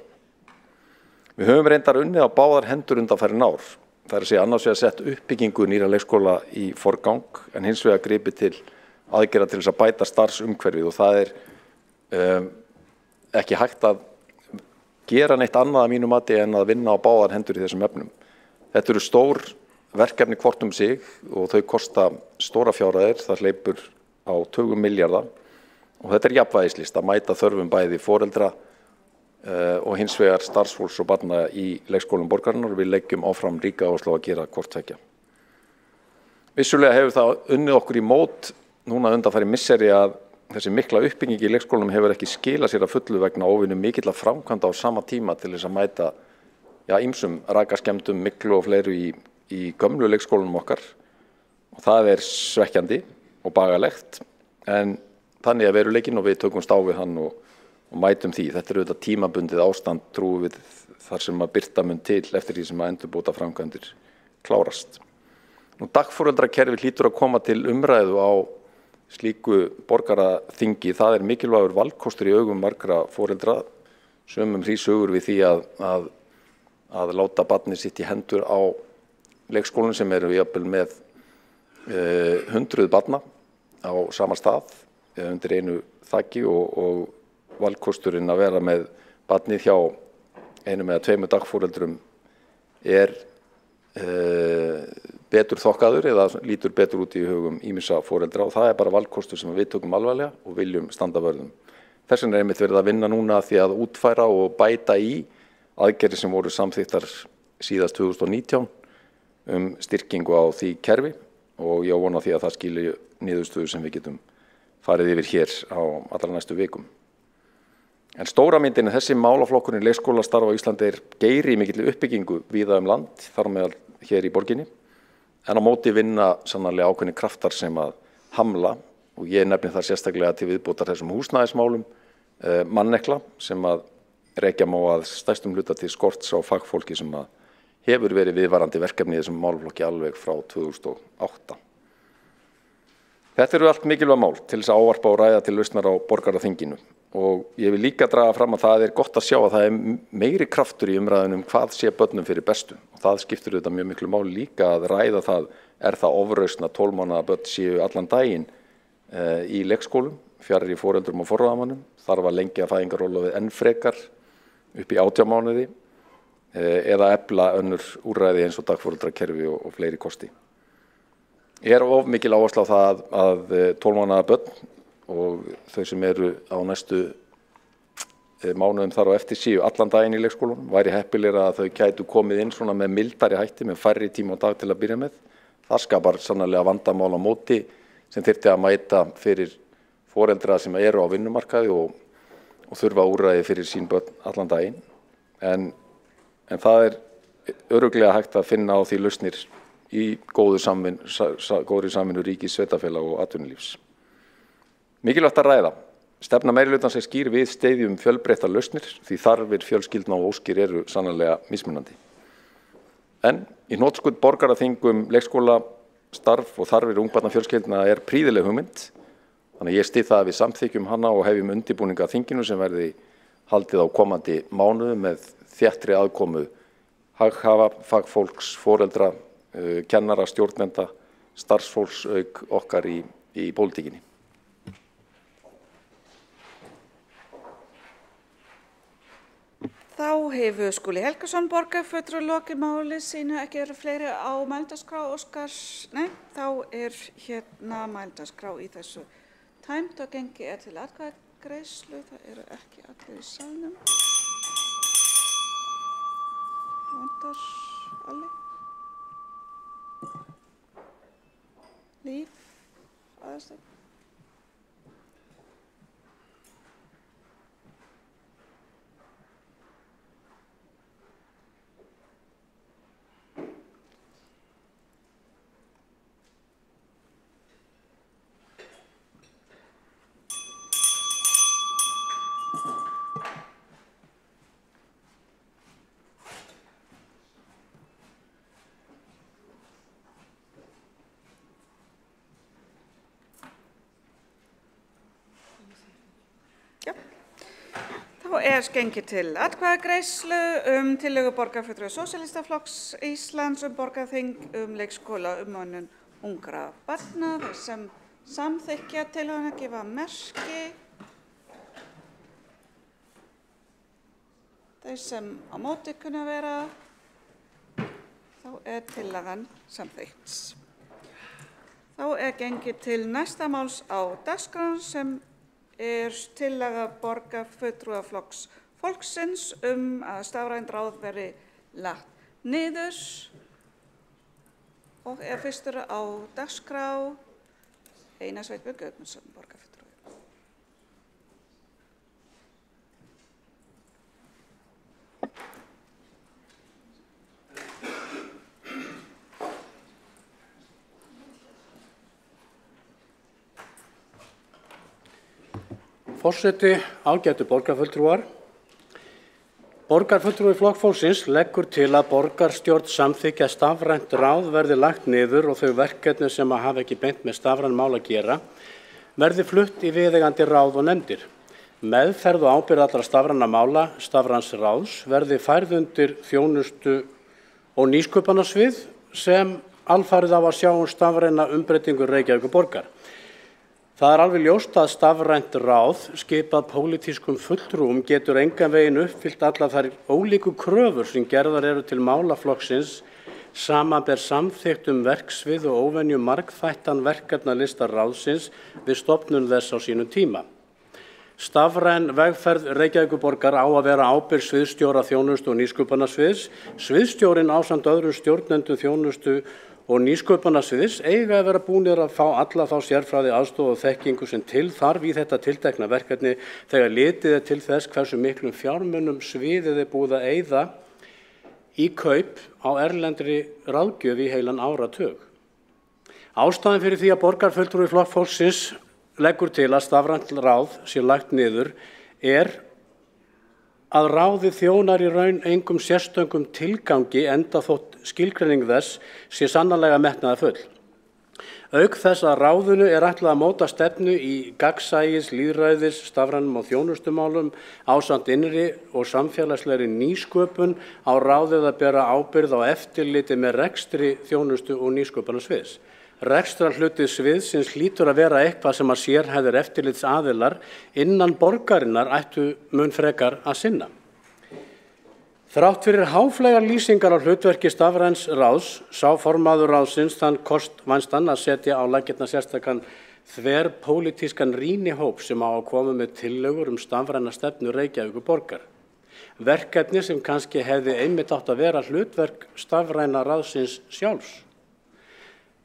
Við höfum reyndar unnið á báðar hendur undanfarin ár. Það er að segja annars vegar sett uppbyggingu nýra leikskóla í forgang en hins vegar gripið til aðgerða til þess að bæta starfsumhverfið og það er ekki hægt að gera neitt annað að mínu mati en að vinna á báðar hendur í þessum efnum. Þetta eru stór verkefni hvort sig og þau kosta stóra fjárhæðir, það hleypur á tugum milljarða og þetta er jafnvægislist að mæta þörfum bæði foreldra og hins vegar starfsfólks og barna í leikskólum borgarinnar og við leggjum áfram ríka áherslu á að gera hvort tveggja. Vissulega hefur það unnið okkur í mót núna undanfari misseri að þessi mikla uppbygging í leikskólanum hefur ekki skilað sér að fullu vegna óvinnu mikilla framkvæmda á sama tíma til þess að mæta ýmsum rakaskemmdum, miklu og fleiru í gömlu leikskólanum okkar og það er svekkjandi og bagalegt en þannig að veruleikinn og við tökumst á við hann og mætum því. Þetta er auðvitað tímabundið ástand trúum við þar sem að birta mun til eftir því sem að endurbóta framkvæmdir klárast. Nú dagforeldrakerfi hlýtur að koma til umræðu á slíku borgaraþingi. Það er mikilvægur valkostur í augum margra foreldra. Sumum hrísugur við því að láta barnið sitt í hendur á leikskólinn sem eru jafnvel með 100 barna á sama stað undir einu þaki og valkosturinn að vera með barnið hjá einum eða tveimur dagforeldrum er betur þokkaður eða lítur betur út í hugum ýmissa foreldra og það er bara valkostur sem við tökum alvarlega og viljum standa vörðum. Þess vegna er einmitt verið að vinna núna því að útfæra og bæta í aðgerðir sem voru samþykktar síðast 2019 styrkingu á því kerfi og ég vona því að það skili niðurstöðu sem við getum farið yfir hér á allra næstu vikum. En stóra myndin er þessi málaflokkurinn leikskólastarf á Íslandi er geiri í mikilli uppbyggingu víða land, þar meðal hér í borginni, en á móti vinna sannarlega ákveðnir kraftar sem að hamla og ég nefni það sérstaklega til viðbótar þessum húsnæðismálum, mannekla sem að rekja má að stærstum hluta til skorts á fagfólki sem að hefur verið viðvarandi verkefni í þessum málaflokki alveg frá 2008. Þetta eru allt mikilvæg mál til þess að ávarpa og ræða til lausnar á borgaraþinginu og ég vil líka draga fram að það er gott að sjá að það er meiri kraftur í umræðunum hvað sé börnum fyrir bestu og það skiptir þetta mjög miklu máli líka að ræða það er það ofrausn að 12 mánaða börn séu allan daginn í leikskólum, fjarri foreldrum og forráðamönnum, þarf að lengja fæðingarorlofið enn frekar upp í 18 mánuði eða efla önnur úrræði eins og dagforeldrakerfi og fleiri kosti. Ég er of mikil áhersla á það að 12 mánaða börn og þau sem eru á næstu mánuðum þar á eftir séu allan daginn í leikskólunum, væri heppilegra að þau gætu komið inn svona með mildari hætti, með færri tíma á dag til að byrja með. Það skapar sannarlega vandamál á móti sem þyrfti að mæta fyrir foreldra sem eru á vinnumarkaði og þurfa úrræði fyrir sín börn allan daginn. En það er örugglega hægt að finna á því lausnir í góðri samvinnu ríkis, sveitarfélaga og atvinnulífs. Mikilvægt að ræða. Stefna meirihlutans er skýr við styðjum fjölbreyttar lausnir því þarfir fjölskyldna og óskir eru sannarlega mismunandi. En í hnotskurn borgaraþingum leikskólastarf og þarfir ungbarnafjölskyldna er prýðileg hugmynd. Þannig að ég styð það að við samþykjum hana og hefjum undirbúninga þinginu sem verði haldið á komandi mánuðum með þéttri aðkomu haghafa, fagfólks, foreldra, kennara, stjórnenda, starfsfólks auk okkar í pólitíkinni. Þá hefur Skúli Helgason borgarfulltrúi lokið máli sínu, ekki eru fleiri á mælendaskrá Óskars, nei, þá hérna mælendaskrá í þessu tæmt og gengi til atkvæðagreiðslu, það eru ekki allir í salnum. Vandar allir. Líf, aðeins. Þá gengið til atkvæðagreiðslu tillögu borgarfulltrúa Sósíalistaflokks Íslands borgarþing leikskóla umönnun ungra barna. Þeir sem samþykkja tillöguna gefa merki. Þeir sem á móti kunna vera, þá tillagan samþykkt. Þá gengið til næsta máls á dagskrá sem tillaga borgarfulltrúaflokks fólksins að stafrænt ráð verði lagt niður og fyrstur á dagskrá Einar Sveinbjörn Guðmundsson, borgarfulltrúi. Forseti, ágætu borgarfulltrúar. Borgarfulltrúi Flokks fólksins leggur til að borgarstjórn samþykkja stafrænt ráð verði lagt niður og þau verkefni sem hafa ekki beint með stafræn mál að gera verði flutt í viðeigandi ráð og nefndir. Meðferð og ábyrgð allra stafræna mála stafræns ráðs verði færð undir þjónustu og nýsköpunarsvið sem alfarið á að sjá stafræna umbreytingu Reykjavíkurborgar. Það alveg ljóst að stafrænt ráð skipað pólitískum fulltrúum getur engan veginn uppfyllt allar þær ólíku kröfur sem gerðar eru til málaflokksins samanber samþykktum verksvið og óvenju margþættan verkefnalista ráðsins við stofnun þess á sínum tíma. Stafræn vegferð Reykjavíkurborgar á að vera ábyrgð sviðsstjóra þjónustu og nýsköpunarsviðs. Sviðsstjórinn ásamt öðrum stjórnendum þjónustu og nýsköpunarsviðs eiga að vera búnir að fá alla þá sérfræði aðstoð og þekkingu sem til þarf í þetta tiltekna verkefni þegar litið til þess hversu miklum fjármunum sviðið búið að eyða í kaup á erlendri ráðgjöf í heilan áratug. Ástæðan fyrir því að borgarfulltrúi Flokks fólksins leggur til að stafrænt ráð sé lagt niður að ráðið þjónar í raun engum sérstökum tilgangi enda þótt skilgreining þess sé sannarlega metnaðarfull. Auk þess að ráðinu ætlað að móta stefnu í gagnsæis, lýðræðis, stafrænum og þjónustumálum ásamt innri og samfélagslegri nýsköpun á ráðið að bera ábyrgð á eftirliti með rekstri þjónustu og nýsköpunarsviðs. Rekstrarhlutið sviðsins hlýtur að vera eitthvað sem að sérhæfðir eftirlitsaðilar innan borgarinnar ættu mun frekar að sinna. Þrátt fyrir háflegar lýsingar á hlutverki stafræns ráðs sá formaður ráðsins þann kost vænstan að setja á laggirnar sérstakann þverpólitískan rýnihóp sem á að koma með tillögur stafræna stefnu Reykjavíkurborgar. Verkefni sem kannski hefði einmitt átt að vera hlutverk stafræna ráðsins sjálfs.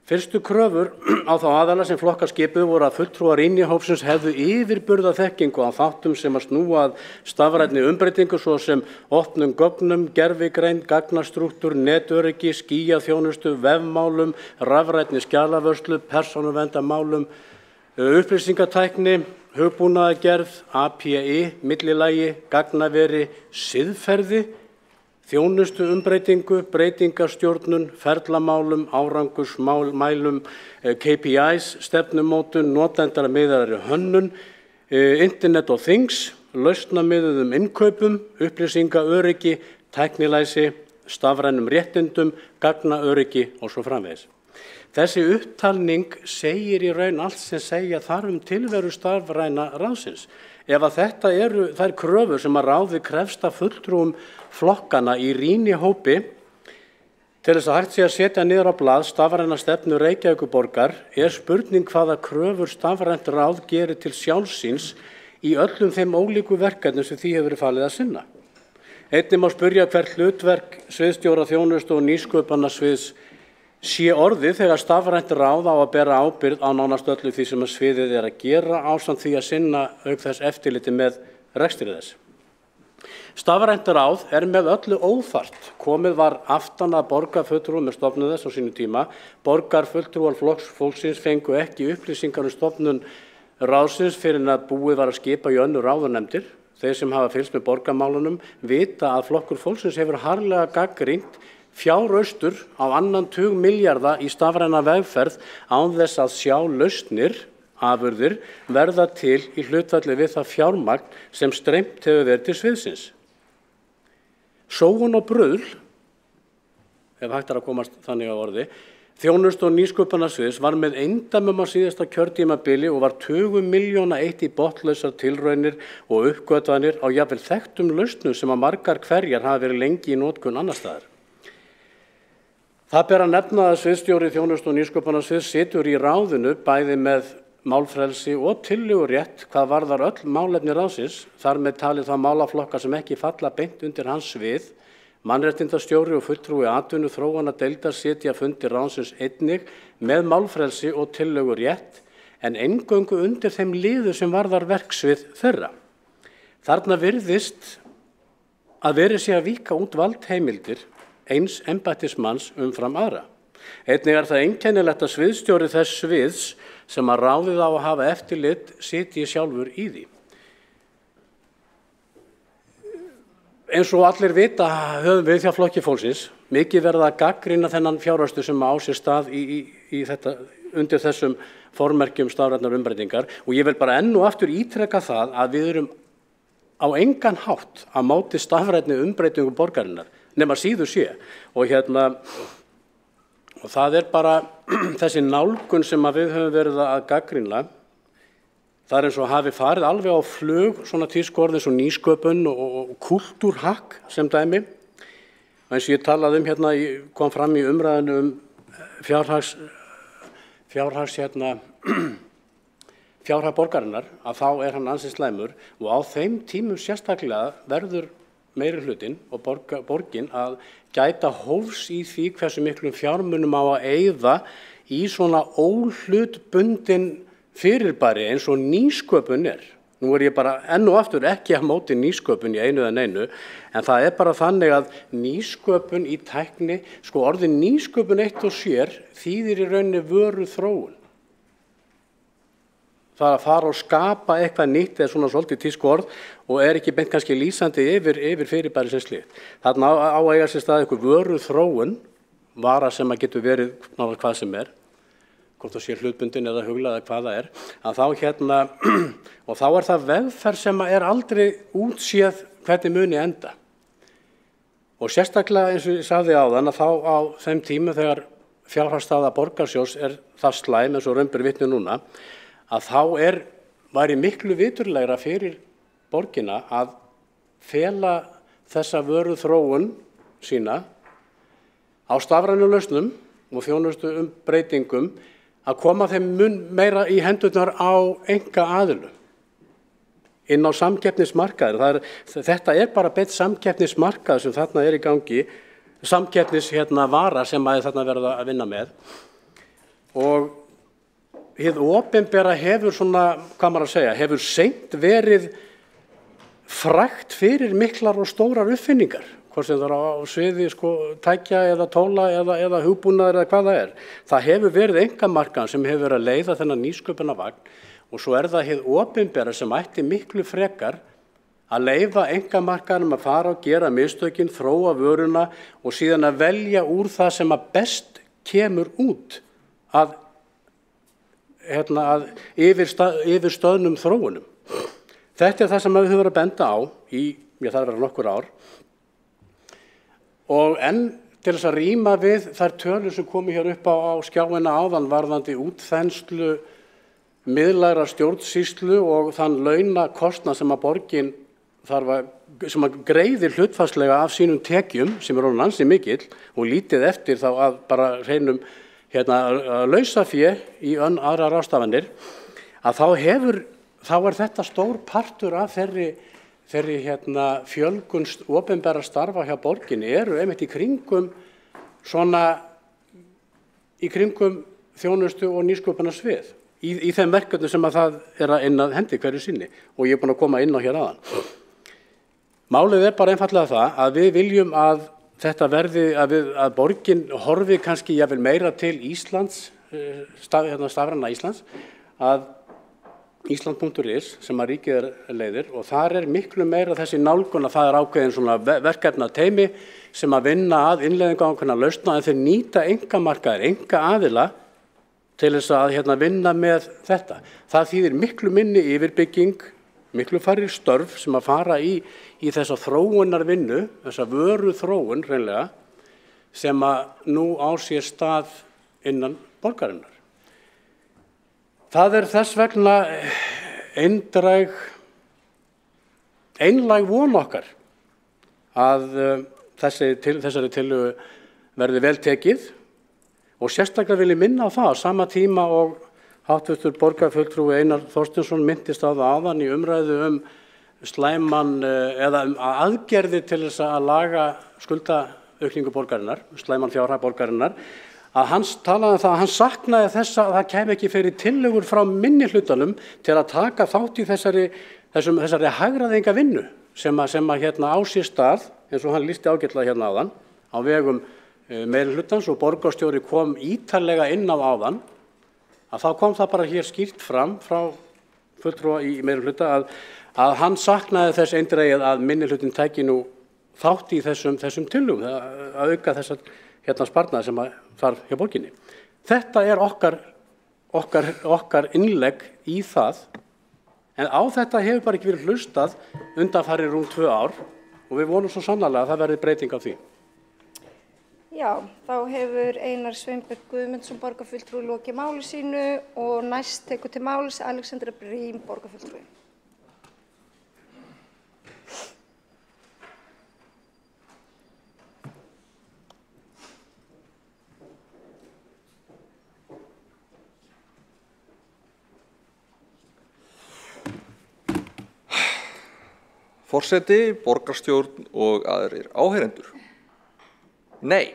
Fyrstu kröfur á þá aðala sem flokkar skipuðu voru að fulltrúar rýnihópsins hefðu yfirburða þekkingu á þáttum sem að snúa að stafrænni umbreytingu svo sem opnum gögnum, gervigreind, gagnastrúktúr, netöryggi, skýjaþjónustu, vefmálum, rafrænni skjalavörslu, persónuverndarmálum, upplýsingatækni, hugbúnaðargerð, API, millilagi, gagnaveri, siðferði, þjónustu umbreytingu, breytingarstjórnun, ferlamálum, árangursmælum, KPIs, stefnumótun, notendamiðaðri hönnun, internet og things, lausnamiðuðum innkaupum, upplýsingaöryggi, tæknilæsi, stafrænum réttindum, gagnaöryggi og svo framvegis. Þessi upptalning segir í raun allt sem segja þarf tilveru stafræna ráðsins. Ef að þetta eru þær kröfur sem að ráði krefst af fulltrúum flokkana í rýnihópi til þess að hægt sé að setja niður á blað stafræna stefnu Reykjavíkurborgar spurning hvaða kröfur stafrænt ráð gerir til sjálfsins í öllum þeim ólíku verkefnum sem því hefur verið falið að sinna. Einnig má spyrja hvert hlutverk sviðsstjóra þjónustu og nýsköpunarsviðs sé orðið þegar stafrænt ráð á að bera ábyrgð á nánast öllu því sem að sviðið að gera ásamt því að sinna auk þess eftirliti með rekstri þess. Stafrænt ráð með öllu óþarft. Komið var aftan að borgarfulltrúum með stofnun þess á sínu tíma. Borgarfulltrúar fólksins fengu ekki upplýsingar stofnun ráðsins fyrir að búið var að skipa í önnur ráðunefndir. Þeir sem hafa fylgst með borgarmálunum vita að flokkur fólksins hefur harðlega gagnrýnt fjáraustur á 2 milljarða í stafræna vegferð án þess að sjá lausnir, afurðir, verða til í hlutfalli við það fjármagn sem streymt hefur verið til sviðsins. Sóun og bruðl, ef hægt að komast þannig á orði, þjónustu og nýsköpunarsviðs var með eindæmum á síðasta kjörtímabili og var 20 milljóna eitt í botnlausar tilraunir og uppgötvanir á jafnvel þekktum lausnum sem að margar hverjar hafa verið lengi í notkun annars staðar. Það ber að nefna að sviðsstjóri þjónustu og nýsköpunarsviðs situr í ráðinu bæði með málfrelsi og tillögurétt hvað varðar öll málefni ráðsins, þar með talið þá málaflokka sem ekki falla beint undir hans svið. Mannréttindastjóri og fulltrúi atvinnuþróunardeildar sitja fundi ráðsins einnig með málfrelsi og tillögurétt en eingöngu undir þeim liðu sem varðar verksvið þeirra. Þarna virðist að verið sé að víkka út valdheimildir eins embættismanns umfram aðra. Einnig það einkennilegt að sviðsstjóri þess sviðs sem að ráðið á að hafa eftirlit sitji sjálfur í því. Eins og allir vita höfum við hjá Flokki fólksins mikið verið að gagnrýna þennan fjárhagstur sem á sér stað í þetta, undir þessum formerkjum stafrænnar umbreytingar og ég vil bara enn og aftur ítreka það að við erum á engan hátt að móti stafrænni umbreytingu borgarinnar nema síður sé og það bara þessi nálgun sem að við höfum verið að gagnrýna. Það eins og hafi farið alveg á flug svona tískuorð eins og nýsköpun og kultúrhakk sem dæmi. Eins og ég talaði kom fram í umræðinu fjárhag borgarinnar að þá hann ansi slæmur og á þeim tímum sérstaklega verður meiri hlutinn og borgin að gæta hófs í því hversu miklum fjármunum á að eyða í svona óhlutbundin fyrirbæri eins og nýsköpun er. Nú ég bara enn og aftur ekki að móti nýsköpun í einu eða neinu, en það bara þannig að nýsköpun í tækni, orðið nýsköpun eitt og sér þýðir í rauninni vöru þróun. Það að fara og skapa eitthvað nýtt eða svona svolítið tísku orð og ekki beint kannski lýsandi yfir fyrirbæri sem slíkt. Þarna á að eiga sér stað eitthvað vöru þróun, vara sem að getur verið hvað sem er, hvort það sé hlutbundin eða huglað eða hvað það er, að og þá það vegferð sem aldrei útséð hvernig muni enda. Og sérstaklega eins og ég sagði áðan að þá á þeim tíma þegar fjárhagsstaða borgarsjóðs það slæm eins og raun ber vitni núna, að þá væri miklu viturlegra fyrir borgina að fela þessa vöru þróun sína á stafrænum lausnum og þjónustu breytingum að koma þeim mun meira í hendurnar á einkaaðilum inn á samkeppnismarkaðir. Þetta bara beinn samkeppnismarkað sem þarna í gangi, samkeppnisvara sem þarna verða að vinna með. Og hið opinbera hefur hefur seint verið frægt fyrir miklar og stórar uppfinningar, hvort sem það á sviði tækja eða tóla eða hugbúnaðar eða hvað það er. Það hefur verið einkamarkaðan sem hefur verið að leiða þennan nýsköpunarvagn og svo það hið opinbera sem ætti miklu frekar að leyfa einkamarkaðanum að fara og gera mistökin, þróa vöruna og síðan að velja úr það sem að best kemur út að yfir stöðnum þróunum. Þetta það sem við höfum verið að benda á í, það vera nokkur ár Og enn til þess að rýma við þær tölur sem komu hér upp á skjáina áðan varðandi útþenslu, miðlægra stjórnsýslu og þann launakostnað sem að borgin sem að greiðir hlutfallslega af sínum tekjum sem orðinn ansi mikill og lítið eftir þá að bara hreinum lausafé í aðrar ráðstafanir, að þá er þetta stór partur af þeirri fjölgun opinberra starfa hjá borginni eru einmitt í kringum þjónustu og nýsköpunarsvið í þeim verkefnum sem að það er að inna hendi hverju sinni og ég er búin að koma inn á hér áðan. Málið er bara einfallega það að við viljum að þetta verði að borgin horfi kannski jafnvel meira til Íslands, stafræna Íslands, að Ísland.is sem að ríkið leiðir og þar er miklu meira þessi nálgun að það er ákveðin svona verkefnateymi sem að vinna að innleiðingu á ákveðna lausna en þeir nýta einkamarkaðir, einkaaðila til þess að vinna með þetta. Það þýðir miklu minni yfirbygging, miklu færri störf sem að fara í þessa þróunarvinnu, þessa vöru þróun hreinlega sem að nú á sér stað innan borgarinnar. Það er þess vegna einlæg von okkar að þessari tillögu verði vel tekið og sérstaklega vil ég minna á það á sama tíma og hv. borgarfulltrúi Einar Þorsteinsson minntist á það áðan í umræðu slæman eða aðgerðir til þess að laga skuldaaukningu borgarinnar, slæman fjárhag borgarinnar, að hann talaði það að hann saknaði þess að það kæmi ekki fyrir tillögur frá minnihlutanum til að taka þátt í þessari hagræðingavinnu sem á sér stað, eins og hann lýsti ágætlega áðan, á vegum meirihlutans og borgarstjóri kom ítarlega inn á áðan, að þá kom það bara hér skýrt fram frá fulltrúa í meirihluta að hann saknaði þess eindregið að minnihlutin tæki nú þátt í þessum tillögum, að auka þessar sparnaði sem þarf hjá borginni. Þetta er okkar innlegg í það, en á þetta hefur bara ekki verið hlustað undanfarið rúm 2 ár og við vonum svo sannarlega að það verði breyting á því. Já, þá hefur Einar Sveinbjörn Guðmundsson borgarfulltrúi lokið máli sínu og næst tekur til máls Alexandra Brím borgarfulltrúi. Forseti, borgarstjórn og aðrir áheyrendur. Nei.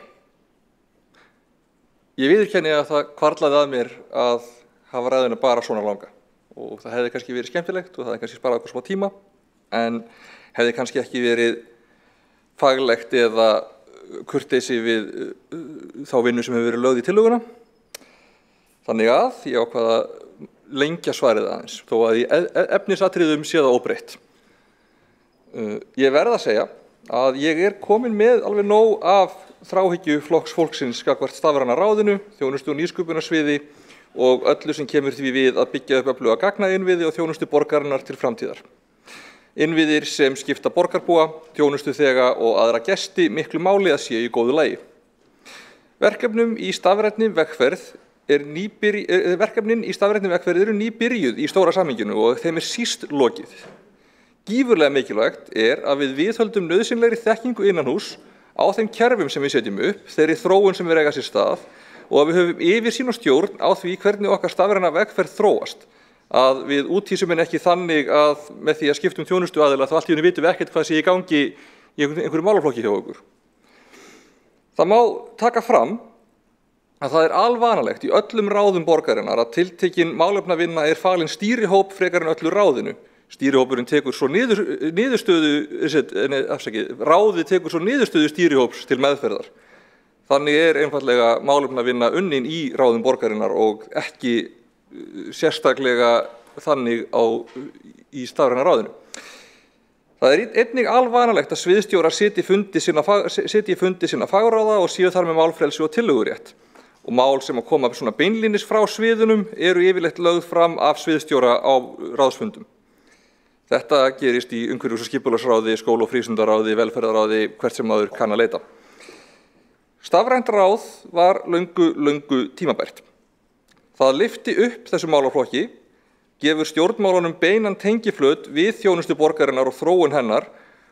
Ég viðurkenni að það hvarflaði að mér að hafa ræðuna bara svona langa og það hefði kannski verið skemmtilegt og það hefði kannski sparað okkur smá tíma en hefði kannski ekki verið faglegt eða kurteisi við þá vinnu sem hefur verið lögð í tillöguna. Þannig að ég ákvað að lengja svarið aðeins þó að í efnisatriðum sé það óbreytt. Ég verð að segja að ég er komin með alveg nóg af þráhyggju flokks fólksins gagnvart stafræna ráðinu, þjónustu og nýsköpunarsviði og öllu sem kemur því við að byggja upp öfluga gagnainnviði og þjónustu borgarinnar til framtíðar. Innviðir sem skipta borgarbúa, þjónustuþega og aðra gesti miklu máli að séu í góðu lagi. Verkefnin í stafrænni vegferð eru nýbyrjuð í stóra samhenginu og þeim er síst lokið. Gífurlega mikilvægt er að við viðhöldum nauðsynlegri þekkingu innanhús á þeim kerfum sem við setjum upp, þeirri þróun sem við eiga sér stað og að við höfum yfirsýn og stjórn á því hvernig okkar stafræna vegferð þróast. Að við úthýsum henni ekki þannig að með því að skiptum þjónustuaðila þá allt í einu vitum við ekkert hvað sé í gangi í einhverju málaflokki hjá okkur. Það má taka fram að það er alvanalegt í öllum ráðum borgarinnar að tiltekin málefnavinna er falin stýrihóp frekar en öllu ráðinu. Stýrihópurinn tekur svo ráðið tekur svo niðurstöðu stýrihóps til meðferðar. Þannig er einfaldlega málefnavinna unnin í ráðum borgarinnar og ekki sérstaklega þannig í stafræna ráðinu. Það er einnig alvanalegt að sviðstjórar sitji í fundi sinna fagráða og séu þar með málfrelsi og tillögurétt. Og mál sem að koma svona beinlínis frá sviðunum eru yfirleitt lögð fram af sviðstjóra á ráðsfundum. Þetta gerist í umhverfis- og skipulagsráði, skóla- og frístundaráði, velferðaráði, hvert sem maður kann að leita. Stafrænt ráð var löngu tímabært. Það lyfti upp þessu málaflokki, gefur stjórnmálunum beinan tengiflöt við þjónustu borgarinnar og þróun hennar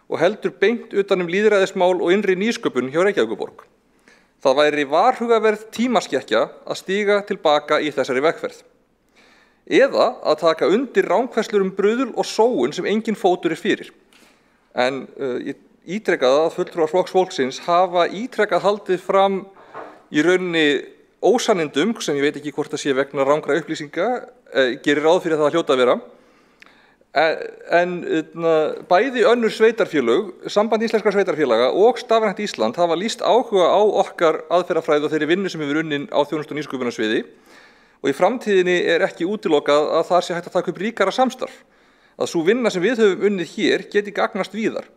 og heldur beint utan lýðræðismál og innri nýsköpun hjá Reykjavíkurborg. Það væri varhugaverð tímaskekkja að stíga tilbaka í þessari vegferð. Eða að taka undir rangfærslur bruðul og sóun sem engin fótur fyrir. En ég ítrekað að fulltrúar Flokks fólksins hafa ítrekað haldið fram í rauninni ósannindum, sem ég veit ekki hvort það sé vegna rangra upplýsinga, gerir ráð fyrir það að hljóta að vera. En bæði önnur sveitarfélög, Samband íslenskra sveitarfélaga og Stafrænt Ísland hafa lýst áhuga á okkar aðferðafræði og þeirri vinnu sem hefur unnin á þjónustu- og nýsköpunarsviði og í framtíðinni ekki útilokað að þar sé hægt að taka upp ríkara samstarf. Að sú vinna sem við höfum unnið hér geti gagnast víðar.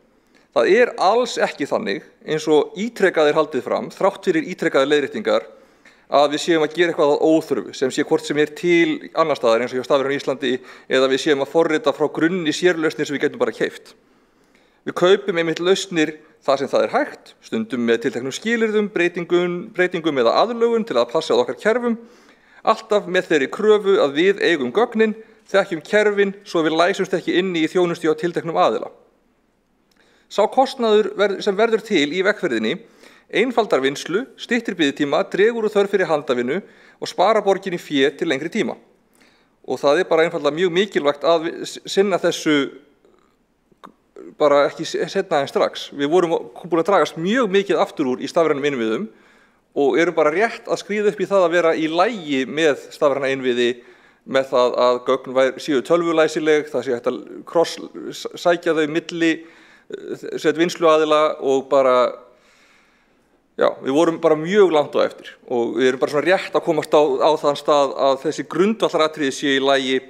Það alls ekki þannig, eins og ítrekað haldið fram, þrátt fyrir ítrekkaðar leiðréttingar, að við séum að gera eitthvað að óþörfu, sem sé hvort sem til annar staðar eins og hjá Stafrænu Íslandi, eða við séum að forrita frá grunni sérlausnir sem við getum bara keypt. Við kaupum einmitt lausnir þar sem það hægt, stundum með tilteknum skilyrðum, breytingum eða aðlögun til að passa á okkar kerfum, alltaf með þeirri kröfu að við eigum gögnin, þekkjum kerfin svo við læsumst ekki inni í þjónustu á tilteknum aðila. Sá kostnaður sem verður til í vegferðinni einfaldar vinslu, styttir biðtíma, dregur úr þörf fyrir handavinnu og spara borginni fé til lengri tíma. Og það bara einfaldlega mjög mikilvægt að sinna þessu bara ekki seinna en strax. Við vorum búin að dragast mjög mikið aftur úr í stafrænum innviðum og erum bara rétt að skríða upp í það að vera í lagi með stafræna innviði með það að gögn séu tölvulæsileg, það sé hægt að kross-sækja þau milli vinsluaðila og bara, já, við vorum bara mjög langt á eftir og við erum bara svona rétt að komast á þann stað að þessi grundvallaratriði sé í lagi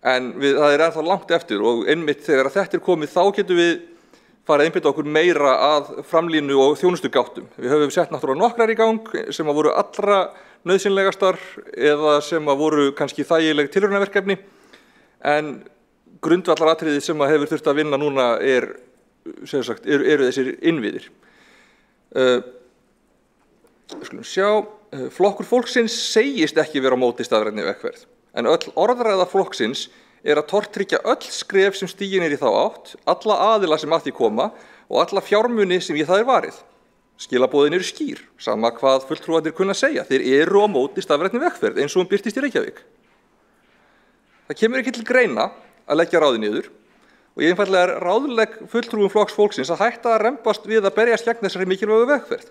en það ennþá langt eftir og einmitt þegar þetta komið þá getum við farið að einbeita okkur meira að framlínu og þjónustugáttum. Við höfum sett náttúrulega nokkrar í gang sem voru allra nauðsynlegastar eða sem voru kannski þægileg tilraunaverkefni en grundvallaratriði sem hefur þurft að vinna núna eru þessir innviðir. Skulum sjá, Flokkur fólksins segist ekki vera á móti stafrænni vegferð, en öll orðræða flokksins að tortryggja öll skref sem stigin í þá átt, alla aðila sem að því koma og alla fjármuni sem í það varið. Skilaboðin eru skýr, sama hvað fulltrúarnir kunna segja, þeir eru á móti stafrænni vegferð eins og hún birtist í Reykjavík. Það kemur ekki til greina að leggja ráðið niður og ég einfaldlega ráðlegg fulltrúum Flokks fólksins að hætta að rembast við að berjast gegn þessari mikilvægu vegferð.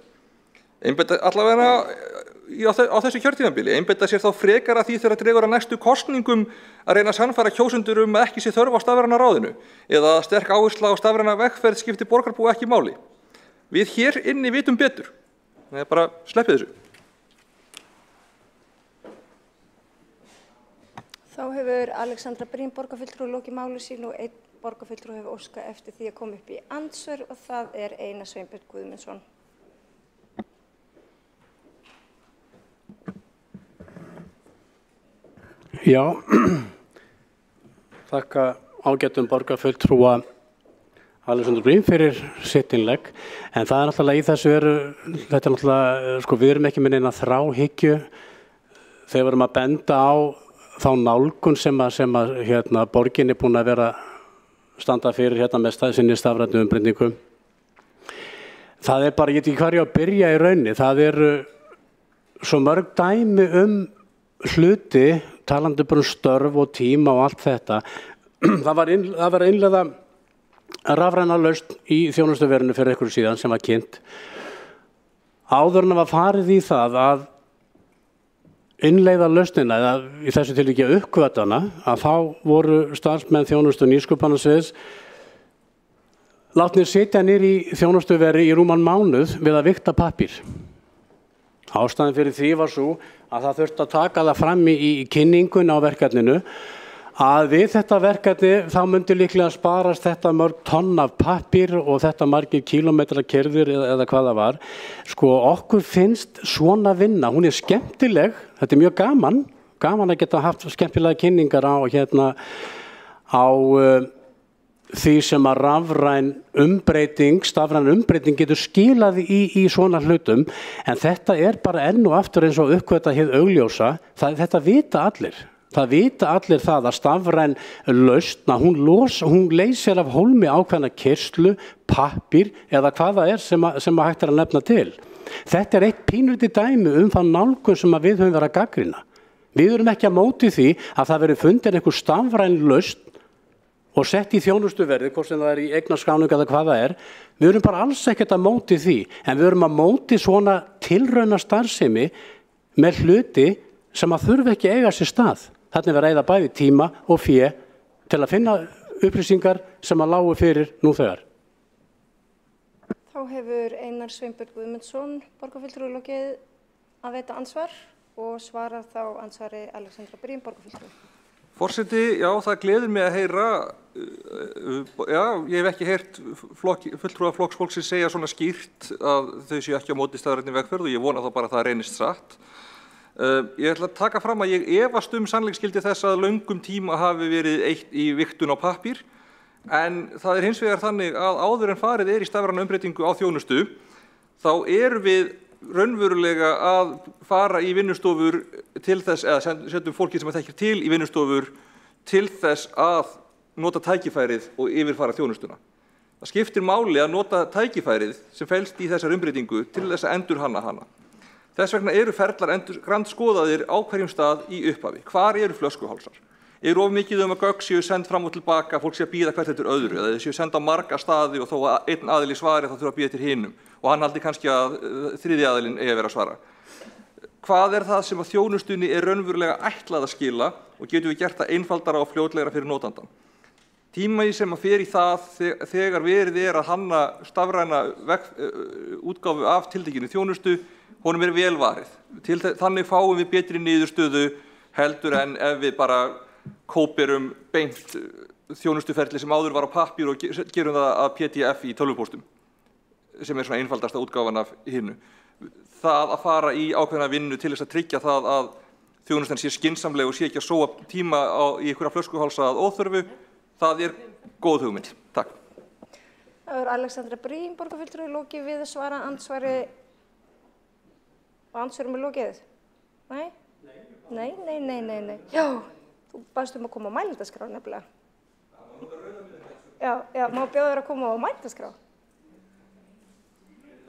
Einbeita allavega á þessu kjörtímabili, einbeita sér þá frekar að því þegar dregur að næstu kosningum að reyna að sannfæra kjósendur að ekki sé þörf á stafræna ráðinu eða sterk áhersla á stafræna vegferð skipti borgarbúa ekki máli. Við hér inni vitum betur. Það bara sleppið þessu. Þá hefur Alexandra Brím borgarfulltrúi lokið máli sín og einn borgarfulltrúi hefur óskað eftir því að koma upp í andsvör og það Einar Sveinbjörn Guðmundsson. Já, þakka ágætum borgarfulltrúa Alexander Brím fyrir sitt innlegg, en það náttúrulega í þessu þetta náttúrulega, sko við erum ekki með neina þráhyggju þegar við erum að benda á þá nálgun sem borgin búin að vera standa fyrir með sinni stafrænni umbreytingum. Það bara, ég veit ekki hvað ég á að byrja í rauninni, það svo mörg dæmi hluti, talandi bara störf og tíma og allt þetta. Það var innleiða rafræna lausn í þjónustuverinu fyrir einhverju síðan sem var kynnt. Áður en var farið í það að innleiða lausnina, eða í þessu tilviki uppkvötana, að þá voru starfsmenn þjónustu nýsköpunarsviðs látnir sitja niður í þjónustuveri í rúman mánuð við að vigta pappír. Ástæðan fyrir því var svo að það þurfti að taka það fram í kynningun á verkefninu að við þetta verkefni þá myndi líklega sparast þetta mörg tonn af pappír og þetta margir kílómetra keyrðir eða hvað það var. Sko okkur finnst svona vinna, hún skemmtileg, þetta mjög gaman að geta haft skemmtilega kynningar á því sem að stafræn umbreyting getur skilað í svona hlutum, en þetta bara enn og aftur eins og uppgöta hið augljósa, þetta vita allir. Það vita allir það að stafræn lausn, hún leysir af hólmi ákveðna keyrslu, pappír eða hvað það sem að hægt að nefna til. Þetta eitt pínulítið dæmi það nálgun sem við höfum verið að gagnrýna. Við erum ekki að móti því að það verið fundin einhver stafræn lausn og sett í þjónustuverði, hvort sem það í eignarskráningu eða hvað það Við erum bara alls ekkert að móti því, en við erum að móti svona tilrauna starfsemi með hluti sem að þurfa ekki eiga sér stað. Þarna verið að eyða bæði tíma og fé til að finna upplýsingar sem að lágu fyrir nú þegar. Þá hefur Einar Sveinbjörn Guðmundsson, borgarfulltrúi, lokið að veita ansvar og svarar þá ansvari Alexandra Briem, borgarfulltrúi. Forseti, já, það gleður mig að heyra, ég hef ekki heyrt fulltrúa flokksfólksins segja svona skýrt að þau séu ekki á móti stafrænni vegferð og ég vona þá bara að það reynist satt. Ég ætla að taka fram að ég efast sannleiksgildi þess að löngum tíma hafi verið eitt í vigtun á pappír, en það hins vegar þannig að áður en farið í stafræna umbreytingu á þjónustu, þá erum við raunverulega að fara í vinnustofur til þess, eða setjum fólki sem þekkir til í vinnustofur til þess að nota tækifærið og yfirfara þjónustuna. Það skiptir máli að nota tækifærið sem felst í þessar umbreytingu til þess að endurhanna hana. Þess vegna eru ferlar grandskoðaðir á hverjum stað í upphafi. Hvar eru flöskuhálsar? Of mikið að gögn séu send fram og tilbaka, fólk sé að bíða hvert eftir öðru, eða séu senda á marga staði og þó að einn aðili svari þá þurfa að bíða eftir hinum og hann haldi kannski að þriðji aðilinn eigi að vera að svara. Hvað það sem að þjónustunni raunverulega ætlað að skila og getum við gert það einfaldara og fljótlegra fyrir notandann? Tími sem að fer í það þegar verið að hanna stafræna útgáfu af tiltekinni þjónustu, honum vel varið. Þannig fáum við betri niðurstöðu heldur en ef við bara kóperum beint þjónustuferli sem áður var á pappír og gerum það að PDF í tölvupóstum, sem svona einfaldasta útgáfan af hinnu. Það að fara í ákveðna vinnu til þess að tryggja það að þjónustan sé skynsamleg og sé ekki að sóa tíma í einhverja flöskuhálsa að óþörfu, það góð hugmynd. Takk. Það Alexandra Briem, borgarfulltrúi, lokið við að svara ansvari og ansvarum lokið? Nei? Nei. Já, þú baðst að koma á mælendaskrá nefnilega. Já, má bjóða þér að koma á mælendaskrá.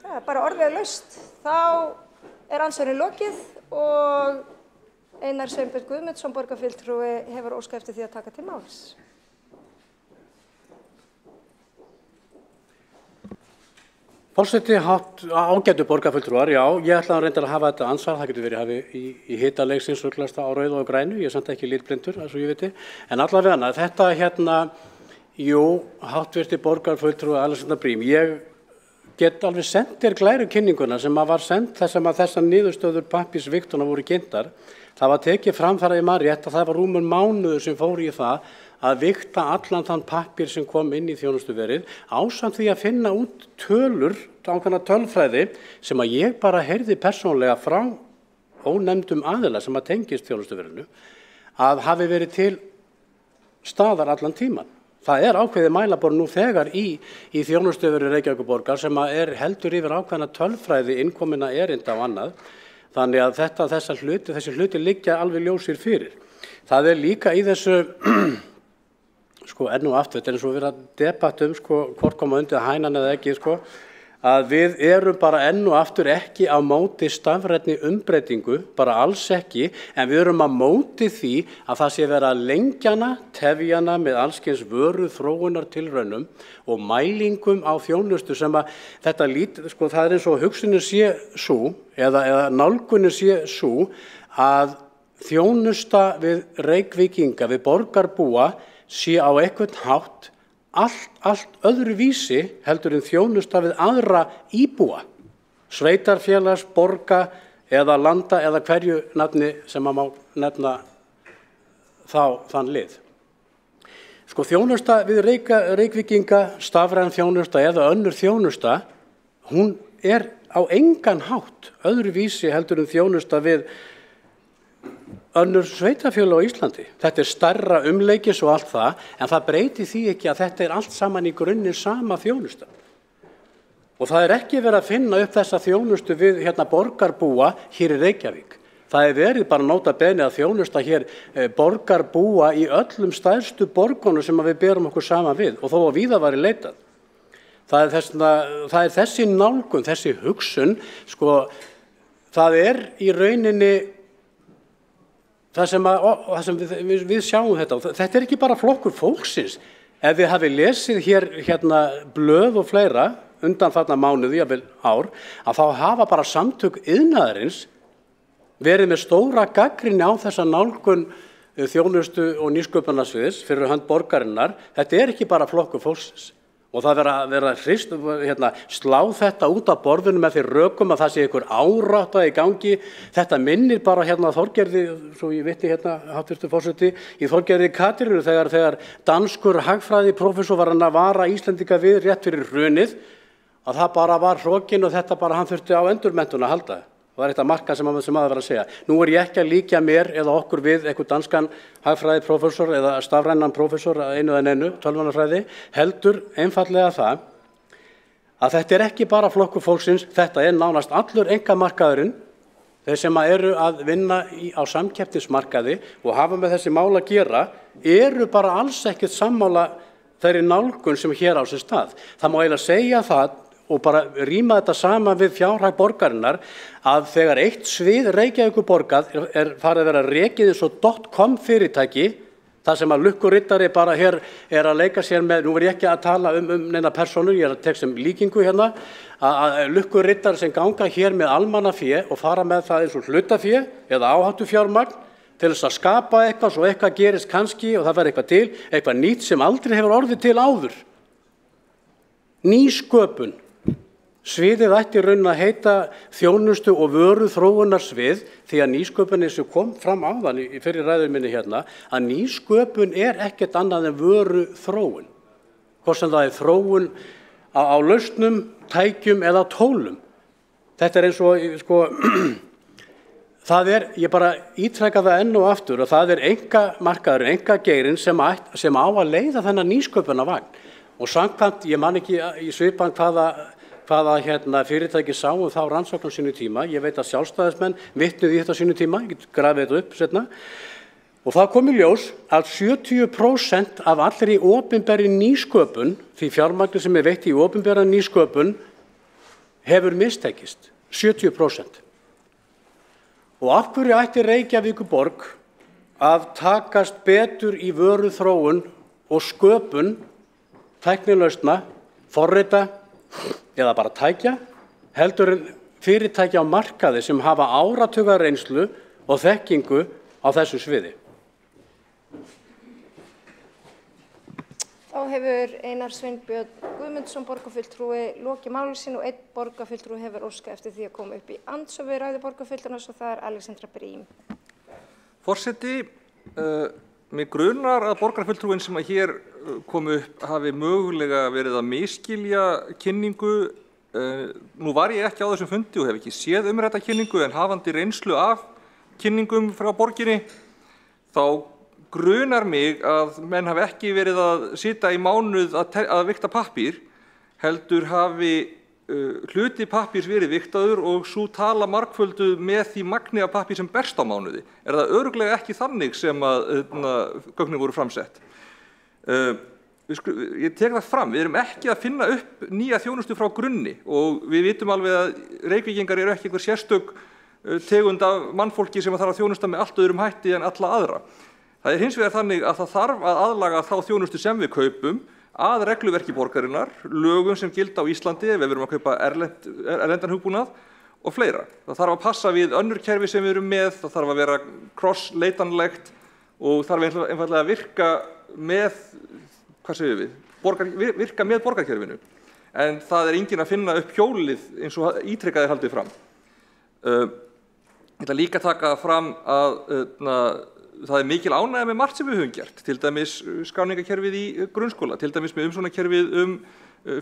Það bara orðið laust. Þá ansvarinn lokið og Einar Sveinbjörn Guðmundsson, borgarfulltrúi, hefur óskað eftir því að taka til máls. Forseti, ágætu borgarfulltrúar, já, ég ætla að reynda að hafa þetta ansvar, það getur verið hafið í hitaleiksins ruglast á rauðu og grænu, ég er samt ekki litblindur, eins og ég viti, en allavega þetta háttvirti borgarfulltrúi Alexandra Briem, ég get alveg sendt þér glæru kynninguna sem var sendt þess að þessar niðurstöður pappírsvigtuna voru kynntar, það var tekið fram þar að ég man rétt að það var rúmur mánuður sem fór í það að vigta allan þann pappír sem kom inn í þjónustuverið ásamt því að finna út tölur, ákveðna tölfræði sem að ég bara heyrði persónlega frá ónefndum aðila sem að tengist þjónustuverinu að hafi verið til staðar allan tíman. Það ákveðið mælaborð nú þegar í þjónustuveri Reykjavíkurborgar sem að heldur yfir ákveðna tölfræði innkominna erinda og annað. Þannig að þessi hluti liggja alveg ljósir fyrir. Það líka í þessu enn og aftur, þetta eins og verið að debatta hvort koma undir hænan eða ekki, að við erum bara enn og aftur ekki á móti stafrænni umbreytingu, bara alls ekki, en við erum á móti því að það sé vera lengjana, tefjana með allskyns vöru þróunar tilraunum og mælingum á þjónustu sem að þetta það eins og hugsunin sé sú, eða nálgunin sé sú að þjónusta við Reykvíkinga, við borgarbúa, sé á einhvern hátt allt öðru vísi heldur en þjónusta við aðra íbúa, sveitarfélags, borga eða landa eða hverju nafni sem að má nefna þann lið. Þjónusta við Reykvíkinga, stafræn þjónusta eða önnur þjónusta, hún á engan hátt öðru vísi heldur en þjónusta við önnur sveitafélög á Íslandi. Þetta stærra umleikis og allt það, en það breyti því ekki að þetta allt saman í grunninn sama þjónusta. Og það ekki verið að finna upp þessa þjónustu við borgarbúa hér í Reykjavík. Það verið bara nota bene að þjónusta hér borgarbúa í öllum stærstu borgunum sem við berum okkur saman við og þó að víða væri leitað. Það þessi nálgun, þessi hugsun, sko, það í rauninni það sem við sjáum þetta. Þetta ekki bara flokkur fólksins. Ef við hafi lesið hér blöð og fleira undanfarna mánuði, jafnvel ár, að þá hafa bara samtök iðnaðarins verið með stóra gagnrýni á þessa nálgun þjónustu og nýsköpunarsviðs fyrir hönd borgarinnar. Þetta ekki bara flokkur fólksins. Og það vera slá þetta út af borðinu með því rökum að það sé einhver árátta í gangi. Þetta minnir bara Þorgerði, svo ég viti háttvirtur forseti, í Þorgerði Katrínu þegar danskur hagfræðiprófessor var að vara Íslendinga við rétt fyrir hrunið, að það bara var hrokin og þetta bara hann þurfti á endurmenntun að halda. Það var eitt að marka sem að vera að segja. Nú ég ekki að líkja mér eða okkur við einhver danskan hagfræðiprófessor eða stafrænan prófessor einu en einu, tölvunarfræði, heldur einfallega það að þetta ekki bara flokkur fólksins, þetta nánast allur einkamarkaðurinn, þeir sem eru að vinna á samkeppnismarkaði og hafa með þessi mál að gera, eru bara alls ekkert sammála þeirri nálgun sem hér á sér stað. Það má eiginlega segja það og bara rýma þetta saman við fjárhag borgarinnar að þegar eitt svið Reykjavíkurborgar farið að vera rekið eins og .com fyrirtæki, það sem að lukkurittari bara hér að leika sér með, nú ég ekki að tala neina persónur, ég að tek sem líkingu að lukkurittari sem ganga hér með almannafé og fara með það eins og hlutafé eða áhættufjármagn til þess að skapa eitthvað svo eitthvað gerist kannski og það verður eitthvað til, eitthvað nýtt sem aldrei hefur orðið til áður. Nýsköpun. Sviðið ætti raunin að heita þjónustu og vöru þróunarsvið því að nýsköpun eins og kom fram áðan í fyrri ræðu minni að nýsköpun ekkert annað en vöru þróun. Hvort sem það þróun á lausnum, tækjum eða tólum. Þetta eins og, sko, það ég bara ítreka það enn og aftur og það einkamarkaðurinn, einkageirinn sem á að leiða þennan nýsköpunarvagn. Og samkvæmt, ég man ekki í svipan hvaða fyrirtæki sá þá rannsókn á sínu tíma. Ég veit að sjálfstæðismenn vitnuðu í þetta á sínu tíma, ég get grafið þetta upp seinna. Og það kom í ljós að 70% af allri opinberri nýsköpun, því fjármagni sem veitt í opinberra nýsköpun, hefur mistekist. 70%. Og af hverju ætti Reykjavíkurborg að takast betur í vöru þróun og sköpun tæknilausna, forrita eða bara tækja, heldur en fyrirtæki á markaði sem hafa áratuga reynslu og þekkingu á þessu sviði. Þá hefur Einar Sveinbjörn Guðmundsson borgarfulltrúi lokið máli sínu og einn borgarfulltrúi hefur óskað eftir því að koma upp í andsvör við ræðu borgarfulltrúans og það Alexandra Brím. Forseti, mig grunar að borgarfulltrúin sem að hér kom upp hafi mögulega verið að misskilja kynningu. Nú var ég ekki á þessum fundi og hef ekki séð umrædda kynningu en hafandi reynslu af kynningum frá borginni, þá grunar mig að menn hafi ekki verið að sitja í mánuð að vigta pappír, heldur hafi hluti pappírs verið vigtaður og svo tala margfölduð með því magni af pappír sem berst á mánuði. Það örugglega ekki þannig sem að gögnin voru framsett. Ég tek það fram, við erum ekki að finna upp nýja þjónustu frá grunni og við vitum alveg að Reykvíkingar eru ekki einhver sérstök tegund af mannfólki sem þarf að þjónusta með allt öðrum hætti en alla aðra. Það hins vegar þannig að það þarf að aðlaga þá þjónustu sem við kaupum að regluverki borgarinnar, lögum sem gilda á Íslandi ef við erum að kaupa erlendan hugbúnað og fleira. Það þarf að passa við önnur kerfi sem við erum með, það þarf að vera cross-leitanlegt og þarf einfaldlega að virka með, hvað segjum við, virka með borgarkerfinu. En það enginn að finna upp hjólið eins og ítrekað haldið fram. Ég ætla líka að taka fram að það mikil ánægja með margt sem við höfum gert, til dæmis skráningakerfið í grunnskóla, til dæmis með umsóknarkerfið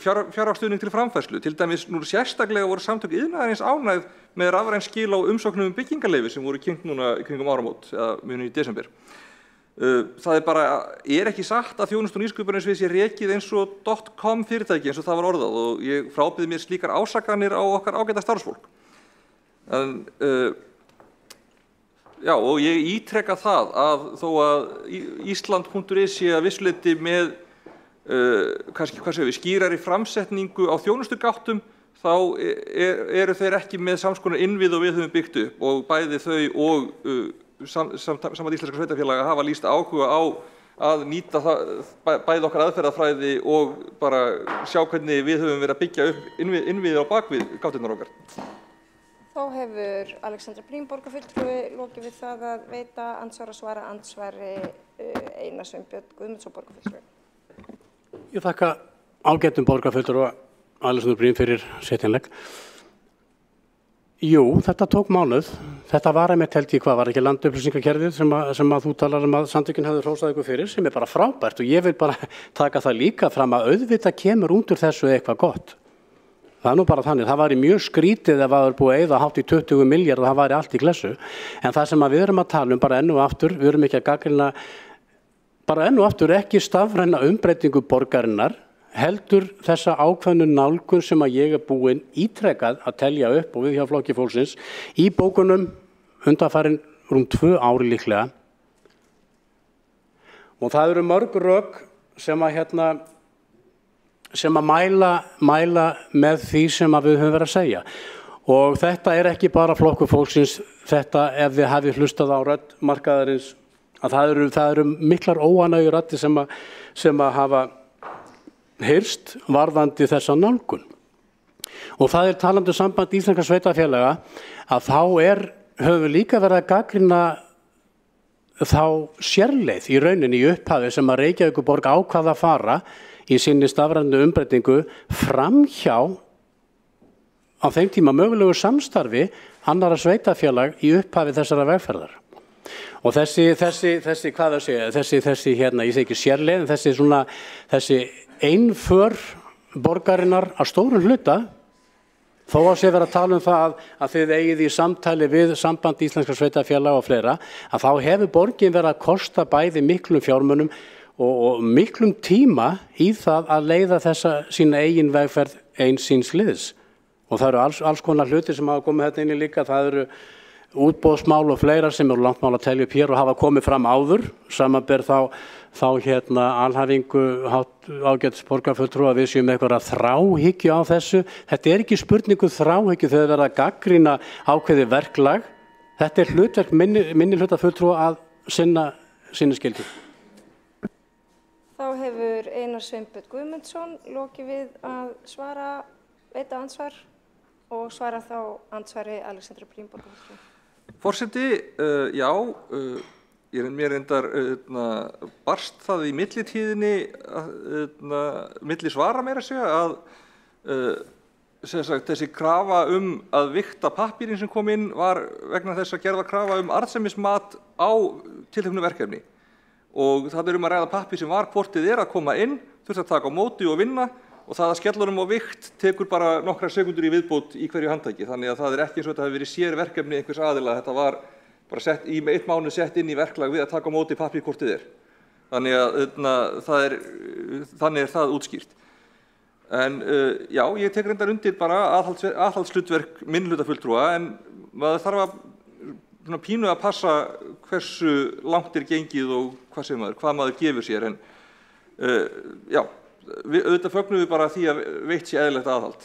fjárhagsstuðning til framfærslu, til dæmis nú sérstaklega voru samtök iðnaðarins ánægð með rafræn skil á umsóknum byggingarleyfi sem voru kynnt núna kringum áramót, eða muni í desember. Það er ekki satt að þjónustu- og nýsköpunarsvið sé rekið eins og .com fyrirtæki eins og það var orðað og ég frábið mér slíkar ásakanir á okkar ágæta starfsfólk. En já, og ég ítreka það að þó að Ísland.is sé að vissuleyti með kannski skýrari framsetningu á þjónustugáttum, þá eru þeir ekki með samskonar innvið og við höfum byggt upp og bæði þau og Samband íslenskra sveitarfélaga hafa lýst áhuga á að nýta bæði okkar aðferðafræði og bara sjá hvernig við höfum verið að byggja upp innviðir á bakvið gáttirnar okkar. Þá hefur Alexandra Brím borgarfulltrúi lokið við það að veita andsvar og svara andsvari Einar Sveinbjörn Guðmundsson borgarfulltrúi. Ég þakka ágætum borgarfulltrúa Alexandra Brím fyrir setjanlegg. Jú, þetta tók mánuð. Þetta var einmitt held ég hvað, var ekki landupplýsingakerfið sem að þú talar að samtökin hefðu hrósað ykkur fyrir, sem bara frábært og ég vil bara taka það líka fram að auðvitað kemur út úr þessu eitthvað gott. Það nú bara þannig, það væri mjög skrítið ef það er búið að eyða hátt í 20 milljarð og það væri allt í klessu. En það sem við erum að tala bara enn og aftur, við erum ekki að gagnrýna, bara enn og aftur ekki stafræna umbreytingu borgarinnar, heldur þessa ákveðnu nálgun sem að ég búinn ítrekað að telja upp og við hjá Flokki fólksins í bókunum undanfarin rúm 2 ári líklega. Og það eru mörg rök sem að mæla með því sem að við höfum verið að segja. Og þetta er ekki bara Flokkur fólksins, þetta ef við hafið hlustað á rödd markaðarins, að það eru miklar óánægjur raddir sem að hafa heyrst varðandi þessa nálgun. Og það er talandi Samband íslenskra sveitarfélaga að þá höfum við líka verið að gagnrýna þá sérleið í rauninni í upphafi sem að Reykjavíkurborg ákvað að fara í sinni stafrænu umbreytingu framhjá á þeim tíma mögulegu samstarfi annarra sveitarfélag í upphafi þessara vegferðar. Og þessi hvað að segja, þessi ég segi ekki sérleið, en þessi einför borgarinnar að stórum hluta, þó að sé verið að tala um það að þið eigið í samtali við Samband íslenskra sveitarfélaga og fleira, að þá hefur borgin verið að kosta bæði miklum fjármunum og miklum tíma í það að leiða þessa sína eigin vegferð eins síns liðs. Og það eru alls konar hluti sem hafa komið þetta inn í líka, það eru útboðsmál og fleira sem eru langt mál að telja upp hér og hafa komið fram áður, samanber þá alhæfingu ágætis borgarfulltrúa að við séum eitthvað þráhyggju á þessu. Þetta er ekki spurningu þráhyggju þegar verið að gagnrýna ákveðið verklag. Þetta er hlutverk minni hlutafulltrúa að sinni skyldu. Þá hefur Einar Sveinbjörn Guðmundsson lokið við að veita andsvar og svara þá andsvari Alexandra Brím borgarfulltrúa. Forseti, já, mér reyndar barst það í millitíðinni, milli svara meira að segja, að þessi krafa að vigta pappírinn sem kom inn var vegna þess að gerða krafa arðsemismat á tilteknu verkefni. Og það er að ræða pappír sem var hvort þið að koma inn, þurfti að taka á móti og vinna, og það að skellunum á vikt tekur bara nokkrar sekundur í viðbót í hverju handtaki. Þannig að það er ekki eins og þetta hefur verið sér verkefni einhvers aðila. Þetta var bara í 1 mánuð sett inn í verklag við að taka á móti pappír hvort þið er. Þannig að þannig er það útskýrt. En já, ég tek reyndar undir bara aðhaldshlutverk minnihlutafulltrúa, en maður þarf að pínu að passa hversu langt er gengið og hvað maður gefur sér. En já, auðvitað fögnum við bara því að veitt sé eðlilegt aðhald,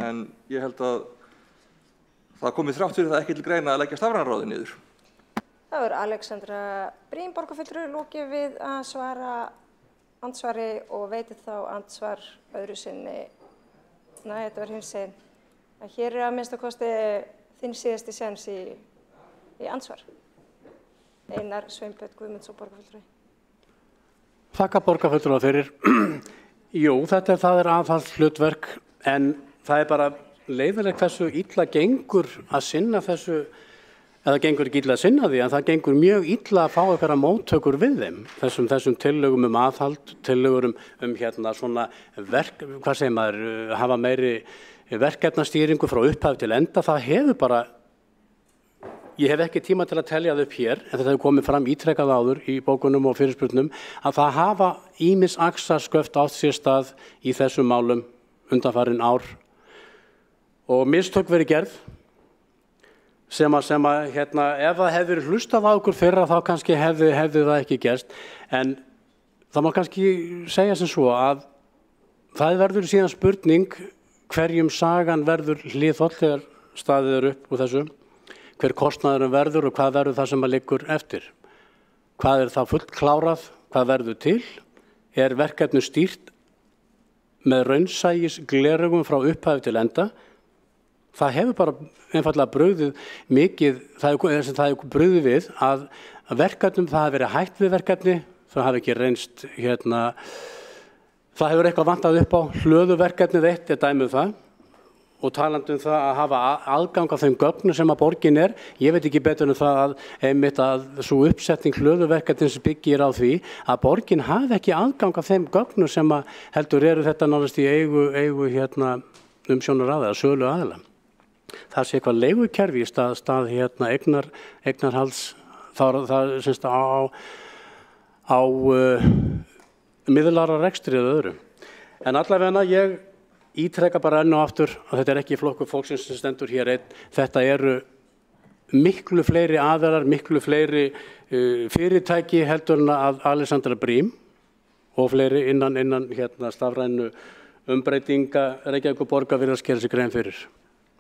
en ég held að það komið þrátt fyrir það ekki til greina að leggja stafrænaráðið niður. Þá er Alexandra Brím borgarfulltrúi lokið við að svara andsvari og veitir þá andsvar öðru sinni. Nei, þetta var hins einn. Hér er að minnsta kosti þinn síðasti séns í andsvar. Einar Sveinbjörn Guðmundsson borgarfulltrúi. Þakka borgarfulltrúa fyrir. Jú, það er aðhaldshlutverk, en það er bara leiðilegt hversu illa gengur að sinna þessu eða gengur ekki illa að sinna því, en það gengur mjög illa að fá einhverja móttökur við þeim, þessum tillögum aðhald, tillögur svona hvað segir maður, hafa meiri verkefnastýringu frá upphaf til enda. Það hefur bara, ég hef ekki tíma til að telja það upp hér, en þetta hefur komið fram ítrekkað áður í bókunum og fyrirspurnum, að það hafa ýmis axarsköft átt sér stað í þessum málum undanfarin ár og mistök verið gerð sem að ef það hefði verið hlustað á okkur fyrra þá kannski hefði það ekki gerst, en það má kannski segja sem svo að það verður síðan spurning hverjum sagan verður hliðholl þegar staðið er upp úr þessu, hver kostnaðurinn verður og hvað verður það sem að liggur eftir. Hvað það fullklárað, hvað verður til, verkefni stýrt með raunsægis glerugum frá upphafi til enda. Það hefur bara einfallega brugðið mikið, það hefur brugðið við að verkefnum, það hefur verið hætt við verkefni, það hefur ekki reynst það hefur eitthvað vantað upp á hlöðuverkefnið eitt dæmið það. Og talandi það að hafa aðgang af þeim gögnum sem að borgin ég veit ekki betur en það að svo uppsetning hlöðuverkefnis byggir á því að borgin hafi ekki aðgang af þeim gögnum sem að heldur þetta nánast í eigu umsjónar aðeila, sölu aðeila. Það sé eitthvað leigukerfi í stað eignarhalds það semst á miðlæra rekstri eða öðru. En allavega ég ítrekka bara enn og aftur að þetta ekki flokkur fólksins sem stendur hér einn. Þetta eru miklu fleiri aðilar, miklu fleiri fyrirtæki heldur en að Alexandra Briem og fleiri innan stafrænu umbreytinga Reykjavíkurborgar virðast gera sig grein fyrir.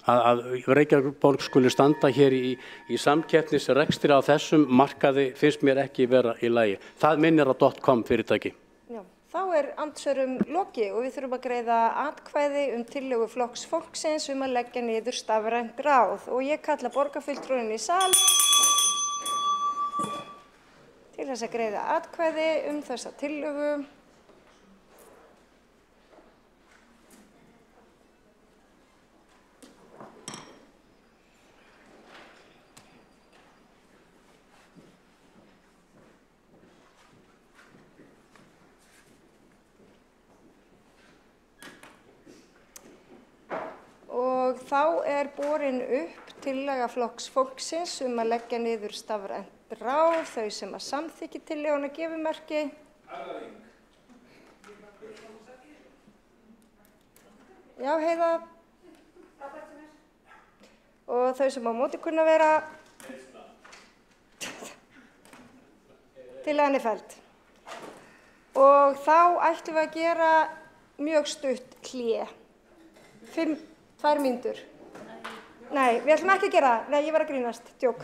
Að Reykjavíkurborg skuli standa hér í samkeppnisrekstri á þessum markaði finnst mér ekki vera í lagi. Það minnir á .com fyrirtæki. Þá andsvörum lokið og við þurfum að greiða atkvæði tillögu Flokks fólksins að leggja niður stafrænt ráð og ég kalla borgarfulltrúinn í sal til þess að greiða atkvæði þessa tillögu. Og þá borin upp tillaga Flokks fólksins að leggja niður stafrænt ráð, þau sem að samþykki tillöguna gefi merki. Já, Heiða. Og þau sem á móti kunna vera. Tillagan felld. Og þá ætlum við að gera mjög stutt hlé. 2 mínútur. Nei, við ætlum ekki að gera það. Nei, ég var að grínast. Djók.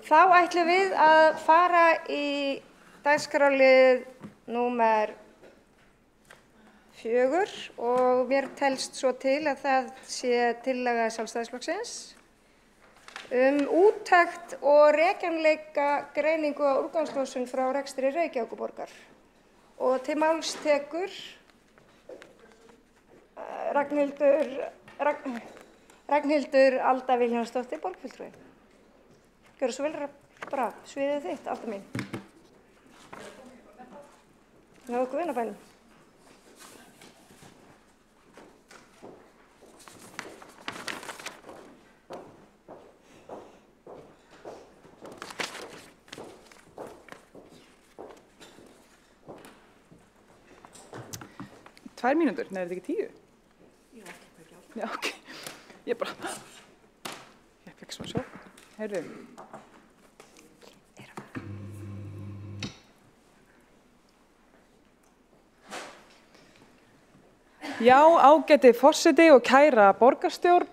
Þá ætlum við að fara í dagskrárlið númer 4 og mér telst svo til að það sé tillaga Sjálfstæðisflokksins úttekt og rekjanleika greiningu á úrgangslosun frá rekstri Reykjavíkurborgar. Og til máls tekur Ragnhildur Alda Vilhjálmsdóttir, borgarfulltrúi. Gjörðu svo vel, bara sviðið þitt, Alda mín. Ná okkur vinabænum. Tvær mínútur? Nei, þetta ekki 10? Já, ekki. Já, ok. Ég fekk svona sjokk. Heyrðu. Já, ágæti forseti og kæra borgarstjórn.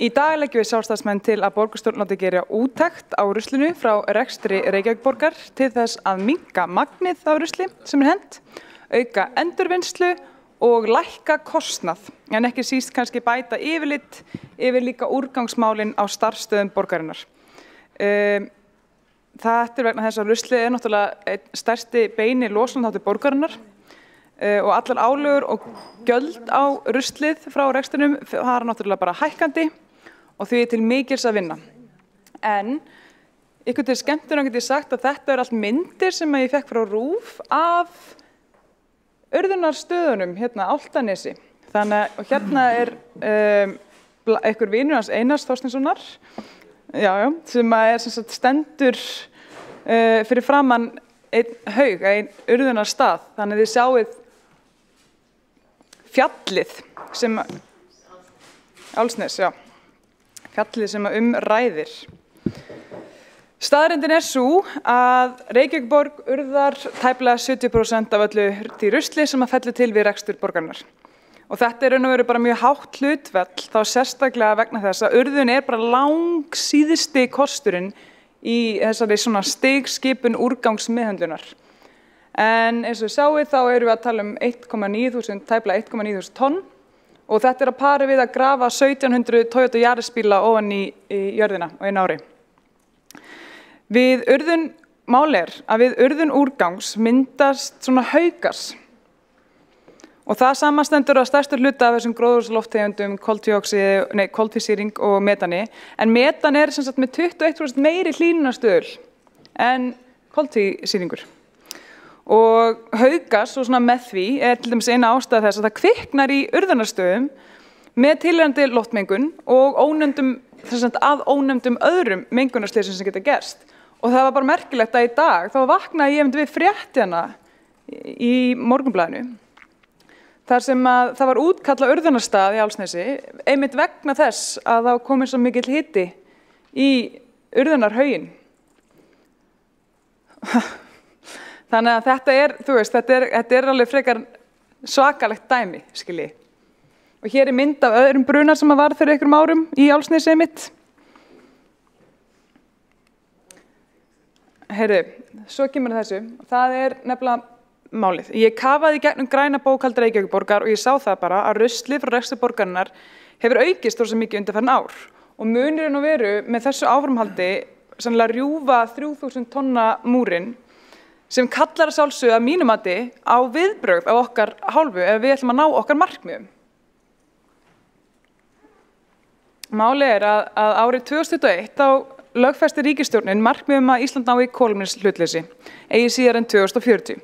Í dag leggjum við sjálfstæðismenn til að borgarstjórn láti gera úttekt á ruslinu frá rekstri Reykjavíkurborgar til þess að minnka magnið af rusli sem hent, auka endurvinnslu og lækka kostnað, en ekki síst kannski bæta yfirlit yfir líka úrgangsmálin á starfsstöðum borgarinnar. Það vegna þess að ruslið náttúrulega einn stærsti beini losunarþáttur borgarinnar. og allar álögur og gjöld á ruslið frá rekstrinum fara náttúrulega bara hækkandi og því til mikils að vinna. En ykkur til skemmtunar get ég sagt að þetta allt myndir sem ég fekk frá RÚV af urðunarstöðunum hérna Álftanesi. Þannig að hérna einhver vinur hans Einars Þorsteinssonar, sem sem sagt stendur fyrir framan einn haug, einn urðunarstað. Þannig að þið sjáið fjallið sem Álfsnes, fjallið sem ræðir. Staðreyndin sú að Reykjavíkurborg urðar tæplega 70% af öllu því rusli sem fellur til við rekstur borgarinnar. Og þetta raun og veru bara mjög hátt hlutfall, þá sérstaklega vegna þess að urðun bara langsíðusti kosturinn í þessari svona stigskipun úrgangsmeðhöndlunar. En eins og sjáið þá erum við að tala 1.900, tæplega 1.900 tonn og þetta að pari við að grafa 1700 Toyota Yaris bíla ofan í jörðina á einu ári. Við urðun að við urðun úrgangs myndast svona haugas og það samanstendur að stærstur hluta af þessum gróðurhúsalofttegundum, koltvísýring og metani. En metan sem sagt með 21% meiri hlýnunarstöðul en koltvísýringur. Og haugas og svona með því til dæmis eina ástæða þess að það kviknar í urðunarstöðum með tilheyrandi loftmengun og að ónefndum öðrum mengunarslysum sem geta gerst. Og það var bara merkilegt að í dag þá vaknaði ég við fréttina í Morgunblaðinu þar sem að það var útkallað urðunarstað í Álfsnesi einmitt vegna þess að það komið svo mikill hiti í urðunarhaugin. Þannig að þetta alveg frekar svakalegt dæmi, skilji. Og hér mynd af öðrum bruna sem var fyrir einhverjum árum í Álfsnesi einmitt. Heyrðu, svo kemur þessu. Það nefnilega málið. Ég kafaði í gegnum græna bókhald Reykjavíkurborgar og ég sá það bara að ruslið frá rekstri borgarinnar hefur aukist rosa mikið undanfarin ár. Og munurinn og veru með þessu áframhaldi sannlega rjúfa 3000 tonna múrin sem kallar að sjálfsögðu að mínu mati á viðbrögð á okkar hálfu ef við ætlum að ná okkar markmiðum. Málið að árið 2021 þá lögfesti ríkisstjórnin markmiðum að Ísland nái kolefnishlutleysi eigi síðar en 2040.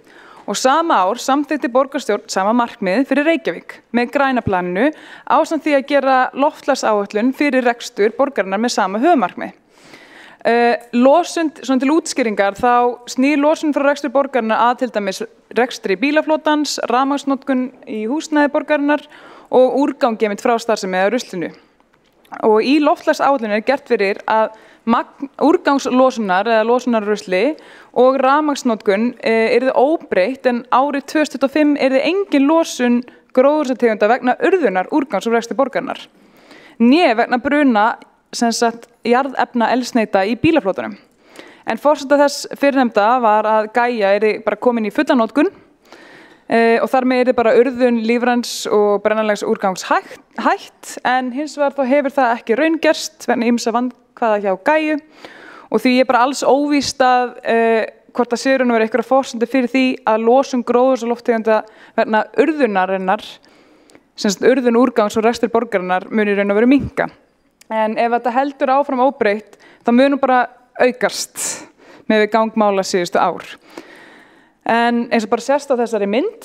Og sama ár samþykkti borgarstjórn sama markmið fyrir Reykjavík með græna planinu ásamt því að gera loftslagsáætlun fyrir rekstur borgarinnar með sama höfuðmarkmið. Losun, svona til útskýringar, þá snýr losun frá rekstur borgarinnar að til dæmis rekstri bílaflotans, rafmagnsnotkun í húsnæði borgarinnar og úrgangi frá starfsemi eða ruslinu. Og í loftslagsáætluninni gert fyrir að úrgangslosunar eða losunarrusli og rafmagnsnotkun yrði óbreytt en árið 2025 yrði engin losun gróðurhúsalofttegunda vegna urðunar úrgangs og rekstri borgarinnar. Né vegna bruna jarðefna eldsneyti í bílaflotanum. En forsenda þess fyrrnefnda var að Gaia yrði bara komin í fulla notkun og þar með yrði bara urðun lífræns og brennanlegs úrgangs hætt en hins vegar þá hefur það ekki raungerst vegna ýmsa vandkvæða hjá Gaiu og því bara alls óvíst að hvort það sé raun og veru einhverja forsendur fyrir því að losun gróðurhúsalofttegunda vegna urðunarinnar, sem sagt urðun úrgangs og rekstur borgarinnar muni raun og veru minnka. En ef þetta heldur áfram óbreytt, þá mun bara aukast með við gangmála síðustu ár. En eins og bara sést á þessari mynd,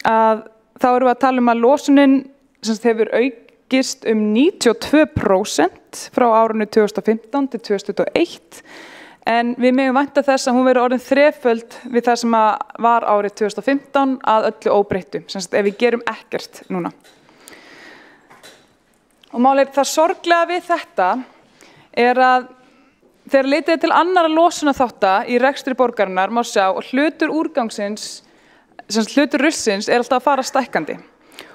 að þá erum við að tala að losunin hefur aukist 92% frá árinu 2015 til 2021, en við megum vænta þess að hún verður orðin þreföld við það sem var árið 2015 að öllu óbreyttu, ef við gerum ekkert núna. Og málið það sorglega við þetta að þegar litið til annarra losunarþátta í rekstri borgarinnar má sjá og hlutur úrgangsins, hlutur russins alltaf að fara stækkandi.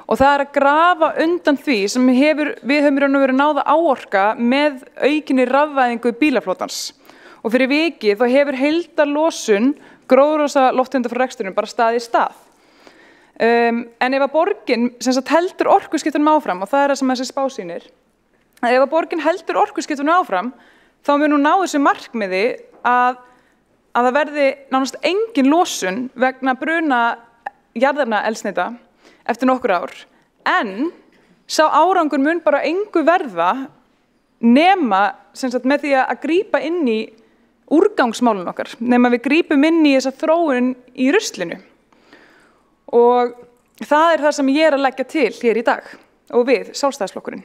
Og það að grafa undan því sem við höfum raun og veru náð að áorka með aukinni rafvæðingu bílaflotans. Og fyrir vikið þá hefur heildarlosun gróðurhúsalofttegunda frá rekstrinum bara staðið í stað. En ef að borgin heldur orkuskiptunum áfram, og það það sem þessi spá sýnir, ef að borgin heldur orkuskiptunum áfram, þá mun hún ná þessu markmiði að það verði nánast engin losun vegna bruna jarðefnaeldsneyti eftir nokkur ár, en sá árangur mun bara engu verða nema sem sagt, með því að grípa inn í úrgangsmálun okkar, nema við grípum inn í þessa þróun í ruslinu. Og það það sem ég að leggja til hér í dag og við, Sjálfstæðisflokkurinn.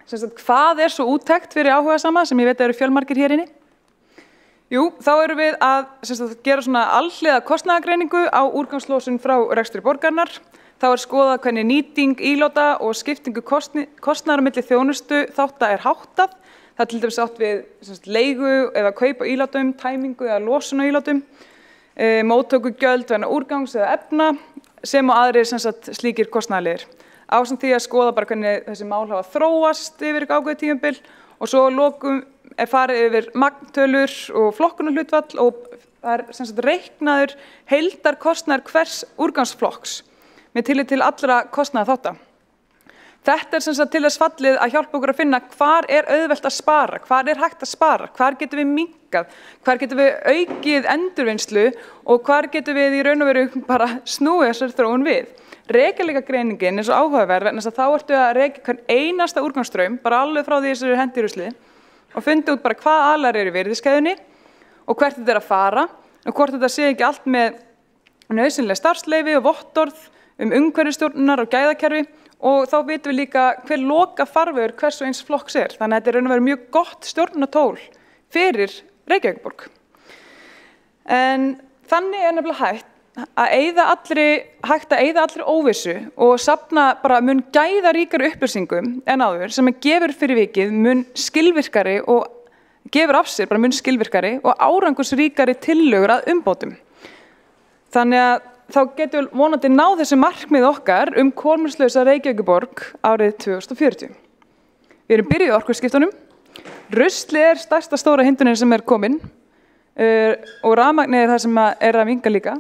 Sem sagt, hvað svo úttekt fyrir áhugasama sem ég veit eru fjölmargir hér inni? Jú, þá erum við að sem sagt, gera svona alhliða kostnaðargreiningu á úrgangslosun frá rekstri borgarinnar. Þá skoðað hvernig nýting íláta og skiptingu kostnaðar á milli þjónustu þátta háttað. Það til dæmis átt við sem sagt, leigu eða kaup á ílátum, tæmingu eða losun á ílátum, móttökugjöld vegna úrgangs eða efna, sem og aðrir sem sagt, slíkir kostnaðarliðir. Ásamt því að skoða bara hvernig þessi mál hafa þróast yfir ákveðið tímabil og svo að lokum farið yfir magntölur og flokkunarhlutfall og það sem sagt, reiknaður heildarkostnaður hvers úrgangsflokks með tillit til allra kostnaðarþátta. Þetta sem sagt til þess fallið að hjálpa okkur að finna hvar auðvelt að spara, hvar hægt að spara, hvar getum við minnkað, hvar getum við aukið endurvinnslu og hvar getum við í raun og veru bara snúið þessar þróun við. Rekjanleikagreiningin svo áhugaverð, vegna þess að þá ertu að rekja hvern einasta úrgangsstraum, bara alveg frá því þessu hendi í rusli og fundið út bara hvað aðlar eru í virðiskeðjunni og hvert þetta að fara og hvort þetta sé ekki allt með nauðsynleg starfsleyfi og vottorð umhverfisstjórnunar og gæðakerfi og þá vitum við líka hver loka farvegur hvers og eins flokks Þannig að þetta raun og veru mjög gott stjórnunartól fyrir Reykjavíkurborg. En þannig nefnilega hægt að eyða allri óvissu og safna bara mun gæðaríkari upplýsingum en áður sem gefur fyrir vikið mun skilvirkari og gefur af sér bara mun skilvirkari og árangursríkari tillögur að umbótum. Þannig að þá getum við vonandi náð þessu markmið okkar kolefnislausa Reykjavíkurborg árið 2040. Við erum byrjuð á orkuskiptunum. Rusli stærsta stóra hindunin sem komin og rafmagnið það sem að minnka líka.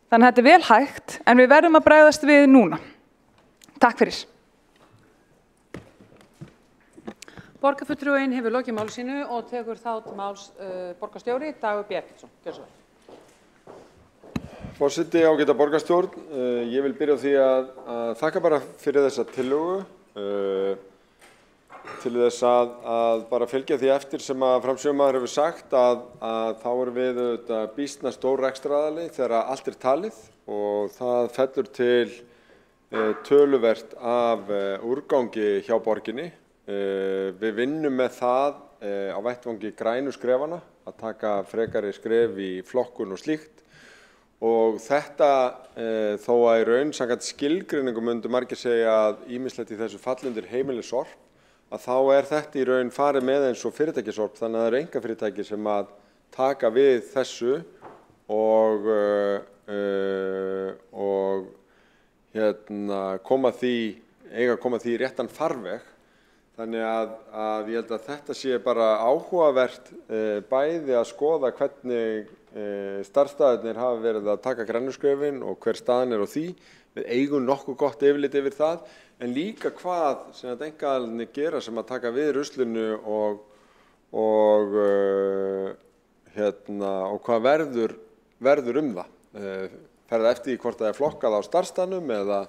Þannig að þetta vel hægt en við verðum að bregðast við núna. Takk fyrir. Borgarfulltrúinn hefur lokið máli sínu og tekur þá til máls borgarstjóri Dagur B. Eggertsson. Gjörðu svo vel. Forseti, ágæta borgarstjórn, ég vil byrja á því að þakka bara fyrir þessa tillögu til þess að bara fylgja því eftir sem að framsögumaður hefur sagt að þá erum við býsna stór rekstraraðili þegar allt talið og það fellur til töluvert af úrgangi hjá borginni. Við vinnum með það á vettvangi grænu skrefana að taka frekari skref í flokkun og slíkt. Og þetta, þó að í raun samkvæmt skilgreiningum myndu margir segja að ýmislegt í þessu falli undir heimilissorp, að þá þetta í raun farið með eins og fyrirtækjasorp, þannig að það eru einkafyrirtæki sem að taka við þessu og koma því í réttan farveg. Þannig að ég held að þetta sé bara áhugavert bæði að skoða hvernig starfsstaðirnir hafa verið að taka grænuskrefin og hver staðan á því. Við eigum nokkuð gott yfirlit yfir það, en líka hvað sem að einkaaðilarnir gera sem að taka við ruslinu og hvað verður það. Fer það eftir því hvort það flokkað á starfsstaðnum eða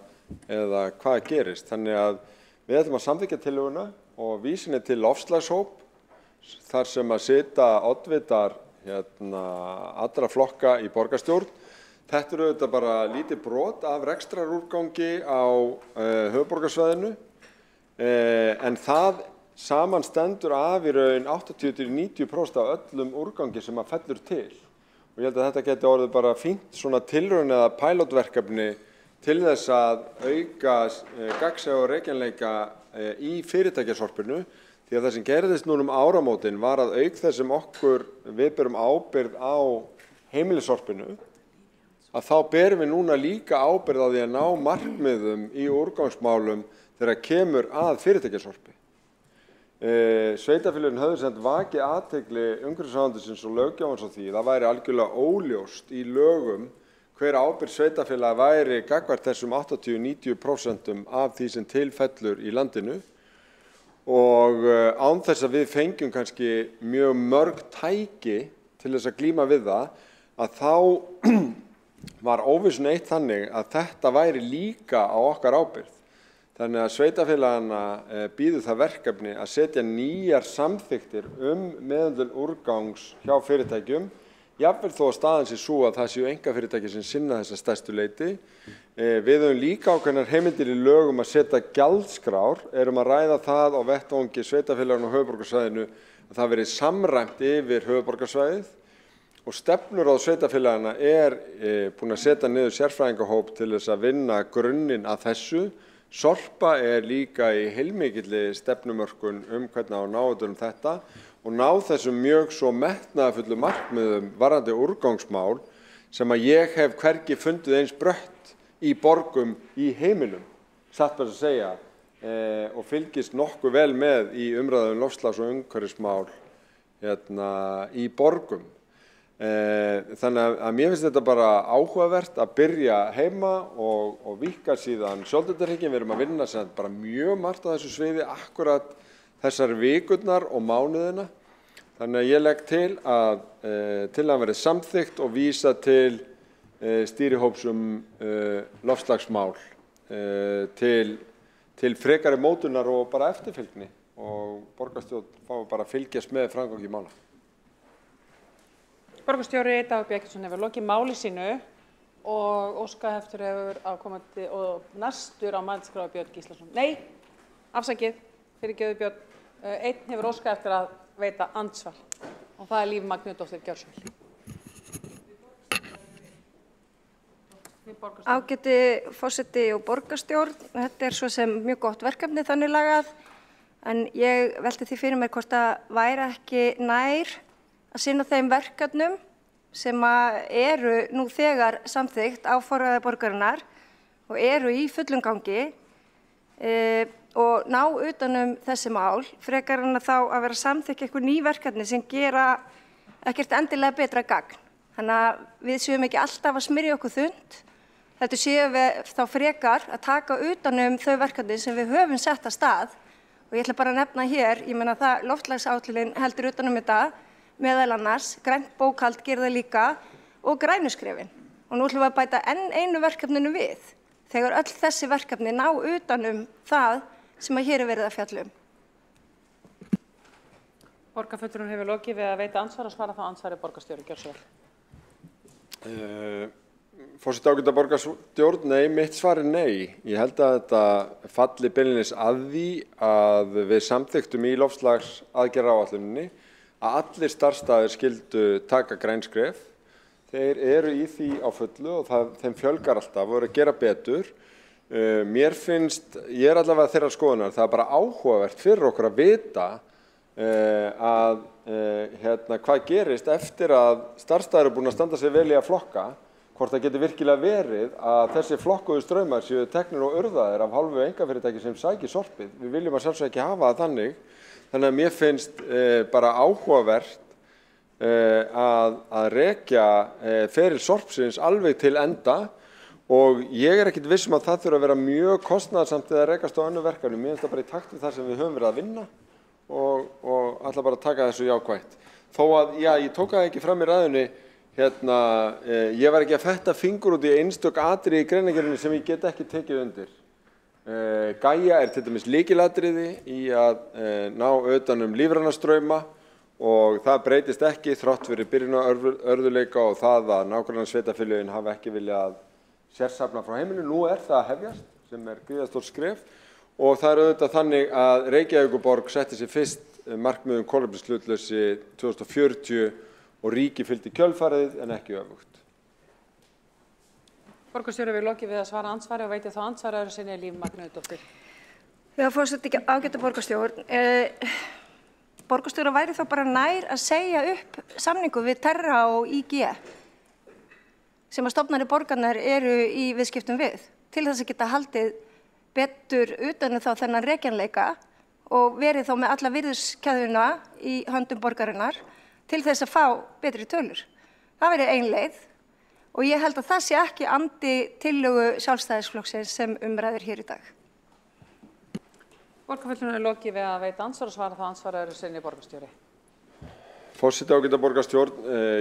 hvað gerist. Þannig að við ætlum að samþykkja tillöguna og vísinni til loftslagshóp þar sem að sitja oddvitar allra flokka í borgarstjórn. Þetta auðvitað bara lítið brot af rekstrarúrgangi á höfuðborgarsvæðinu en það samanstendur af í raun 80–90% af öllum úrgangi sem að fellur til. Og ég held að þetta geti orðið bara fínt svona tilraun eða pilotverkefni til þess að auka gagnsæi og rekjanleika í fyrirtækjasorpinu. Því að það sem gerðist núna áramótin var að auk þess sem við berum ábyrgð á heimilissorpinu, að þá berum við núna líka ábyrgð á því að ná markmiðum í úrgangsmálum þegar kemur að fyrirtækjasorpi. Sveitarfélögin höfðu sem vakið athygli umhverfisráðuneytisins og löggjafans á því. Það væri algjörlega óljóst í lögum hver ábyrgð sveitarfélaga væri gagnvart þessum 80–90% af því sem tilfellur í landinu. Og án þess að við fengjum kannski mjög mörg tæki til þess að glíma við það, að þá var óvissun eitt þannig að þetta væri líka á okkar ábyrgð. Þannig að sveitarfélagana býður það verkefni að setja nýjar samþykktir meðhöndlun úrgangs hjá fyrirtækjum, jafnvel þó að staðan sé svo að það séu einkafyrirtæki sem sinna þessa stærstu leyti. Við höfum líka ákveðnar heimildir í lögum að setja gjaldskrár, erum að ræða það á vettvangi sveitarfélagana á höfuðborgarsvæðinu að það verið samræmt yfir höfuðborgarsvæðið og stefnuráð sveitarfélagana búin að setja niður sérfræðingahóp til þess að vinna grunninn að þessu. Sorpa líka í heilmikilli stefnumörkun hvernig á að ná utan þetta og ná þessum mjög svo metnaðarfullu markmiðum varðandi úrgangsmál sem að ég hef hvergi fundið eins brött í borgum í heiminum, satt bara að segja, og fylgist nokkuð vel með í umræðum loftslags- og umhverfismál í borgum. Þannig að mér finnst þetta bara áhugavert að byrja heima og víkka síðan sjálfstæðarhyggju. Við erum að vinna sem bara mjög margt á þessu sviði akkurat þessar vikurnar og mánuðina. Þannig að ég legg til að tillagan verði samþykkt og vísa til stýrihóps loftslagsmál til frekari mótunar og bara eftirfylgni og borgarstjórn fái bara að fylgjast með framgangi mála. Borgarstjóri Dagur Bjarnason hefur lokið máli sínu og óskaheftur hefur ákomandi og næstur á mælskrá Björn Gíslason. Nei, afsakið, fyrirgefðu Björn. Einn hefur óskað eftir að veita andsvar og það Líf Magnúsdóttir Gjörsvel. Ágæti forseti og borgarstjórn, þetta svo sem mjög gott verkefni þannig lagað, en ég velti því fyrir mér hvort það væri ekki nær að sinna þeim verkefnum sem eru nú þegar samþykkt á forræði borgarinnar og eru í fullum gangi og ná utanum þessi mál, frekar en þá að vera samþykkt eitthvað ný verkefni sem gera ekkert endilega betra gagn. Þannig að við séum ekki alltaf að smyrja okkur þund, þetta séum við þá frekar að taka utanum þau verkefni sem við höfum sett af stað og ég ætla bara að nefna hér, ég meina það loftslagsáætlunin heldur utanum þetta, meðal annars, grænt bókhald gerir það líka og grænuskrefin. Og nú ætlum við að bæta enn einu verkefninu við, þegar öll þessi verkefni ná utanum það sem að hér verið að fjalla um. Borgarfulltrúinn hefur lokið við að veita andsvar og svara þá andsvari borgarstjóri Gjörsvel. Forseti ágæta borgarstjórn, nei, mitt svar nei. Ég held að þetta falli beinlínis að því að við samþykktum í loftslagsaðgerðaáætluninni að allir starfsstaðir skyldu taka græn skref. Þeir eru í því á fullu og þeim fjölgar alltaf og eru að gera betur. Mér finnst, ég allavega þeirra skoðunar, það bara áhugavert fyrir okkur að vita hvað gerist eftir að starfsstaðir eru búin að standa sig vel í að flokka, hvort það getur virkilega verið að þessi flokkuðu straumar séu teknir og urðaðir af hálfu einkafyrirtæki sem sækir sorpið. Við viljum að sjálfsög ekki hafa það þannig. Þannig að mér finnst bara áhugavert að rekja feril sorpsins alveg til enda og ég ekkert viss að það þurfa að vera mjög kostnaðarsamt eða rekast á önnur verkefni. Mér finnst það bara í takt við það sem við höfum verið að vinna og ætla bara að taka þessu jákvætt. Þó að, já, ég tók það ekki fram í ræðunni, ég var ekki að fetta fingur út í einstök atriði í greinargerðinni sem ég get ekki tekið undir. Gaia til dæmis lykilatriði í að ná utan lífræna strauma og það breytist ekki þrátt fyrir byrjunarörðuleika og það að nágrannasveitarfélögin hafa ekki viljað sérsafna frá heimilinu. Nú það að hefjast sem gríðarstórt skref og það auðvitað þannig að Reykjavíkurborg setti sér fyrst markmiðum kolefnishlutleysi 2040 og ríki fylgdi kjölfarið en ekki öfugt. Borgarstjóri við lokið við að svara andsvari og veitir þá andsvari öðru sinni Líf Magnúsdóttir. Já, forseti ágæta borgarstjórn. Borgarstjóra væri þá bara nær að segja upp samningu við Terra og IG sem að stofnari borgarnar eru í viðskiptum við til þess að geta haldið betur utan þá þennan rekjanleika og verið þá með alla virðiskeðjuna í höndum borgarinnar til þess að fá betri tölur. Það verið ein leið og ég held að það sé ekki andi tillögu Sjálfstæðisflokksins sem umræður hér í dag. Borgarfulltrúinn lokið við að veita andsvar og svara þá andsvari öðru sinni borgarstjóri. Forseti ágæta borgarstjórn,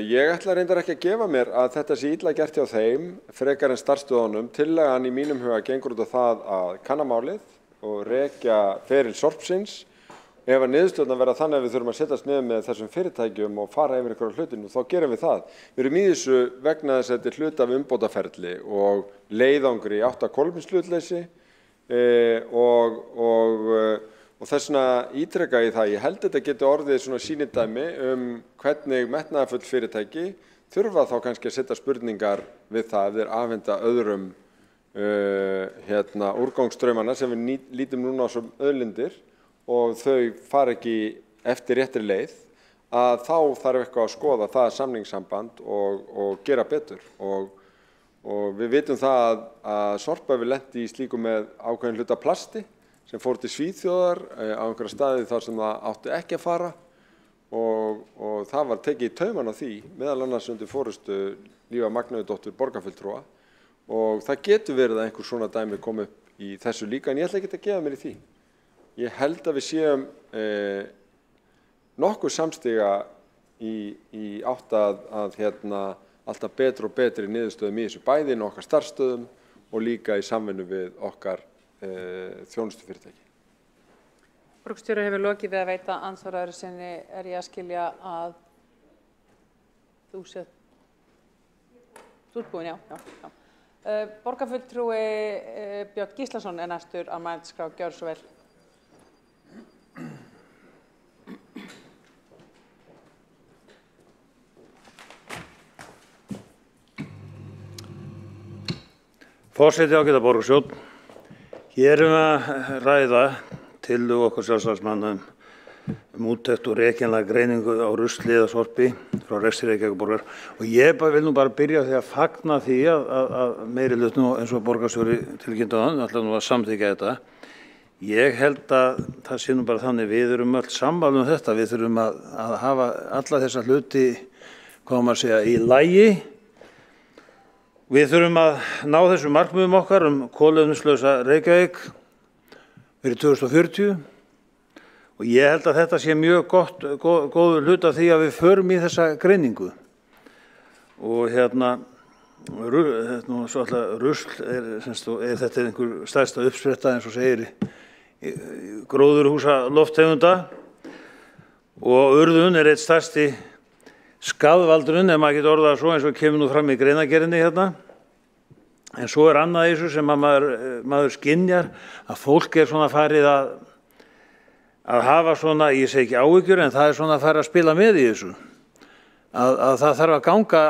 ég ætla reyndar ekki að gefa mér að þetta sé illa gert hjá þeim, frekar en starfsstöðunum. Tillagan í mínum huga gengur út á það að kanna málið og rekja feril sorpsins. Ef að niðurstöðurnar verða þannig að við þurfum að setjast niður með þessum fyrirtækjum og fara yfir einhverja hlutinu, þá gerum við það. Við erum í þessu vegna þess að þetta er hluti af umbótaferli og leiðangri í átt að kolefnishlutleysi og þess vegna ítreka ég það. Ég held þetta geti orðið svona sýnidæmi hvernig metnaðarfull fyrirtæki þurfa þá kannski að setja spurningar við það ef þeir afhenda öðrum úrgangsstraumana sem við lítum núna á sem auðlindir og þau fara ekki eftir réttri leið, að þá þarf eitthvað að skoða það samningssamband og gera betur. Og við vitum það að Sorpa hefur lent í slíku með ákveðin hluta plasti sem fór til Svíþjóðar á einhverja staði þar sem það átti ekki að fara og það var tekið í tauman á því, meðal annars undir forystu Lífa Magnúsdóttur borgarfulltrúa og það getur verið að einhver svona dæmi kom upp í þessu líka en ég ætla ekki að gefa mér í því. Ég held að við séum nokkuð samstiga í átt að alltaf betri og betri niðurstöðum í þessu bæði inn okkar starfsstöðum og líka í samvinnu við okkar þjónustufyrirtæki. Borgarstjóri hefur lokið við að veita andsvaraður sinni. Er ég að skilja að þú ert búin, já. Borgarfulltrúi Björn Gíslason er næstur á mælendaskrá. Gjörðu svo vel. Forseti ágæta borgarstjórn. Hér erum við að ræða tillögu okkar sjálfstæðismanna úttekt og rekjanlega greiningu á rusli eða sorpi frá rekstri Reykjavíkurborgar og ég vil nú bara byrja á því að fagna því að meirihluti eins og borgarstjóri tilkynnti áðan ætla nú að samþykkja þetta. Ég held að það sé nú bara þannig við erum öll sammála þetta, við þurfum að hafa alla þessa hluti, hvað maður segja, í lagi. Við þurfum að ná þessu markmiðum okkar kolefnislausa Reykjavík fyrir 2040 og ég held að þetta sé mjög góður hlut af því að við förum í þessa greiningu. Og rusl þetta einhver stærsta uppspretta eins og segir gróðurhúsalofttegunda og urðun er eitt stærsti skaðvaldurinn, ef maður getur orðað svo eins og kemur nú fram í greinargerðinni hérna. En svo er annað í þessu sem að maður skynjar að fólk er svona farið að hafa svona, ég segi ekki áhyggjur, en það er svona að fara að spila með í þessu. Að það þarf að ganga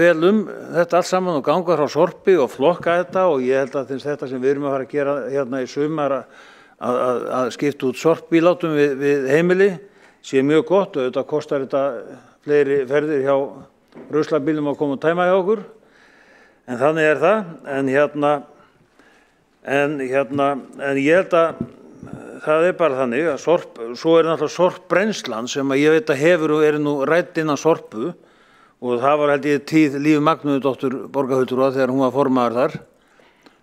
vel þetta allt saman og ganga frá sorpi og flokka þetta og ég held að þetta sem við erum að fara að gera hérna í sumar að skipta út sorpbílátum við heimili sé mjög gott og þetta kostar þetta fleiri ferðir hjá ruslabílum að koma og tæma hjá okkur. En þannig er það, en ég held að það er bara þannig að svo er náttúrulega sorpbrennslan sem að ég veit að hefur og er nú rædd innan Sorpu og það var held ég tíð Lífu Magnúsdóttur borgarfulltrúa þegar hún var formaður þar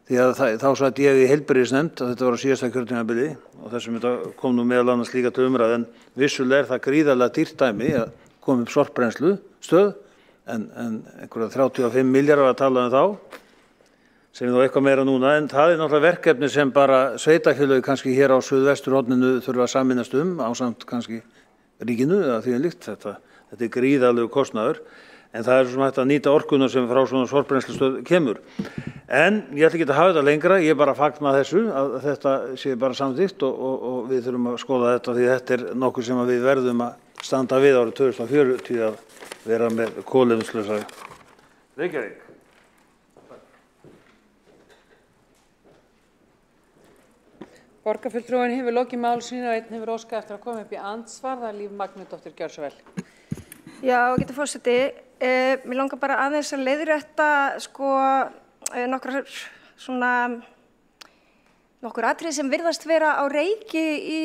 því að þá satt ég í heilbrigðisnefnd að þetta var á síðasta kjörtímabili og þessum þetta kom nú meðal annars líka til umræðu en vissulega er það gríðarlega dýrt dæmi að koma upp sorpbrennslustöð en einhverja 35 milljarðar að tala þá sem er þó eitthvað meira núna en það er náttúrulega verkefni sem bara sveitarfélög kannski hér á suðvesturhorninu þurfa að sameinast ásamt kannski ríkinu eða því líkt þetta er gríðarlegur kostnaður en það er svo sem hægt að nýta orkuna sem frá svona sorpbrennslustöð kemur. En ég ætla ekki að hafa þetta lengra, ég bara fagna þessu að þetta sé bara samþykkt og við þurfum að skoða þetta því þetta er nokkuð sem við verðum að standa við árið 2040 að vera með kolefnislausa Reykjavík. Borgarfulltrúinn hefur lokið máli sínu og einn hefur óskað eftir að koma upp í andsvar. Það er Líf Magnúsdóttir, gjörðu svo vel. Já, ágæti forseti. Mér langar bara aðeins að leiðrétta nokkur atriði sem virðast vera á reiki í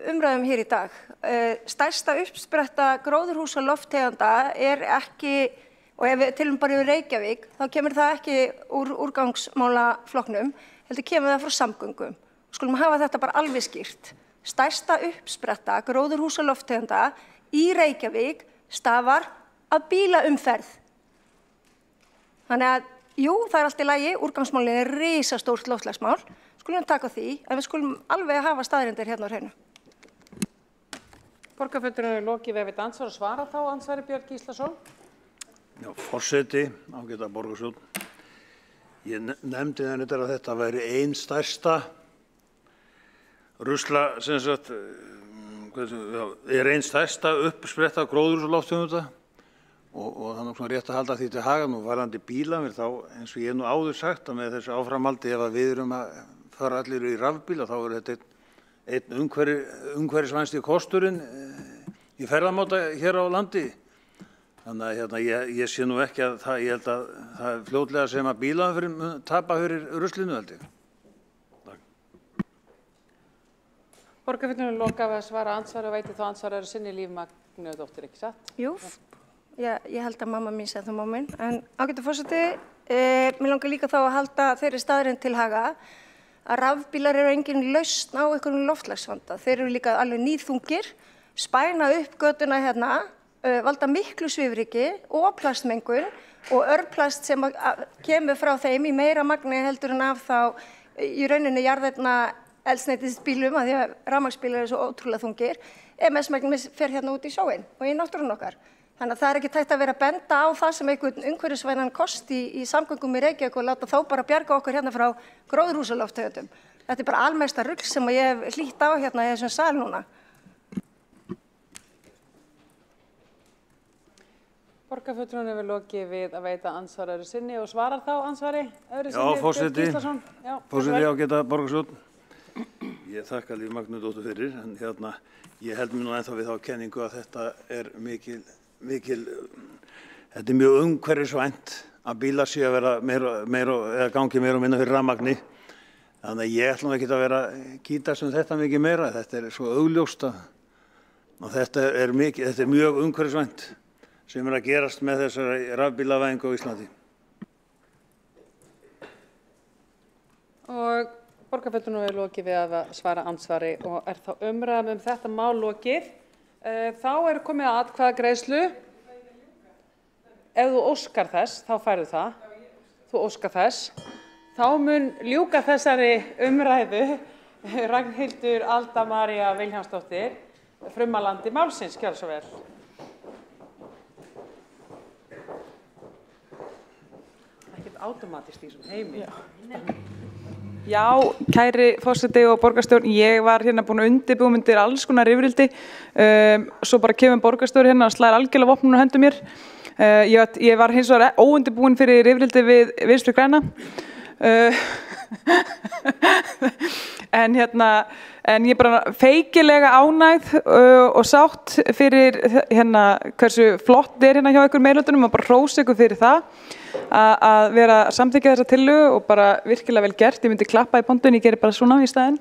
umræðum hér í dag. Stærsta uppspretta gróðurhúsalofttegunda er ekki, og ef við tölum bara yfir Reykjavík, þá kemur það ekki úr úrgangsmálaflokknum, heldur kemur það frá samgöngum. Skulum hafa þetta bara alveg skýrt. Stærsta uppspretta gróðurhúsalofttegunda í Reykjavík stafar af bílaumferð. Þannig að, jú, það allt í lagi, úrgangsmálin risastórt loftslagsmál, skulum taka því, en við skulum alveg hafa staðreyndir hérna á hreinu. Borgarfulltrúinn hefur lokið við andsvar og svara þá andsvari Björn Gíslason. Já, forseti, ágæta borgarstjórn. Ég nefndi þetta að þetta væri ein stærsta rusla, sem sagt, ein stærsta uppspretta gróðurhúsalofttegunda og það er rétt að halda því til haga nú varðandi bíla mér þá eins og ég nú áður sagt að með þessu áframhaldi ef við erum að fara allir í rafbíla þá þetta einn umhverfisvænsti kosturinn í ferðamáta hér á landi. Þannig að ég sé nú ekki að ég held að það er fljótlega sem að bílaumferðin tapa fyrir ruslinu held ég. Borgarfulltrúinn lokað við að svara andsvari og veiti þá andsvari sinni Líf Magnúsdóttir, ekki satt? Jú, ég held að mamma mín segði það má minn. En ágætu forseti, mér langar líka þá að halda þeirri staðreynd til haga að rafbílar eru engin lausn á einhverjum loftslagsvanda. Þeir eru líka alveg níðþungir, spæna upp götuna hérna, valda miklu svifryki og plastmengun og örplast sem kemur frá þeim í meira magni heldur en af þá í rauninni jarðefna eldsneytisbílum að því að rafmagnsbílar eru svo ótrúlega þungir, mestmegnis fer hérna út í sjóinn og í náttúrunni okkar. Þannig að það er ekki tækt að vera að benda á það sem einhvern umhverfisvænan kosti í samgöngum í Reykjavík og láta þá bara bjarga okkur hérna frá gróðurhúsalofttegundum. Þetta er bara almesta rugl sem ég hef hlýtt á hérna í þessum sal núna. Borgarfulltrúinn hefur lokið við að veita andsvar öðru sinni og svarar þá andsvari öðru sinni. Já, forseti, Björn Gíslason. forseti ágæta borgarstjórn. Ég þakka Líf Magnúsdóttur fyrir, en ég held mér nú ennþá við þá kenningu að þetta er þetta er mjög umhverfisvænt að bílar séu að vera eða gangi meira og minna fyrir rafmagni. Þannig að ég ætlum ekki að vera að kýtast þetta mikið meira. Þetta er svo augljóst og þetta er mjög umhverfisvænt sem er að gerast með þessari rafbílavæðingu á Íslandi. Og borgarfulltrúinn hefur lokið við að svara andsvari og er þá umræðan þetta mál lokið. Þá er komið að atkvæðagreiðslu. Ef þú óskar þess, þá færðu það. Þú óskar þess. Þá mun ljúka þessari umræðu Ragnhildur Alda María Vilhjálmsdóttir, frumalandi málsins, gjörðu svo vel. Ekkert automatist í þessum heimi. Já, kæri forseti og borgarstjórn, ég var hérna búin að undirbúa undir alls konar rifrildi, svo bara kemur borgarstjóri hérna og slær algjörlega vopnum á hendur mér. Ég var hins vegar óundirbúin fyrir rifrildi við Vinstri græna. En ég bara feikilega ánægð og sátt fyrir hversu flott er hérna hjá ykkur meirihlutanum og bara hrósa ykkur fyrir það að vera að samþykkja þessa tillögu og bara virkilega vel gert. Ég myndi klappa í pondun, ég gerir bara svona í staðinn.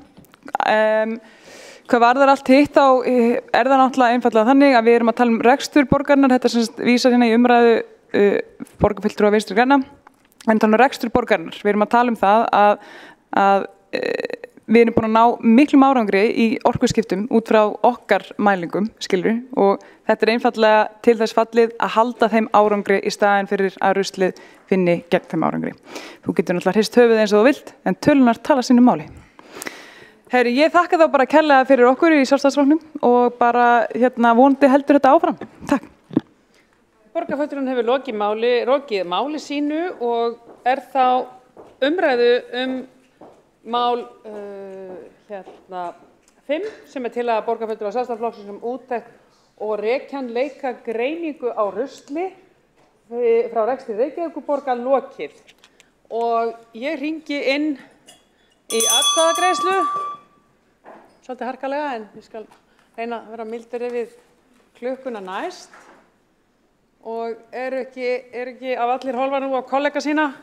Hvað varðar allt hitt þá er það náttúrulega einfallega þannig að við erum að tala rekstur borgarinnar. Þetta sem vísar hérna í umræðu borgarfulltrúa Vinstri græna. En tala rekstur borgarinnar. Við erum að tala það að við erum búin að ná miklum árangri í orkuskiptum út frá okkar mælingum, skilur, og þetta er einfallega til þess fallið að halda þeim árangri í staðinn fyrir að ruslið finni gegn þeim árangri. Þú getur náttúrulega hrist höfuð eins og þú vilt, en tölunar tala sínu máli. Herri, ég þakka þá bara kærlega fyrir okkur í Sjálfstæðisflokknum og bara vonandi heldur þetta áfram. Takk. Borgarfulltrúinn hefur lokið máli sínu og er þá umræðu mál 5 sem til að borgarfulltrúa Sjálfstæðisflokksins úttekt og rekjanleika greiningu á rusli frá rekstri Reykjavíkurborgar lokið. Og ég hringi inn í atkvæðagreiðslu, svolítið harkalega en ég skal reyna að vera mildari við klukkuna næst. Og eru ekki af allir hólfa nú á kollega sína?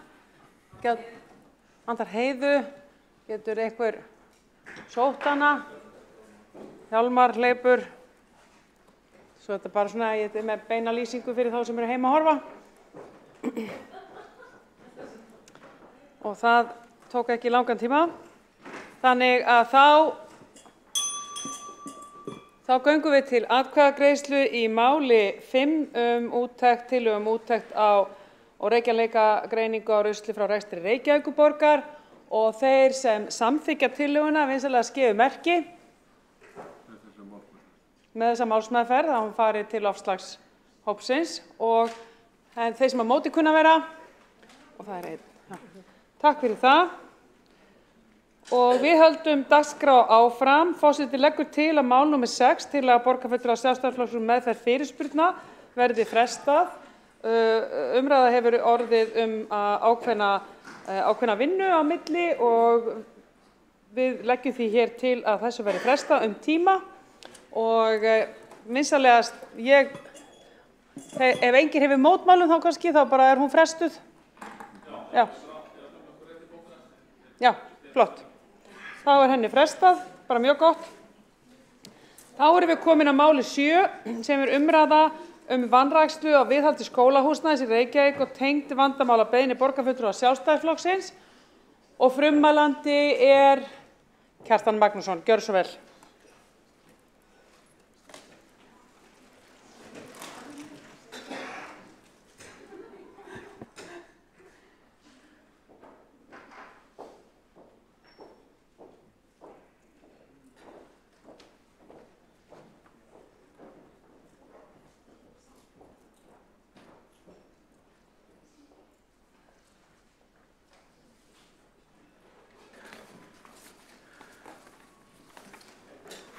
Andar Heiðu, getur einhver sótt hana? Hjálmar hleypur. Svo þetta er bara svona, ég er með beina lýsingu fyrir þá sem eru heima að horfa. Og það tók ekki langan tíma. Þannig að þá Þá göngum við til atkvæðagreiðslu í máli 5 tillögu úttekt á og rekjanleikagreiningu á rusli frá rekstri Reykjavíkurborgar og þeir sem samþykkja tillöguna vinsamlega skeifu merki með þessa málsmeðferð að hún fari til ofslagshópsins og þeir sem á móti kunna vera og það einn. Ja. Takk fyrir það. Og við höldum dagskrá áfram. Forseti leggur til að mál númer 6 tillaga borgarfulltrúa Sjálfstæðisflokks meðferð fyrirspurna verði frestað. Umræða hefur orðið ákveðna vinnu á milli og við leggjum því hér til að þessu verði frestað tíma og vinsamlegast ef enginn hefur mótmælum þá kannski þá bara hún frestuð. Já, flott. Þá henni frestað, bara mjög gott. Þá erum við komin að máli 7 sem umræða vanrækslu á viðhaldi skólahúsnæðis í Reykjavík og tengd vandamála beiðni borgarfulltrúa Sjálfstæðisflokksins og frummælandi Kjartan Magnússon. Gjörðu svo vel.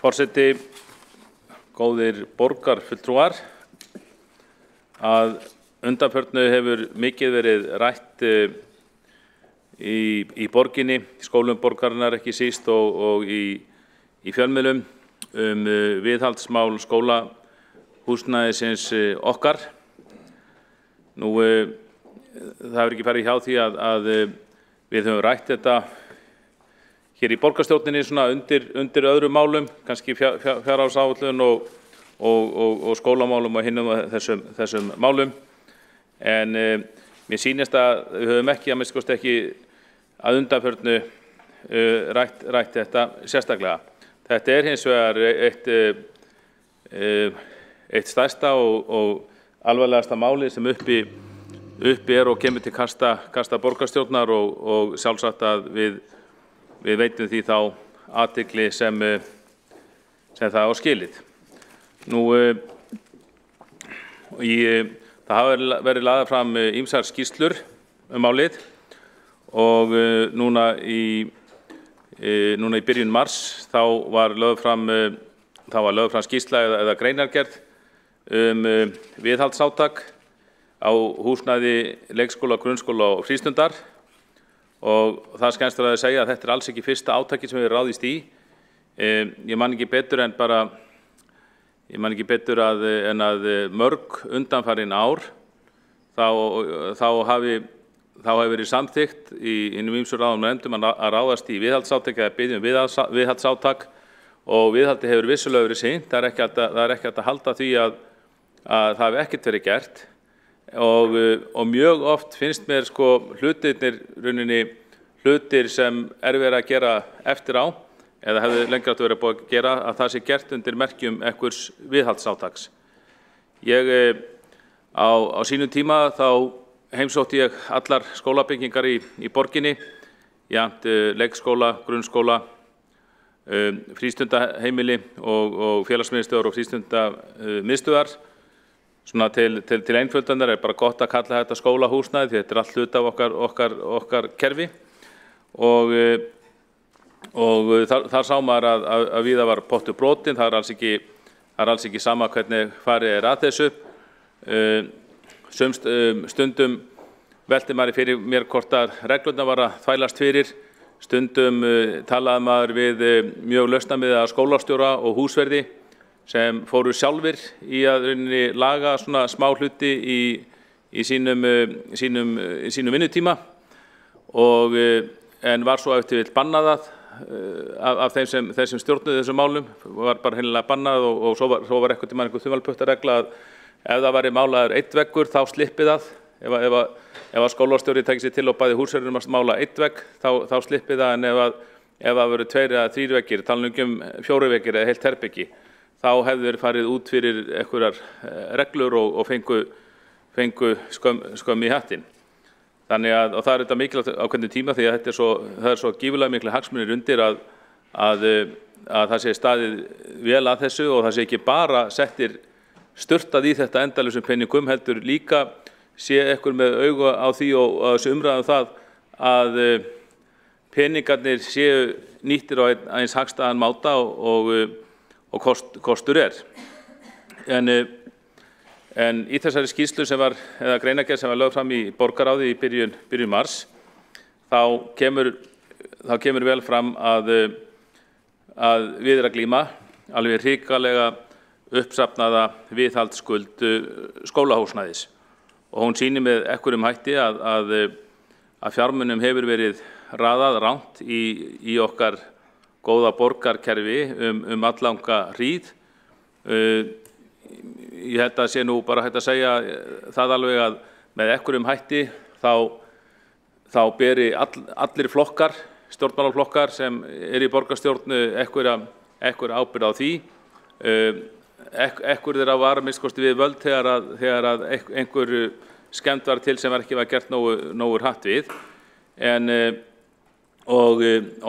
Forseti, góðir borgarfulltrúar, að undanförnu hefur mikið verið rætt í borginni, skólum borgarinnar ekki síst og í fjölmiðlum viðhaldsmál skólahúsnæðisins okkar. Nú, það hefur ekki farið hjá því að við höfum rætt þetta hér í borgarstjórninni svona undir öðrum málum, kannski fjárhagsáætlun og skólamálum og hinum þessum málum. En mér sýnist að við höfum ekki, að minnsta kosti ekki að undanförnu rætt þetta sérstaklega. Þetta hins vegar eitt stærsta og alvarlegasta máli sem uppi og kemur til kasta borgarstjórnar og sjálfsagt að við veitum því þá athygli sem það á skilið. Nú, það hafa verið lagðar fram ýmsar skýrslur málið og núna í byrjun mars þá var lögð fram skýrsla eða greinargerð viðhaldsátak á húsnæði leikskóla, grunnskóla og frístundar. Og það skemmst að segja að þetta alls ekki fyrsta átaki sem við ráðist í. Ég man ekki betur en að mörg undanfarin ár þá hafi verið samþykkt í ýmsum ráðum og nefndum að ráðast í viðhaldsátaki eða biðja viðhaldsátak og viðhaldi hefur vissulega verið sinnt. Það er ekki hægt að halda því að það hafi ekkert verið gert. Og mjög oft finnst mér hlutir sem verið að gera eftir á eða hefði lengra átt að vera búið að gera að það sé gert undir merkjum einhvers viðhaldsátaks. Á sínum tíma þá heimsótti ég allar skólabyggingar í borginni, jafnt leikskóla, grunnskóla, frístundaheimili og félagsmiðstöðvar og frístundamiðstöðvar. Svona til einföldunar bara gott að kalla þetta skólahúsnæði því þetta allt hluti af okkar kerfi og þar sá maður að víða var pottur brotinn. Það er alls ekki sama hvernig farið að þessu. Stundum velti maður fyrir mér hvort að reglurnar var að þvælast fyrir. Stundum talaði maður við mjög lausnamiðaða skólastjóra og húsverði sem fóru sjálfir í að laga svona smá hluti í sínum vinnutíma en var svo eftir vill bannað af þeim sem stjórnuðu þessum málum, var bara hreinlega bannað og svo var einhvern tímann einhver þumalputtaregla að ef það væri málaður einn veggur þá slippi það. Ef að skólastjóri tæki sér til og bæði húsverðinum að mála einn vegg þá slippi það en ef það verið 2 eða 3 veggir, tala um 4 veggir eða heilt herbyggi, þá hefðu þeir farið út fyrir einhverjar reglur og fengu skömm í hattinn. Þannig að, og það er þetta mikilvægt á hvernig tíma því að það er svo gífurlega miklu hagsmunir undir að það sé staðið vel að þessu og það sé ekki bara settir sturtað í þetta endalausum peningum, heldur líka sé ekkur með auga á því og þessu umræðum það að peningarnir séu nýttir á eins hagstæðan máta og kostur er. En í þessari skýrslu sem var, eða greinargerð sem var lögð fram í borgarráði í byrjun mars, þá kemur vel fram að við að glíma alveg hrikalega uppsafnaða viðhaldsskuld skólahúsnæðis. Og hún sýnir með einhverjum hætti að fjármunum hefur verið raðað rangt í okkar góða borgarkerfi alllanga hríð. Ég held að sé nú bara hægt að segja það alveg að með einhverjum hætti þá beri allir flokkar, stjórnmálaflokkar sem í borgarstjórn einhverja ábyrgð á því. Einhver þeirra var að minnsta við völd þegar að einhver skemmt var til sem ekki var gert nógu hratt við. Og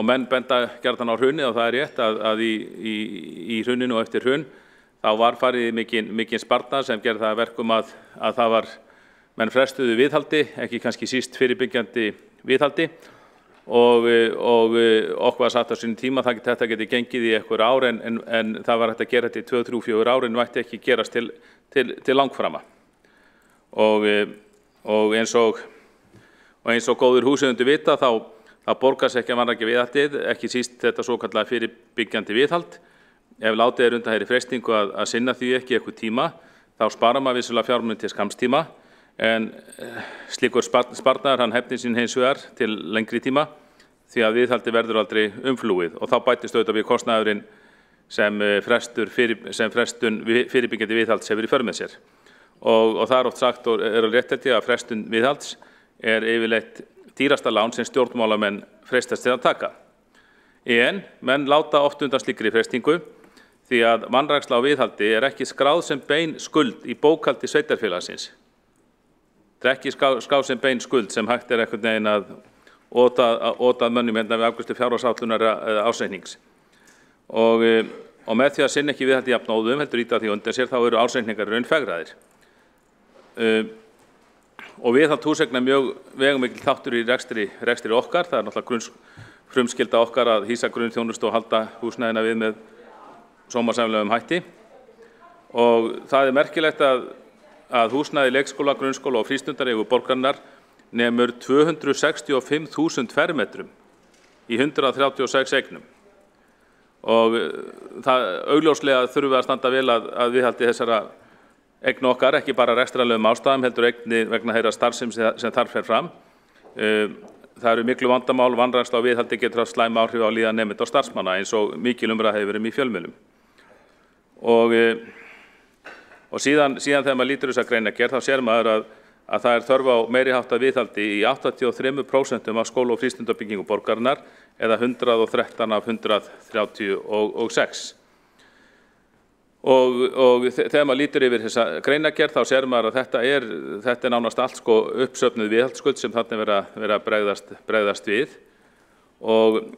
menn benda gjarnan á hrunið og það er rétt að í hruninu og eftir hrun þá var farið mikinn sparnað sem gerði það að verkum að það var menn frestuðu viðhaldi, ekki kannski síst fyrirbyggjandi viðhaldi og okkur var satt á sínum tíma þetta geti gengið í einhver ár en það var hægt að gera þetta í 2, 3, 4 ár en mætti ekki gerast til langframa. Og eins og góður húseigendur vita þá borgar sig ekki að vanrækja viðhaldið, ekki síst þetta svokallaða fyrirbyggjandi viðhald. Ef látið undan þeirri freistingu að sinna því ekki eitthvað tíma, þá sparar maður vissulega fjármuni til skamstíma, en slíkur sparnaður hann hefnir sín hins vegar til lengri tíma, því að viðhaldi verður aldrei umflúið og þá bætist auðvitað við kostnaðurinn sem frestun fyrirbyggjandi viðhalds hefur í för með sér. Og það er oft sagt og er alveg rétt að frestun viðhalds er yfirleitt dýrasta lán sem stjórnmálamenn freistast til að taka. En menn láta oft undan slíkri freistingu því að vanræksla á viðhaldi er ekki skráð sem bein skuld í bókhaldi sveitarfélagsins. Það er ekki skráð sem bein skuld sem hægt er einhvern veginn að óta mönnum við afgreiðslu fjárhagsáætlunar eða ársreiknings. Og með því að sinna ekki viðhaldi jafnóðum heldur ýta því undir sér þá eru ársreikningar raunfegraðir. Og viðhald húseigna mjög veigamikil þáttur í rekstri okkar, það er náttúrulega frumskylda okkar að hýsa grunnþjónustu og halda húsnæðina við með sómasamlegum hætti. Og það er merkilegt að húsnæði leikskóla, grunnskóla og frístundareigu borgarinnar nemur 265.000 fermetrum í 136 eignum. Og það augljóslega þurfum við að standa vel að viðhaldi þessara eign okkar, ekki bara rekstrarlegum ástæðum, heldur eignir vegna þeirra starfsemi sem þar fer fram. Það eru miklu vandamál, vanræksla og viðhaldi getur haft slæm áhrif á líðan nemenda og starfsmanna eins og mikil umræða hefur verið í fjölmiðlum. Og síðan þegar maður lítur þessa greinargerð þá sér maður að það er þörf á meiri háttar viðhaldi í 83% af skóla- og frístundabyggingum borgarinnar eða 113 af 136. Og þegar maður lítur yfir þessa greinargerð þá sér maður að þetta er nánast allt uppsöfnuð viðhaldsskuld sem þarna vera að bregðast við og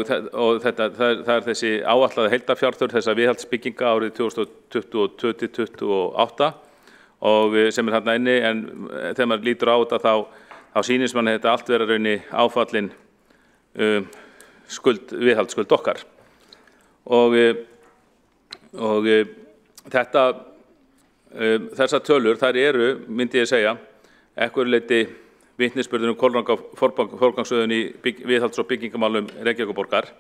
það er þessi áætlaða heildarfjárþörf þessa viðhaldsbygginga árið 2022-2028 og sem er þarna inni en þegar maður lítur á þetta þá sýnist manni þetta allt vera raunni áfallin viðhaldsskuld okkar og þessar tölur, þær eru, myndi ég segja, einhverju leyti vitnisburður kolranga forgangsröðun í viðhalds- og byggingamálum Reykjavíkurborgar.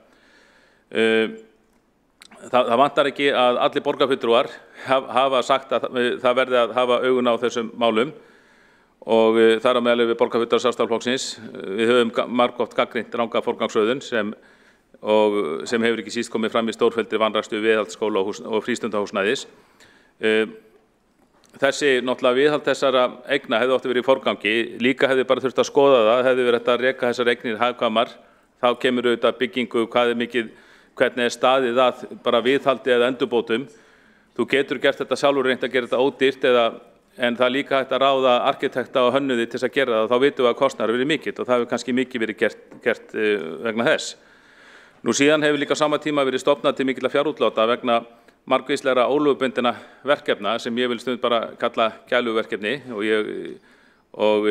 Það vantar ekki að allir borgarfulltrúar hafa sagt að það verði að hafa augun á þessum málum og þar á meðal við borgarfulltrúar Sjálfstæðisflokksins. Við höfum margoft gagnrýnt ranga forgangsröðun sem hefur ekki síst komið fram í stórfelldri vanrækslu viðhaldsskóla og frístundahúsnæðis. Þessi náttúrulega viðhald þessara eigna hefði átt að vera í forgangi, líka hefði bara þurft að skoða það, hefði verið að reka þessar eignir hagkvæmar, þá kemur auðvitað byggingu, hvernig er staðið að bara viðhaldi eða endurbótum þú getur gert þetta sjálfur, reynt að gera þetta ódýrt en það er líka hægt að ráða arkitekta og hönnuði til þess að gera það, þá vitum við að kostnaður verið mikill og það hefur kannski mikið verið gert vegna þess. Nú síðan hefur líka á sama tíma verið stofnað til mikilla fjárútláta vegna margvíslegra ólögbundinna verkefna sem ég vil stund bara kalla gæluverkefni og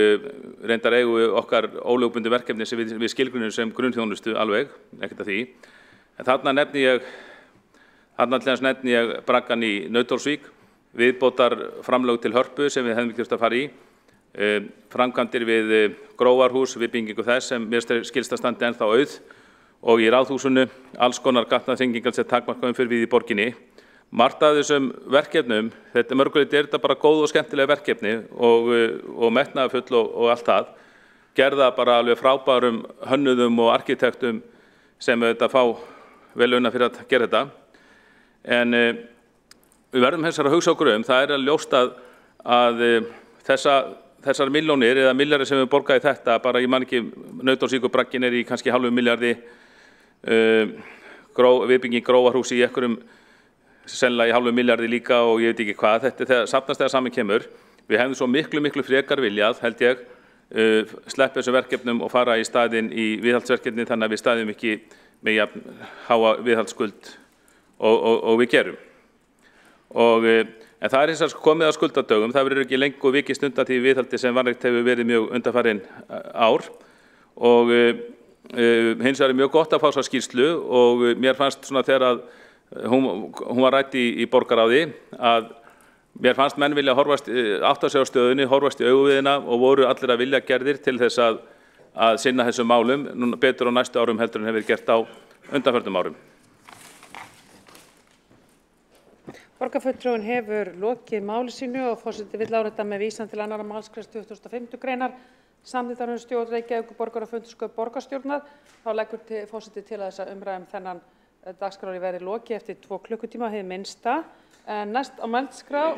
reyndar eigum við okkar ólögbundi verkefni sem við skilgrunum sem grunnþjónustu alveg, ekkert að því. En þarna nefni ég braggann í Nauthólsvík, viðbótar framlög til Hörpu sem við hefðum ekki þurft að fara í, framkvæmdir við Grófarhús, við byggingu þess sem mér skilst að standi ennþá auð og í Ráðhúsinu alls konar gatnaþrengingar sem takmarkaðum fyrir við í borginni. Margt af þessum verkefnum, þetta mörguleyti þetta bara góð og skemmtilega verkefni og metnaðarfull og allt það, gerða bara alveg frábærum hönnuðum og arkitektum sem þetta fá vel launa fyrir að gera þetta. En við verðum þessar að hugsa okkur það er að ljóst að þessar milljónir eða milljarðir sem við borgaði þetta, bara ég man ekki, Nauthólsvík og bragginn í kannski hálfum milljarði, viðbygging Grófarhús í einhverjum sennilega í hálfum milljarði líka og ég veit ekki hvað, þetta safnast þegar saman kemur. Við hefðum svo miklu frekar viljað, held ég, sleppa þessum verkefnum og fara í staðinn í viðhaldsverkefni þannig að við staðum ekki með jafn háa viðhaldsskuld og við gerum. En það er hins vegar komið að skuldadögum, það verður ekki lengur vikið stunda því viðhaldi sem vanrækt hefur verið mjög undanfarin ár og hins vegar er mjög gott að fá þessa skýrslu og mér fannst svona þegar að hún var rædd í borgarráði að mér fannst menn vilja átta sig á stöðunni, horfast í auguviðina og voru allir að vilja gerðir til þess að sinna þessum málum betur á næstu árum heldur en hefur gert á undanförnum árum. Borgarfulltrúinn hefur lokið máli sínu og forseti vill árétta með vísan til 2. málsgreinar 25. greinar samþykktar stjórn Reykjavíkurborgar og fundarstjórn borgarstjórnar. Þá leggur forseti til að þessa umræðum þennan dagskrári verið lokið eftir 2 klukkutíma hið minnsta. Næst á mælskrá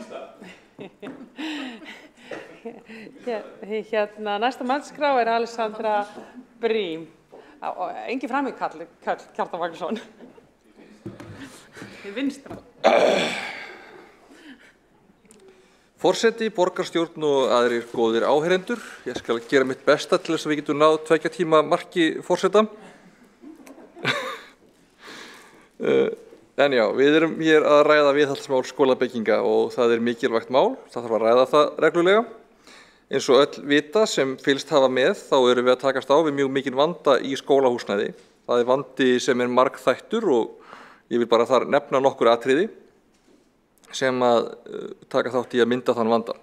næst á mælskrá er Alessandra Brím. Engin framíkall, Kjartan Magnússon. Hið vinstra. Forseti, borgarstjórn og aðrir góðir áheyrendur. Ég skal gera mitt besta til þess að við getum náð 2 tíma marki forseta. En já, við erum hér að ræða viðhaldsmál skólabygginga og það er mikilvægt mál. Það þarf að ræða það reglulega. Eins og öll vita sem fylgst hafa með, þá erum við að takast á við mjög mikinn vanda í skólahúsnæði. Það er vandi sem er margþættur og ég vil bara þar nefna nokkur atriði sem að taka þátt í að mynda þann vanda.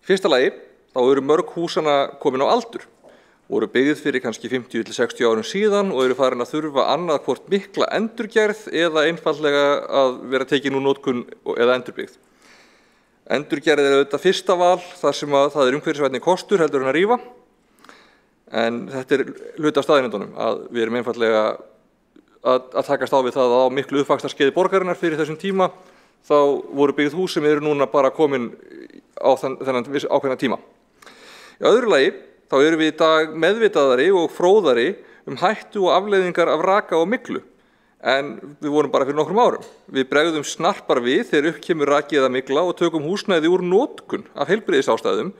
Í fyrsta lagi, þá eru mörg húsana komin á aldur, voru byggð fyrir kannski 50 til 60 árum síðan og eru farin að þurfa annað hvort mikla endurgerð eða einfaldlega að vera tekin úr notkun eða endurbyggð. Endurgerð er auðvitað fyrsta val þar sem að það er umhverfisvænni kostur heldur en að rífa, en þetta er hluti af staðreyndunum að við erum einfaldlega að takast á við það að á miklu uppvaxtarskeiði borgarinnar fyrir þessum tíma þá voru byggð hús sem eru núna bara komin á þennan ákveðna tíma. Í öðru lagi þá erum við í dag meðvitaðari og fróðari hættu og afleiðingar af raka og myglu en við vorum bara fyrir nokkrum árum. Við bregðum snarpar við þegar upp kemur raki eða mygla og tökum húsnæði úr notkun af heilbrigðisástæðum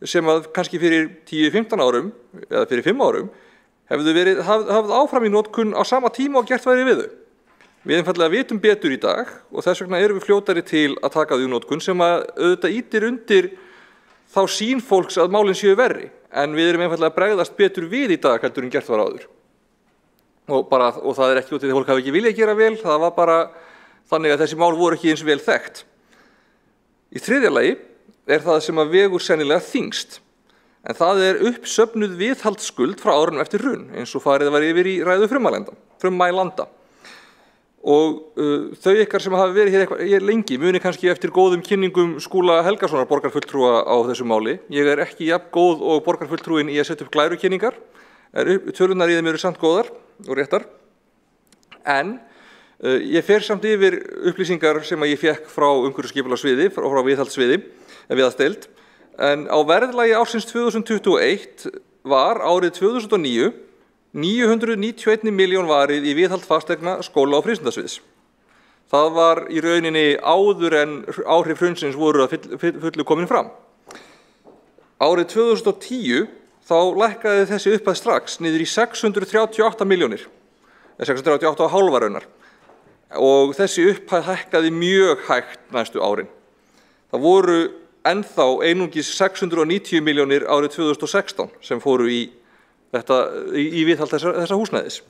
sem að kannski fyrir 10-15 árum eða fyrir 5 árum hefðu verið hafð áfram í notkun á sama tíma og gert væri við þau. Við einfaldlega vitum betur í dag og þess vegna erum við fljótari til að taka þau í notkun sem að auðvitað ýtir undir þá sýn fólks að málin séu verri en við erum einfaldlega að bregðast betur við í dag heldur en gert var áður. Og það er ekki út í því að fólk hafi ekki viljað gera vel, það var bara þannig að þessi mál voru ekki eins vel þekkt. Í þriðja lagi er það sem að vegur sennilega þyngst. En það er uppsöfnuð viðhaldsskuld frá árunum eftir hrun, eins og farið var yfir í ræðu frummælanda. Og þau ykkar sem hafa verið hér lengi muni kannski eftir góðum kynningum Skúla Helgasonar borgarfulltrúa á þessu máli. Ég er ekki jafn góð og borgarfulltrúin í að setja upp glærukynningar, tölurnar í þeim eru samt góðar og réttar. En ég fer samt yfir upplýsingar sem ég fékk frá umhverfisskipulagssviði, frá viðhaldsdeild. En á verðlagi ársins 2021 var árið 2009 991 milljón varið í viðhald fasteigna, skóla og frístundasviðs. Það var í rauninni áður en áhrif hrunsins voru að fullu komin fram. Árið 2010 þá lækkaði þessi upphæð strax niður í 638 milljónir, 638,5 raunar. Og þessi upphæð hækkaði mjög hægt næstu árin. Það voru ennþá einungis 690 milljónir árið 2016 sem fóru í viðhald þessa húsnæðis.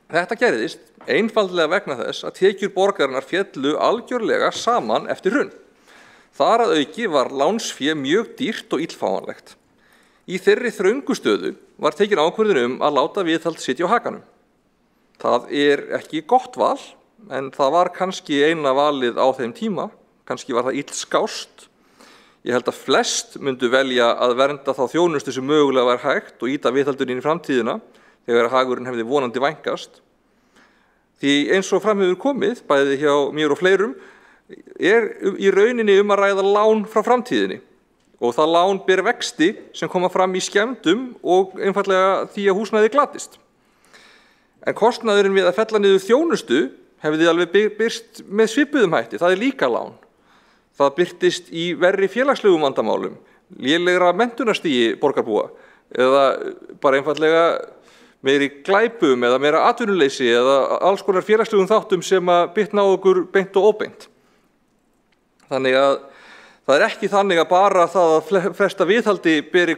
Þetta gerðist einfaldlega vegna þess að tekjur borgarinnar féllu algjörlega saman eftir hrun. Þar að auki var lánsfé mjög dýrt og illfáanlegt. Í þeirri þröngu stöðu var tekin ákvörðun að láta viðhald sitja á hakanum. Það ekki gott val, en það var kannski eina valið á þeim tíma, kannski var það illskást. Ég held að flest myndu velja að vernda þá þjónustu sem mögulega var hægt og ýta viðhaldinu inn í framtíðina þegar hagurinn hefði vonandi vænkast. Því eins og fram hefur komið, bæði hjá mér og fleirum, í rauninni að ræða lán frá framtíðinni. Og það lán ber vexti sem koma fram í skemmdum og einfallega því að húsnæði glatist. En kostnaðurinn við að fella niður þjónustu hefði alveg birst með svipuðum hætti, það líka lán. Það birtist í verri félagslegum vandamálum, lélegra menntunarstigi borgarbúa eða bara einfallega meiri glæpum eða meira atvinnuleysi eða alls konar félagslegum þáttum sem að bitna á okkur beint og óbeint. Þannig að það ekki þannig að bara það að fresta viðhaldi beri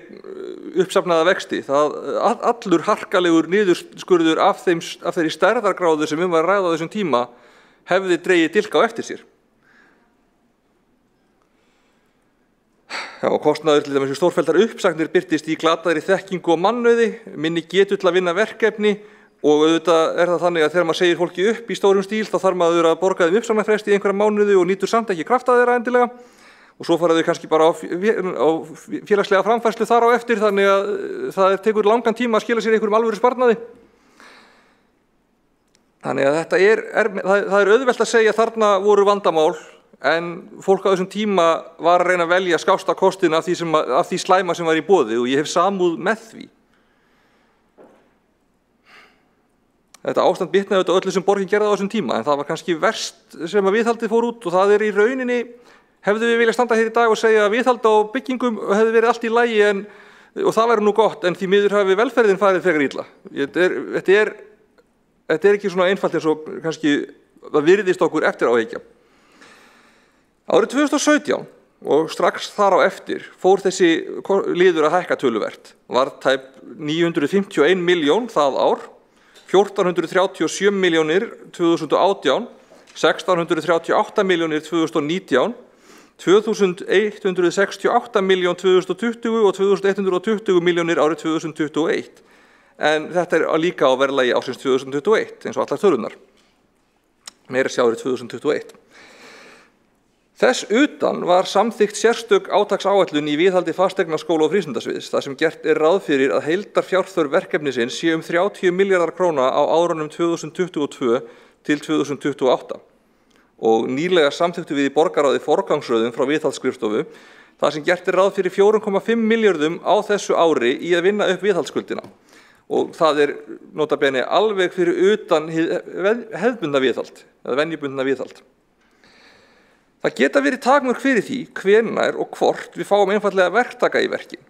uppsafnaða vexti. Allur harkalegur niðurskurður af þeirri stærðargráðu sem var að ræða á þessum tíma hefði dregið dilk á eftir sér. Og kostnaður til dæmis stórfelldar uppsagnir birtist í glataðri þekkingu og mannauði, minni getu til að vinna verkefni og auðvitað það þannig að þegar maður segir fólki upp í stórum stíl þá þarf maður að borga þeim uppsagnarfresti í einhverja mánuði og nýtur samt ekki krafta þeirra endilega. Og svo fara þau kannski bara á félagslega framfærslu þar á eftir, þannig að það tekur langan tíma að skila sér einhverjum alvöru sparnaði. Þannig að það auðvelt að segja að þarna voru vandamál, en fólk á þessum tíma var að reyna að velja skásta kostin af því slæma sem var í boði og ég hef samúð með því. Þetta ástand bitnaði auðvitað öllu sem borgin gerði á þessum tíma, en það var kannski verst sem að viðhaldið fór út og það í rauninni hefðu við viljað standa hér í dag og segja að viðhald á byggingum hefði verið allt í lagi og það væri nú gott, en því miður hafi velferðin farið frekar illa. Þetta ekki svona einfalt eins og kannski það virðist okkur eftir á higgja. Árið 2017 og strax þar á eftir fór þessi liður að hækka töluvert. Var tæp 951 milljón það ár, 1437 milljónir 2018, 1638 milljónir 2019, 2168 miljón 2020 og 2120 milljónir árið 2021. En þetta líka á verðlagi ársins 2021, eins og allar tölunar. Meira sé árið 2021. Þess utan var samþykkt sérstök átaksáætlun í viðhaldi fasteignaskóla og frístundasviðs, þar sem gert ráð fyrir að heildarfjárþörf verkefnisins sé 30 milljarðar króna á árunum 2022 til 2028. Og nýlega samþykktu við í borgarráði forgangsröðum frá viðhaldsskrifstofu þar sem gert ráð fyrir 4,5 milljörðum á þessu ári í að vinna upp viðhaldsskuldina. Og það nota bene alveg fyrir utan hefðbundna viðhald, eða venjubundna viðhald. Það geta verið takmörk fyrir því hvenær og hvort við fáum einfallega verktaka í verkin.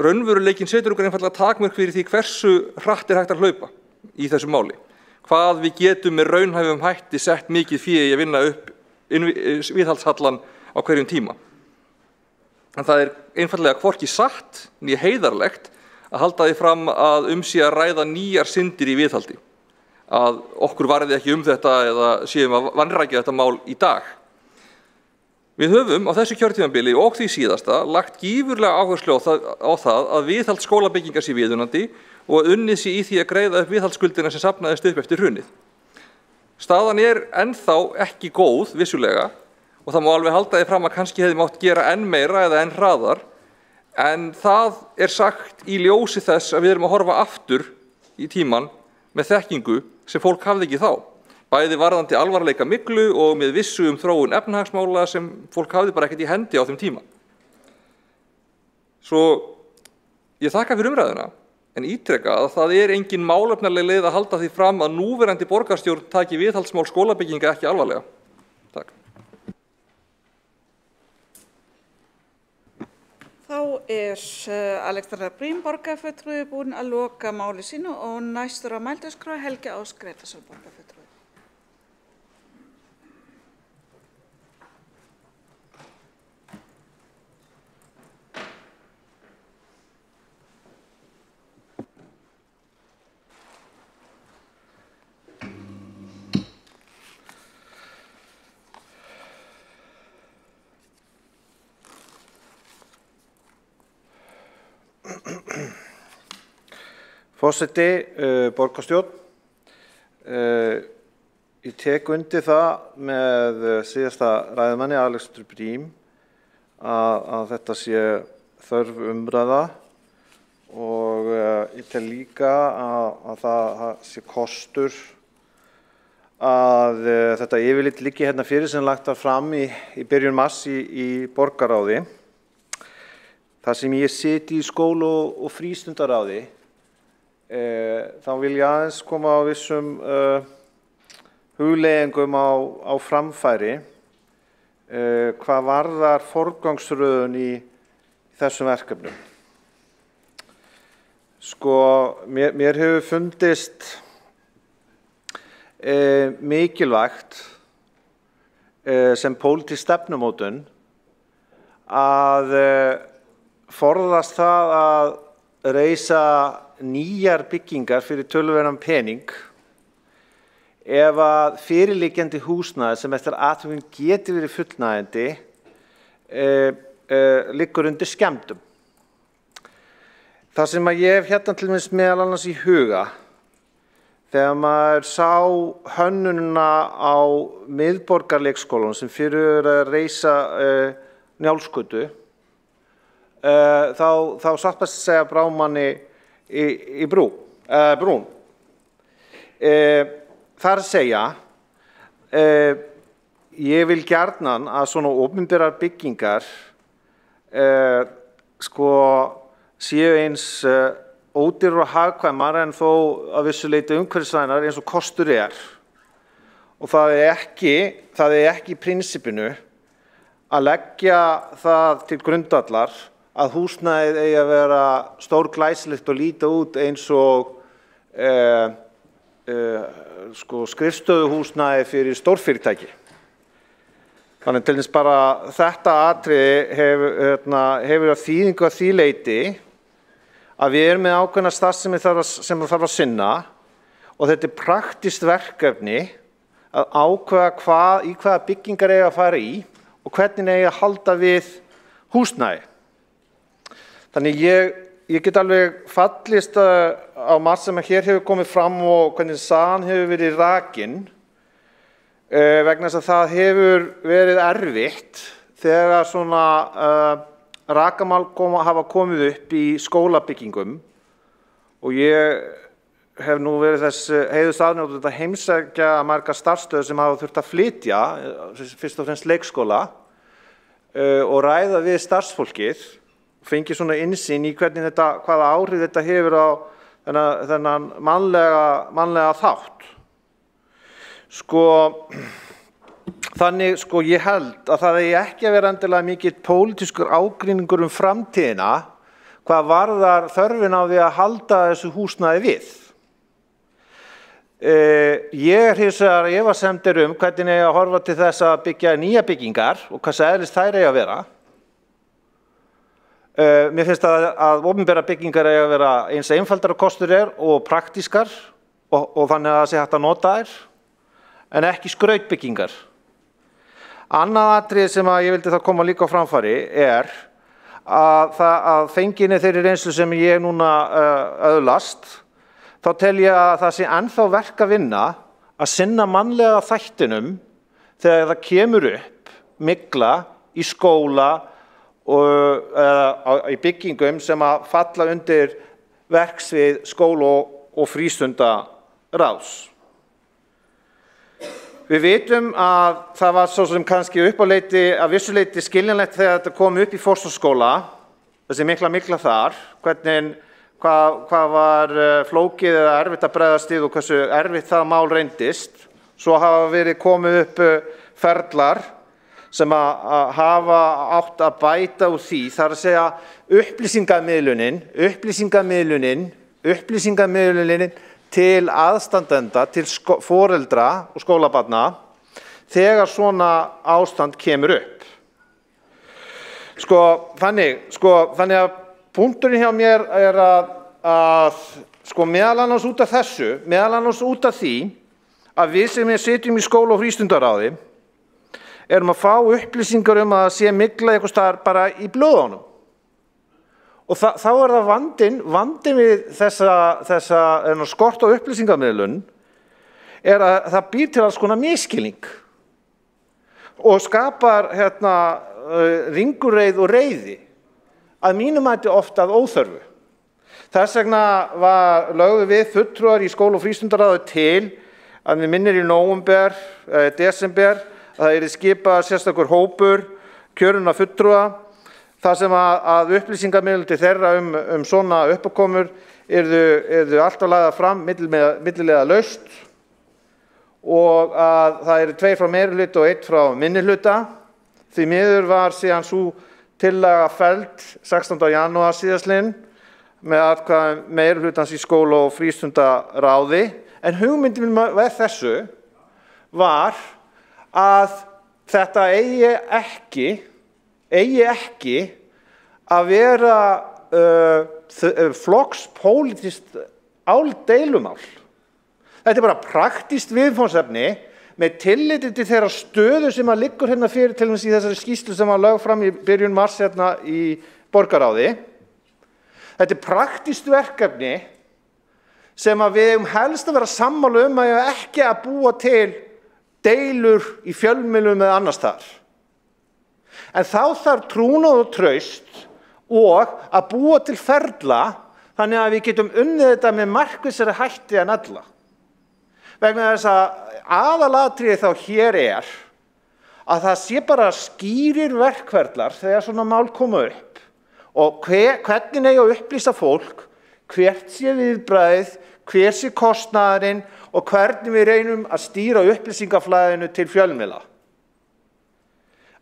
Raunveruleikinn setur okkur einfallega takmörk fyrir því hversu hratt hægt að hlaupa í þessu máli. Hvað við getum með raunhæfum hætti sett mikið fé í að vinna upp viðhaldshallan á hverjum tíma. En það einfallega hvorki satt né heiðarlegt að halda því fram að sé að ræða nýjar syndir í viðhaldi. Að okkur varði ekki þetta eða séum að vanrækja þetta mál í dag. Við höfum á þessu kjörtímabili og því síðasta lagt gífurlega áherslu á það að viðhald skólabyggingar sé viðunandi og unnið sé í því að greiða upp viðhaldsskuldina sem safnaðist upp eftir hrunið. Staðan ennþá ekki góð, vissulega, og það má alveg halda því fram að kannski hefði mátt gera enn meira eða enn hraðar, en það sagt í ljósi þess að við erum að horfa aftur í tíman með þekkingu sem fólk hafði ekki þá. Bæði varðandi alvarleika myglu og með vissu þróun efnahagsmála sem fólk hafði bara ekkert í hendi á þeim tíma. Svo ég þakka fyrir umræðuna en ítreka að það engin málefnaleg leið að halda því fram að núverandi borgarstjórn taki viðhaldsmál skólabygginga ekki alvarlega. Takk. Þá Alexandra Brím borgarfulltrúi búinn að loka máli sínu og næstur á mælendaskrá Helgi Ás Grétarsson borgarfulltrúi. Forseti, borgarstjórn, ég tek undir það með síðasta ræðumanni, Alexandru Brím, að þetta sé þörf umræða og ég tel líka að það sé kostur að þetta yfirlit liggi hérna fyrir sem lagt var fram í byrjun mars í borgarráði. Þar sem ég siti í skóla og frístundaráði, þá vil ég aðeins koma á vissum hugleiðingum á framfæri hvað varðar forgangsröðun í þessum verkefnum. Sko, mér hefur fundist mikilvægt sem pólitísk stefnumótun að forðast það að reisa nýjar byggingar fyrir töluverðan pening ef að fyrirliggjandi húsnæði sem eftir atvikum geti verið fullnægjandi liggur undir skemmdum. Það sem að ég hef hérna til dæmis meðal annars í huga þegar maður sá hönnunina á miðborgarleikskólanum sem fyrir að reisa Njálsgötu, þá satt best að segja brá manni í brún. Það að segja, ég vil gjarnan að svona opinberar byggingar séu eins ódýrar og hagkvæmar en þó að vissu leyti umhverfisvænar eins og kostur er. Og það er ekki í prinsippinu að leggja það til grundvallar að húsnæðið eigi að vera stórglæsilegt og líta út eins og skrifstofuhúsnæði fyrir stórfyrirtæki. Þannig til þess bara þetta atriði hefur þýðingu að því leyti að við erum með ákveðna starfsemi sem þarf að sinna og þetta praktískt verkefni að ákveða í hvaða byggingar eiga að fara í og hvernig eiga að halda við húsnæði. Þannig ég get alveg fallist á margt sem hér hefur komið fram og hvernig sagan hefur verið rakin vegna þess að það hefur verið erfitt þegar svona rakamál hafa komið upp í skólabyggingum og ég hef nú verið þess heiðursaðnjótt að heimsækja margar starfsstöðvar sem hafa þurft að flytja, fyrst og fremst leikskóla og ræða við starfsfólkið fengi svona innsýn í hvaða áhrif þetta hefur á þennan mannlega þátt. Þannig ég held að það eigi ekki að vera endilega mikill pólitískur ágreiningur framtíðina hvað varðar þörfin á því að halda þessu húsnæði við. Ég hins vegar efasemdir hvernig eigi að horfa til þess að byggja nýja byggingar og hvers eðlis þær eigi að vera. Mér finnst að opinberar byggingar eiga að vera eins einfaldar og kostur er og praktískar og þannig að það sé hægt að nota þær en ekki skrautbyggingar. Annað atriði sem ég vildi það koma líka á framfæri er að fenginni þeirri reynslu sem ég núna öðlast þá tel ég að það sé ennþá verk að vinna að sinna mannlega þættinum þegar það kemur upp mygla í skóla og í byggingum sem að falla undir verksvið skóla og frístundaráðs. Við vitum að það var svo sem kannski að vissu leyti skiljanlegt þegar þetta kom upp í Fossvogsskóla, þessi mikla þar, hvað var flókið eða erfitt að bregðast við og hversu erfitt það mál reyndist. Svo hafa verið komið upp ferlar sem að hafa átt að bæta úr því. Það er að segja upplýsingamiðlunin til aðstandenda, til foreldra og skólabarna þegar svona ástand kemur upp. Þannig að punkturinn hjá mér er að meðal annars út af þessu, meðal annars út af því að við sem sitjum í skóla- og frístundaráði erum að fá upplýsingar að það sé mygla eitthvað staðar bara í blóðunum. Og þá er það vandinn við þessa skort á upplýsingamiðlun er að það býr til alls konar misskilning og skapar ringulreið og reiði að mínum mati oft að óþörfu. Þess vegna lögðu við fulltrúar í skóla- og frístundaráði til að við minnir í nóvember, desember að það yrði skipað sérstakur hópur kjörinna fulltrúa þar sem að upplýsingamiðlun til þeirra svona uppákomur yrðu alltaf lagðar fram millilega laust og að það eru 2 frá meirihluta og 1 frá minnihluta. Því miður var síðan sú tillaga felld 16. janúar síðastliðinn með atkvæðum meirihlutans í skóla- og frístundaráði. En hugmyndin með þessu var að þetta eigi ekki að vera flokkspólitískt deilumál. Þetta er bara praktískt viðfangsefni með tilliti til þeirra stöðu sem að liggur hérna fyrir til dæmis í þessari skýrslu sem var lögð fram í byrjun mars hérna í borgarráði. Þetta er praktískt verkefni sem að við eigum helst að vera sammála að ekki að búa til deilur í fjölmiðlum eða annars þar. En þá þarf trúnað og traust og að búa til ferla þannig að við getum unnið þetta með markvissari hætti en ella. Vegna þess að aðalatriði þá hér er að það sé bara skýrir verkferlar þegar svona mál koma upp og hvernig eigi að upplýsa fólk, hvert sé viðbragðið, hver sé kostnaðurinn og hvernig við reynum að stýra upplýsingaflæðinu til fjölmiðla.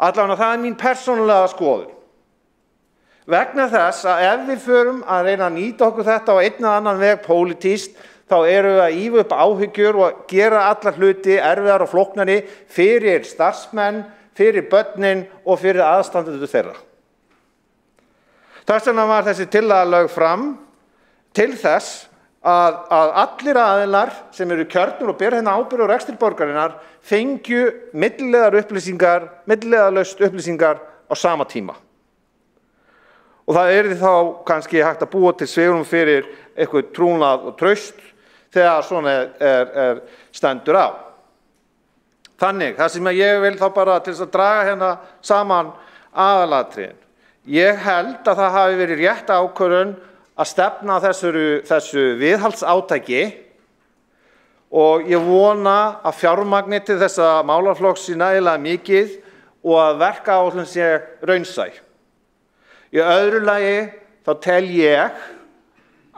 Allavega það er mín persónulega skoðun. Vegna þess að ef við förum að reyna að nýta okkur þetta á einn eða annan veg pólitískt, þá erum við að ýfa upp áhyggjur og gera alla hluti erfiðar og flóknari fyrir starfsmenn, fyrir börnin og fyrir aðstandendur þeirra. Þess vegna var þessi tillaga lögð fram til þess að allir aðilar sem eru kjörnir og bera hérna ábyrgð á rekstri borgarinnar fengju milliliðalaust upplýsingar á sama tíma. Og það yrði þá kannski hægt að búa til svigrúm fyrir eitthvað trúnað og traust þegar svona stendur á. Þannig, það sem ég vil þá bara til þess að draga hérna saman aðalatriðin. Ég held að það hafi verið rétt ákvörðun að stefna þessu viðhaldsátaki og ég vona að fjármagni til þessa málaflokks sé nægilega mikið og að verkáætlun sé raunsæ. Í öðru lagi þá tel ég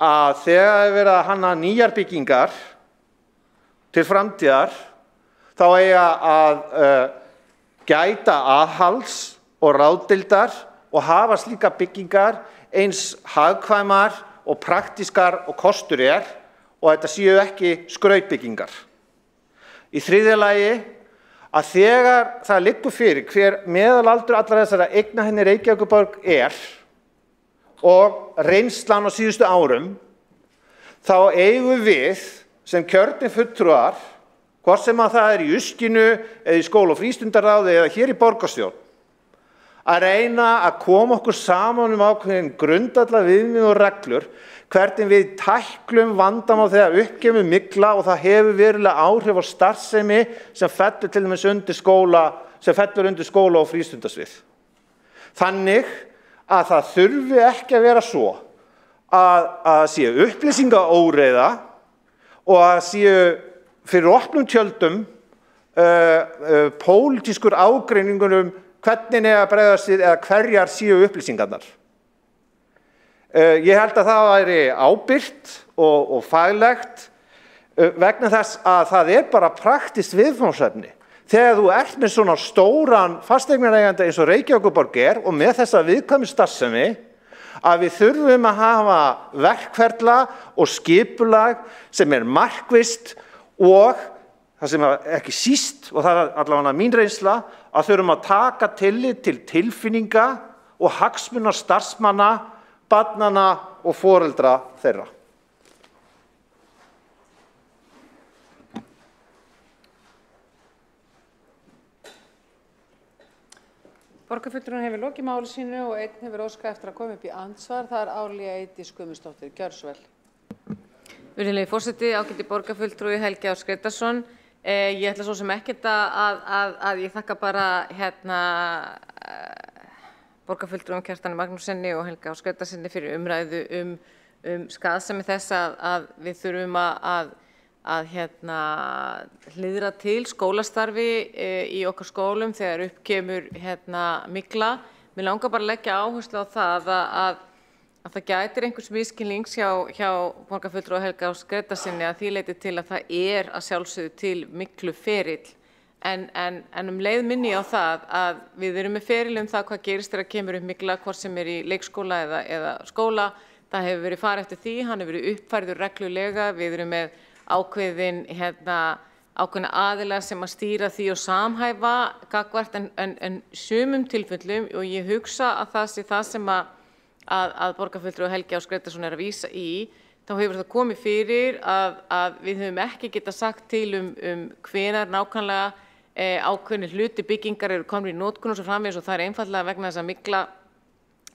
að þegar það er verið að hanna nýjar byggingar til framtíðar þá eiga að gæta aðhalds og ráðdeildar og hafa slíka byggingar eins hagkvæmar og praktískar og kostur er og þetta séu ekki skrautbyggingar. Í þriðja lagi að þegar það liggur fyrir hver meðalaldur allra þessara eigna í Reykjavíkurborg er og reynslan á síðustu árum, þá eigum við sem kjörnir fulltrúar, hvort sem að það er í Uskinu eða í skóla- og frístundaráði eða hér í borgarstjórn, að reyna að koma okkur saman ákveðin grundvallarviðmið og reglur, hvernig við tæklum vandamál þegar upp kemur mygla og það hefur verulega áhrif á starfsemi sem fellur til dæmis undir skóla- og frístundasvið. Þannig að það þurfi ekki að vera svo að séu upplýsingaóreiða og að séu fyrir opnum tjöldum pólitískur ágreiningur hvernig eigi að bregðast við eða hverjar séu upplýsingarnar. Ég held að það væri ábyrgt og faglegt vegna þess að það bara praktist viðfangsefni. Þegar þú ert með svona stóran fasteignareiganda eins og Reykjavíkurborg og með þessa viðkvæmu starfsemi, að við þurfum að hafa verkferla og skipulag sem markvisst og það sem ekki síst, og það allavega mín reynsla, að þurfum að taka tillit til tilfinninga og hagsmuna starfsmanna, barnanna og foreldra þeirra. Borgarfulltrúinn hefur lokið máli sínu og einn hefur óskað eftir að koma upp í andsvar. Það Árlía Eydís Guðmundsdóttir. Gjörðu svo vel. Virðulegi forseti, ágæti borgarfulltrúi Helgi Ás Grétarsson. Ég ætla svo sem ekkert að ég þakka bara borgarfulltrúum Kjartani Magnússyni og Helga Ás Grétarssyni fyrir umræðu skaðsemi þess að við þurfum að hliðra til skólastarfi í okkar skólum þegar upp kemur mygla. Mér langar bara að leggja áherslu á það að það gætir einhvers misskilnings hjá borgarfulltrúa Helga Ás Grétarssyni að því leyti til að það að sjálfsögðu til mygluferill. En leið minni á það að við erum með feril það hvað gerist þegar kemur upp mygla, hvort sem í leikskóla eða skóla. Það hefur verið farið eftir því, hann hefur verið uppfærður reglulega, við erum með ákveðna aðila sem að stýra því og samhæfa gagnvart en sumum tilfellum og ég hugsa að það sé það sem að borgarfulltrúi Helgi Ás Grétarsson að vísa í, þá hefur það komið fyrir að við höfum ekki getað sagt til hvenær nákvæmlega ákveðnir hluti byggingar eru komnir í notkun og svo framvegis og það einfaldlega vegna þess að mygla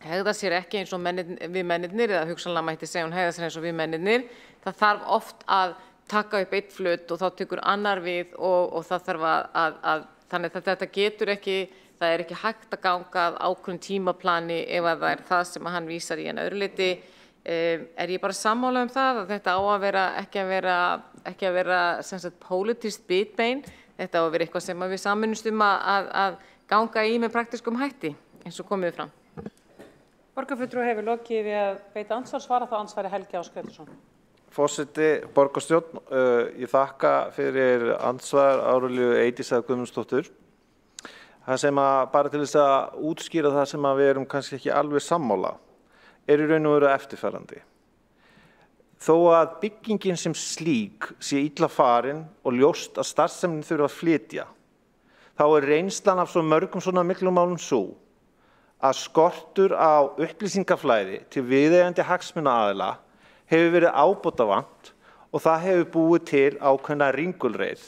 hegða sér ekki eins og við mennirnir eða hugsanlega mætti segja hún hegða sér eins og við mennirnir. Það þarf oft að taka upp eitt flutt og þá tekur annar við og það þarf að þannig að þetta getur ekki, það ekki hægt að ganga að ákveðnu tímaplani ef að það það sem hann vísar í en öðru leyti ég bara sammála það að þetta á að vera ekki að vera sem sagt pólitískt bitbein, þetta á að vera eitthvað sem við sameinumst að ganga í með praktískum hætti eins og komið fram. Borgarfulltrúi hefur lokið við að beita andsvar, svara þá andsvari Helgi Ás Grétarsson. Forseti, borgarstjórn, ég þakka fyrir andsvar Árlíu Eydísar Guðmundsdóttur. Það sem bara til þess að útskýra það sem við erum kannski ekki alveg sammála, í raun og veru eftirfarandi. Þó að byggingin sem slík sé illa farin og ljóst að starfsemin þurfa að flytja, þá reynslan af svo mörgum svona miklumálum svo að skortur á upplýsingaflæði til viðeigandi hagsmunaaðila hefur verið ábótavant og það hefur búið til ákveðna ringulreið.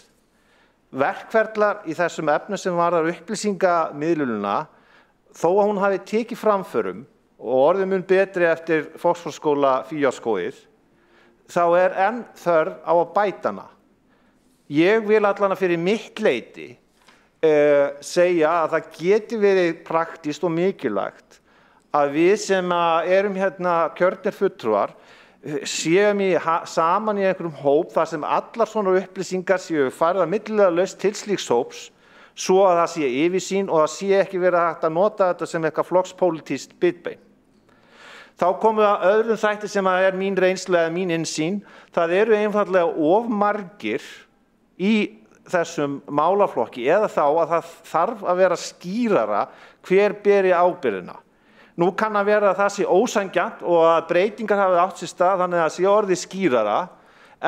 Verkferlar í þessum efnum sem varðar upplýsingamiðlunina, þó að hún hafi tekið framförum og orðið mun betri eftir Fossvogsskóla fíaskóið, þá enn þörf á að bæta hana. Ég vil allan að fyrir mitt leyti segja að það geti verið praktískt og mikilvægt að við sem erum kjörnir fulltrúar séum saman í einhverjum hóp þar sem allar svona upplýsingar séu færðar milliliðalaust til slíks hóps svo að það sé yfirsýn og það sé ekki verið hægt að nota þetta sem eitthvað flokkspólitískt bitbein. Þá komum við að öðrum þætti sem mín reynsla eða mín innsýn. Það eru einfaldlega of margir í þessum málaflokki eða þá að það þarf að vera skýrara hver beri ábyrgðina. Nú kann að vera að það sé ósanngjarnt og að breytingar hafi átt sér stað þannig að það sé orðið skýrara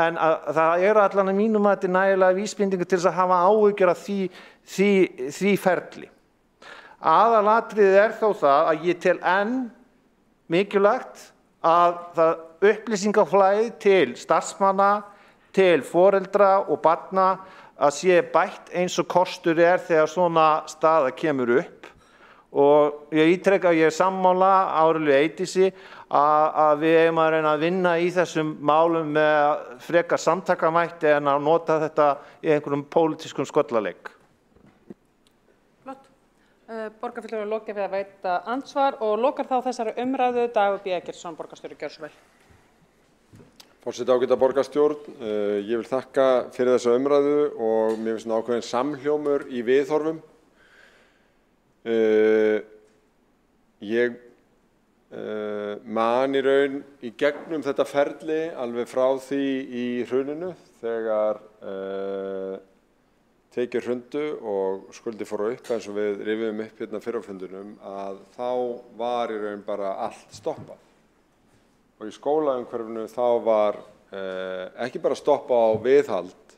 en það allan að mínum að þetta nægilega vísbendingu til þess að hafa áhyggjur af því ferli. Aðalatriðið þó það að ég tel enn mikilvægt að það upplýsingaflæði til starfsmanna, til foreldra og barna að sé bætt eins og kostur þegar svona staða kemur upp. Og ég ítreka að ég sammála Árlíu Eydísi að við eigum að reyna að vinna í þessum málum með frekar samtakamætti en að nota þetta í einhverjum pólitískum skollaleik. Flott. Borgarfulltrúi lokið við að veita andsvar og lokar þá þessari umræðu Dagur B. Eggertsson, borgarstjóri. Gjörðu svo vel. Forseti, ágæta borgarstjórn, ég vil þakka fyrir þessa umræðu og mér finnst ákveðin samhljómur í viðhorfum. Ég man í raun í gegnum þetta ferli alveg frá því í hruninu þegar tekjur hrundu og skuldir fóru upp eins og við rifjum upp hérna fyrr á fundunum að þá var í raun bara allt stoppað. Og í skólaumhverfinu þá var ekki bara stoppa á viðhald,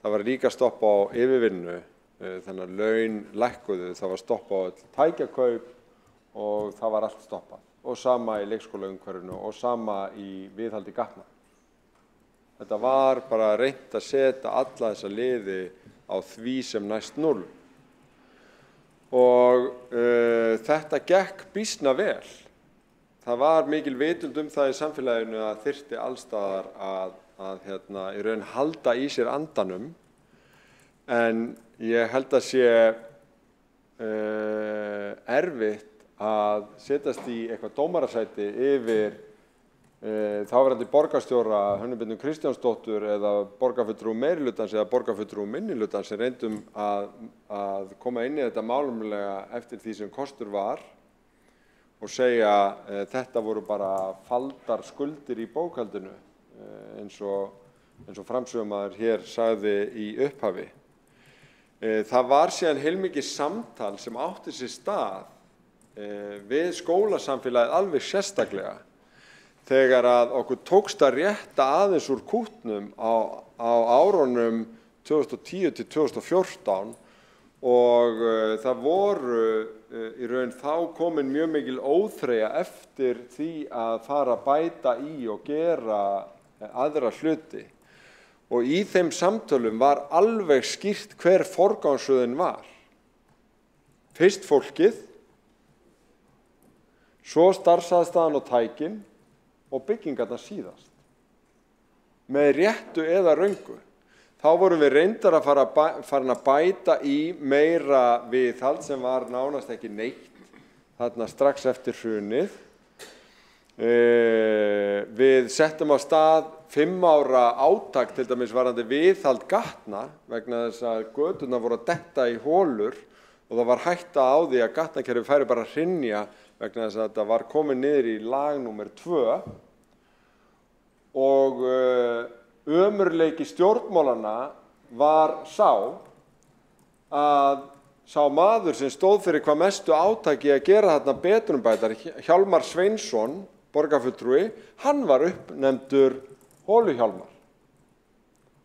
það var líka stoppa á yfirvinnu, þannig að laun lækkuðu, það var stoppa á öll tækjakaup og það var allt stoppað. Og sama í leikskólaumhverfinu og sama í viðhaldi gatna. Þetta var bara reynt að setja alla þessa liði á því sem næst 0. Og þetta gekk býsna vel. Það var mikil vitund það í samfélaginu að þyrfti allstaðar að í raun halda í sér andanum. En ég held að sé erfitt að setjast í eitthvað dómarasæti yfir þáverandi borgarstjóra Hönnu Birnu Kristjánsdóttur eða borgarfulltrúa meirihlutans eða borgarfulltrúa minnihlutans sem reyndum að koma inn í þetta málefnalega eftir því sem kostur var og segja þetta voru bara faldar skuldir í bókhaldinu eins og framsögumaður hér sagði í upphafi. Það var síðan heilmikið samtal sem átti sér stað við skólasamfélagið alveg sérstaklega þegar að okkur tókst að rétta aðeins úr kútnum á árunum 2010 til 2014 og það voru í raun þá komin mjög mikil óþreyja eftir því að fara að bæta í og gera aðra hluti. Og í þeim samtölum var alveg skýrt hver forgangsröðin var. Fyrst fólkið, svo starfsaðstæðan og tækin og byggingarnar síðast. Með réttu eða röngu. Þá vorum við reyndar að fara að bæta í meira viðhald sem var nánast ekki neitt þarna strax eftir hrunið. Við settum á stað 5 ára átak til dæmis varðandi viðhald gatna vegna þess að göturnar voru að detta í holur og það var hætta á því að gatnakerfið færi bara að hrynja vegna þess að þetta var komið niður í lag númer 2 og ömurleiki stjórnmálana var að sá maður sem stóð fyrir hvað mestu átaki að gera þarna betrumbætar, Hjálmar Sveinsson, borgarfulltrúi, hann var uppnefndur Holuhjálmar.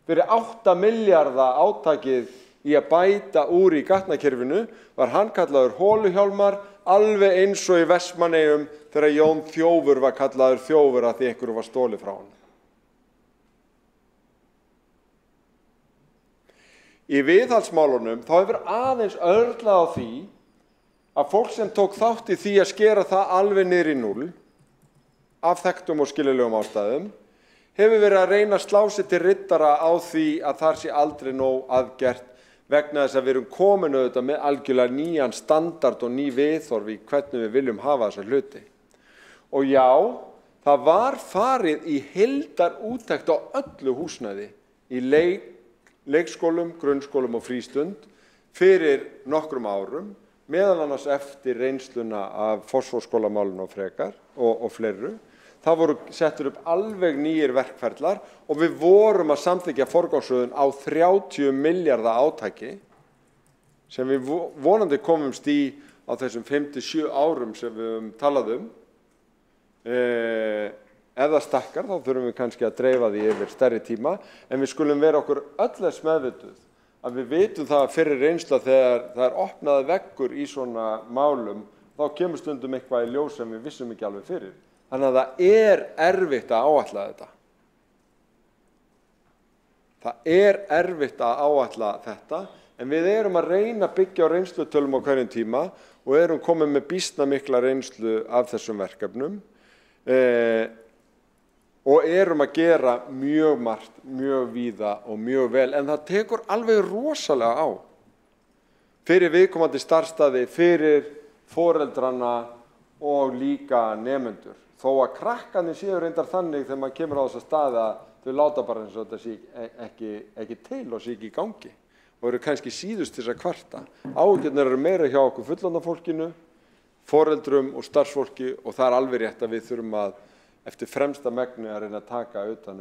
Fyrir 8 milljarða átakið í að bæta úr í gatnakerfinu var hann kallaður Holuhjálmar alveg eins og í Vestmannaeyjum þegar Jón Þjófur var kallaður Þjófur að því einhverju var stolið frá hann. Í viðhaldsmálunum þá hefur aðeins örlað á því að fólk sem tók þátt í því að skera það alveg niður í 0 af þekktum og skiljanlegum ástæðum hefur verið að reyna að slá sig til riddara á því að þar sé aldrei nóg aðgert vegna þess að við erum komin auðvitað með algjörlega nýjan standard og ný viðhorf í hvernig við viljum hafa þessa hluti. Og já, það var farið í heildarúttekt á öllu húsnæði í leikskólum, grunnskólum og frístund fyrir nokkrum árum, meðal annars eftir reynsluna af fosfórskólamálinu og frekar og fleiru. Það voru settur upp alveg nýjir verkferlar og við vorum að samþykkja forgangsröðun á 30 milljarða átaki sem við vonandi komumst í á þessum 5-7 árum sem við höfum talað um. Ef það stakkar þá þurfum við kannski að dreifa því yfir stærri tíma en við skulum vera okkur öll þess meðvituð að við vitum það fyrir reynsla þegar það er opnaði veggur í svona málum þá kemur stundum eitthvað í ljós sem við vissum ekki alveg fyrir. Þannig að það er erfitt að áætla þetta. Það er erfitt að áætla þetta, en við erum að reyna að byggja á reynslutölum á hverjum tíma og erum komin með býsna mikla reynslu af þessum verkefnum og erum að gera mjög margt, mjög víða og mjög vel, en það tekur alveg rosalega á. Fyrir viðkomandi starfsstaði, fyrir foreldrana og líka nemendur. Þó að krakkarnir séu reyndar þannig þegar maður kemur á þessa staði að þau láta bara eins og þetta sé ekki til og sé ekki í gangi og eru kannski síðust til þess að kvarta. Áhyggjurnar eru meira hjá okkur fullorðna fólkinu, foreldrum og starfsfólki og það alveg rétt að við þurfum að eftir fremsta megni að reyna að taka utan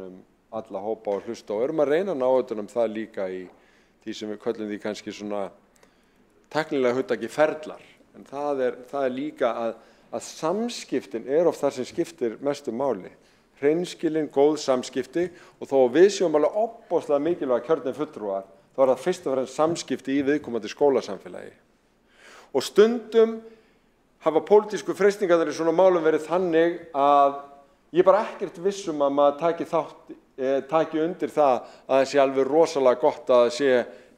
alla hópa og hlusta og erum að reyna að ná utan það líka í því sem við köllum því kannski svona tæknilega hugtaki ferlar. En það er líka að samskiptin oft það sem skiptir mestu máli. Hreinskilin, góð samskipti og þó að við séum alveg ofboðslega mikilvæga kjörnir fulltrúar, þá það fyrst og fremst samskipti í viðkomandi skólasamfélagi. Og stundum hafa pólitísku freistingarnir í svona málum verið þannig að ég bara ekkert vissum að maður taki undir það að það sé alveg rosalega gott að það sé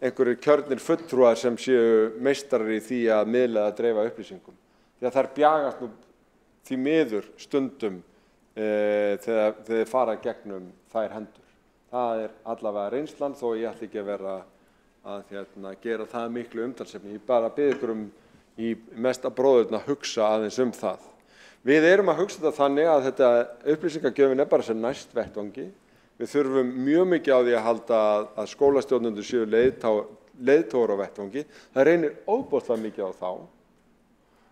einhverjir kjörnir fulltrúar sem séu meistarar í því að miðla að dreifa upplýsingum. Því að þær bjagast nú því miður stundum þegar þið fara gegnum þær hendur. Það allavega reynslan þó ég ætla ekki að vera að gera það miklu umtalsefni. Ég bara bið ykkur í mesta bróðurinn að hugsa aðeins það. Við erum að hugsa þetta þannig að þetta upplýsingagjöfin bara sem næst vettvangi. Við þurfum mjög mikið á því að halda að skólastjórnendur séu leiðtogar á vettvangi. Það reynir óbóðslega mikið á þá.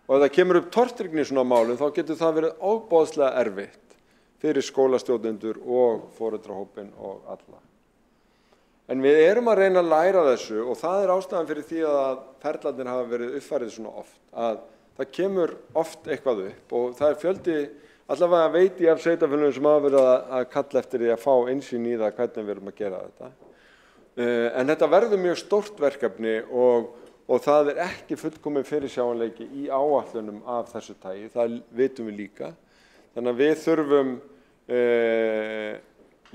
Og ef það kemur upp tortryggni í svona málum þá getur það verið óbóðslega erfitt fyrir skólastjórnendur og foreldrahópinn og alla. En við erum að reyna að læra þessu og það ástæðan fyrir því að ferlarnir hafa verið uppfærið svona oft. Að það kemur oft eitthvað upp og það fjöldi allavega veit ég af sveitarfélögum sem hafa verið að kalla eftir því að fá innsýn í það hvernig við erum að gera þetta. En þetta verður mjög stórt verkefni og það ekki fullkominn fyrirsjáanleiki í áætlunum af þessu tagi, það vitum við líka. Þannig að við þurfum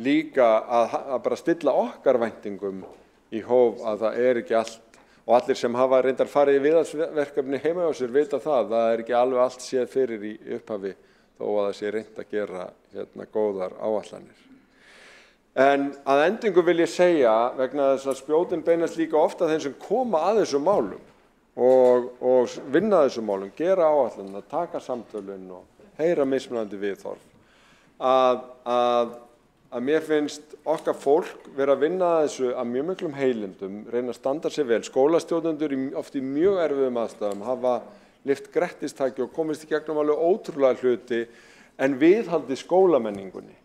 líka að bara stilla okkar væntingum í hóf að það ekki allt, og allir sem hafa reyndar farið í viðhaldsverkefni heima hjá sér vita það ekki alveg allt séð fyrir í upphafi þó að það sé reynt að gera góðar áætlanir. En að endingu vil ég segja, vegna þess að spjótin beinast líka ofta þeim sem koma að þessum málum og vinna þessum málum, gera áætlanir, taka samtölun og heyra mismunandi viðhorf, að mér finnst okkar fólk vera að vinna þessu að mjög miklum heilindum, reyna að standa sig vel. Skólastjórnendur oft í mjög erfiðum aðstæðum hafa lyft grettistaki og komist í gegnum alveg ótrúlega hluti en viðhaldi skólamenningunni.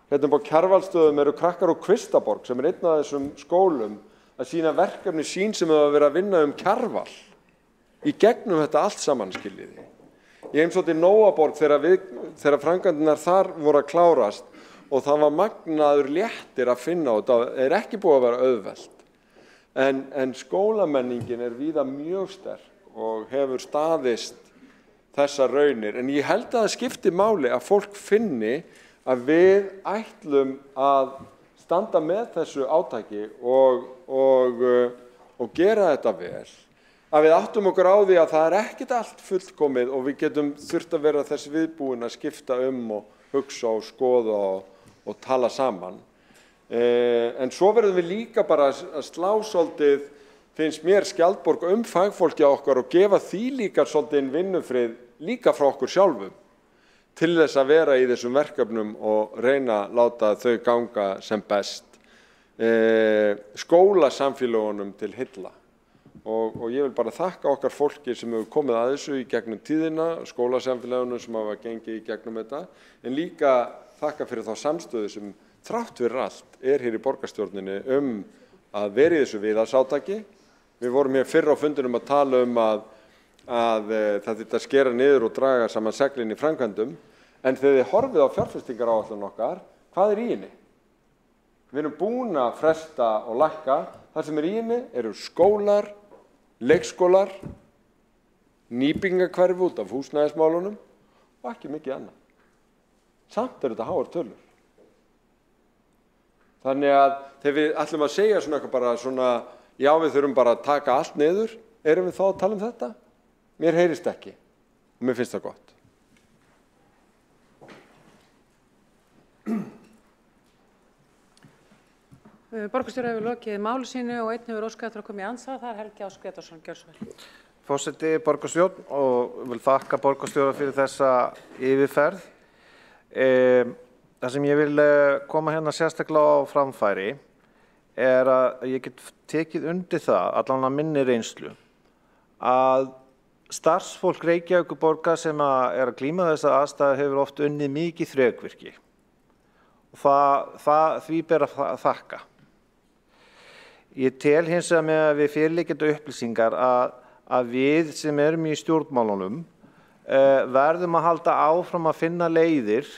Hérna á Kjarvalsstöðum eru krakkar úr Kvistaborg sem einn af þessum skólum að sýna verkefni sín sem hefur verið að vinna Kjarval í gegnum þetta allt saman, skiljiði. Ég heimsótti Nóaborg þegar framkvæmdirnar þar voru að klárast og það var magnaður léttir að finna og það ekki búið að vera auðvelt. En skólamenningin víða mjög sterk og hefur staðist þessar raunir. En ég held að það skipti máli að fólk finni að við ætlum að standa með þessu átaki og gera þetta vel. Að við áttum okkur á því að það ekkert allt fullkomið og við getum þurft að vera þess viðbúin að skipta og hugsa og skoða og tala saman. En svo verðum við líka bara að slá svolítið, finnst mér, skjaldborg fagfólki á okkar og gefa því líka svolítið vinnufrið líka frá okkur sjálfum til þess að vera í þessum verkefnum og reyna að láta þau ganga sem best. Skólasamfélögunum til hylla. Og ég vil bara þakka okkar fólki sem hefur komið að þessu í gegnum tíðina, skólasamfélagunum sem hafa gengið í gegnum þetta, en líka þakka fyrir þá samstöðu sem þrátt fyrir allt hér í borgarstjórninni að vera í þessu viðhaldsátaki. Við vorum hér fyrr á fundinum að tala að það þyrfti að skera niður og draga saman seglin í framkvæmdum, en þegar þið horfið á fjárfestingaráætlun okkar, hvað í henni? Við erum búin að fresta og lækka, það sem í henni eru skólar, leikskólar, nýbyggingahverfi út af húsnæðismálunum og ekki mikið annað. Samt þetta háar tölur. Þannig að þegar við ætlum að segja já við þurfum bara að taka allt niður, erum við þá að tala þetta? Mér heyrist ekki og mér finnst það gott. Borgarstjóri hefur lokið máli sínu og einn hefur óskað eftir að koma í andsvar, það Helgi Ás Grétarsson, gjörðu svo vel. Forseti borgarstjórn og vil þakka borgarstjóra fyrir þessa yfirferð. Það sem ég vil koma hérna sérstaklega á framfæri að ég get tekið undir það, allan að minni reynslu, að starfsfólk Reykjavíkurborgar sem er að glíma þessa aðstæður hefur oft unnið mikið þrekvirki og því ber að þakka. Ég tel hins vegar með að við fyrirliggjandi upplýsingar að við sem erum í stjórnmálunum verðum að halda áfram að finna leiðir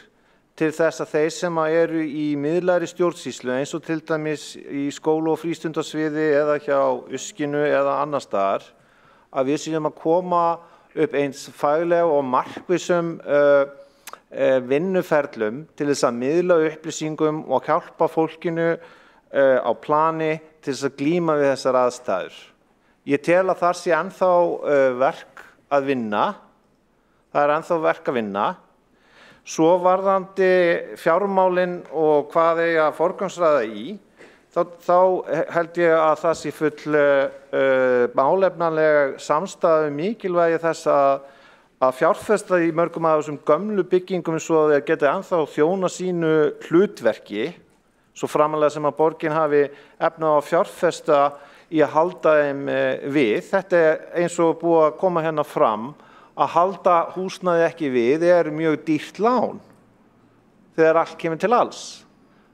til þess að þeir sem eru í miðlægri stjórnsýslu eins og til dæmis í skóla- og frístundasviði eða hjá Uskinu eða annars staðar, að við séum að koma upp eins faglega og markvissum vinnuferlum til þess að miðla upplýsingum og hjálpa fólkinu á plani til þess að glíma við þessar aðstæður. Ég tel að þar sé ennþá verk að vinna. Það er ennþá verk að vinna. Svo varðandi fjármálin og hvað eigi að forgangsraða í, þá held ég að það sé full málefnaleg samstaða mikilvægi þess að fjárfesta í mörgum af þessum gömlu byggingum svo að þeir geti ennþá þjóna sínu hlutverki, svo framalega sem að borgin hafi efna á að fjárfesta í að halda þeim við. Þetta er eins og búið að koma hérna fram, að halda húsnæði ekki við er mjög dýrt lán þegar allt kemur til alls.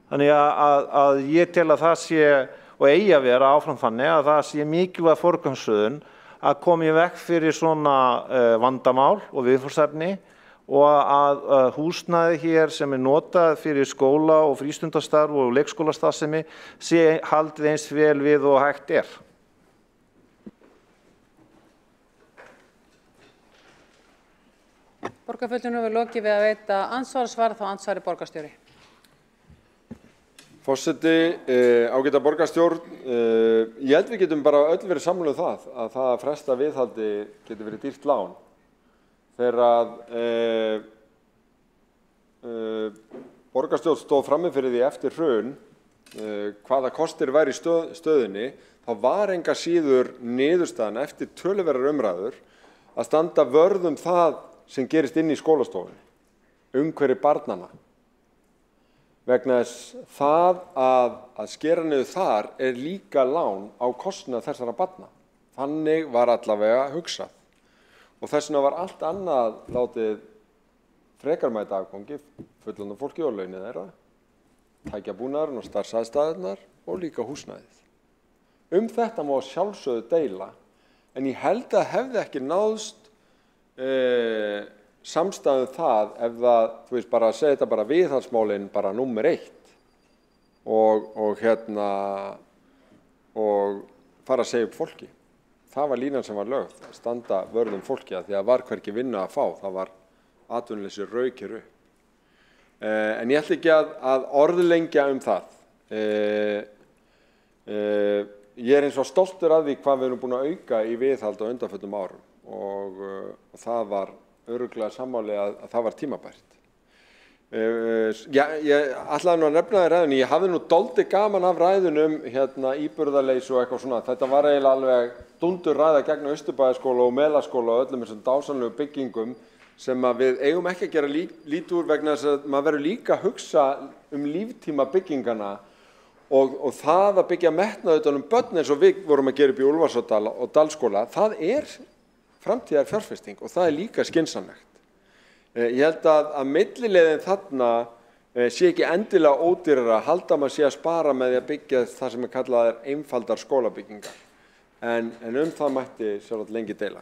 Þannig að ég tel að það sé, og eigi að vera áfram þannig, að það sé mikilvæg forgangsröðun að koma í veg fyrir svona vandamál og viðfangsefni og að húsnæði hér sem notað fyrir skóla og frístundastarf og leikskólastarfsemi sé haldið eins vel við og hægt er. Borgarfulltrúum hefur lokið við að veita andsvarasvar, þá andsvari borgarstjóri. Forseti, ágæta borgarstjórn, ég held við getum bara öll verið sammála um að það að fresta viðhaldi getur verið dýrt lán. Þegar að borgarstjórn stóð frammi fyrir því eftir hrun hvaða kostir væri í stöðunni, þá var enga síður niðurstaðan eftir töluverðar umræður að standa vörð um það sem gerist inn í skólastofunni, umhverfi barnanna. Vegna þess það að skera niður þar er líka lán á kostnað þessara barna. Þannig var allavega hugsað. Og þess vegna var allt annað látið frekar mæta afgangi, fullorðna fólki og launið þeirra, tækjabúnaðurinn og starfsaðstæðurnar og líka húsnæðið. Þetta má sjálfsögðu deila, en ég held að hefði ekki náðst samstæðum það ef það, þú veist, bara að segja þetta bara viðhaldsmálin bara númer 1 og fara að segja upp fólki. Það var línan sem var lögð, að standa vörð fólki að því að var hvergi vinna að fá, það var atvinnuleysi raukir upp. En ég ætla ekki að orðlengja það. Ég er eins og stoltur af því hvað við erum búin að auka í viðhald á undanförnum árum og það var örugglega sammáli að það var tímabært. Ég ætlaði nú að nefna það í ræðunni, ég hafði nú dálítið gaman af ræðunum íburðarleysi og eitthvað svona. Þetta var eiginlega alveg dundur ræða gegn Austurbæjarskóla og Melaskóla og öllum þessum dásamlegu byggingum sem við eigum ekki að gera lítið úr vegna þess að maður verður líka að hugsa líftíma byggingana og það að byggja metnað utan börn eins og við vorum að gera upp í Úlfarsárdal og Dalskóla, það er framtíðar fjárfesting og það er líka skynsamlegt. Ég held að millileiðin þarna sé ekki endilega ódýrara, halda maður sé að spara með því að byggja það sem kallað einfaldar skólabyggingar. En það mætti sjálfsagt lengi deila.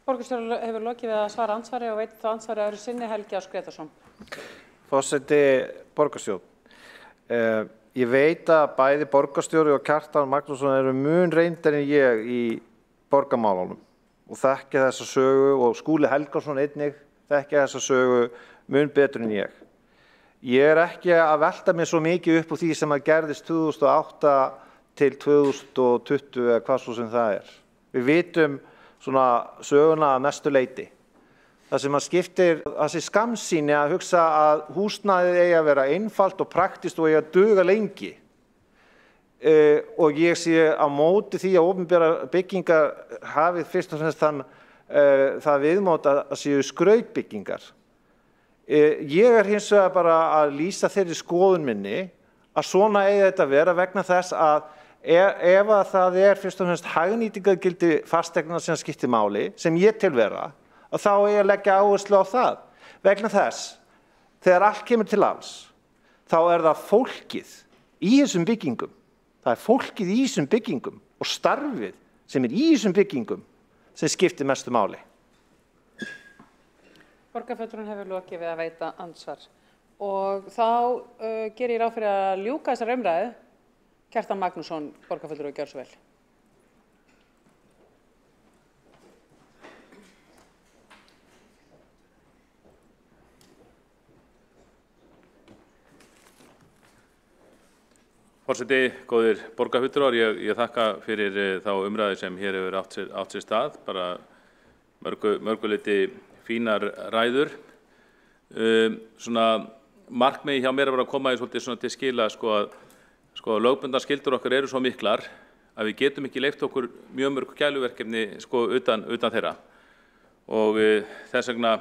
Borgarstjóri hefur lokið við að svara andsvari og veit þá andsvari öðru sinni Helgi Ás Grétarsson. Forseti borgarstjórn. Ég veit að bæði borgarstjóri og Kjartan Magnússon eru mun reyndar en ég í borgarmálunum og þekkja þessa sögu og Skúli Helgason einnig þekkja þessa sögu mun betur en ég. Ég er ekki að velta mig svo mikið upp úr því sem að gerðist 2008 til 2020 eða hvað svo sem það er. Við vitum svona söguna að mestu leyti. Það sem að skiptir þessi skammsýni að hugsa að húsnæðið eigi að vera einfalt og praktist og eigi að duga lengi. Og ég sé á móti því að opinbera byggingar hafið fyrst og fremst það viðmót að séu skrautbyggingar. Ég er hins vegar bara að lýsa þeirri skoðun minni að svona eigi þetta vera vegna þess að ef að það fyrst og fremst hagnýtingargildi fasteigna sem skiptir máli, sem ég til vera, að þá að leggja áherslu á það. Vegna þess, þegar allt kemur til alls, þá það fólkið í þessum byggingum. Það fólkið í þessum byggingum og starfið sem í þessum byggingum sem skiptir mestu máli. Borgarfulltrúinn hefur lokið við að veita andsvar. Og þá gerir ég ráð fyrir að ljúka þessar umræðu. Kjartan Magnússon, borgarfulltrúi, gjörðu svo vel. Forseti, góðir borgarfulltrúar, ég þakka fyrir þá umræðu sem hér hefur átt sér stað, bara mörguleyti fínar ræður. Svona markmiði hjá mér að koma í svolítið svona til skila lögbundnar skyldur okkar eru svo miklar að við getum ekki leyft okkur mjög mörg gæluverkefni utan þeirra. Og þess vegna,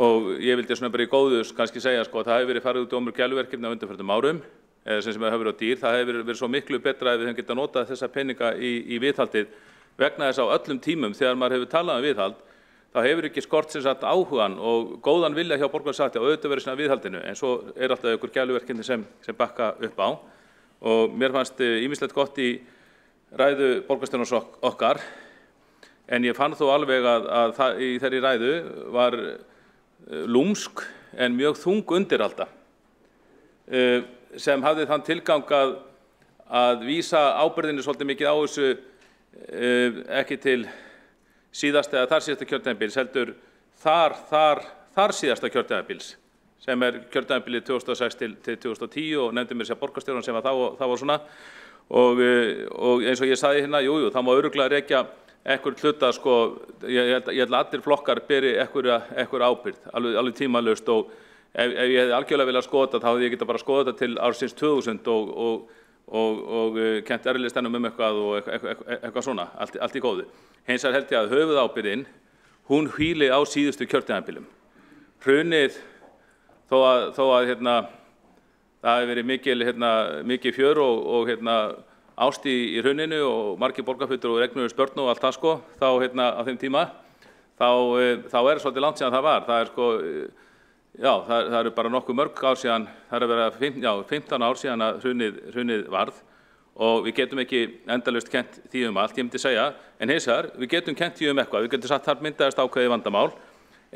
og ég vildi svona bara í góðu kannski segja að það hefur verið farið út mörg gæluverkefni á undanförnum árum, eða sem hefur verið á dýr, það hefur verið svo miklu betra ef við höfum getað notað þessa peninga í viðhaldið vegna þess á öllum tímum þegar maður hefur talað viðhald. Það hefur ekki skort sem sagt áhugan og góðan vilja hjá borgarsætti og auðvitað verið svona viðhaldinu, en svo alltaf ykkur gæluverkefni sem bakka upp á. Og mér fannst ýmislegt gott í ræðu borgarstjórans okkar, en ég fann þó alveg að í þeirri ræðu var lúmsk en mjög þung undiralda, sem hafði þann tilgang að vísa ábyrgðinni svolítið mikið á þessu ekki til síðasta eða þar síðasta kjörtímabils, heldur þar síðasta kjörtímabils, sem kjörtímabilið 2006 til 2010 og nefndi mér sér borgarstjóran sem þá var svona. Og eins og ég sagði hérna, það má örugglega rekja ekkur hluta, ég held að allir flokkar beri ekkur ábyrgð, alveg tímalaust, og ef ég hefði algjörlega viljað skoða þetta, þá hefði ég getað bara skoða þetta til ársins 2000 og kennt erlistennum eitthvað og eitthvað svona, allt í góðu. Hins vegar held ég að höfuðábyrgðin, hún hvíli á síðustu kjörtímabilum. Hrunið, þó að það hefur verið mikil fjör og ást í hruninu og margir borgarfulltrúar og regluðu spörn og allt það, þá á þeim tíma, þá svolítið langt síðan það var. Það eru bara nokkuð mörg ár síðan, það er að vera 15 ár síðan að hrunið varð, og við getum ekki endalaust kent því allt, ég myndi segja, en hins vegar, við getum kent því eitthvað, við getum sagt þar myndaðist ákveðið vandamál,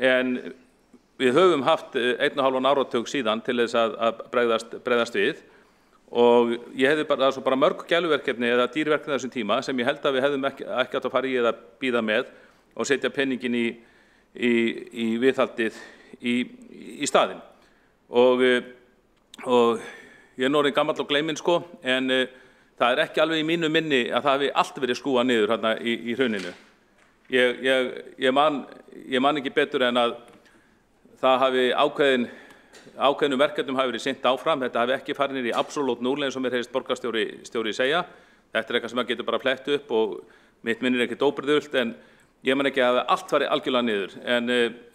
en við höfum haft 1,5 áratug síðan til þess að bregðast við, og ég hefði bara mörg gæluverkefni eða dýrverkefni þessum tíma sem ég held að við hefðum ekki átt að fara í eða bíða með og setja penningin í viðhaldið í staðinn. Og ég orðinn gamall og gleyminn, en það ekki alveg í mínu minni að það hafi allt verið skrúfað niður hérna í hruninu. Ég man ekki betur en að það hafi ákveðnum verkefnum hafi verið sinnt áfram. Þetta hafi ekki farið niður í absolutt núll eins og mér heyrist borgarstjóri segja. Þetta eitthvað sem maður getur bara flett upp og mitt minnir ekki óbrigðult, en ég man ekki að allt farið algjörlega niður.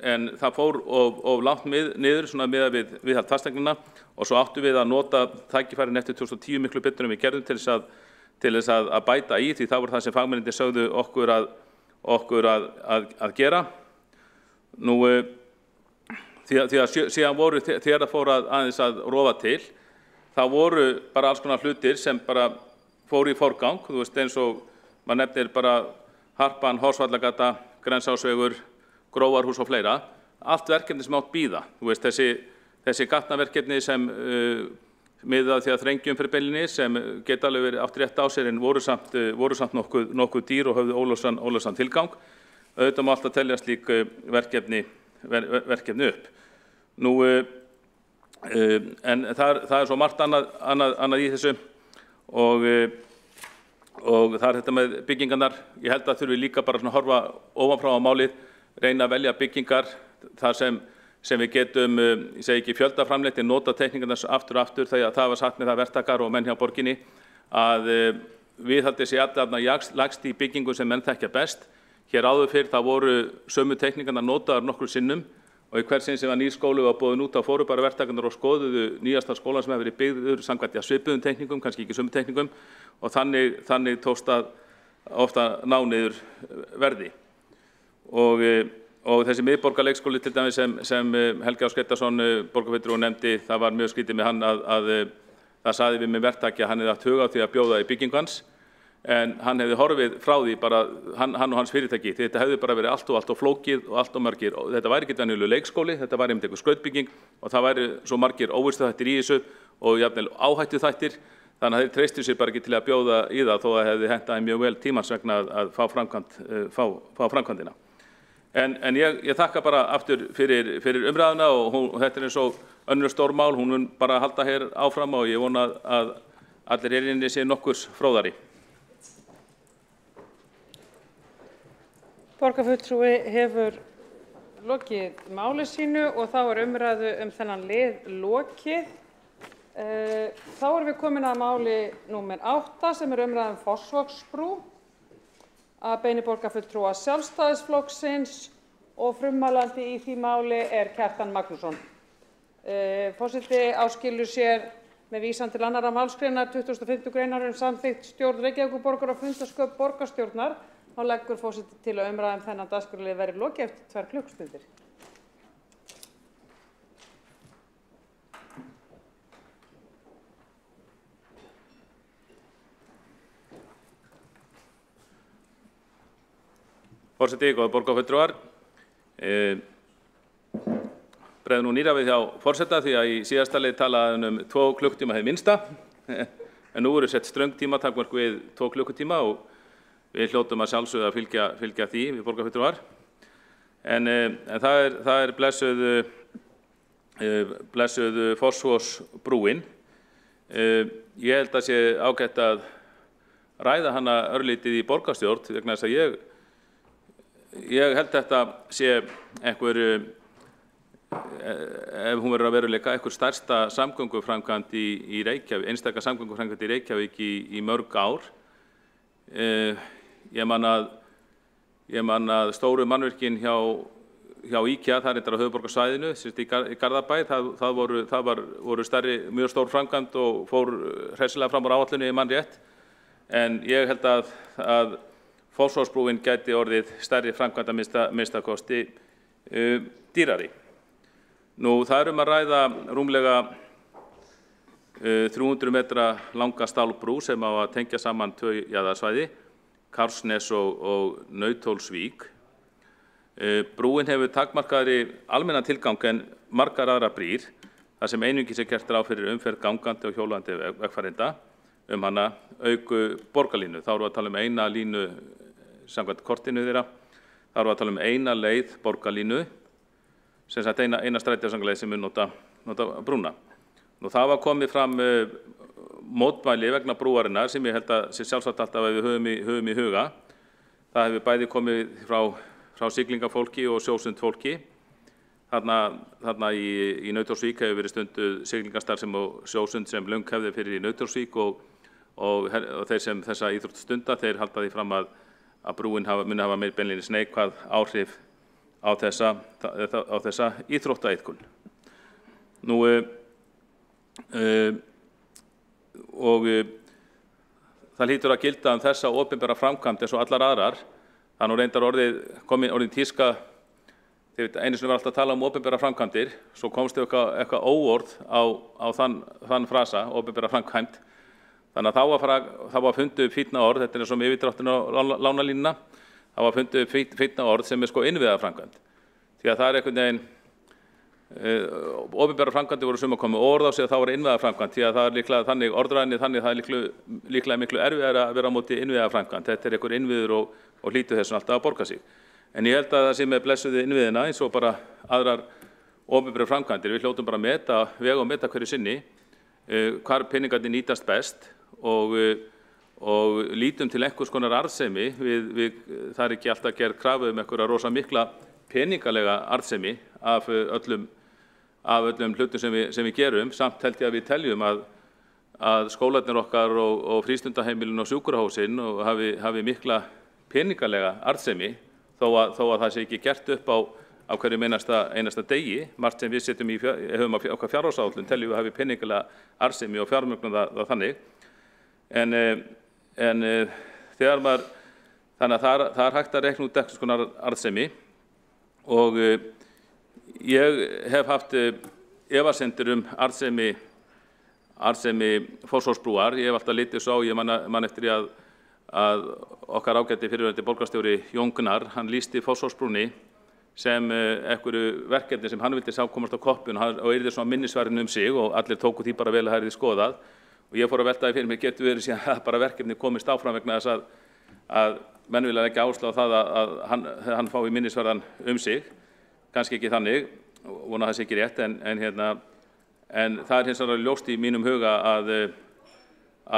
En það fór of langt niður svona miðað við viðhald fasteignanna, og svo áttum við að nota tækifærin eftir 2010 miklu betur en við gerðum til þess að bæta í, því það voru það sem fagmennirnir sögðu okkur að gera. Nú, því að síðan voru, þegar það fór aðeins að rofa til, það voru bara alls konar hlutir sem bara fóru í forgang, þú veist, eins og maður nefnir bara Harpan, Horsvallagata, Grensásvegur, Grófarhús og fleira, allt verkefni sem átt bíða. Þú veist, þessi gatnaverkefni sem miðað því að þrengjum fyrir beilinni sem geta alveg verið átt rétt á sér en voru samt nokkuð dýr og höfðu óljósan tilgang. Auðvitað má alltaf telja slík verkefni upp. Nú, en það svo margt annað í þessu, og það þetta með byggingarnar. Ég held að þurfi líka bara að horfa ofanfrá á málið, reyna að velja byggingar þar sem við getum, ég segi ekki fjöldaframleitt, en nota tekningarnar aftur og aftur, þegar það var sagt með það verktakar og menn hjá borginni, að viðhaldið sé allar lagst í byggingum sem menn þekkja best. Hér áður fyrr það voru sömu tekningarnar notaðar nokkrum sinnum, og í hver sinn sem var nýr skóli var boðin út, þá fóru bara verktakarnir og skoðuðu nýjasta skólan sem hefur verið byggður samkvæmt svipuðum tekningum, kannski ekki sömu tekningum, og þannig tókst að ofta ná niður verði. Og þessi miðborgarleikskóli til dæmis sem Helgi Ás Grétarsson borgarfulltrúi nefndi, það var mjög skrítið með hann að það sagði við með verktaki að hann hefði haft hug á því að bjóða í byggingu hans, en hann hefði horfið frá því bara, hann og hans fyrirtæki, því þetta hefði bara verið allt og flókið og allt og margir, og þetta væri ekki venjulegur leikskóli, þetta væri einmitt einhver skautbygging og það væri svo margir óvissuþættir í þessu og jafnvel áhættuþættir, þannig að þeir treystu sér bara ekki til að bjóða í það þó að hefði hentaði mjög vel tímans vegna að fá framkvæmdina. En ég þakka bara aftur fyrir umræðuna og þetta er eins og önnur stór mál, hún mun bara halda hér áfram og ég vona að allir hér inni séu nokkurs fróðari. Borgarfulltrúi hefur lokið máli sínu og þá er umræðu þennan lið lokið. Þá erum við komin að máli númer 8 sem er umræðu Fossvogsbrú að beiðni borgarfulltrúa Sjálfstæðisflokksins og frummælandi í því máli er Kjartan Magnússon. Forseti áskilur sér með vísan til 2. málsgreinar 25. greinar samþykkt stjórn Reykjavíkurborgar og fundarsköp borgarstjórnar og leggur forseti til að umræðum þennan dagskrárlið verði lokið eftir 2 klukkustundir. Forseti, góða borgarfulltrúar, bregður nú nýrafið hjá forseta því að í síðasta leið talaði um 2 klukkutíma hið minnsta, en nú eru sett ströng tímatakmörk við 2 klukkutíma og við hljótum að sjálfsögðu að fylgja því við borgarfulltrúar. En það er blessuð Fossvogsbrúin. Ég held að sé ágætt að ræða hana örlítið í borgarstjórn vegna þess að ég held þetta sé einhver, ef hún verður að veruleika, einhver stærsta samgönguframkvæmd í Reykjavík, einstaka samgönguframkvæmd í Reykjavík í mörg ár. Ég man að stóru mannvirkin hjá IKEA, það er reyndar á höfuðborgarsvæðinu, í Garðabæ, það voru mjög stór framkvæmd og fór hressilega fram úr áætlunni mann rétt. En ég held að Fossvogsbrúin gæti orðið stærri framkvæmd að minnsta kosti dýrari. Nú, það að ræða rúmlega 300 metra langa stálbrú sem á að tengja saman 2 jaðarsvæði, Kársnes og Nauthólsvík. Brúin hefur takmarkaðri almennan tilgang en margar aðra brýr, þar sem einungis gert ráð fyrir umferð gangandi og hjólandi vegfarenda hana auku borgarlínu. Þá erum við að tala eina línu samkvæmt kortinu þeirra, þá erum við að tala eina leið borgarlínu, sem sagt eina strætisvagnsleið sem mun nota brúna. Nú, það var komið fram mótmæli vegna brúarinnar sem ég held að sé sjálfsagt alltaf að við höfum í huga. Það hefur bæði komið frá siglingafólki og sjósundfólki. Þarna í Nauthólsvík hefur verið stunduð siglingastarfsemi og sjósund sem löng hefði fyrir í Nauthólsvík og þeir sem þessa íþrótt stunda, þeir halda því fram að brúin muni hafa meir beinlínis neikvæð áhrif á þessa íþróttaiðkun. Nú, það hlýtur að gilda þessa opinbera framkvæmd eins og allar aðrar. Það er nú reyndar orðin tíska, einu sinni var alltaf að tala opinbera framkvæmdir, svo komst eitthvað óorð á þann frasa, opinbera framkvæmd. Þannig að þá var fundið upp fínna orð, þetta er eins og með yfirdráttinn á lánalínuna, þá var fundið upp fínna orð sem er innviðaframkvæmd. Því að það er einhvern veginn, opinbera framkvæmdir voru sum að koma orð á sig að þá var innviðaframkvæmd, því að það er líklega þannig orðræðinni, þannig það er líklega miklu erfiðara að vera á móti innviðaframkvæmd. Þetta er einhver innviður og hlýtur þessum alltaf að borga sig. En ég held að það sé með blessuðu innviðina eins og bara aðrar opinberar framkvæmdir. Við hljótum bara að vega og meta hverju sinni hvar peningarnir nýtast best og lítum til einhvers konar arðsemi. Það er ekki alltaf gerð krafa einhverja rosa mikla peningalega arðsemi af öllum hlutum sem við gerum. Samt held ég að við teljum að skólarnir okkar og frístundaheimilin og sjúkrahúsin hafi mikla peningalega arðsemi þó að það sé ekki gert upp á hverjum einasta degi. Margt sem við höfum á okkar fjárhagsáætlun teljum við hafi peningalega arðsemi og fjármögnun það þannig. En þegar maður, þannig að það hægt að reikna út einhvers konar arðsemi og ég hef haft efasemdir arðsemi Fossvogsbrúar. Ég hef alltaf litið svo á, ég man eftir því að okkar ágæti fyrrverandi borgarstjóri Jón Gunnar, hann lýsti Fossvogsbrúnni sem einhverju verkefni sem hann vildi sá komast á koppun og yrði svona minnisvarðin sig og allir tóku því bara vel að það yrði skoðað. Og ég fór að velta því fyrir mig, getur verið síðan að bara verkefni komist áfram vegna þess að menn vilja leggja áherslu á það að hann fái minnisvarðan sig. Kannski ekki þannig, vona það sé ekki rétt, en það hins vegar ljóst í mínum huga að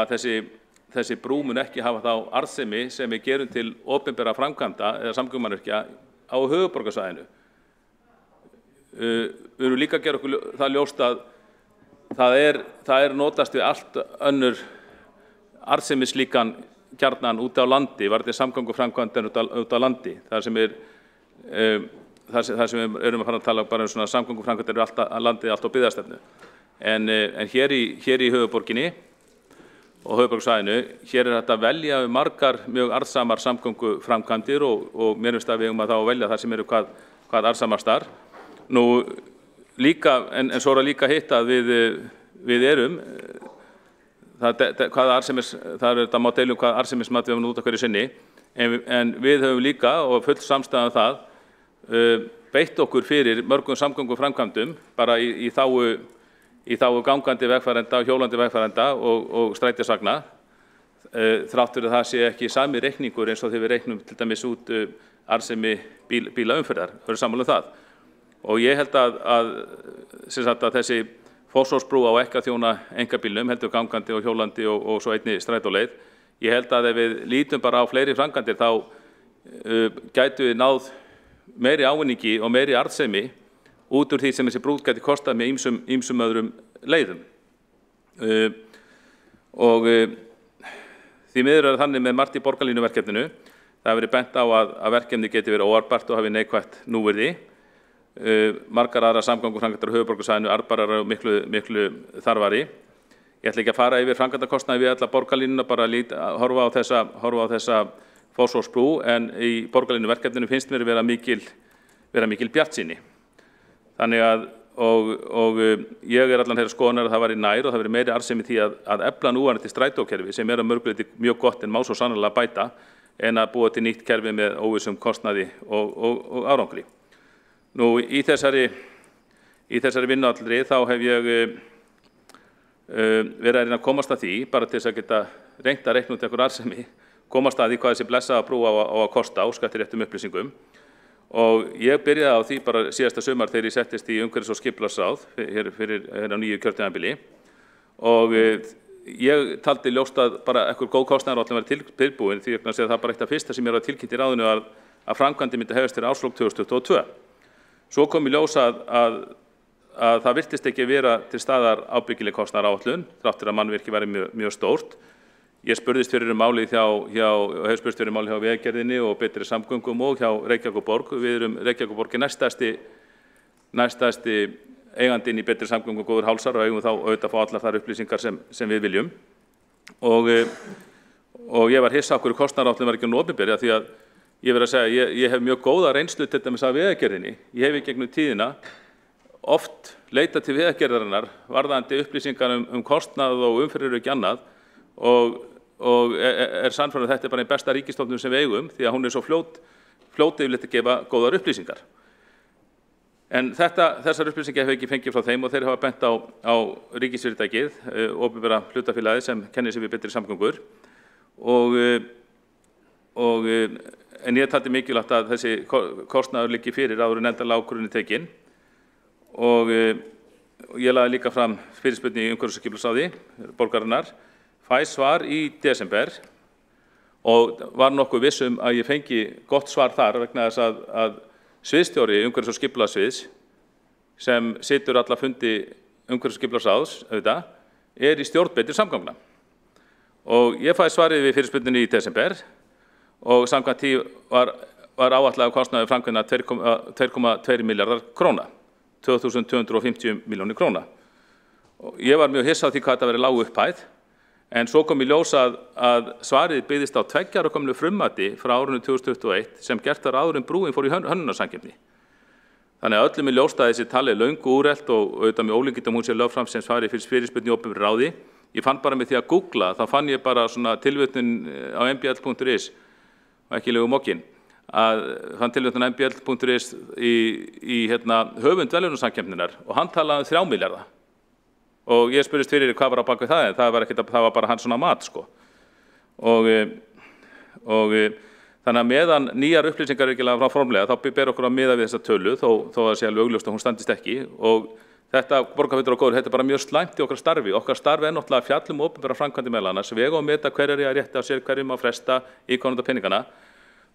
þessi brú mun ekki hafa þá arðsemi sem við gerum til opinbera framkvæmda eða samgöngumannvirkja á höfuðborgarsvæðinu. Við erum líka að gera okkur það ljóst að það er notast við allt önnur arðsemislíkan gjarnan út á landi, varðandi samgönguframkvæmdir út á landi. Það sem við erum að fara að tala bara um svona samgönguframkvæmdir landið allt á byggðastefnu. En hér í höfuðborginni og höfuðborgarsvæðinu, hér þetta að velja margar mjög arðsamar samgönguframkvæmdir og mér finnst að við eigum að þá velja það sem eru hvað arðsamastar. Nú líka, en svo er að líka hitt að við erum, það er þetta má deilum hvað arðsemismat við höfum út af hverju sinni, en við höfum líka og full samstæðan það beitt okkur fyrir mörgum samgönguframkvæmdum bara í þágu gangandi vegfarenda, hjólandi vegfarenda og strætisvagna, þrátt fyrir það sé ekki sami reikningur eins og þegar við reiknum til dæmis út arðsemi bílaumferðar, það er sammála um það. Og ég held að þessi Fossvogsbrú á ekki að þjóna einkabílnum, heldur gangandi og hjólandi og svo einni strætóleið. Ég held að ef við lítum bara á fleiri framkvæmdir þá gætu við náð meiri ávinningi og meiri arðsemi út úr því sem þessi brú gæti kostað með ýmsum öðrum leiðum. Og því miður er þannig með margt í borgarlínuverkefninu. Það hefur verið bent á að verkefni geti verið óarðbært og hafi neikvætt núvirði. Margar aðrar samgönguframkvæmdir á höfuðborgarsvæðinu arðbærar og miklu þarfari. Ég ætla ekki að fara yfir framkvæmdakostnaði við alla borgarlínuna, bara horfa á þessa Fossvogsbrú, en í borgarlínuverkefninu finnst mér vera mikil bjartsýni. Þannig og ég er allan þeirra skoðunar að það væri nær og það væri meiri arðsemi því að efla núverandi strætókerfi sem er að mörgu leyti mjög gott en má svo sannarlega bæta en að búa til nýtt kerfi með óvissum kostnaði og árangri. Nú í þessari vinnu allri þá hef ég verið að reyna að komast að því, bara til þess að geta reynt að reikna út einhver arðsemi, komast að því hvað þessi blessaða brú á að kosta og skatti réttum upplýsingum. Og ég byrjaði á því bara síðasta sumar þegar ég settist í umhverfis- og skipulagsráð fyrir á nýju kjörtímabili og ég taldi ljóst að bara einhver góð kostnaðaráætlun væri tilbúin því að það bara eitt af fyrsta sem ég var tilkynnt í ráðinu að framkvæmdin myndi hefjast fyrir árslok 2022. Svo kom í ljós að það virtist ekki vera til staðar ábyggileg kostnaðaráætlun þrátt fyrir að mannvirki væri mjög stórt. Ég spurðist fyrir málið hjá Vegagerðinni og Betri samgöngum og hjá Reykjavíkurborg. Við erum Reykjavíkurborg næststærsti eigandinn í Betri samgöngum góður hálsar og eigum þá auðvitað að fá allar þær upplýsingar sem við viljum. Og ég var hissa á hverju kostnaðaráætlun var ekki opinber því að ég verð að segja ég hef mjög góða reynslu til dæmis af Vegagerðinni. Ég hef í gegnum tíðina oft leitað til Vegagerðarinnar varðandi upplýsingar kostnað og umferðaröryggi annað og er sannfærður að þetta er bara einn besta ríkisstofnun sem við eigum því að hún er svo fljót yfirleitt að gefa góðar upplýsingar. En þessar upplýsingar hef ég ekki fengið frá þeim og þeir hafa bent á ríkisfyrirtækið, opinbera hlutafélagið sem kennir sig við Betri samgöngur en ég taldi mikilvægt að þessi kostnaður liggi fyrir áður en endanlega ákvörðun er tekin og ég lagði líka fram fyrirspurn í umhverfis- og skipulagsráði borgarinnar. Fæ svar í desember og var nokkuð viss að ég fengi gott svar þar vegna þess að sviðsstjóri umhverfis- og skipulagssviðs sem situr alla fundi umhverfis- og skipulagsráðs er í stjórn Betri samgangna. Og ég fæ svarið við fyrirspurninni í desember og samkvæmt því var áætlaður kostnaður framkvæmda 2,2 milljarðar króna, 2.250 milljónir króna. Og ég var mjög hissa á því hvað þetta væri lág upphæð. En svo kom í ljós að svarið byggðist á 2 ára gömlu frummati frá árinu 2021 sem gert var áður en brúin fór í hönnunarsamkeppni. Þannig að öllum er ljóst að þessi tali er löngu úrelt og auðvitað með ólíkindum hún sé lögð fram sem svari fyrir fyrirspurn í opinberu ráði. Ég fann bara með því að googla, þá fann ég bara svona tilvitnun á mbl.is og ekki legu mokkin, að fann tilvitnun á mbl.is í höfund velunarsamkeppninar og hann talaði um 3 milljarða. Og ég spurðist fyrir hvað var á bak við það, en það var bara hans svona mat, sko. Og þannig að meðan nýjar upplýsingar ekki frá formlega, þá ber okkur að miða við þessa tölu, þó að sé alveg augljóst að hún standist ekki. Og þetta, borgarfulltrúar góðir, þetta er bara mjög slæmt í okkar starfi. Okkar starfi er náttúrulega að fjalla opinbera framkvæmdir meðal annars, vega og meta hverjar eiga rétt á sér, hverjum að fresta í komandi peningana.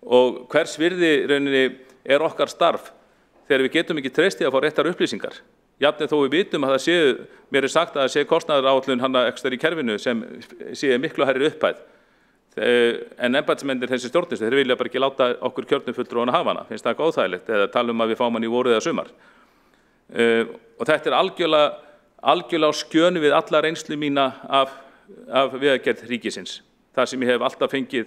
Og hvers virði rauninni er okkar starf þegar við getum ekki treyst í að fá réttar upplýsingar. Jafnvel þó við vitum að það séu, mér er sagt að það séu kostnaðaráætlun hana ekstra í kerfinu sem séu miklu hærri upphæð. En embættismennir þessi stjórnist, þeir vilja bara ekki láta okkur kjörnum fulltrúana hafa hana, finnst það góðþægilegt, eða tala að við fáum hann í voru eða sumar. Og þetta er algjörlega á skjönu við alla reynslu mína af vegagerð ríkisins. Það sem ég hef alltaf fengið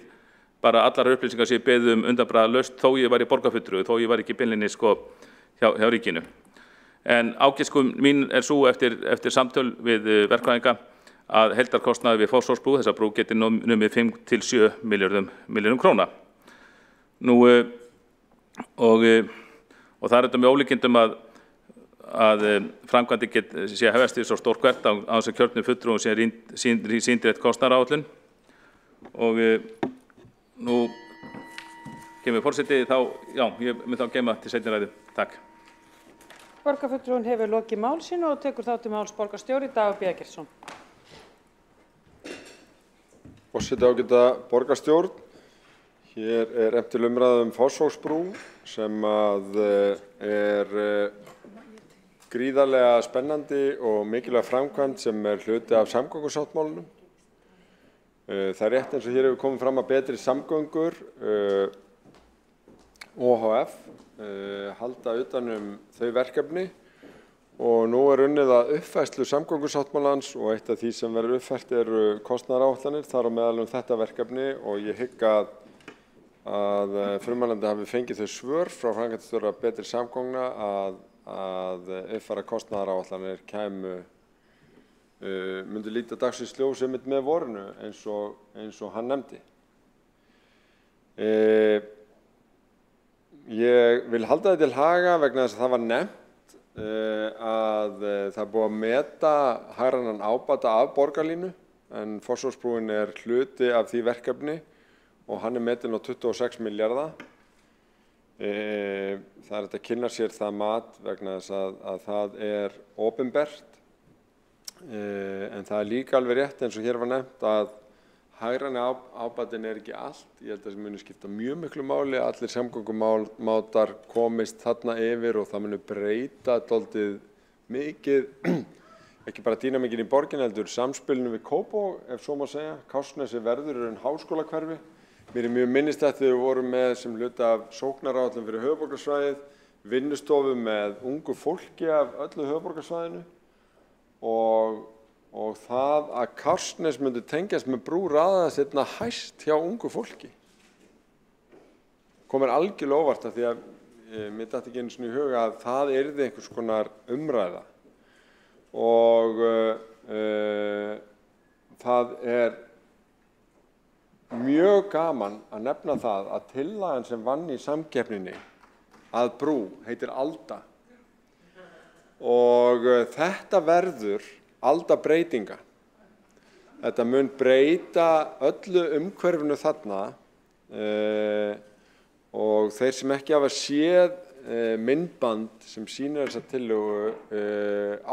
bara allar upplýsingar sem ég beðið undanbragðalaust þó ég var í borgarfulltrúi, þó ég var ekki beinlínis hjá ríkinu. En ágiskun mín er svo eftir samtöl við verkfræðinga að heildarkostnaður við Fossvogsbrú, þessa brú geti numið 5 til 7 milljörðum króna. Og það er þetta með ólíkindum að framkvæmdi sé að hefast því svo stór hvert á þess að kjörnum fulltrúum sé sýndir eitt kostnaðaráætlun. Og nú kemur forseti ég mun þá geyma til seinni ræðu. Takk. Borgarfulltrúinn hefur lokið mál sínu og tekur þá til máls borgarstjóri Dagur B. Eggertsson. Forseti, ágæta borgarstjórn. Hér er efnt til umræðu Fossvogsbrú sem er gríðarlega spennandi og mikilvæg framkvæmd sem er hluti af samgöngusáttmálanum. Það er rétt eins og hér hefur komið fram að betri samgöngur OHF halda utan þau verkefni og nú er unnið að uppfærslu samgöngusáttmálans og eitt af því sem verður uppfært eru kostnaðaráætlanir þar á meðal þetta verkefni og ég hygg að frummælandi hafi fengið þau svör frá framkvæmdastjóra betri samgangna að uppfæra kostnaðaráætlanir myndi líta dagsins ljós einmitt með vorinu eins og hann nefndi. Ég vil halda þetta til haga vegna þess að það var nefnt að það er búið að meta hagrænan ábata af borgarlínu en Fossvogsbrúin er hluti af því verkefni og hann er metinn á 26 milljarða. Það er hægt að kynna sér það mat vegna þess að það er opinbert en það er líka alveg rétt eins og hér var nefnt að hagræni ábatin er ekki allt. Ég held að það muni skipta mjög miklu máli að allir samgöngumátar komist þarna yfir og það muni breyta dálítið mikið, ekki bara dýnamíkin í borginni heldur samspilinu við Kópavog, ef svo má segja. Kársnesi verður háskólahverfi. Mér er mjög minnistætt þegar við vorum með sem hluta af sóknaráætlun fyrir höfuðborgarsvæðið, vinnustofu með ungu fólki af öllu höfuðborgarsvæðinu og það að Kársnes myndi tengjast með brú raðaðist einna hæst hjá ungu fólki. Kom mér algjörlega óvart af því að mér datt ekki einu sinni í huga að það yrði einhvers konar umræða. Og það er mjög gaman að nefna það að tillagan sem vann í samkeppninni að brú heitir Alda. Og þetta verður aldabreytinga. Þetta mun breyta öllu umhverfinu þarna og þeir sem ekki hafa séð myndband sem sýnir þessa tillögu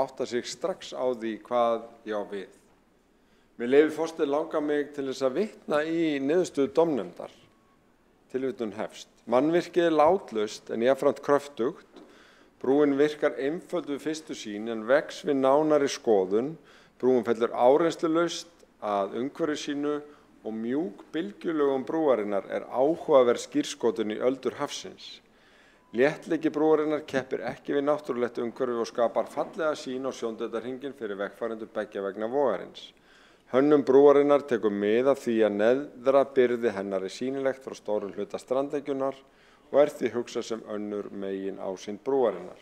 átta sig strax á því hvað ég á við. Mér leyfi forseti langar mig til þess að vitna í niðurstöðu dómnefndar. Tilvitnun hefst. Mannvirkið er látlaust en jafnframt kröftugt. Brúin virkar einföld við fyrstu sýn en vex við nánari skoðun. Brúin fellur áreynslulaust að umhverfi sínu og mjúk bylgjulögum brúarinnar er áhugaverð skírskotun í öldur hafsins. Léttleiki brúarinnar keppir ekki við náttúrulegt umhverfi og skapar fallega sýn á sjóndeildarhringinn fyrir vegfarendur beggja vegna vogarins. Hönnun brúarinnar tekur mið af því að neðra byrði hennar sýnilegt frá stórum hluta strandengjunar og því hugsað sem önnur megin ásýnd brúarinnar.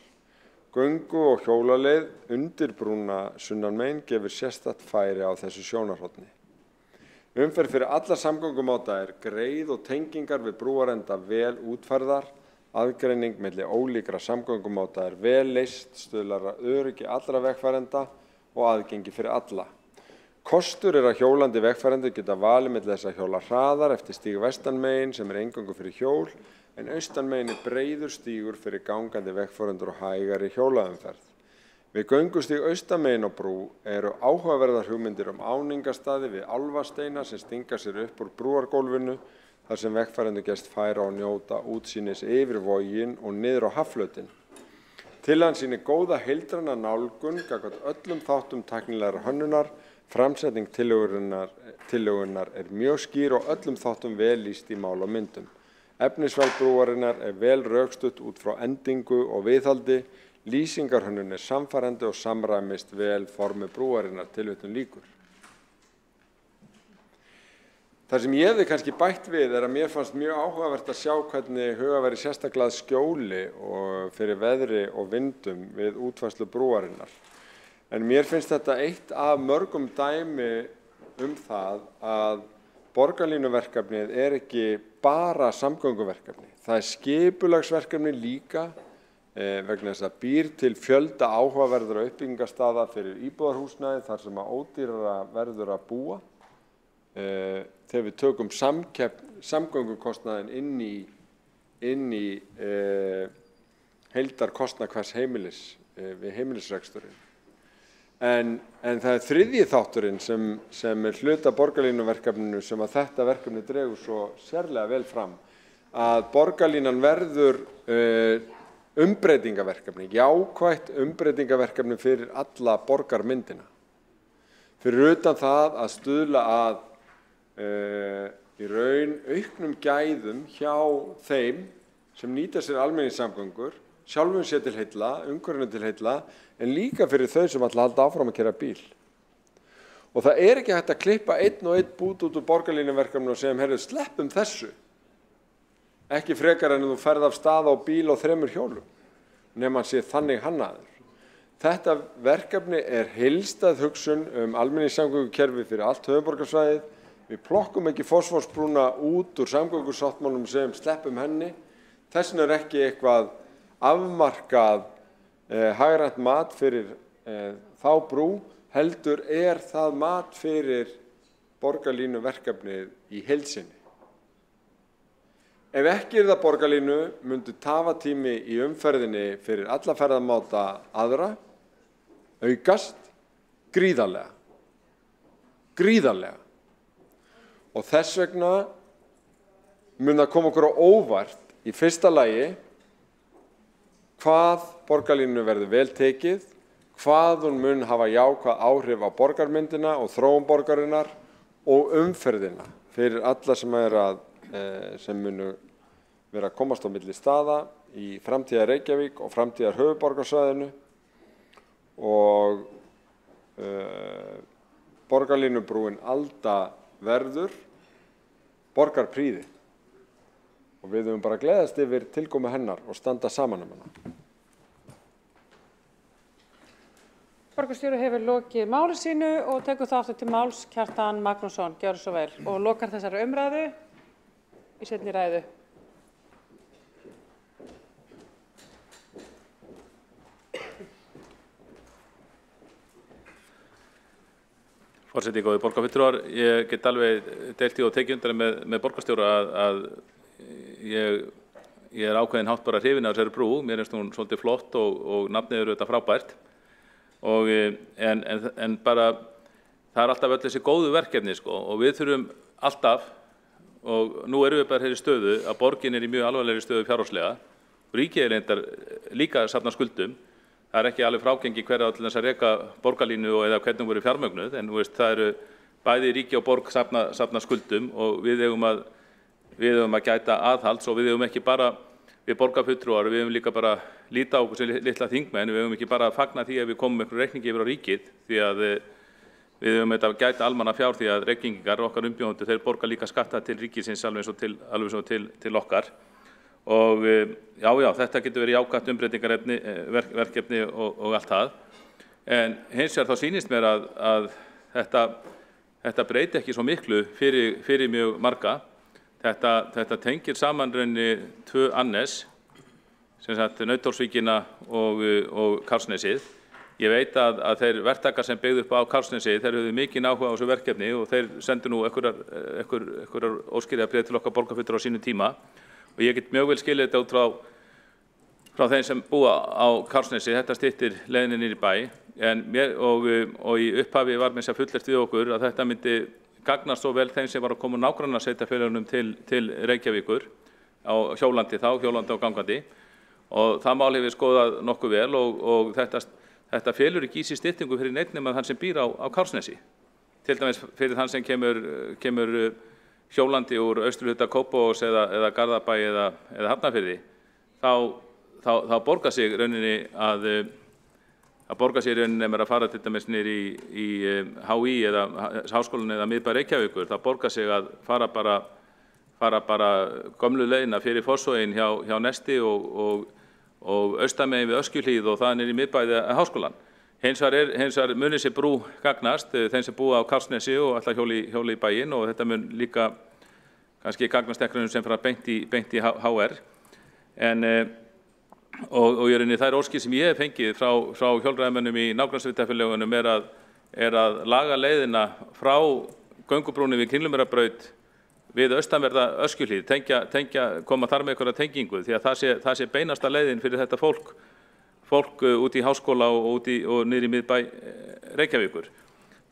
Göngu- og hjólaleið undir brúna sunnanmegin gefur sérstakt færi á þessu sjónarhorni. Umferð fyrir alla samgöngumáta greið og tengingar við brúarenda vel útfærðar, aðgreining milli ólíkra samgöngumáta vel leyst, stuðlar að öryggi allra vegfarenda og aðgengi fyrir alla. Kostur að hjólandi vegfarendur geta valið milli þess að hjóla hraðar eftir stíg vestanmegin sem eingöngu fyrir hjól, en austanmegin breiður stígur fyrir gangandi vegfarendur og hægari hjólaumferð. Við göngustíg austanmegin á brú eru áhugaverðar hugmyndir áningastaði við álfasteina sem stinga sér upp úr brúargólfinu þar sem vegfarendur gefst færa og njóta útsýnis yfir voginn og niður á hafflötinn. Tillagan sýnir góða heildræna nálgun gagnvart öllum þáttum tæknilegrar hönnunar, framsetning tillögunnar mjög skýr og öllum þáttum vel lýst í mál og myndum. Efnisval brúarinnar vel rökstutt út frá endingu og viðhaldi, lýsingarhönnun samfærandi og samræmist vel formi brúarinnar, tilvitnun lýkur. Það sem ég hefði kannski bætt við að mér fannst mjög áhugavert að sjá hvernig hugað væri sérstaklega að skjóli og fyrir veðri og vindum við útfærslu brúarinnar. En mér finnst þetta eitt af mörgum dæmi það að borgarlínuverkefnið ekki bara samgönguverkefni. Það skipulagsverkefni líka vegna þess að býr til fjölda áhugaverðra uppbyggingarstaða fyrir íbúðarhúsnæði þar sem að ódýrara verður að búa. Þegar við tökum samgöngukostnaðinn inn í heildarkostnað hvers heimilis við heimilisreksturinn. En það þriðji þátturinn sem hluta borgarlínuverkefninu sem að þetta verkefni dregur svo sérlega vel fram, að borgarlínan verður umbreytingaverkefni, jákvætt umbreytingaverkefni fyrir alla borgarmyndina. Fyrir utan það að stuðla að í raun auknum gæðum hjá þeim sem nýta sér almenningssamgöngur, sjálfum sér til heilla, umhverfinu til heilla, en líka fyrir þau sem ætla að halda áfram að keyra bíl. Og það ekki hægt að klippa einn og einn bút út úr borgarlínuverkefninu og segja heyrðu, sleppum þessu. Ekki frekar en þú ferð af stað á bíl og 3 hjólum, nema hann sé þannig hannaður. Þetta verkefni heildstæð hugsun almenningssamgöngukerfi fyrir allt höfuðborgarsvæðið. Við plokkum ekki fosfórsbrúna út úr samgöngusáttmálum sem sleppum henni. Þess vegna ekki eitthvað afmarkað hagrænt mat fyrir þá brú, heldur það mat fyrir borgarlínuverkefnið í heild sinni. Ef ekki það borgarlínu myndi tafatími í umferðinni fyrir alla ferðamáta aðra aukast gríðarlega. Og þess vegna mun það koma okkur á óvart í fyrsta lagi hvað borgarlínu verður vel tekið, hvað hún mun hafa jákvæð áhrif á borgarmyndina og þróun borgarinnar og umferðina fyrir alla sem munu vera að komast á milli staða í framtíðar Reykjavík og framtíðar höfuðborgarsvæðinu og borgarlínubrúin Alda verður borgarprýði. Og við höfum bara gleðast yfir tilkomu hennar og standa saman hana. Borgarstjóri hefur lokið máli sínu og tekur það aftur til máls Kjartan Magnússon, gjörðu svo vel, og lokar þessari umræðu í seinni ræðu. Forseti, góðir borgarfulltrúar, ég get alveg deilt í og tekið undir með borgarstjóra að ég ákveðin hátt bara hrifin af þessari brú. Mér finnst hún svolítið flott og nafnið auðvitað frábært. En bara það alltaf öll þessi góðu verkefni og við þurfum alltaf, og nú erum við bara hér í stöðu að borgin í mjög alvarlegri stöðu fjárhagslega. Ríkið reyndar líka að safna skuldum. Það ekki alveg frágengi hverja til þess að reka borgarlínu eða hvernig voru fjármögnuð, en það eru bæði ríki og borg safna skuldum og við eigum að gæta aðhalds og við eigum ekki bara við borgarfulltrúar, við eigum líka bara líta á okkur sem litla þingmenn, við eigum ekki bara að fagna því að við komum með einhverju reikningi yfir á ríkið því við höfum þetta gæta almanna fjár því að Reykvíkingar, okkar umbjóðendur, þeir borga líka skatta til ríkisins alveg svo til okkar. Og já, þetta getur verið jákvætt umbreytingarverkefni og allt það. En hins vegar þá sýnist mér að þetta breyti ekki svo miklu fyrir mjög marga. Þetta tengir saman raunni 2 annes, sem sagt Nauthólsvíkina og Kársnesið. Ég veit að þeir verktakar sem byggðu upp á Kársnesið, þeir höfðu mikinn áhuga á þessu verkefni og þeir sendu nú einhverjar óskýrðabréf til okkar borgarfulltrúa á sínum tíma. Og ég get mjög vel skilið þetta út frá þeim sem búa á Kársnesi, þetta styttir leiðinni niður í bæ, og í upphafi var með þess að fullyrt við okkur að þetta myndi gagnast svo vel þeim sem var að koma nágrannasveitarfélögunum til Reykjavíkur á hjólandi og gangandi, og það mál hefur skoðað nokkuð vel og þetta felur ekki í sig styttingu fyrir neinn nema þann sem býr á Kársnesi. Til dæmis fyrir þann sem kemur hjólandi úr austurhluta Kópavogs eða Garðabæ eða Hafnarfirði, þá borgar sig rauninni að fara til dæmis niður í HÍ eða Háskólann eða miðbæ Reykjavíkur, það borgar sig að fara bara gömlu leiðina fyrir Fossvoginn hjá Nesti og austamegin við Öskjuhlíð og það niður í miðbæ Háskólann. Hins vegar munir sér brú gagnast þeim sem búa á Kársnesi og alltaf hjóli í bæinn, og þetta mun líka kannski gagnast ekkrunum sem fara beint í HR. Og í rauninni þær óskir sem ég hef fengið frá hjólreiðamönnum í nágrannasveitarfélögunum er að laga leiðina frá göngubrúnni við Kringlumýrarbraut við austanverða Öskjuhlíð, koma þar með einhverja tengingu, því að það sé beinasta leiðin fyrir þetta fólk út í háskóla og niður í miðbæ Reykjavíkur.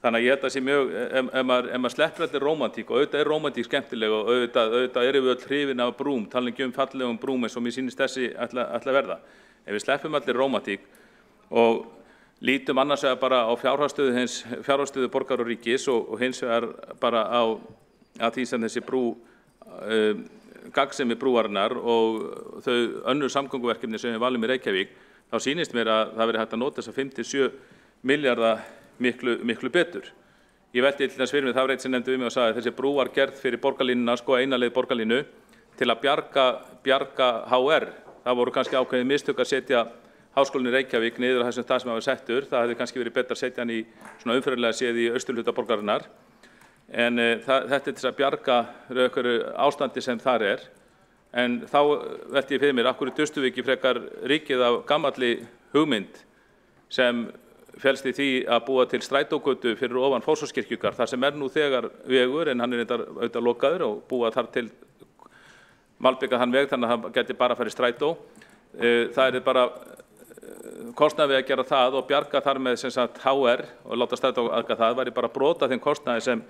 Þannig að ég held að sé mjög, ef maður sleppur allir rómantík, og auðvitað rómantík skemmtileg og auðvitað erum við öll hrifin af brúm, tala ekki fallegum brúm eins og mér sýnist þessi ætla verða. Ef við sleppum allir rómantík og lítum annars vegar bara á fjárhagsstöðu borgar og ríkis og hins vegar bara að því sem þessi brú gagnsemi brúarinnar og þau önnur samgönguverkefni sem við valum í Reykjavík, þá sýnist mér að það verið hægt að nota þessa 5-7 milljarða miklu betur. Ég velti til þess fyrir mig, það var eitt sem nefndi við mig og sagði að þessi brú var gerð fyrir borgarlínuna, eina leið borgarlínu, til að bjarga HR. Það voru kannski ákveðin mistök að setja Háskólann í Reykjavík niður á þessum stað sem hafa settur. Það hefði kannski verið betra að setja hann í svona umferðarlega séð í austurhluta borgarinnar. En þetta er til að bjarga ástandi sem þar er. En þá velti ég fyrir mér, af hverju dustum við ekki frekar ríkið af gamalli hugmynd sem felst í því að búa til strætógötu fyrir ofan Fossvogskirkjugarð, þar sem nú þegar vegur, en hann er auðvitað lokaður, og búa þar til malbikað hann veg, þannig að það geti bara farið strætó. Það er bara kostnaði við að gera það og bjarga þar með sem sagt HR og láta strætóaka það, væri bara brota þeim kostnaði sem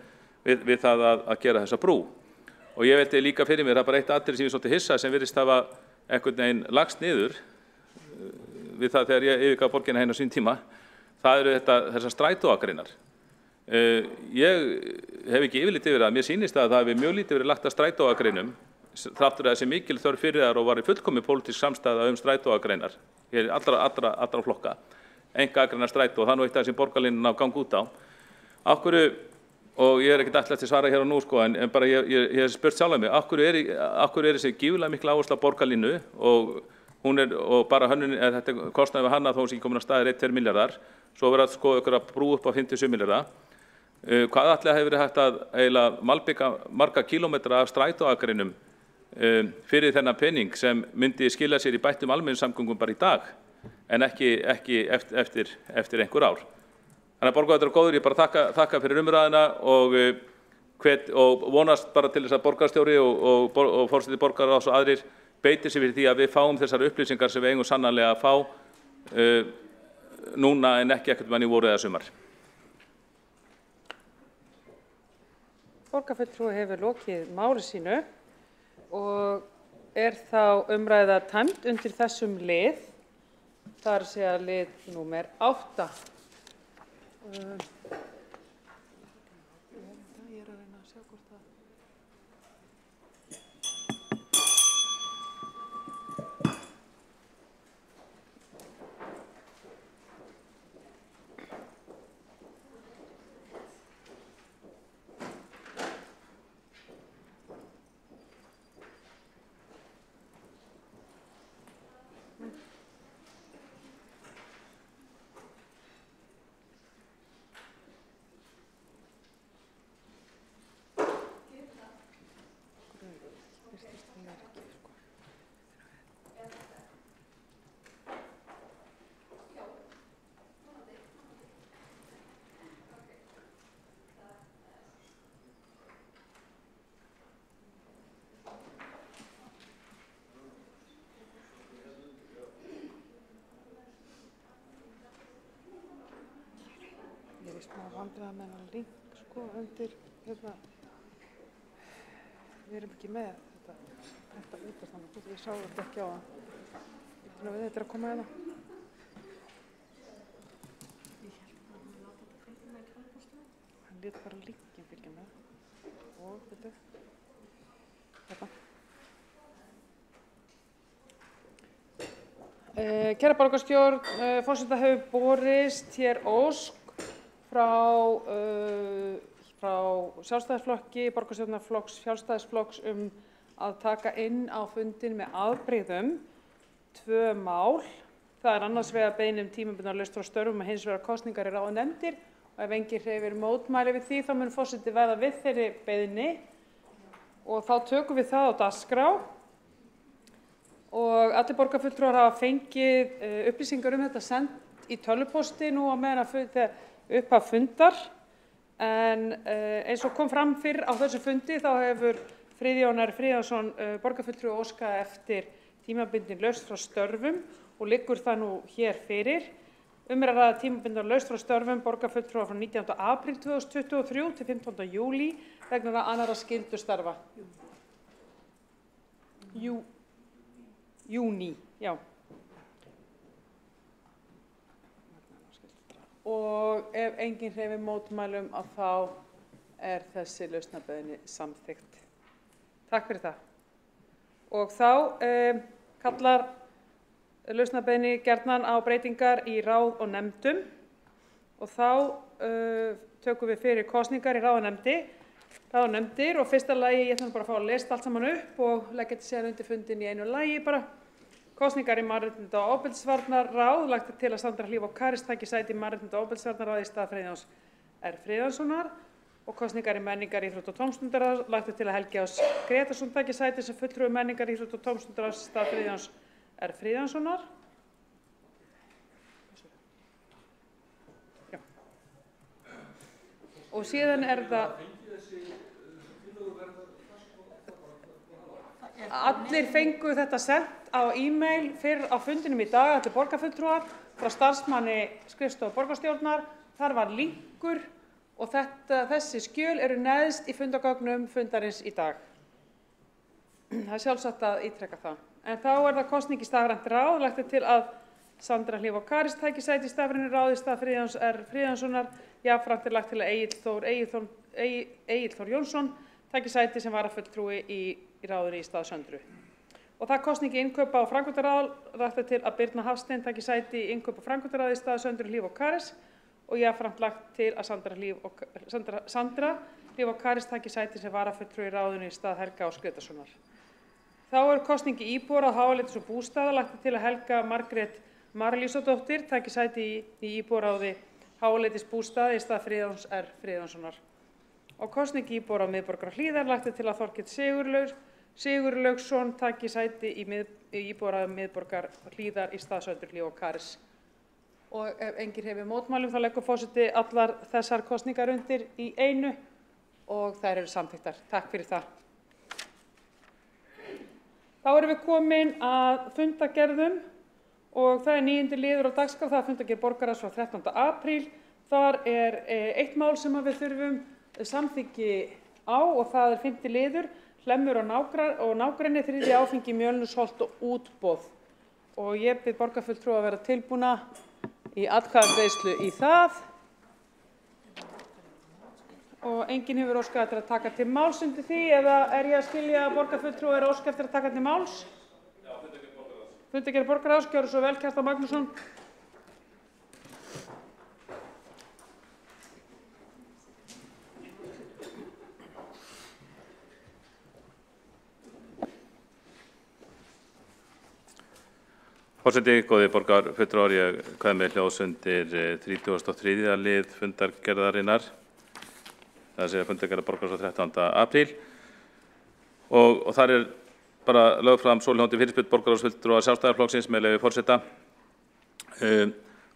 við það að gera þessa brú. Og ég velti líka fyrir mér, það er bara eitt atriði sem ég svolítið hissa sem virðist hafa einhvern veginn lagst niður við það þegar ég yfirgaf borgina hérna á sín tíma. Það eru þessar strætóakreinar. Ég hef ekki yfirlit yfir það, mér sýnist að það hefur mjög lítið verið lagt að strætóakreinum, þáttur að þessi mikil þörf fyrir þar og var í fullkomin pólitísk samstæða strætóakreinar, hér allra flokka, einkagreinar strætó, og það nú eitt af þessum borgarlínuna á gang út á. Af hverju, og ég ekkert ætlað til að svara hér og nú, en bara ég hef spurt sjálf mig, af hverju þessi gífurlega mikla áhersla á borgarlínu og bara þetta kostnaði við hana þó sem ekki komin að staðir 1-2 milljarðar, svo verið að skoða ykkur að brú upp á 57 milljarða. Hvað ætli hefur verið hægt að eiginlega malbika marga kílómetra af strætóakreinum fyrir þennan pening sem myndi skila sér í bættum almenningssamgöngum bara í dag, en ekki eftir einhver ár. Þannig að borgarstjóri góður, ég bara þakka fyrir umræðina og vonast bara til þess að borgarstjóri og forseti borgarráðs og aðrir beitir sig fyrir því að við fáum þessar upplýsingar sem við eigum sannarlega að fá núna en ekki ekkert mann í voru eða sumar. Borgarfulltrúi hefur lokið máli sínu og þá umræða tæmd undir þessum lið, það er að segja lið númer 8. Ég smá vandræða með hann link, sko, undir, hérna, við erum ekki með þetta út af þannig, ég sá þetta ekki á það. Við þetta að koma hérna. Hann lét bara linkin fylgja með. Og þetta. Kæra borgarstjórn, forseta hefur borist hér ósk frá Sjálfstæðisflokki, borgarstjórnarflokks Sjálfstæðisflokks að taka inn á fundin með afbrigðum 2 mál. Það annars vegar beiðni tímabundnar laust frá störfum og hins vegar kosningar í ráð og nefndir og ef enginn hreyfir mótmæli við því þá mun forseti verða við þeirri beiðni og þá tökum við það á dagskrá. Og allir borgarfulltrúar hafa fengið upplýsingar þetta sent í tölvupósti nú á meðan upphaf fundar. En eins og kom fram fyrr á þessu fundi þá hefur Friðjón R. Friðjónsson borgarfulltrúi óskað eftir tímabundin laust frá störfum og liggur það nú hér fyrir. Er að ræða tímabundin laust frá störfum borgarfulltrúa frá 19. apríl 2023 til 15. júlí vegna annarra skyldustarfa. Júní, já. Og ef enginn hreyfir mótmælum að þá þessi lausnarbeiðni samþykkt. Takk fyrir það. Og þá kallar lausnarbeiðni gjarnan á breytingar í ráð og nefndum og þá tökum við fyrir kosningar í ráð og nefndir og fyrsta lagi, ég ætla bara að fá að lesa allt saman upp og leggja þetta síðan undir fundin í einu lagi bara. Kosningar í mannréttinda- og ofbeldisvarnaráð lagt til að Sandra Hlíf og Karis taki sæti í mannréttinda- og ofbeldisvarnaráði í stað Friðjóns R. Friðjónssonar og kosningar í menningar, íþrótta og tómstundaráð lagt til að Helgi Ás Gretarsson taki sæti sem fulltrúi menningar, íþrótta og tómstundaráðs í stað Friðjóns R. Friðjónssonar. Já. Og síðan það allir fengu þetta sent á e-mail fyrr á fundinum í dag, allir borgarfulltrúar frá starfsmanni skrifstofu borgarstjórnar. Þar var linkur og þessi skjöl eru neðst í fundagögnum fundarins í dag. Það sjálfsagt að ítreka það. En þá það kosning í stafrænt ráð, lagt til að Sandra Hlíf og Karis taki sæti í stafrænu ráði í stað Friðjóns R. Friðjónssonar. Jafnframt lagt til að Egill Þór Jónsson taki sæti sem varafulltrúi í ráðinu í stað Söndru. Og það kosning í innkaupa og framkvæmdaráð lagt til að Birna Hafstein taki sæti í innkaupa og framkvæmdaráði í stað Söndru Hlíf og Karis og jafnframt lagt til að Sandra Hlíf og Karis taki sæti sem varafulltrúi í ráðinu í stað Helga Ás Gretarssonar. Þá kosning í íbúðarráð Háaleitis og bústaða lagt til að Helga Margrét Marlísardóttir taki sæti í íbúðarráði Háaleitis bústaða í stað Friðjóns R. Friðjónssonar. Og kosning í íbúðarráð miðborgar Hlíðar lagt til að Þorkell Sigurlaugsson taki sæti í íbúðarráð miðborgar Hlíðar í stað Söndru Hlíf og Karis. Og ef enginn hreyfir mótmælum þá leggur forseti allar þessar kosningar undir í einu og þær eru samþykktar. Takk fyrir það. Þá erum við komin að fundargerðum og það 9. liður á dagskrá, það fundargerð borgarráðs frá 13. apríl. Þar eitt mál sem við þurfum samþykki á og það 5. liður, Hlemmur og nágrenni, 3. áfengi, Mjölnisholt og útboð. Og ég bið borgarfulltrúa að vera tilbúna í atkvæðagreiðslu í það. Og enginn hefur óskað eftir að taka til máls undir því eða ég að skilja að borgarfulltrúa óskað eftir að taka til máls? Já, fundargerð borgarráðs, gjörðu svo vel, Kjartan Magnússon. Forseti, góðir borgarfulltrúar, ég kveð með hljóðs undir 33. lið fundargerðarinnar. Það fundargerðar borgarráðs frá 13. apríl. Og þar bara lögð fram svohljóðandi fyrirspurn borgarráðsfulltrúa Sjálfstæðisflokksins með leyfi forseta.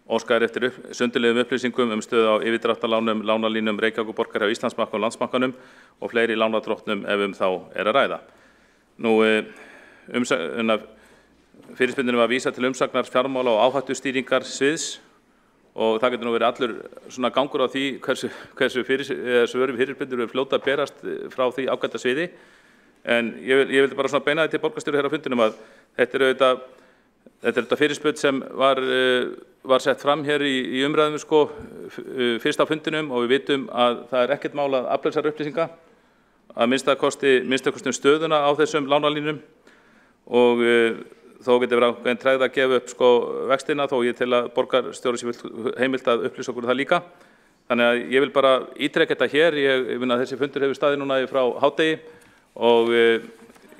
Óskað eftir sundurliðum upplýsingum stöðu á yfirdráttarlánum, lánalínum Reykjavíkurborgar hjá Íslandsbanka og Landsbankanum og fleiri lánadrottnum ef þá að ræða. Fyrirspurninni var vísað til umsagnar fjármála- og áhættustýringar sviðs og það getur nú verið allur svona gangur á því hversu svörum fyrirspurnir eru fljóta að berast frá því ágæta sviði. En ég vildi bara svona beina því til borgarstjóra hér á fundinum að þetta er auðvitað fyrirspurn sem var sett fram hér í umræðum fyrst á fundinum og við vitum að það er ekkert mál að afla þessar upplýsinga að minnsta kosti stöðuna á þessum lánalínum og þó getur verið ákveðin tregð að gefa upp vextina þó ég til að borgarstjóri sé heimilt að upplýsa okkur það líka. Þannig að ég vil bara ítreka þetta hér, ég finn að þessi fundur hefur staðið núna frá hádegi og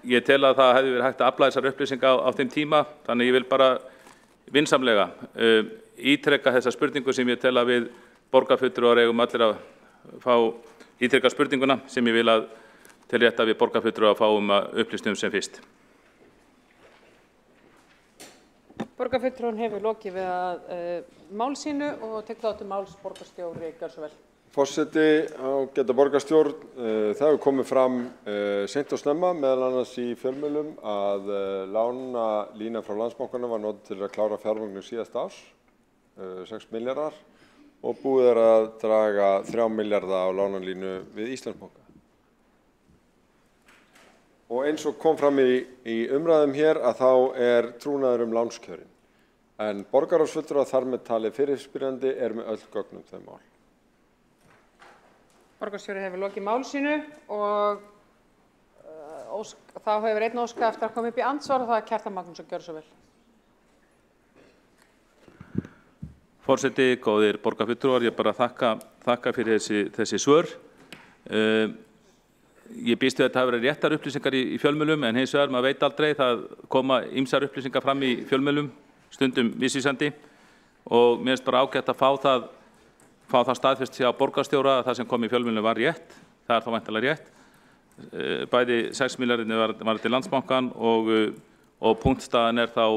ég tel að það hefði verið hægt að afla þessar upplýsinga á þeim tíma, þannig ég vil bara vinsamlega ítreka þessa spurningu sem ég tel að við borgarfulltrúar eigum allir að fá ítreka spurninguna sem ég vil að til rétt að við borgarfulltrúar fáum að upplýstum sem fyrst. Borgarfulltrúinn hefur lokið við að máli sínu og tekur þá til máls borgarstjóri, gjörðu svo vel. Forseti, ágæta borgarstjórn, það hefur komið fram seint og snemma, meðal annars í fjölmiðlum að lánalína frá Landsbankanum var notuð til að klára fjármögnun síðasta árs, 6 milljarðar, og búið er að draga 3 milljarða á lánalínu við Íslandsbanka. Og eins og kom fram í umræðum hér að þá er trúnaður lánskjörin. En borgarráðsfulltrúar þar með talið fyrirspyrjandi með öll gögn þau mál. Borgarstjóri hefur lokið máli sínu og þá hefur einn óskað eftir að koma upp í andsvar og það er Kjartan Magnússon, gjörðu svo vel. Forseti, góðir borgarfulltrúar, ég bara þakka fyrir þessi svör. Ég býst við að þetta hafi verið réttar upplýsingar í fjölmiðlum en hins vegar maður veit aldrei, það koma ýmsar upplýsingar fram í fjölmiðlum, stundum missvísandi og mér finnst bara ágætt að fá það staðfest hjá borgarstjóra að það sem kom í fjölmiðlum var rétt, það er þá væntanlega rétt. Bæði 6 milljarðirnir var til Landsbankan og punktstaðan er þá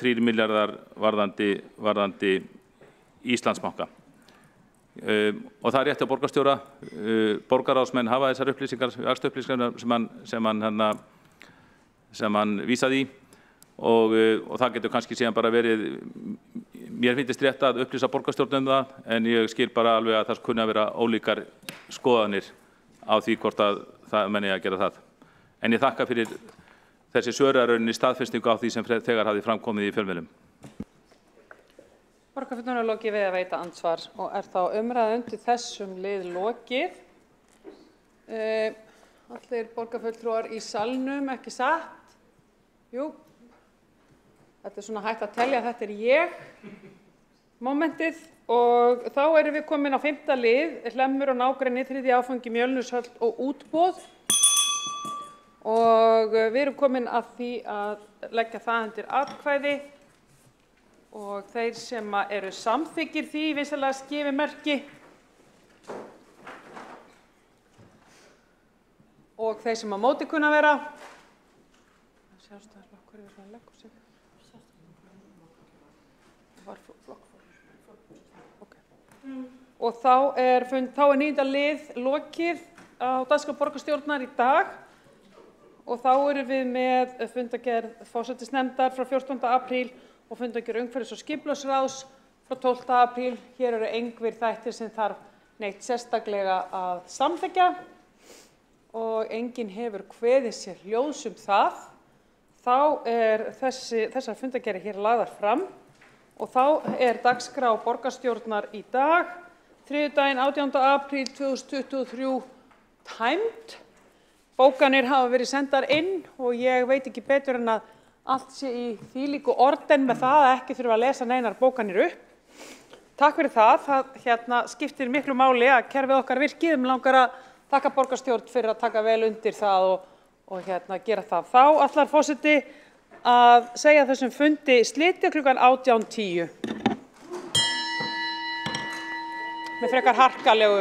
3 milljarðar varðandi Íslandsbanka. Og það er rétt á borgarstjóra, borgarráðsmenn hafa þessar upplýsingar, vaxtaupplýsingar sem hann vísaði í og það getur kannski síðan bara verið, mér finnst rétt að upplýsa borgarstjórn það en ég skil bara alveg að það kunni að vera ólíkar skoðanir á því hvort að það menni að gera það. En ég þakka fyrir þessi svörarauninni staðfestingu á því sem þegar hafði framkomið í fjölmiðlum. Borgarfulltrúinn er lokið við að veita andsvar og er þá umræða undir þessum lið lokið. Allir borgarfulltrúar í salnum, ekki satt? Jú, þetta er svona hægt að telja, þetta er ég, momentið og þá erum við komin á 5. lið, Hlemmur og nágrenni, 3. áfangi, Mjölnushöll og útboð og við erum komin að því að leggja það undir atkvæði. Og þeir sem eru samþykkir því vinsamlega skifi merki og þeir sem á móti kunna vera. Sjálfstæðisflokkur er að leggja sig. Og þá er 9. lið lokið á dagskrá borgarstjórnar í dag og þá erum við með fundargerð forsætisnefndar frá 14. apríl og fundargerð umhverfis- og skipulagsráðs frá 12. apríl. Hér eru engir þættir sem þarf neitt sérstaklega að samþykkja og enginn hefur kveðið sér hljóðs það. Þá er þessar fundargerðir hér lagðar fram og þá er dagskrá borgarstjórnar í dag, þriðjudaginn 18. apríl 2023, tæmd. Bókanir hafa verið sendar inn og ég veit ekki betur en að allt sé í þvílíku orden með það að ekki þurfa að lesa neinar bókanir upp. Takk fyrir það. Það skiptir miklu máli að kerfið okkar virkið. Mig langar að þakka borgarstjórn fyrir að taka vel undir það og gera það. Þá ætlar forseti að segja þessum fundi slitið klukkan 18:10 með frekar harkalegu